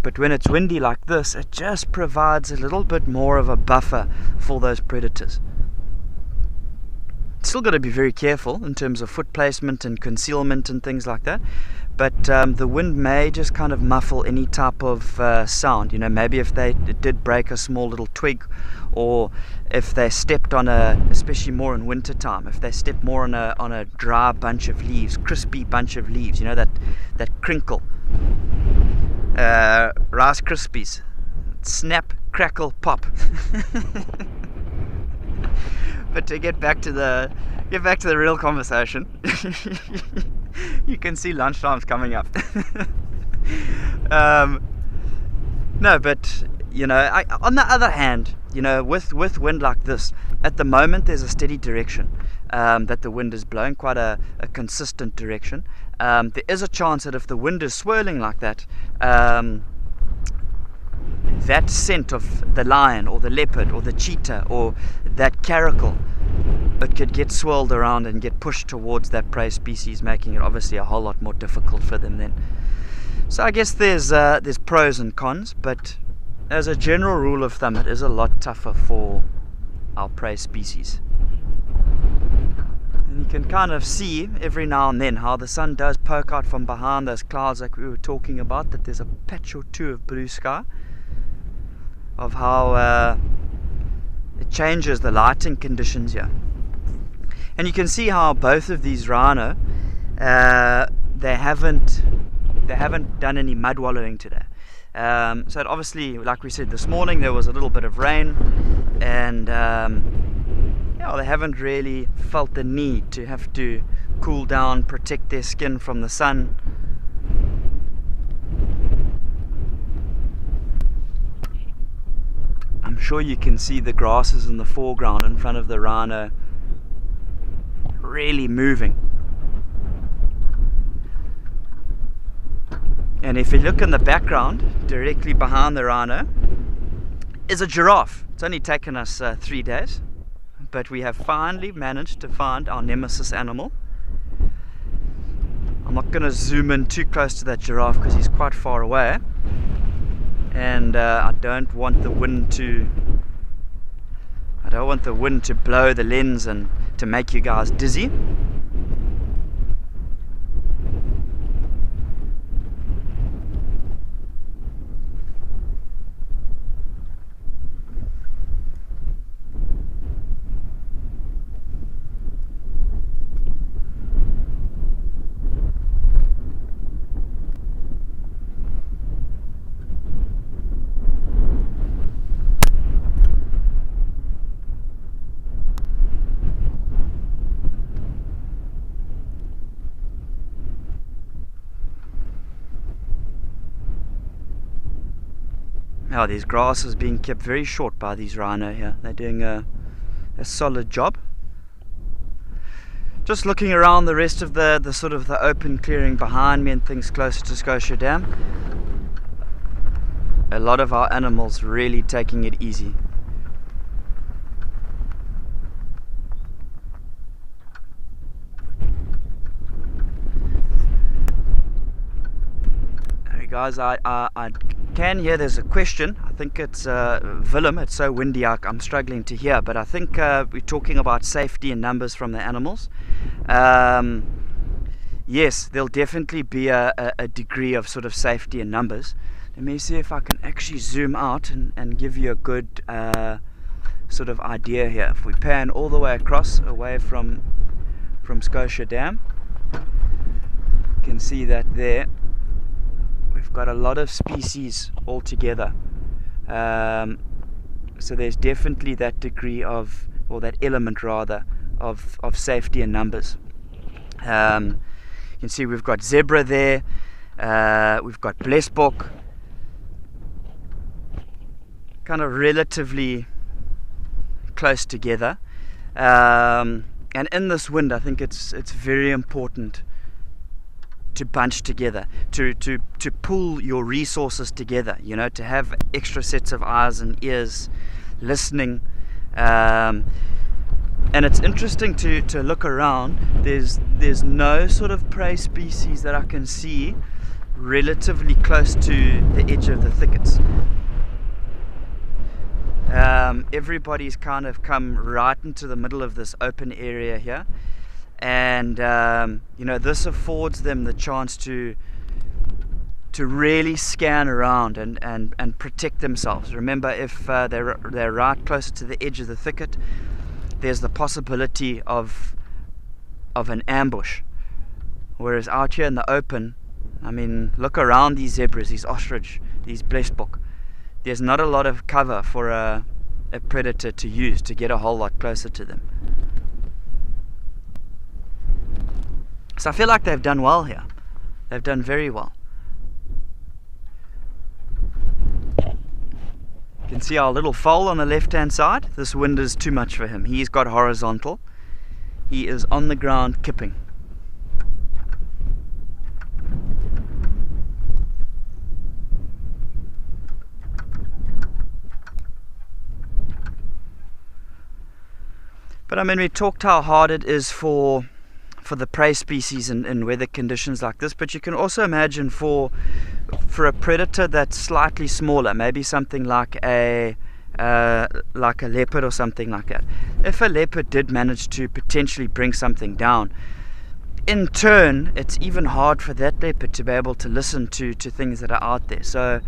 But when it's windy like this, it just provides a little bit more of a buffer for those predators. Still got to be very careful in terms of foot placement and concealment and things like that. But the wind may just kind of muffle any type of sound. You know, maybe if they did break a small little twig, or if they stepped on especially more in winter time, if they stepped more on a dry bunch of leaves, crispy bunch of leaves, you know, that crinkle. Rice Krispies, snap, crackle, pop. But to get back to the real conversation, you can see lunchtime's coming up. No, but you know, on the other hand, you know, with wind like this, at the moment there's a steady direction that the wind is blowing, quite a consistent direction. there is a chance that if the wind is swirling like that, that scent of the lion or the leopard or the cheetah or that caracal, it could get swirled around and get pushed towards that prey species, making it obviously a whole lot more difficult for them then. So I guess there's pros and cons, but as a general rule of thumb, it is a lot tougher for our prey species. And you can kind of see every now and then how the sun does poke out from behind those clouds like we were talking about, that there's a patch or two of blue sky, of how it changes the lighting conditions here. And you can see how both of these rhino, they haven't done any mud wallowing today. So it obviously, like we said this morning, there was a little bit of rain, and they haven't really felt the need to have to cool down, protect their skin from the sun. I'm sure you can see the grasses in the foreground in front of the rhino really moving. And if you look in the background, directly behind the rhino, is a giraffe. It's only taken us 3 days, but we have finally managed to find our nemesis animal. I'm not going to zoom in too close to that giraffe because he's quite far away, and I don't want the wind to blow the lens and to make you guys dizzy. Now these grasses being kept very short by these rhino here. They're doing a solid job. Just looking around the rest of the sort of the open clearing behind me and things closer to Scotia Dam. A lot of our animals really taking it easy. Hey guys, I can hear there's a question. I think it's Willem. It's so windy I'm struggling to hear, but I think we're talking about safety and numbers from the animals. Yes, there'll definitely be a degree of sort of safety in numbers. Let me see if I can actually zoom out and give you a good sort of idea here. If we pan all the way across, away from Scotia Dam, you can see that there we've got a lot of species all together. So there's definitely that degree of, or that element rather, of safety in numbers. You can see we've got zebra there, we've got blesbok, kind of relatively close together. And in this wind, I think it's very important to bunch together, to pull your resources together, you know, to have extra sets of eyes and ears listening. And it's interesting to look around. There's no sort of prey species that I can see relatively close to the edge of the thickets. Everybody's kind of come right into the middle of this open area here, and you know, this affords them the chance to really scan around and protect themselves. Remember, if they're right closer to the edge of the thicket, there's the possibility of an ambush. Whereas out here in the open, I mean, look around these zebras, these ostrich, these blesbok. There's not a lot of cover for a predator to use to get a whole lot closer to them. So I feel like they've done well here. They've done very well. You can see our little foal on the left hand side. This wind is too much for him. He's got horizontal. He is on the ground kipping. But I mean, we talked how hard it is for the prey species in weather conditions like this, but you can also imagine for a predator that's slightly smaller, maybe something like a leopard or something like that. If a leopard did manage to potentially bring something down, in turn, it's even hard for that leopard to be able to listen to things that are out there. So,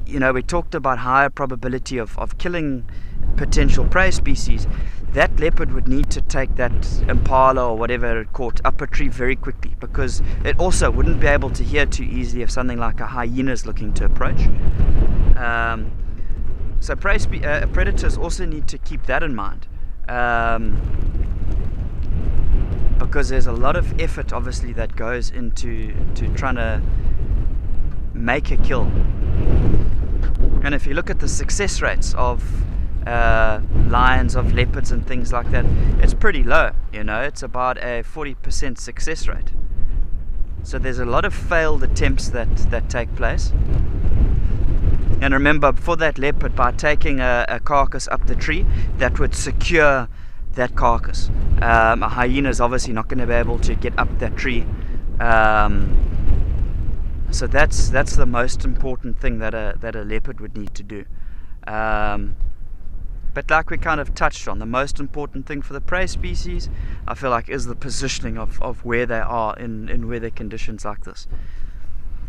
you know, we talked about higher probability of killing potential prey species. That leopard would need to take that impala or whatever it caught up a tree very quickly, because it also wouldn't be able to hear too easily if something like a hyena is looking to approach. So predators also need to keep that in mind, because there's a lot of effort obviously that goes into trying to make a kill. And if you look at the success rates of lions, of leopards and things like that, it's pretty low. You know, it's about a 40% success rate. So there's a lot of failed attempts that take place. And remember, for that leopard, by taking a carcass up the tree, that would secure that carcass. A hyena is obviously not going to be able to get up that tree. So that's the most important thing that a leopard would need to do. But like we kind of touched on, the most important thing for the prey species, I feel like, is the positioning of where they are in weather conditions like this.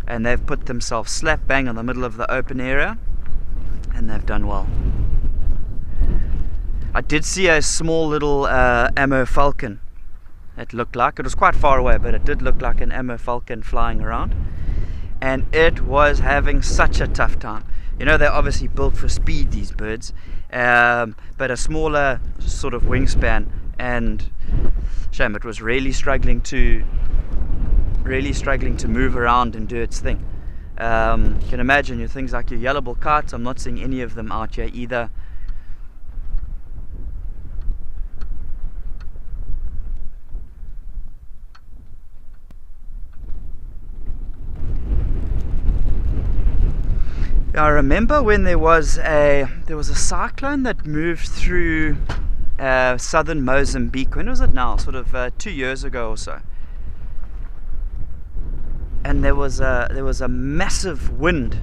And they've put themselves slap bang in the middle of the open area, and they've done well. I did see a small little ammo falcon. It looked like, it was quite far away, but it did look like an ammo falcon flying around. And it was having such a tough time. You know, they're obviously built for speed, these birds, but a smaller sort of wingspan, and shame, it was really struggling to move around and do its thing. You can imagine your things like your yellowbill kites. I'm not seeing any of them out here either. I remember when there was a cyclone that moved through southern Mozambique. When was it now? Sort of 2 years ago or so. And there was a massive wind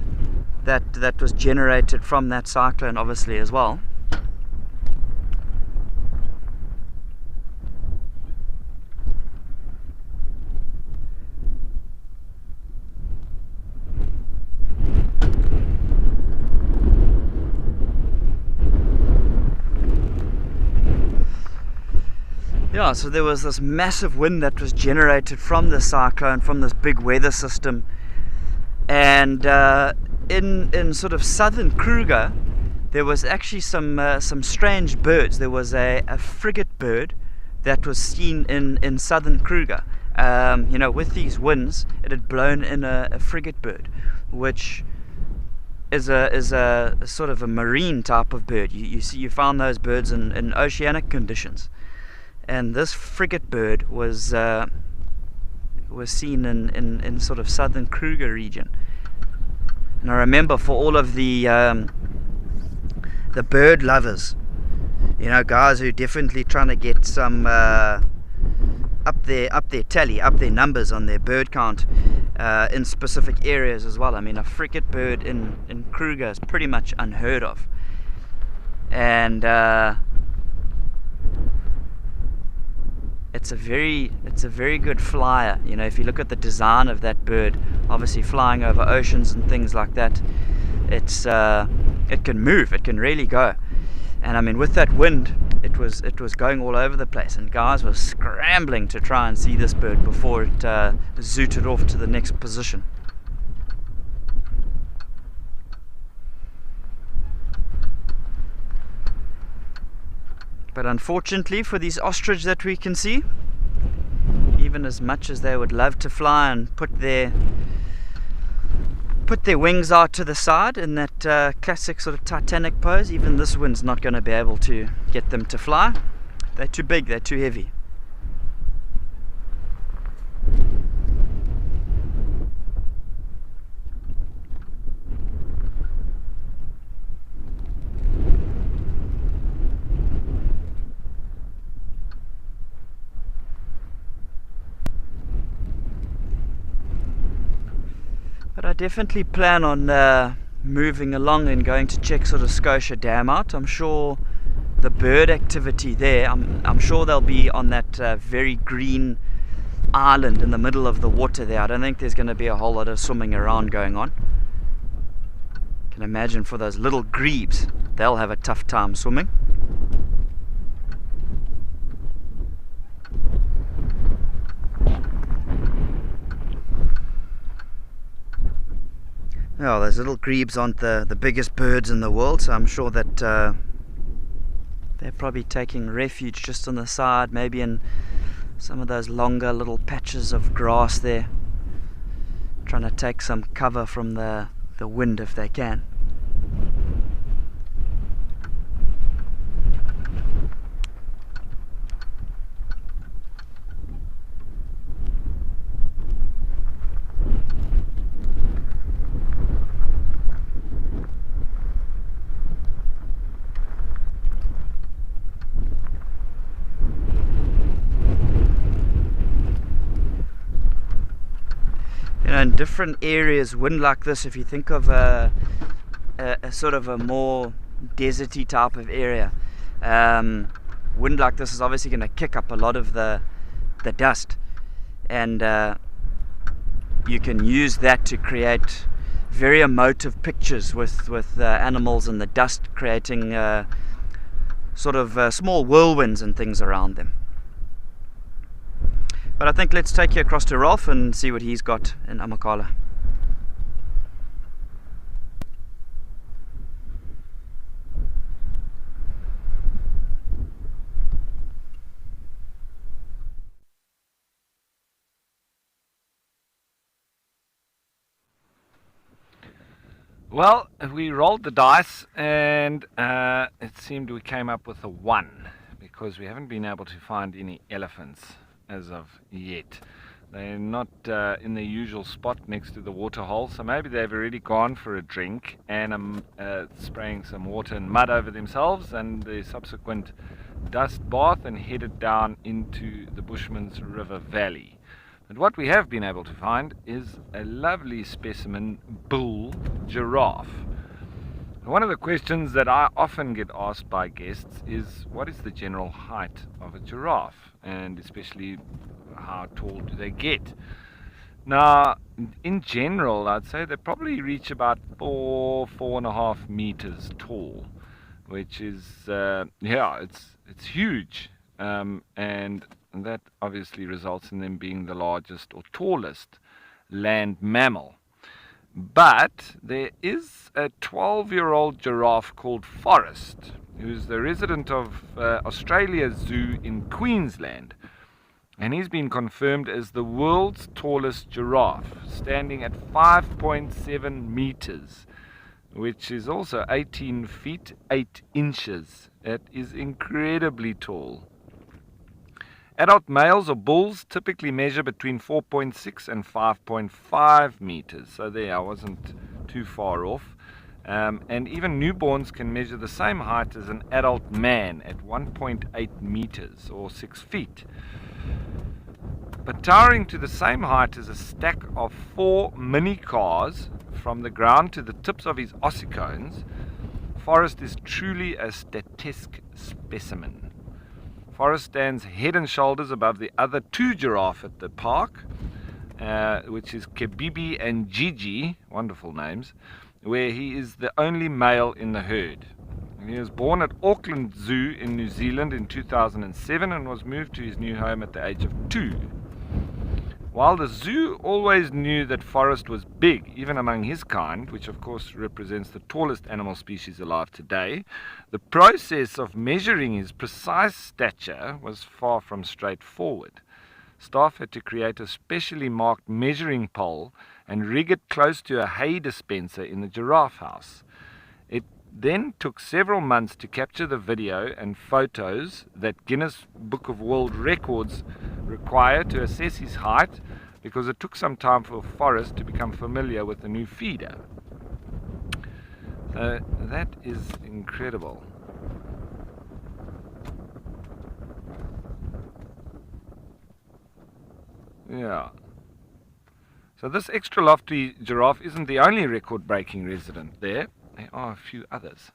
that was generated from that cyclone, obviously, as well. Yeah, so there was this massive wind that was generated from the cyclone, from this big weather system, and in sort of southern Kruger, there was actually some strange birds. There was a frigate bird that was seen in southern Kruger. You know, with these winds, it had blown in a frigate bird, which is a sort of a marine type of bird. You found those birds in oceanic conditions. And this frigate bird was seen in sort of southern Kruger region. And I remember, for all of the bird lovers, you know, guys who are definitely trying to get some up their tally, up their numbers on their bird count in specific areas as well. I mean, a frigate bird in Kruger is pretty much unheard of. And it's a very good flyer. You know, if you look at the design of that bird, obviously flying over oceans and things like that, it can move, it can really go. And I mean, with that wind, it was going all over the place, and guys were scrambling to try and see this bird before it zooted off to the next position. But unfortunately for these ostrich that we can see, even as much as they would love to fly and put their wings out to the side in that classic sort of Titanic pose, even this wind's not going to be able to get them to fly. They're too big, they're too heavy. definitely plan on moving along and going to check sort of Scotia Dam out. I'm sure the bird activity there, I'm sure they'll be on that very green island in the middle of the water there. I don't think there's going to be a whole lot of swimming around going on. Can imagine for those little grebes, they'll have a tough time swimming. Oh, those little grebes aren't the biggest birds in the world, so I'm sure that they're probably taking refuge just on the side, maybe in some of those longer little patches of grass there, trying to take some cover from the wind if they can. In different areas, wind like this, if you think of a sort of a more deserty type of area, wind like this is obviously going to kick up a lot of the dust, and you can use that to create very emotive pictures with animals and the dust creating sort of small whirlwinds and things around them. But I think let's take you across to Rolf and see what he's got in Amakhala. Well, we rolled the dice and it seemed we came up with a 1 because we haven't been able to find any elephants as of yet. They're not in their usual spot next to the water hole, so maybe they've already gone for a drink and spraying some water and mud over themselves and the subsequent dust bath and headed down into the Bushman's River Valley. But what we have been able to find is a lovely specimen bull giraffe. One of the questions that I often get asked by guests is, what is the general height of a giraffe, and especially how tall do they get? Now, in general, I'd say they probably reach about 4.5 meters tall, which is it's huge, and that obviously results in them being the largest or tallest land mammal. But there is a 12-year-old giraffe called Forrest, who's the resident of Australia Zoo in Queensland. And he's been confirmed as the world's tallest giraffe, standing at 5.7 meters, which is also 18 feet 8 inches. That is incredibly tall. Adult males or bulls typically measure between 4.6 and 5.5 meters, so there, I wasn't too far off. And even newborns can measure the same height as an adult man at 1.8 meters or 6 feet. But towering to the same height as a stack of 4 mini cars from the ground to the tips of his ossicones, Forrest is truly a statesque specimen. Forrest stands head and shoulders above the other 2 giraffes at the park, which is Kebibi and Gigi, wonderful names, where he is the only male in the herd. He was born at Auckland Zoo in New Zealand in 2007 and was moved to his new home at the age of 2. While the zoo always knew that Forrest was big, even among his kind, which of course represents the tallest animal species alive today, the process of measuring his precise stature was far from straightforward. Staff had to create a specially marked measuring pole and rig it close to a hay dispenser in the giraffe house. It then took several months to capture the video and photos that Guinness Book of World Records require to assess his height, because it took some time for Forrest to become familiar with the new feeder. So that is incredible. Yeah. So this extra lofty giraffe isn't the only record-breaking resident there. There are a few others.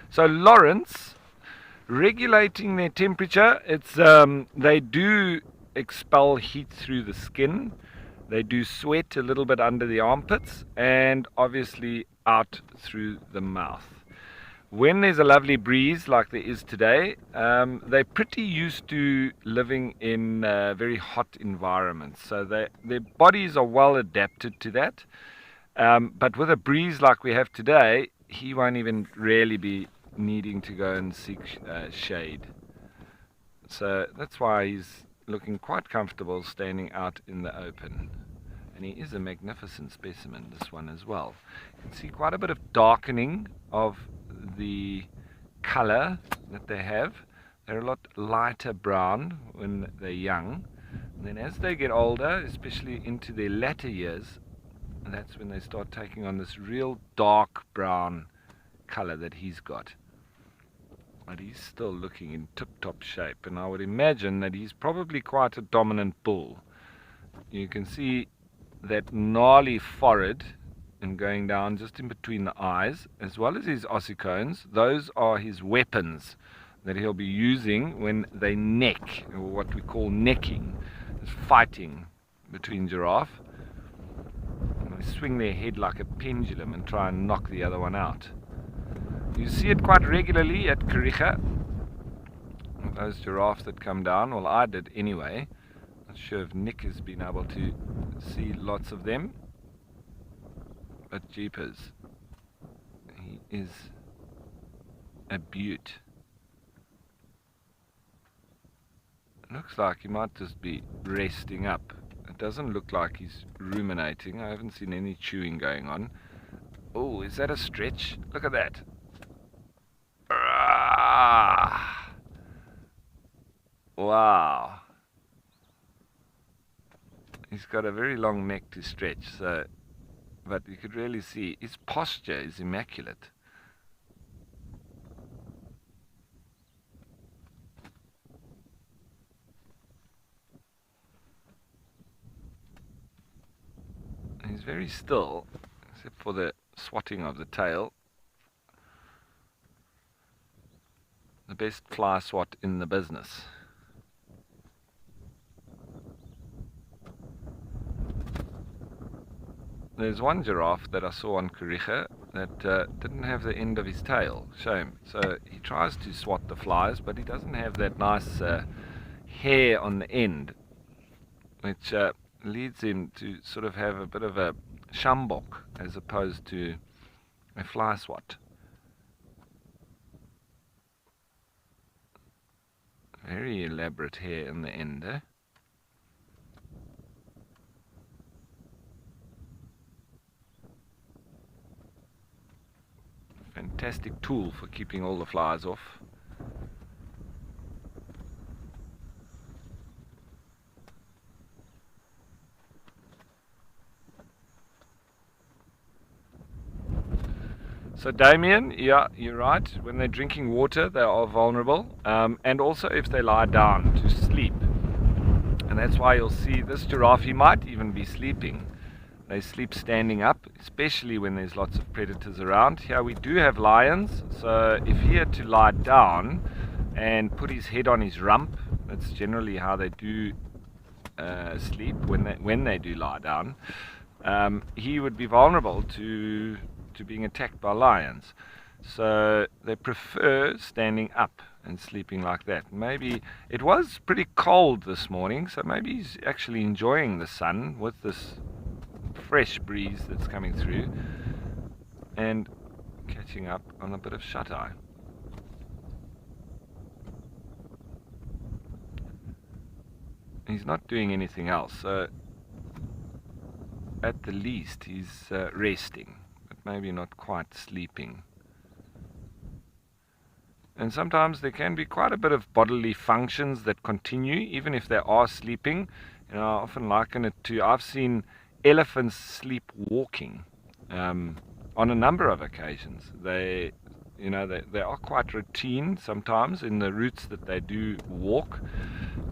So Lawrence, regulating their temperature, they do expel heat through the skin. They do sweat a little bit under the armpits and obviously out through the mouth. When there's a lovely breeze like there is today, they're pretty used to living in very hot environments. So their bodies are well adapted to that. But with a breeze like we have today, he won't even really be needing to go and seek shade. So that's why he's looking quite comfortable standing out in the open. And he is a magnificent specimen, this one as well. You can see quite a bit of darkening of the color that they have. They're a lot lighter brown when they're young. And then as they get older, especially into their latter years, that's when they start taking on this real dark brown color that he's got. But he's still looking in tip-top shape, and I would imagine that he's probably quite a dominant bull. You can see that gnarly forehead and going down just in between the eyes, as well as his ossicones. Those are his weapons that he'll be using when they neck, or what we call necking, is fighting between giraffe. And they swing their head like a pendulum and try and knock the other one out. You see it quite regularly at Kariega. Those giraffes that come down, well, I did anyway. Not sure if Nick has been able to see lots of them, but jeepers, he is a beaut. It looks like he might just be resting up. It doesn't look like he's ruminating. I haven't seen any chewing going on. Oh, is that a stretch? Look at that. Wow. He's got a very long neck to stretch, so, but you could really see his posture is immaculate. He's very still, except for the swatting of the tail. The best fly swat in the business. There's one giraffe that I saw on Kariega that didn't have the end of his tail. Shame. So he tries to swat the flies, but he doesn't have that nice hair on the end, which leads him to sort of have a bit of a sjambok as opposed to a fly swat. Very elaborate hair in the end, eh? Fantastic tool for keeping all the flies off. So Damien, yeah, you're right. When they're drinking water, they are vulnerable, and also if they lie down to sleep. And that's why you'll see this giraffe, he might even be sleeping. They sleep standing up, especially when there's lots of predators around. Here we do have lions, so if he had to lie down and put his head on his rump, that's generally how they do sleep when they do lie down, he would be vulnerable to being attacked by lions. So they prefer standing up and sleeping like that. Maybe it was pretty cold this morning, so maybe he's actually enjoying the sun with this fresh breeze that's coming through and catching up on a bit of shut-eye. He's not doing anything else, so at the least he's resting, but maybe not quite sleeping. And sometimes there can be quite a bit of bodily functions that continue even if they are sleeping. You know, I often liken it to, I've seen elephants sleep walking on a number of occasions. They are quite routine sometimes in the routes that they do walk,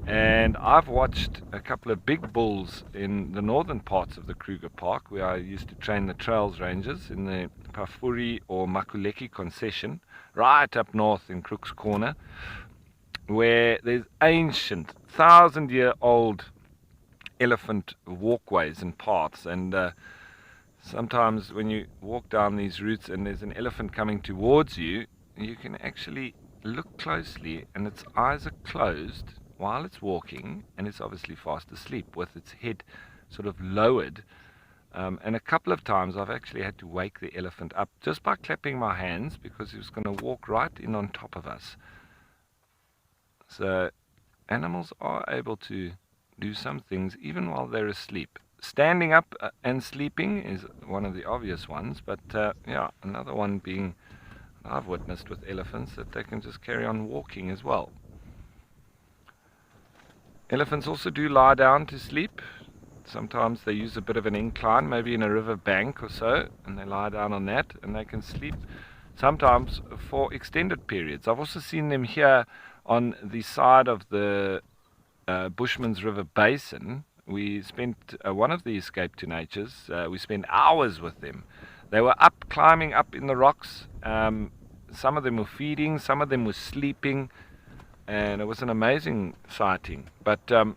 And I've watched a couple of big bulls in the northern parts of the Kruger Park, where I used to train the Trails Rangers in the Pafuri or Makuleki concession, right up north in Crook's Corner, where there's ancient, 1,000-year-old elephant walkways and paths. And sometimes when you walk down these routes and there's an elephant coming towards you, you can actually look closely and its eyes are closed while it's walking, and it's obviously fast asleep with its head sort of lowered. And a couple of times I've actually had to wake the elephant up just by clapping my hands, because he was going to walk right in on top of us. So animals are able to do some things even while they're asleep. Standing up and sleeping is one of the obvious ones, but yeah, another one being I've witnessed with elephants, that they can just carry on walking as well. Elephants also do lie down to sleep. Sometimes they use a bit of an incline, maybe in a river bank or so, and they lie down on that and they can sleep sometimes for extended periods. I've also seen them here on the side of the Bushman's River Basin. We spent one of the Escape to Natures, we spent hours with them. They were up, climbing up in the rocks. Some of them were feeding, some of them were sleeping, and it was an amazing sighting. But some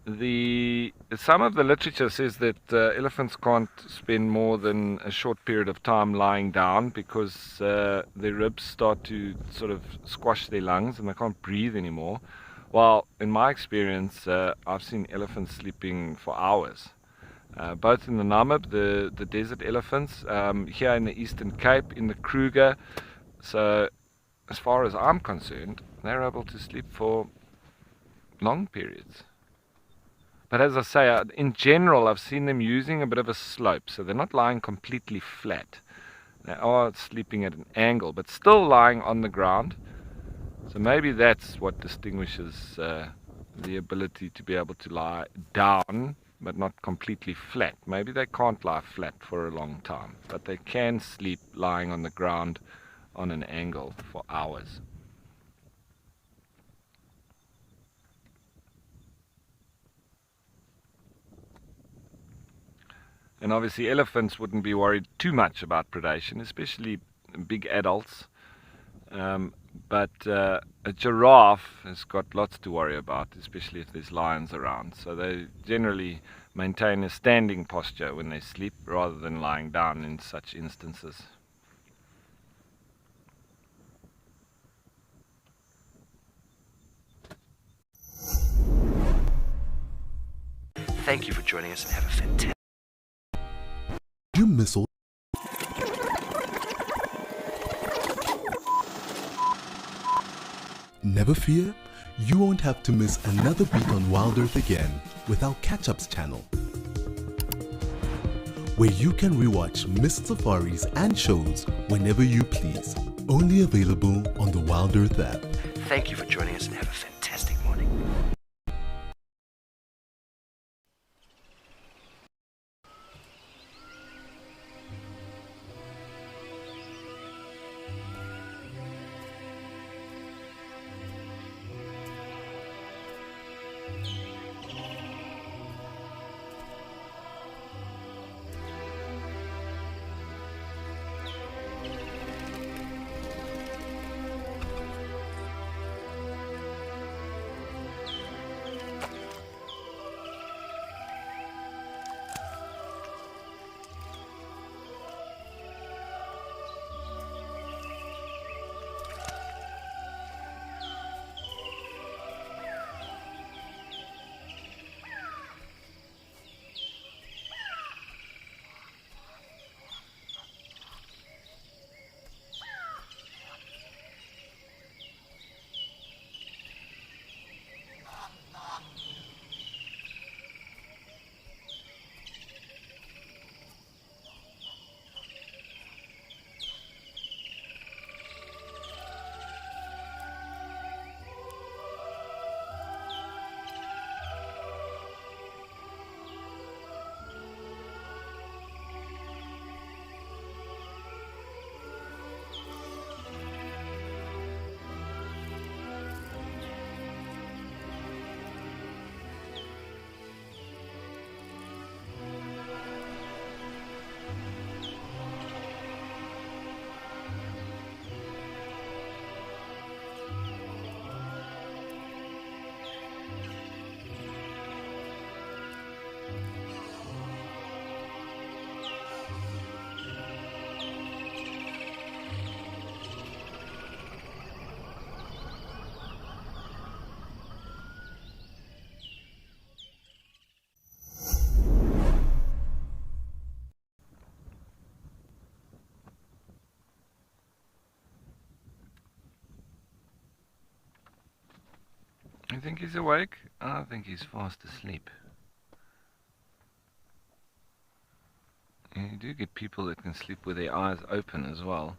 of the literature says that elephants can't spend more than a short period of time lying down, because their ribs start to sort of squash their lungs and they can't breathe anymore. While in my experience, I've seen elephants sleeping for hours. Both in the Namib, the desert elephants, here in the Eastern Cape, in the Kruger. So as far as I'm concerned, they're able to sleep for long periods. But as I say, in general, I've seen them using a bit of a slope, so they're not lying completely flat. They are sleeping at an angle, but still lying on the ground. So maybe that's what distinguishes the ability to be able to lie down, but not completely flat. Maybe they can't lie flat for a long time, but they can sleep lying on the ground on an angle for hours. And obviously elephants wouldn't be worried too much about predation, especially big adults. But a giraffe has got lots to worry about, especially if there's lions around. So they generally maintain a standing posture when they sleep rather than lying down in such instances. Thank you for joining us and have a fantastic You miss all. Never fear, you won't have to miss another beat on Wild Earth again with our Catch-Ups channel, where you can rewatch missed safaris and shows whenever you please. Only available on the Wild Earth app. Thank you for joining us and have a fantastic morning. think he's awake? I think he's fast asleep. And you do get people that can sleep with their eyes open as well.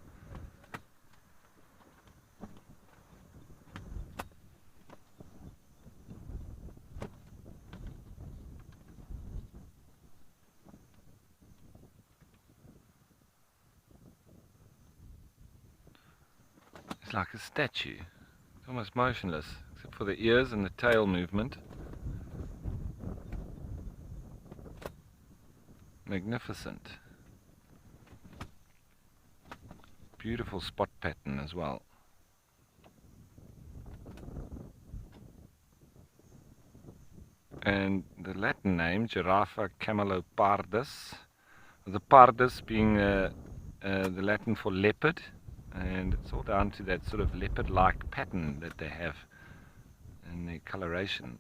It's like a statue. It's almost motionless, except for the ears and the tail movement. Magnificent. Beautiful spot pattern as well. And the Latin name, Giraffa camelopardus, the pardus being the Latin for leopard, and it's all down to that sort of leopard-like pattern that they have in their coloration.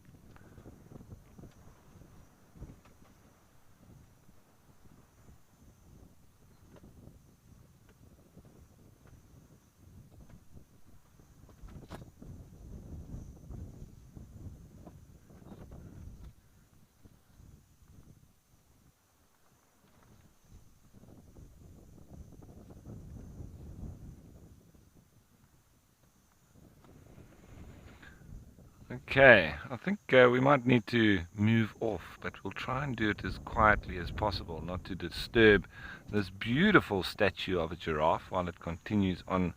Okay, I think we might need to move off, but we'll try and do it as quietly as possible, not to disturb this beautiful statue of a giraffe while it continues on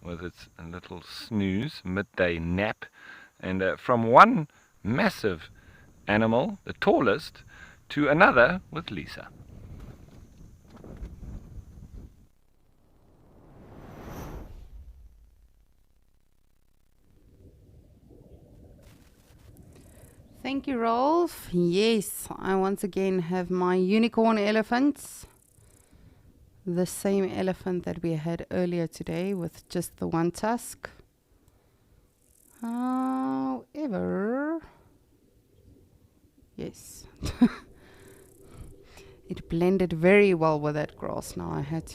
with its little snooze, midday nap. And from one massive animal, the tallest, to another with Lisa. Thank you, Rolf. Yes, I once again have my unicorn elephants. The same elephant that we had earlier today with just the one tusk. However, yes, it blended very well with that grass. Now I had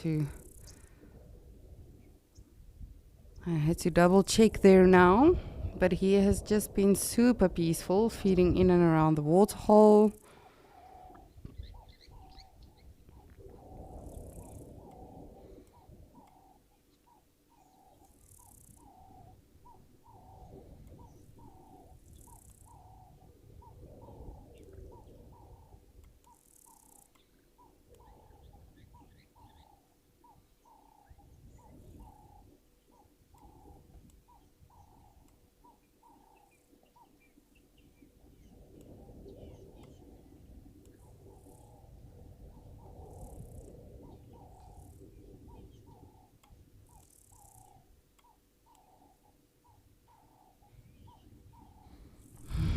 to double check there now. But he has just been super peaceful, feeding in and around the waterhole.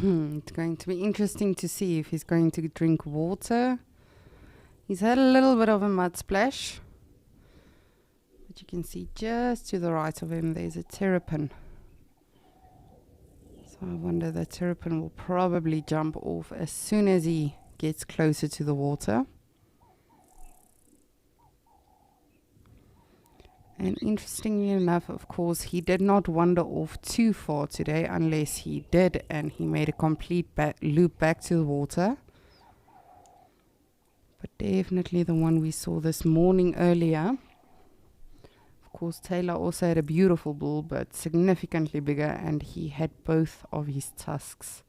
It's going to be interesting to see if he's going to drink water. He's had a little bit of a mud splash. But you can see just to the right of him there's a terrapin. So I wonder the terrapin will probably jump off as soon as he gets closer to the water. And interestingly enough, of course, he did not wander off too far today, unless he did, and he made a complete loop back to the water. But definitely the one we saw this morning earlier. Of course, Taylor also had a beautiful bull, but significantly bigger, and he had both of his tusks.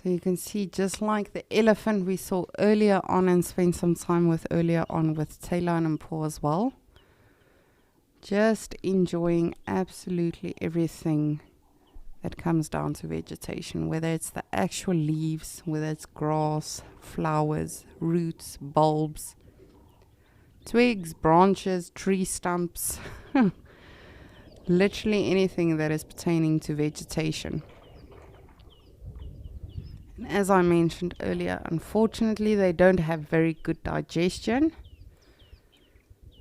So you can see, just like the elephant we saw earlier on and spent some time with earlier on with Taylor and Paul as well. Just enjoying absolutely everything that comes down to vegetation, whether it's the actual leaves, whether it's grass, flowers, roots, bulbs, twigs, branches, tree stumps, literally anything that is pertaining to vegetation. And as I mentioned earlier, unfortunately they don't have very good digestion.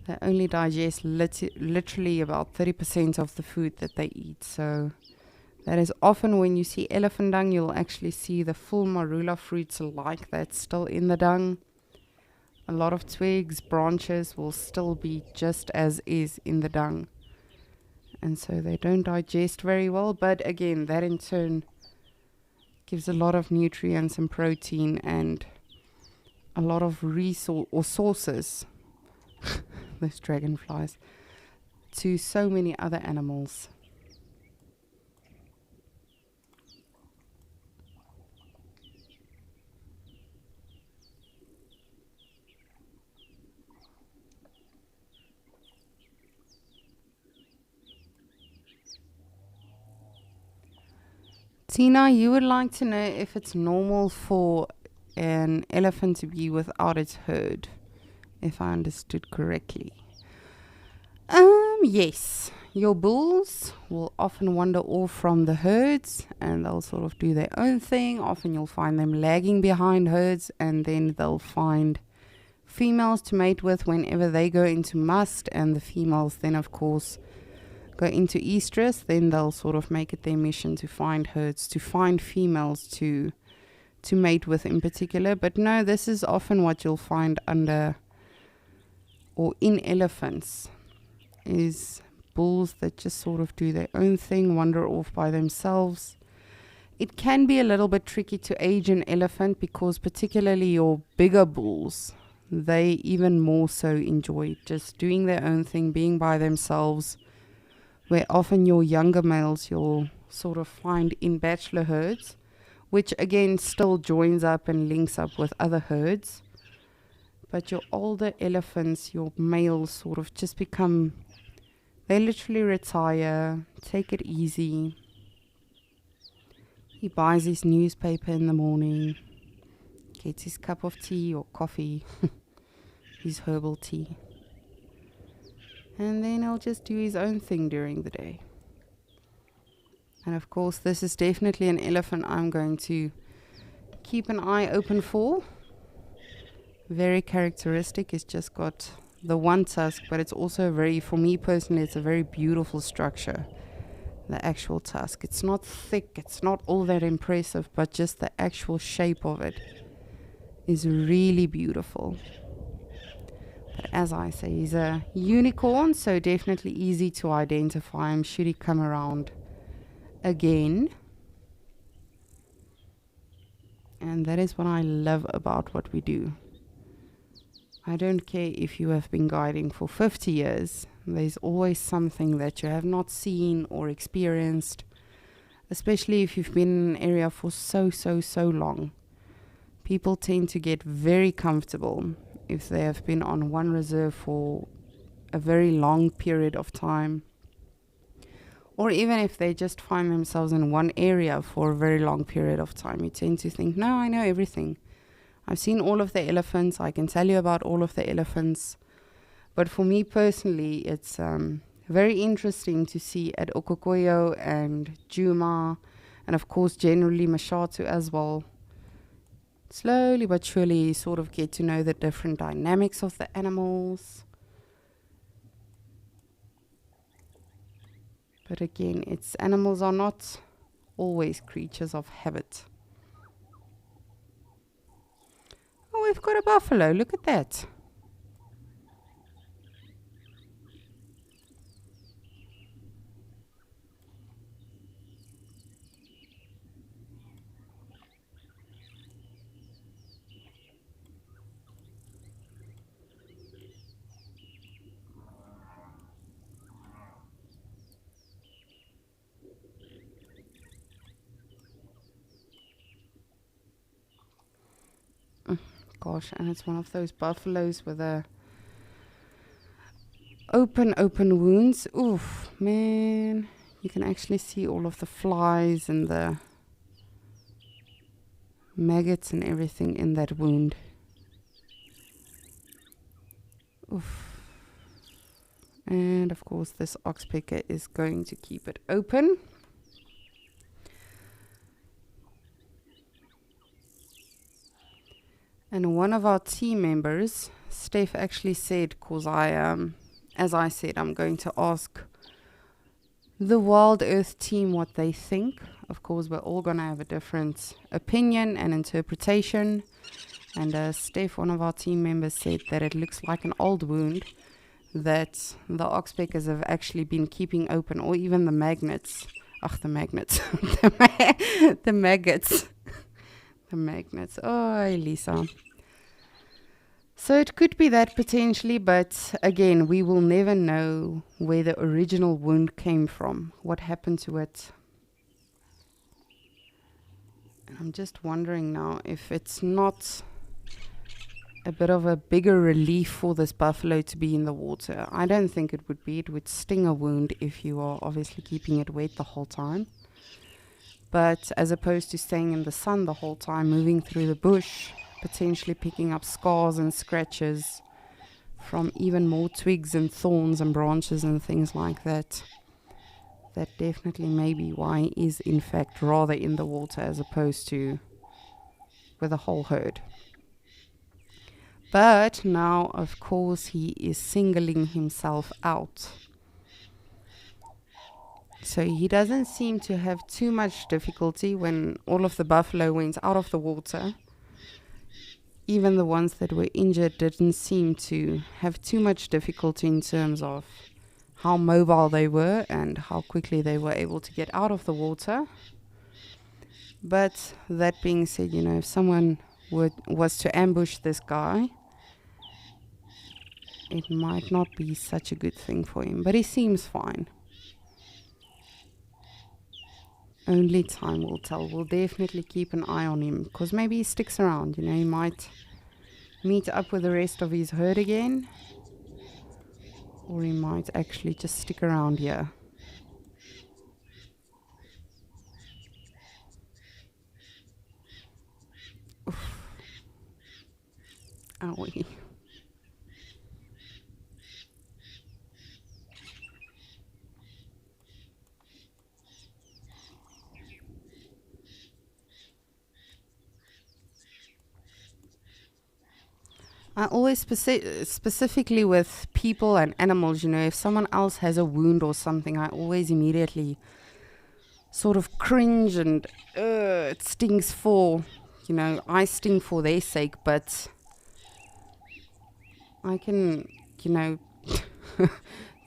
They only digest literally about 30% of the food that they eat. So that is often when you see elephant dung, you'll actually see the full marula fruits like that still in the dung. A lot of twigs, branches will still be just as is in the dung. And so they don't digest very well. But again, that in turn gives a lot of nutrients and protein and a lot of sources, those dragonflies, to so many other animals. Tina, you would like to know if it's normal for an elephant to be without its herd, if I understood correctly. Yes. Your bulls will often wander off from the herds and they'll sort of do their own thing. Often you'll find them lagging behind herds, and then they'll find females to mate with whenever they go into must, and the females then of course go into estrus. Then they'll sort of make it their mission to find herds, to find females to mate with in particular. But no, this is often what you'll find under or in elephants, is bulls that just sort of do their own thing, wander off by themselves. It can be a little bit tricky to age an elephant because particularly your bigger bulls, they even more so enjoy just doing their own thing, being by themselves, where often your younger males you'll sort of find in bachelor herds, which again still joins up and links up with other herds. But your older elephants, your males sort of just become, they literally retire, take it easy. He buys his newspaper in the morning, gets his cup of tea or coffee, his herbal tea, and then he'll just do his own thing during the day. And of course, this is definitely an elephant I'm going to keep an eye open for. Very characteristic. It's just got the one tusk, but it's also very, for me personally, it's a very beautiful structure. The actual tusk. It's not thick, it's not all that impressive, but just the actual shape of it is really beautiful. But as I say, he's a unicorn, so definitely easy to identify him should he come around again. And that is what I love about what we do. I don't care if you have been guiding for 50 years, there's always something that you have not seen or experienced, especially if you've been in an area for so long. People tend to get very comfortable if they have been on one reserve for a very long period of time, or even if they just find themselves in one area for a very long period of time. You tend to think, no, I know everything. I've seen all of the elephants. I can tell you about all of the elephants. But for me personally, it's very interesting to see at Okokoyo and Djuma, and of course generally Mashatu as well. Slowly but surely sort of get to know the different dynamics of the animals. But again, animals are not always creatures of habit. Oh, we've got a buffalo. Look at that. Gosh, and it's one of those buffaloes with a open wounds. Oof, man. You can actually see all of the flies and the maggots and everything in that wound. Oof. And of course this oxpecker is going to keep it open. And one of our team members, Steph, actually said, because as I said, I'm going to ask the Wild Earth team what they think. Of course, we're all going to have a different opinion and interpretation. And Steph, one of our team members, said that it looks like an old wound that the oxpeckers have actually been keeping open, or even the magnets. The magnets. The maggots. The magnets. Oh, Elisa. So it could be that potentially, but again, we will never know where the original wound came from, what happened to it. And I'm just wondering now if it's not a bit of a bigger relief for this buffalo to be in the water. I don't think it would be. It would sting a wound if you are obviously keeping it wet the whole time. But as opposed to staying in the sun the whole time, moving through the bush, potentially picking up scars and scratches from even more twigs and thorns and branches and things like that. That definitely may be why he is in fact rather in the water as opposed to with a whole herd. But now, of course, he is singling himself out. So he doesn't seem to have too much difficulty when all of the buffalo went out of the water. Even the ones that were injured didn't seem to have too much difficulty in terms of how mobile they were and how quickly they were able to get out of the water. But that being said, you know, if someone was to ambush this guy, it might not be such a good thing for him. But he seems fine. Only time will tell. We'll definitely keep an eye on him, because maybe he sticks around. You know, he might meet up with the rest of his herd again, or he might actually just stick around here. Oof. Owie. I always specifically with people and animals, you know, if someone else has a wound or something, I always immediately sort of cringe and it stings for, you know, I sting for their sake, but I can, you know,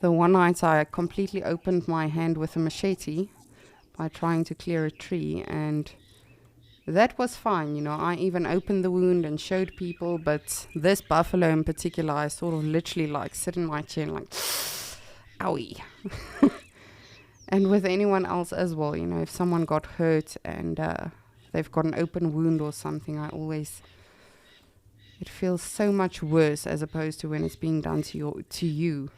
the one night I completely opened my hand with a machete by trying to clear a tree, and that was fine, you know. I even opened the wound and showed people, but this buffalo in particular, I sort of literally like sit in my chair and like, owie. And with anyone else as well, you know, if someone got hurt and they've got an open wound or something, it feels so much worse as opposed to when it's being done to you.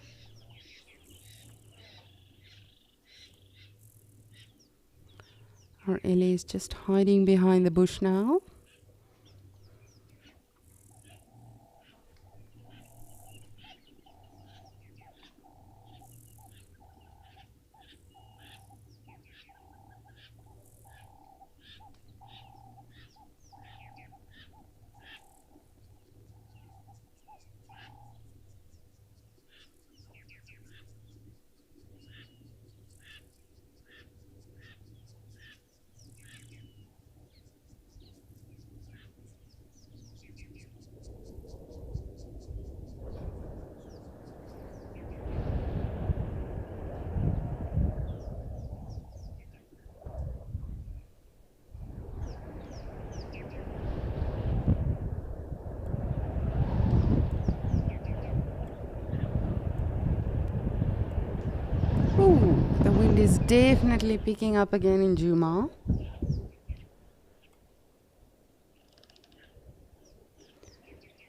Our Ellie is just hiding behind the bush now. The wind is definitely picking up again in Djuma.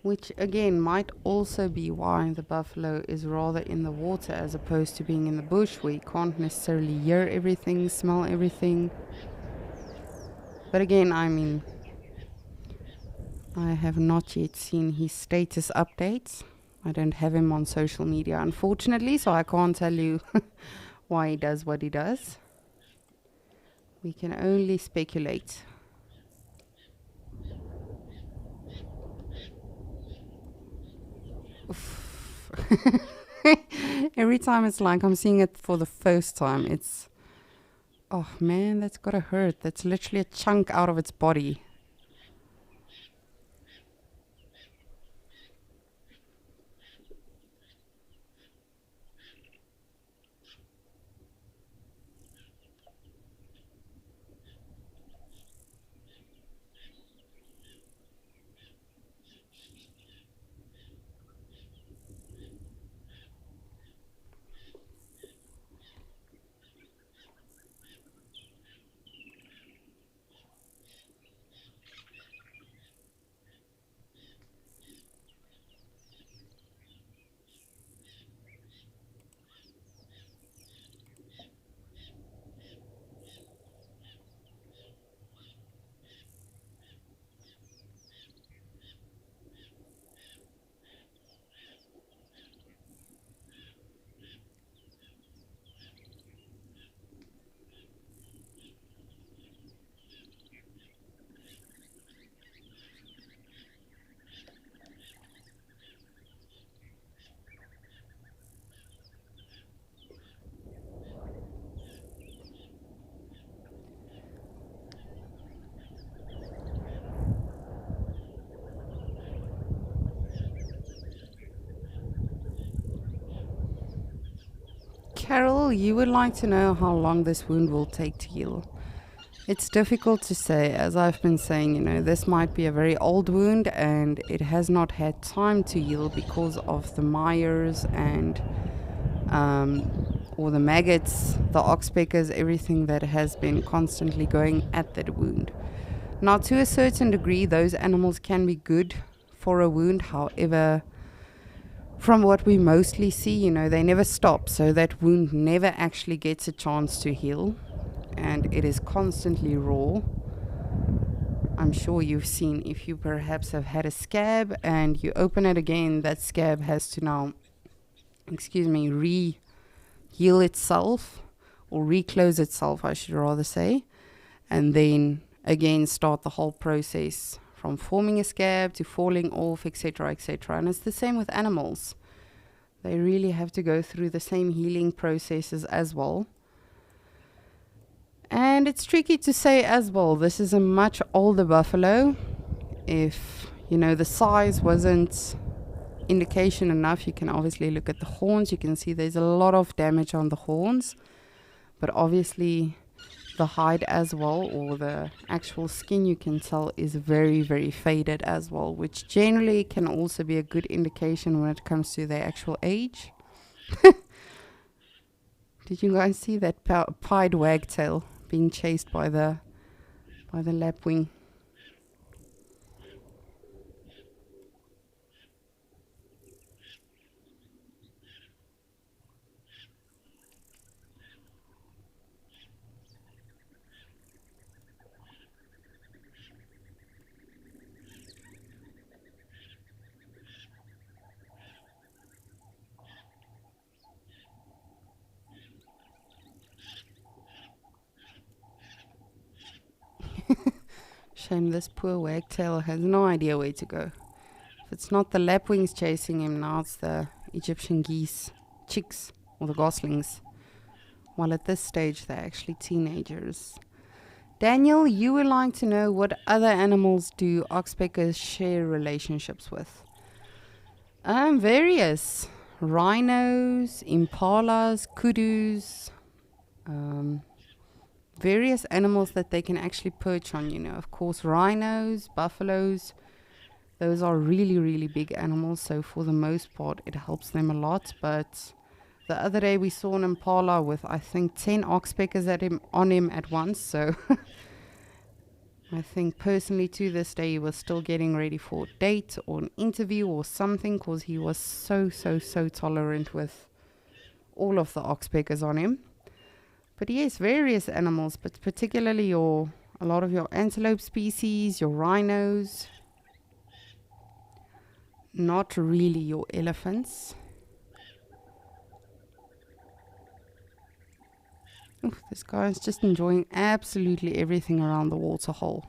which again might also be why the buffalo is rather in the water as opposed to being in the bush, where you can't necessarily hear everything, smell everything. But again, I mean, I have not yet seen his status updates. I don't have him on social media, unfortunately, so I can't tell you why he does what he does. We can only speculate. Every time it's like I'm seeing it for the first time, it's, oh man, that's gotta hurt. That's literally a chunk out of its body. Carol, you would like to know how long this wound will take to heal. It's difficult to say. As I've been saying, you know, this might be a very old wound and it has not had time to heal because of the mires and or the maggots, the oxpeckers, everything that has been constantly going at that wound. Now, to a certain degree, those animals can be good for a wound. However, from what we mostly see, you know, they never stop, so that wound never actually gets a chance to heal, and it is constantly raw. I'm sure you've seen, if you perhaps have had a scab and you open it again, that scab has to now, re-heal itself, or reclose itself, I should rather say, and then again start the whole process from forming a scab to falling off, etc., etc. And it's the same with animals. They really have to go through the same healing processes as well. And it's tricky to say as well. This is a much older buffalo. If, you know, the size wasn't indication enough, you can obviously look at the horns. You can see there's a lot of damage on the horns. But obviously the hide as well, or the actual skin, you can tell is very, very faded as well, which generally can also be a good indication when it comes to their actual age. Did you guys see that pied wagtail being chased by the lapwing? Shame this poor wagtail has no idea where to go. If it's not the lapwings chasing him, now it's the Egyptian geese, chicks, or the goslings. While at this stage they're actually teenagers. Daniel, you would like to know what other animals do oxpeckers share relationships with? Various. Rhinos, impalas, kudus, various animals that they can actually perch on, you know. Of course, rhinos, buffaloes, those are really, really big animals, so for the most part it helps them a lot. But the other day we saw an impala with, I think, 10 oxpeckers on him at once, so I think personally to this day he was still getting ready for a date or an interview or something, because he was so tolerant with all of the oxpeckers on him. But yes, various animals, but particularly a lot of your antelope species, your rhinos, not really your elephants. Oof, this guy is just enjoying absolutely everything around the water hole.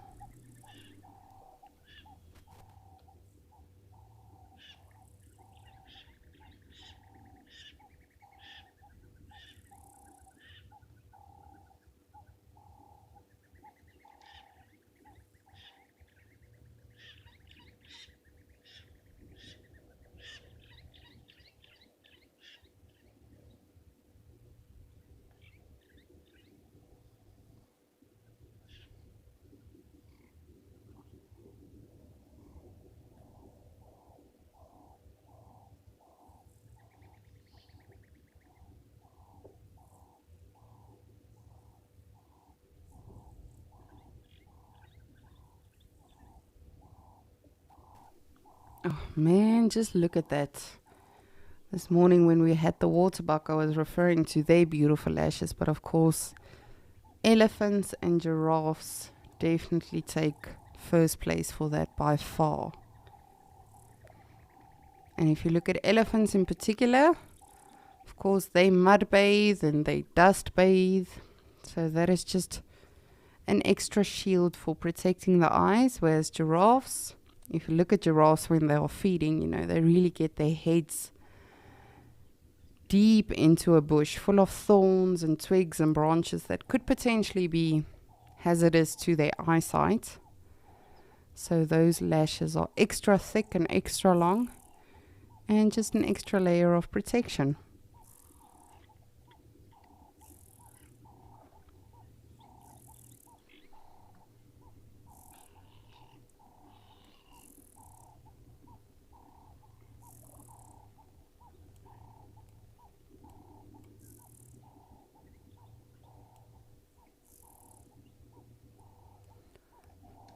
Oh man, just look at that. This morning when we had the water buck, I was referring to their beautiful lashes, but of course elephants and giraffes definitely take first place for that by far. And if you look at elephants in particular, of course they mud bathe and they dust bathe, so that is just an extra shield for protecting the eyes. Whereas giraffes, if you look at giraffes when they are feeding, you know, they really get their heads deep into a bush full of thorns and twigs and branches that could potentially be hazardous to their eyesight. So those lashes are extra thick and extra long, and just an extra layer of protection.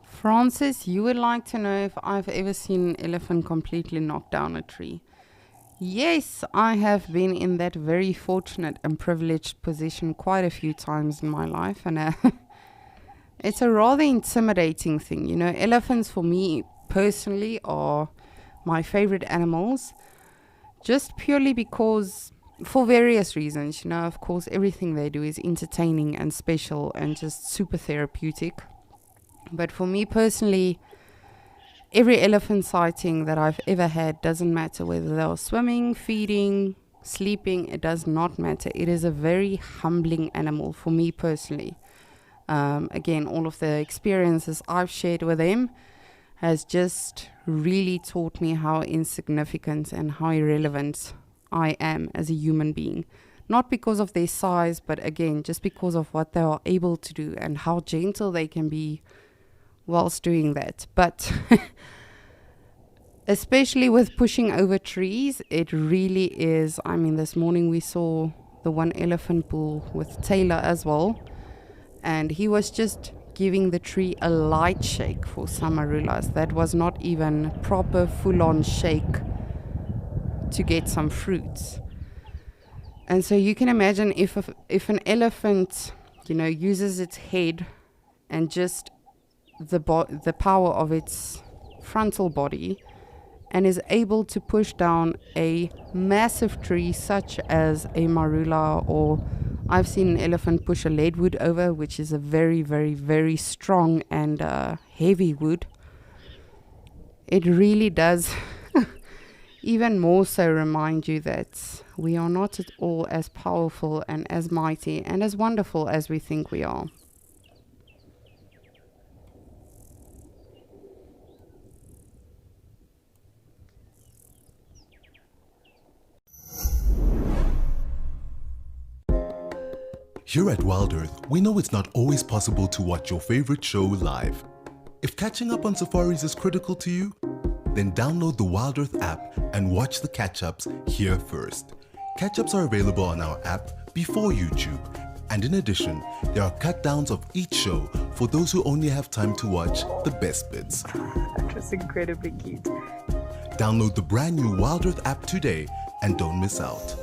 Francis, you would like to know if I've ever seen an elephant completely knock down a tree. Yes, I have been in that very fortunate and privileged position quite a few times in my life, and it's a rather intimidating thing. You know, elephants for me personally are my favorite animals, just purely because, for various reasons, you know, of course everything they do is entertaining and special and just super therapeutic. But for me personally, every elephant sighting that I've ever had, doesn't matter whether they are swimming, feeding, sleeping, it does not matter. It is a very humbling animal for me personally. Again, all of the experiences I've shared with them has just really taught me how insignificant and how irrelevant I am as a human being. Not because of their size, but again, just because of what they are able to do and how gentle they can be whilst doing that. But especially with pushing over trees, it really is. I mean, this morning we saw the one elephant bull with Taylor as well, and he was just giving the tree a light shake for some marulas. That was not even proper full-on shake to get some fruits. And so you can imagine if an elephant, you know, uses its head and just the power of its frontal body and is able to push down a massive tree such as a marula, or I've seen an elephant push a leadwood over, which is a very, very, very strong and heavy wood. It really does even more so remind you that we are not at all as powerful and as mighty and as wonderful as we think we are. Here at Wild Earth, we know it's not always possible to watch your favorite show live. If catching up on safaris is critical to you, then download the Wild Earth app and watch the catch-ups here first. Catch-ups are available on our app before YouTube And in addition, there are cut downs of each show for those who only have time to watch the best bits. That was incredibly cute. Download the brand new Wild Earth app today and don't miss out.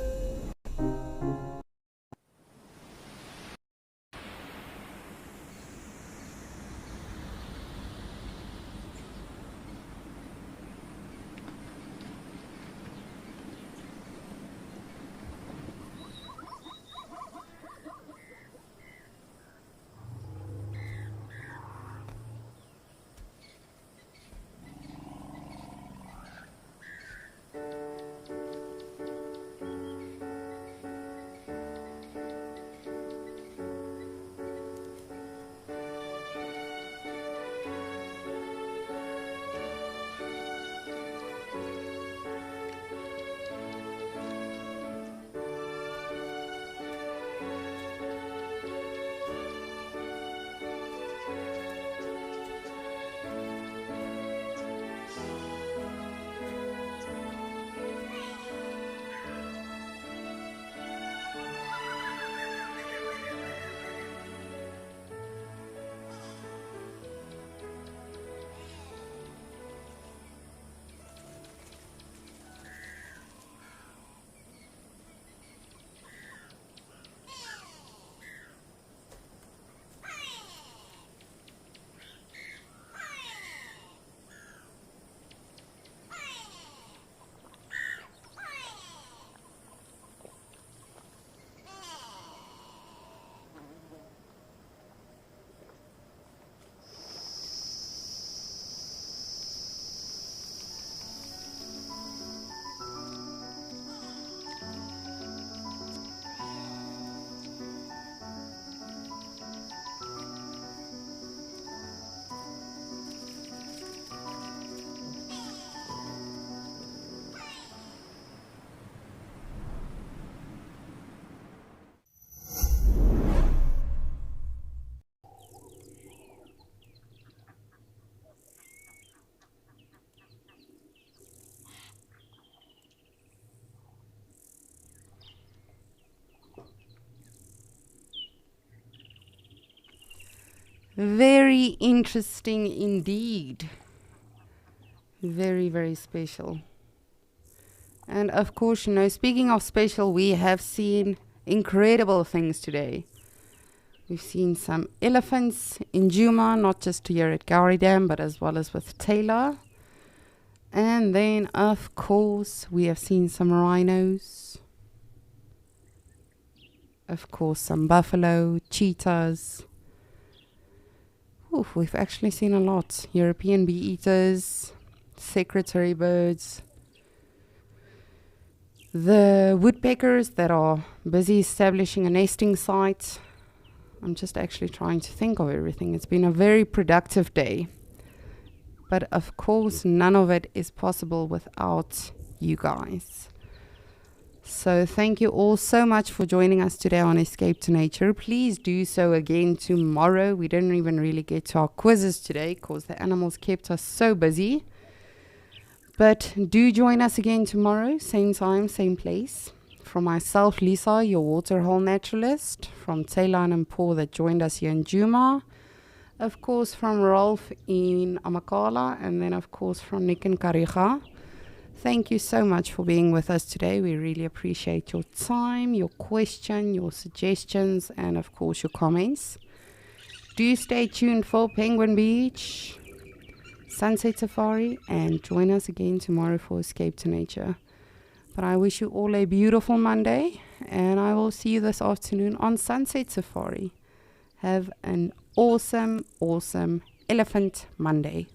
Very interesting indeed. Very, very special. And of course, you know, speaking of special, we have seen incredible things today. We've seen some elephants in Djuma, not just here at Gowrie Dam, but as well as with Taylor. And then, of course, we have seen some rhinos. Of course, some buffalo, cheetahs. Oof, we've actually seen a lot. European bee-eaters, secretary birds, the woodpeckers that are busy establishing a nesting site. I'm just actually trying to think of everything. It's been a very productive day. But of course, none of it is possible without you guys. So thank you all so much for joining us today on Escape to Nature. Please do so again tomorrow. We didn't even really get to our quizzes today because the animals kept us so busy. But do join us again tomorrow, same time, same place. From myself, Lisa, your waterhole naturalist, from Taylor and Paul that joined us here in Djuma, of course from Rolf in Amakala, and then of course from Nick and Kariga. Thank you so much for being with us today. We really appreciate your time, your question, your suggestions, and of course your comments. Do stay tuned for Penguin Beach, Sunset Safari, and join us again tomorrow for Escape to Nature. But I wish you all a beautiful Monday, and I will see you this afternoon on Sunset Safari. Have an awesome, awesome Elephant Monday.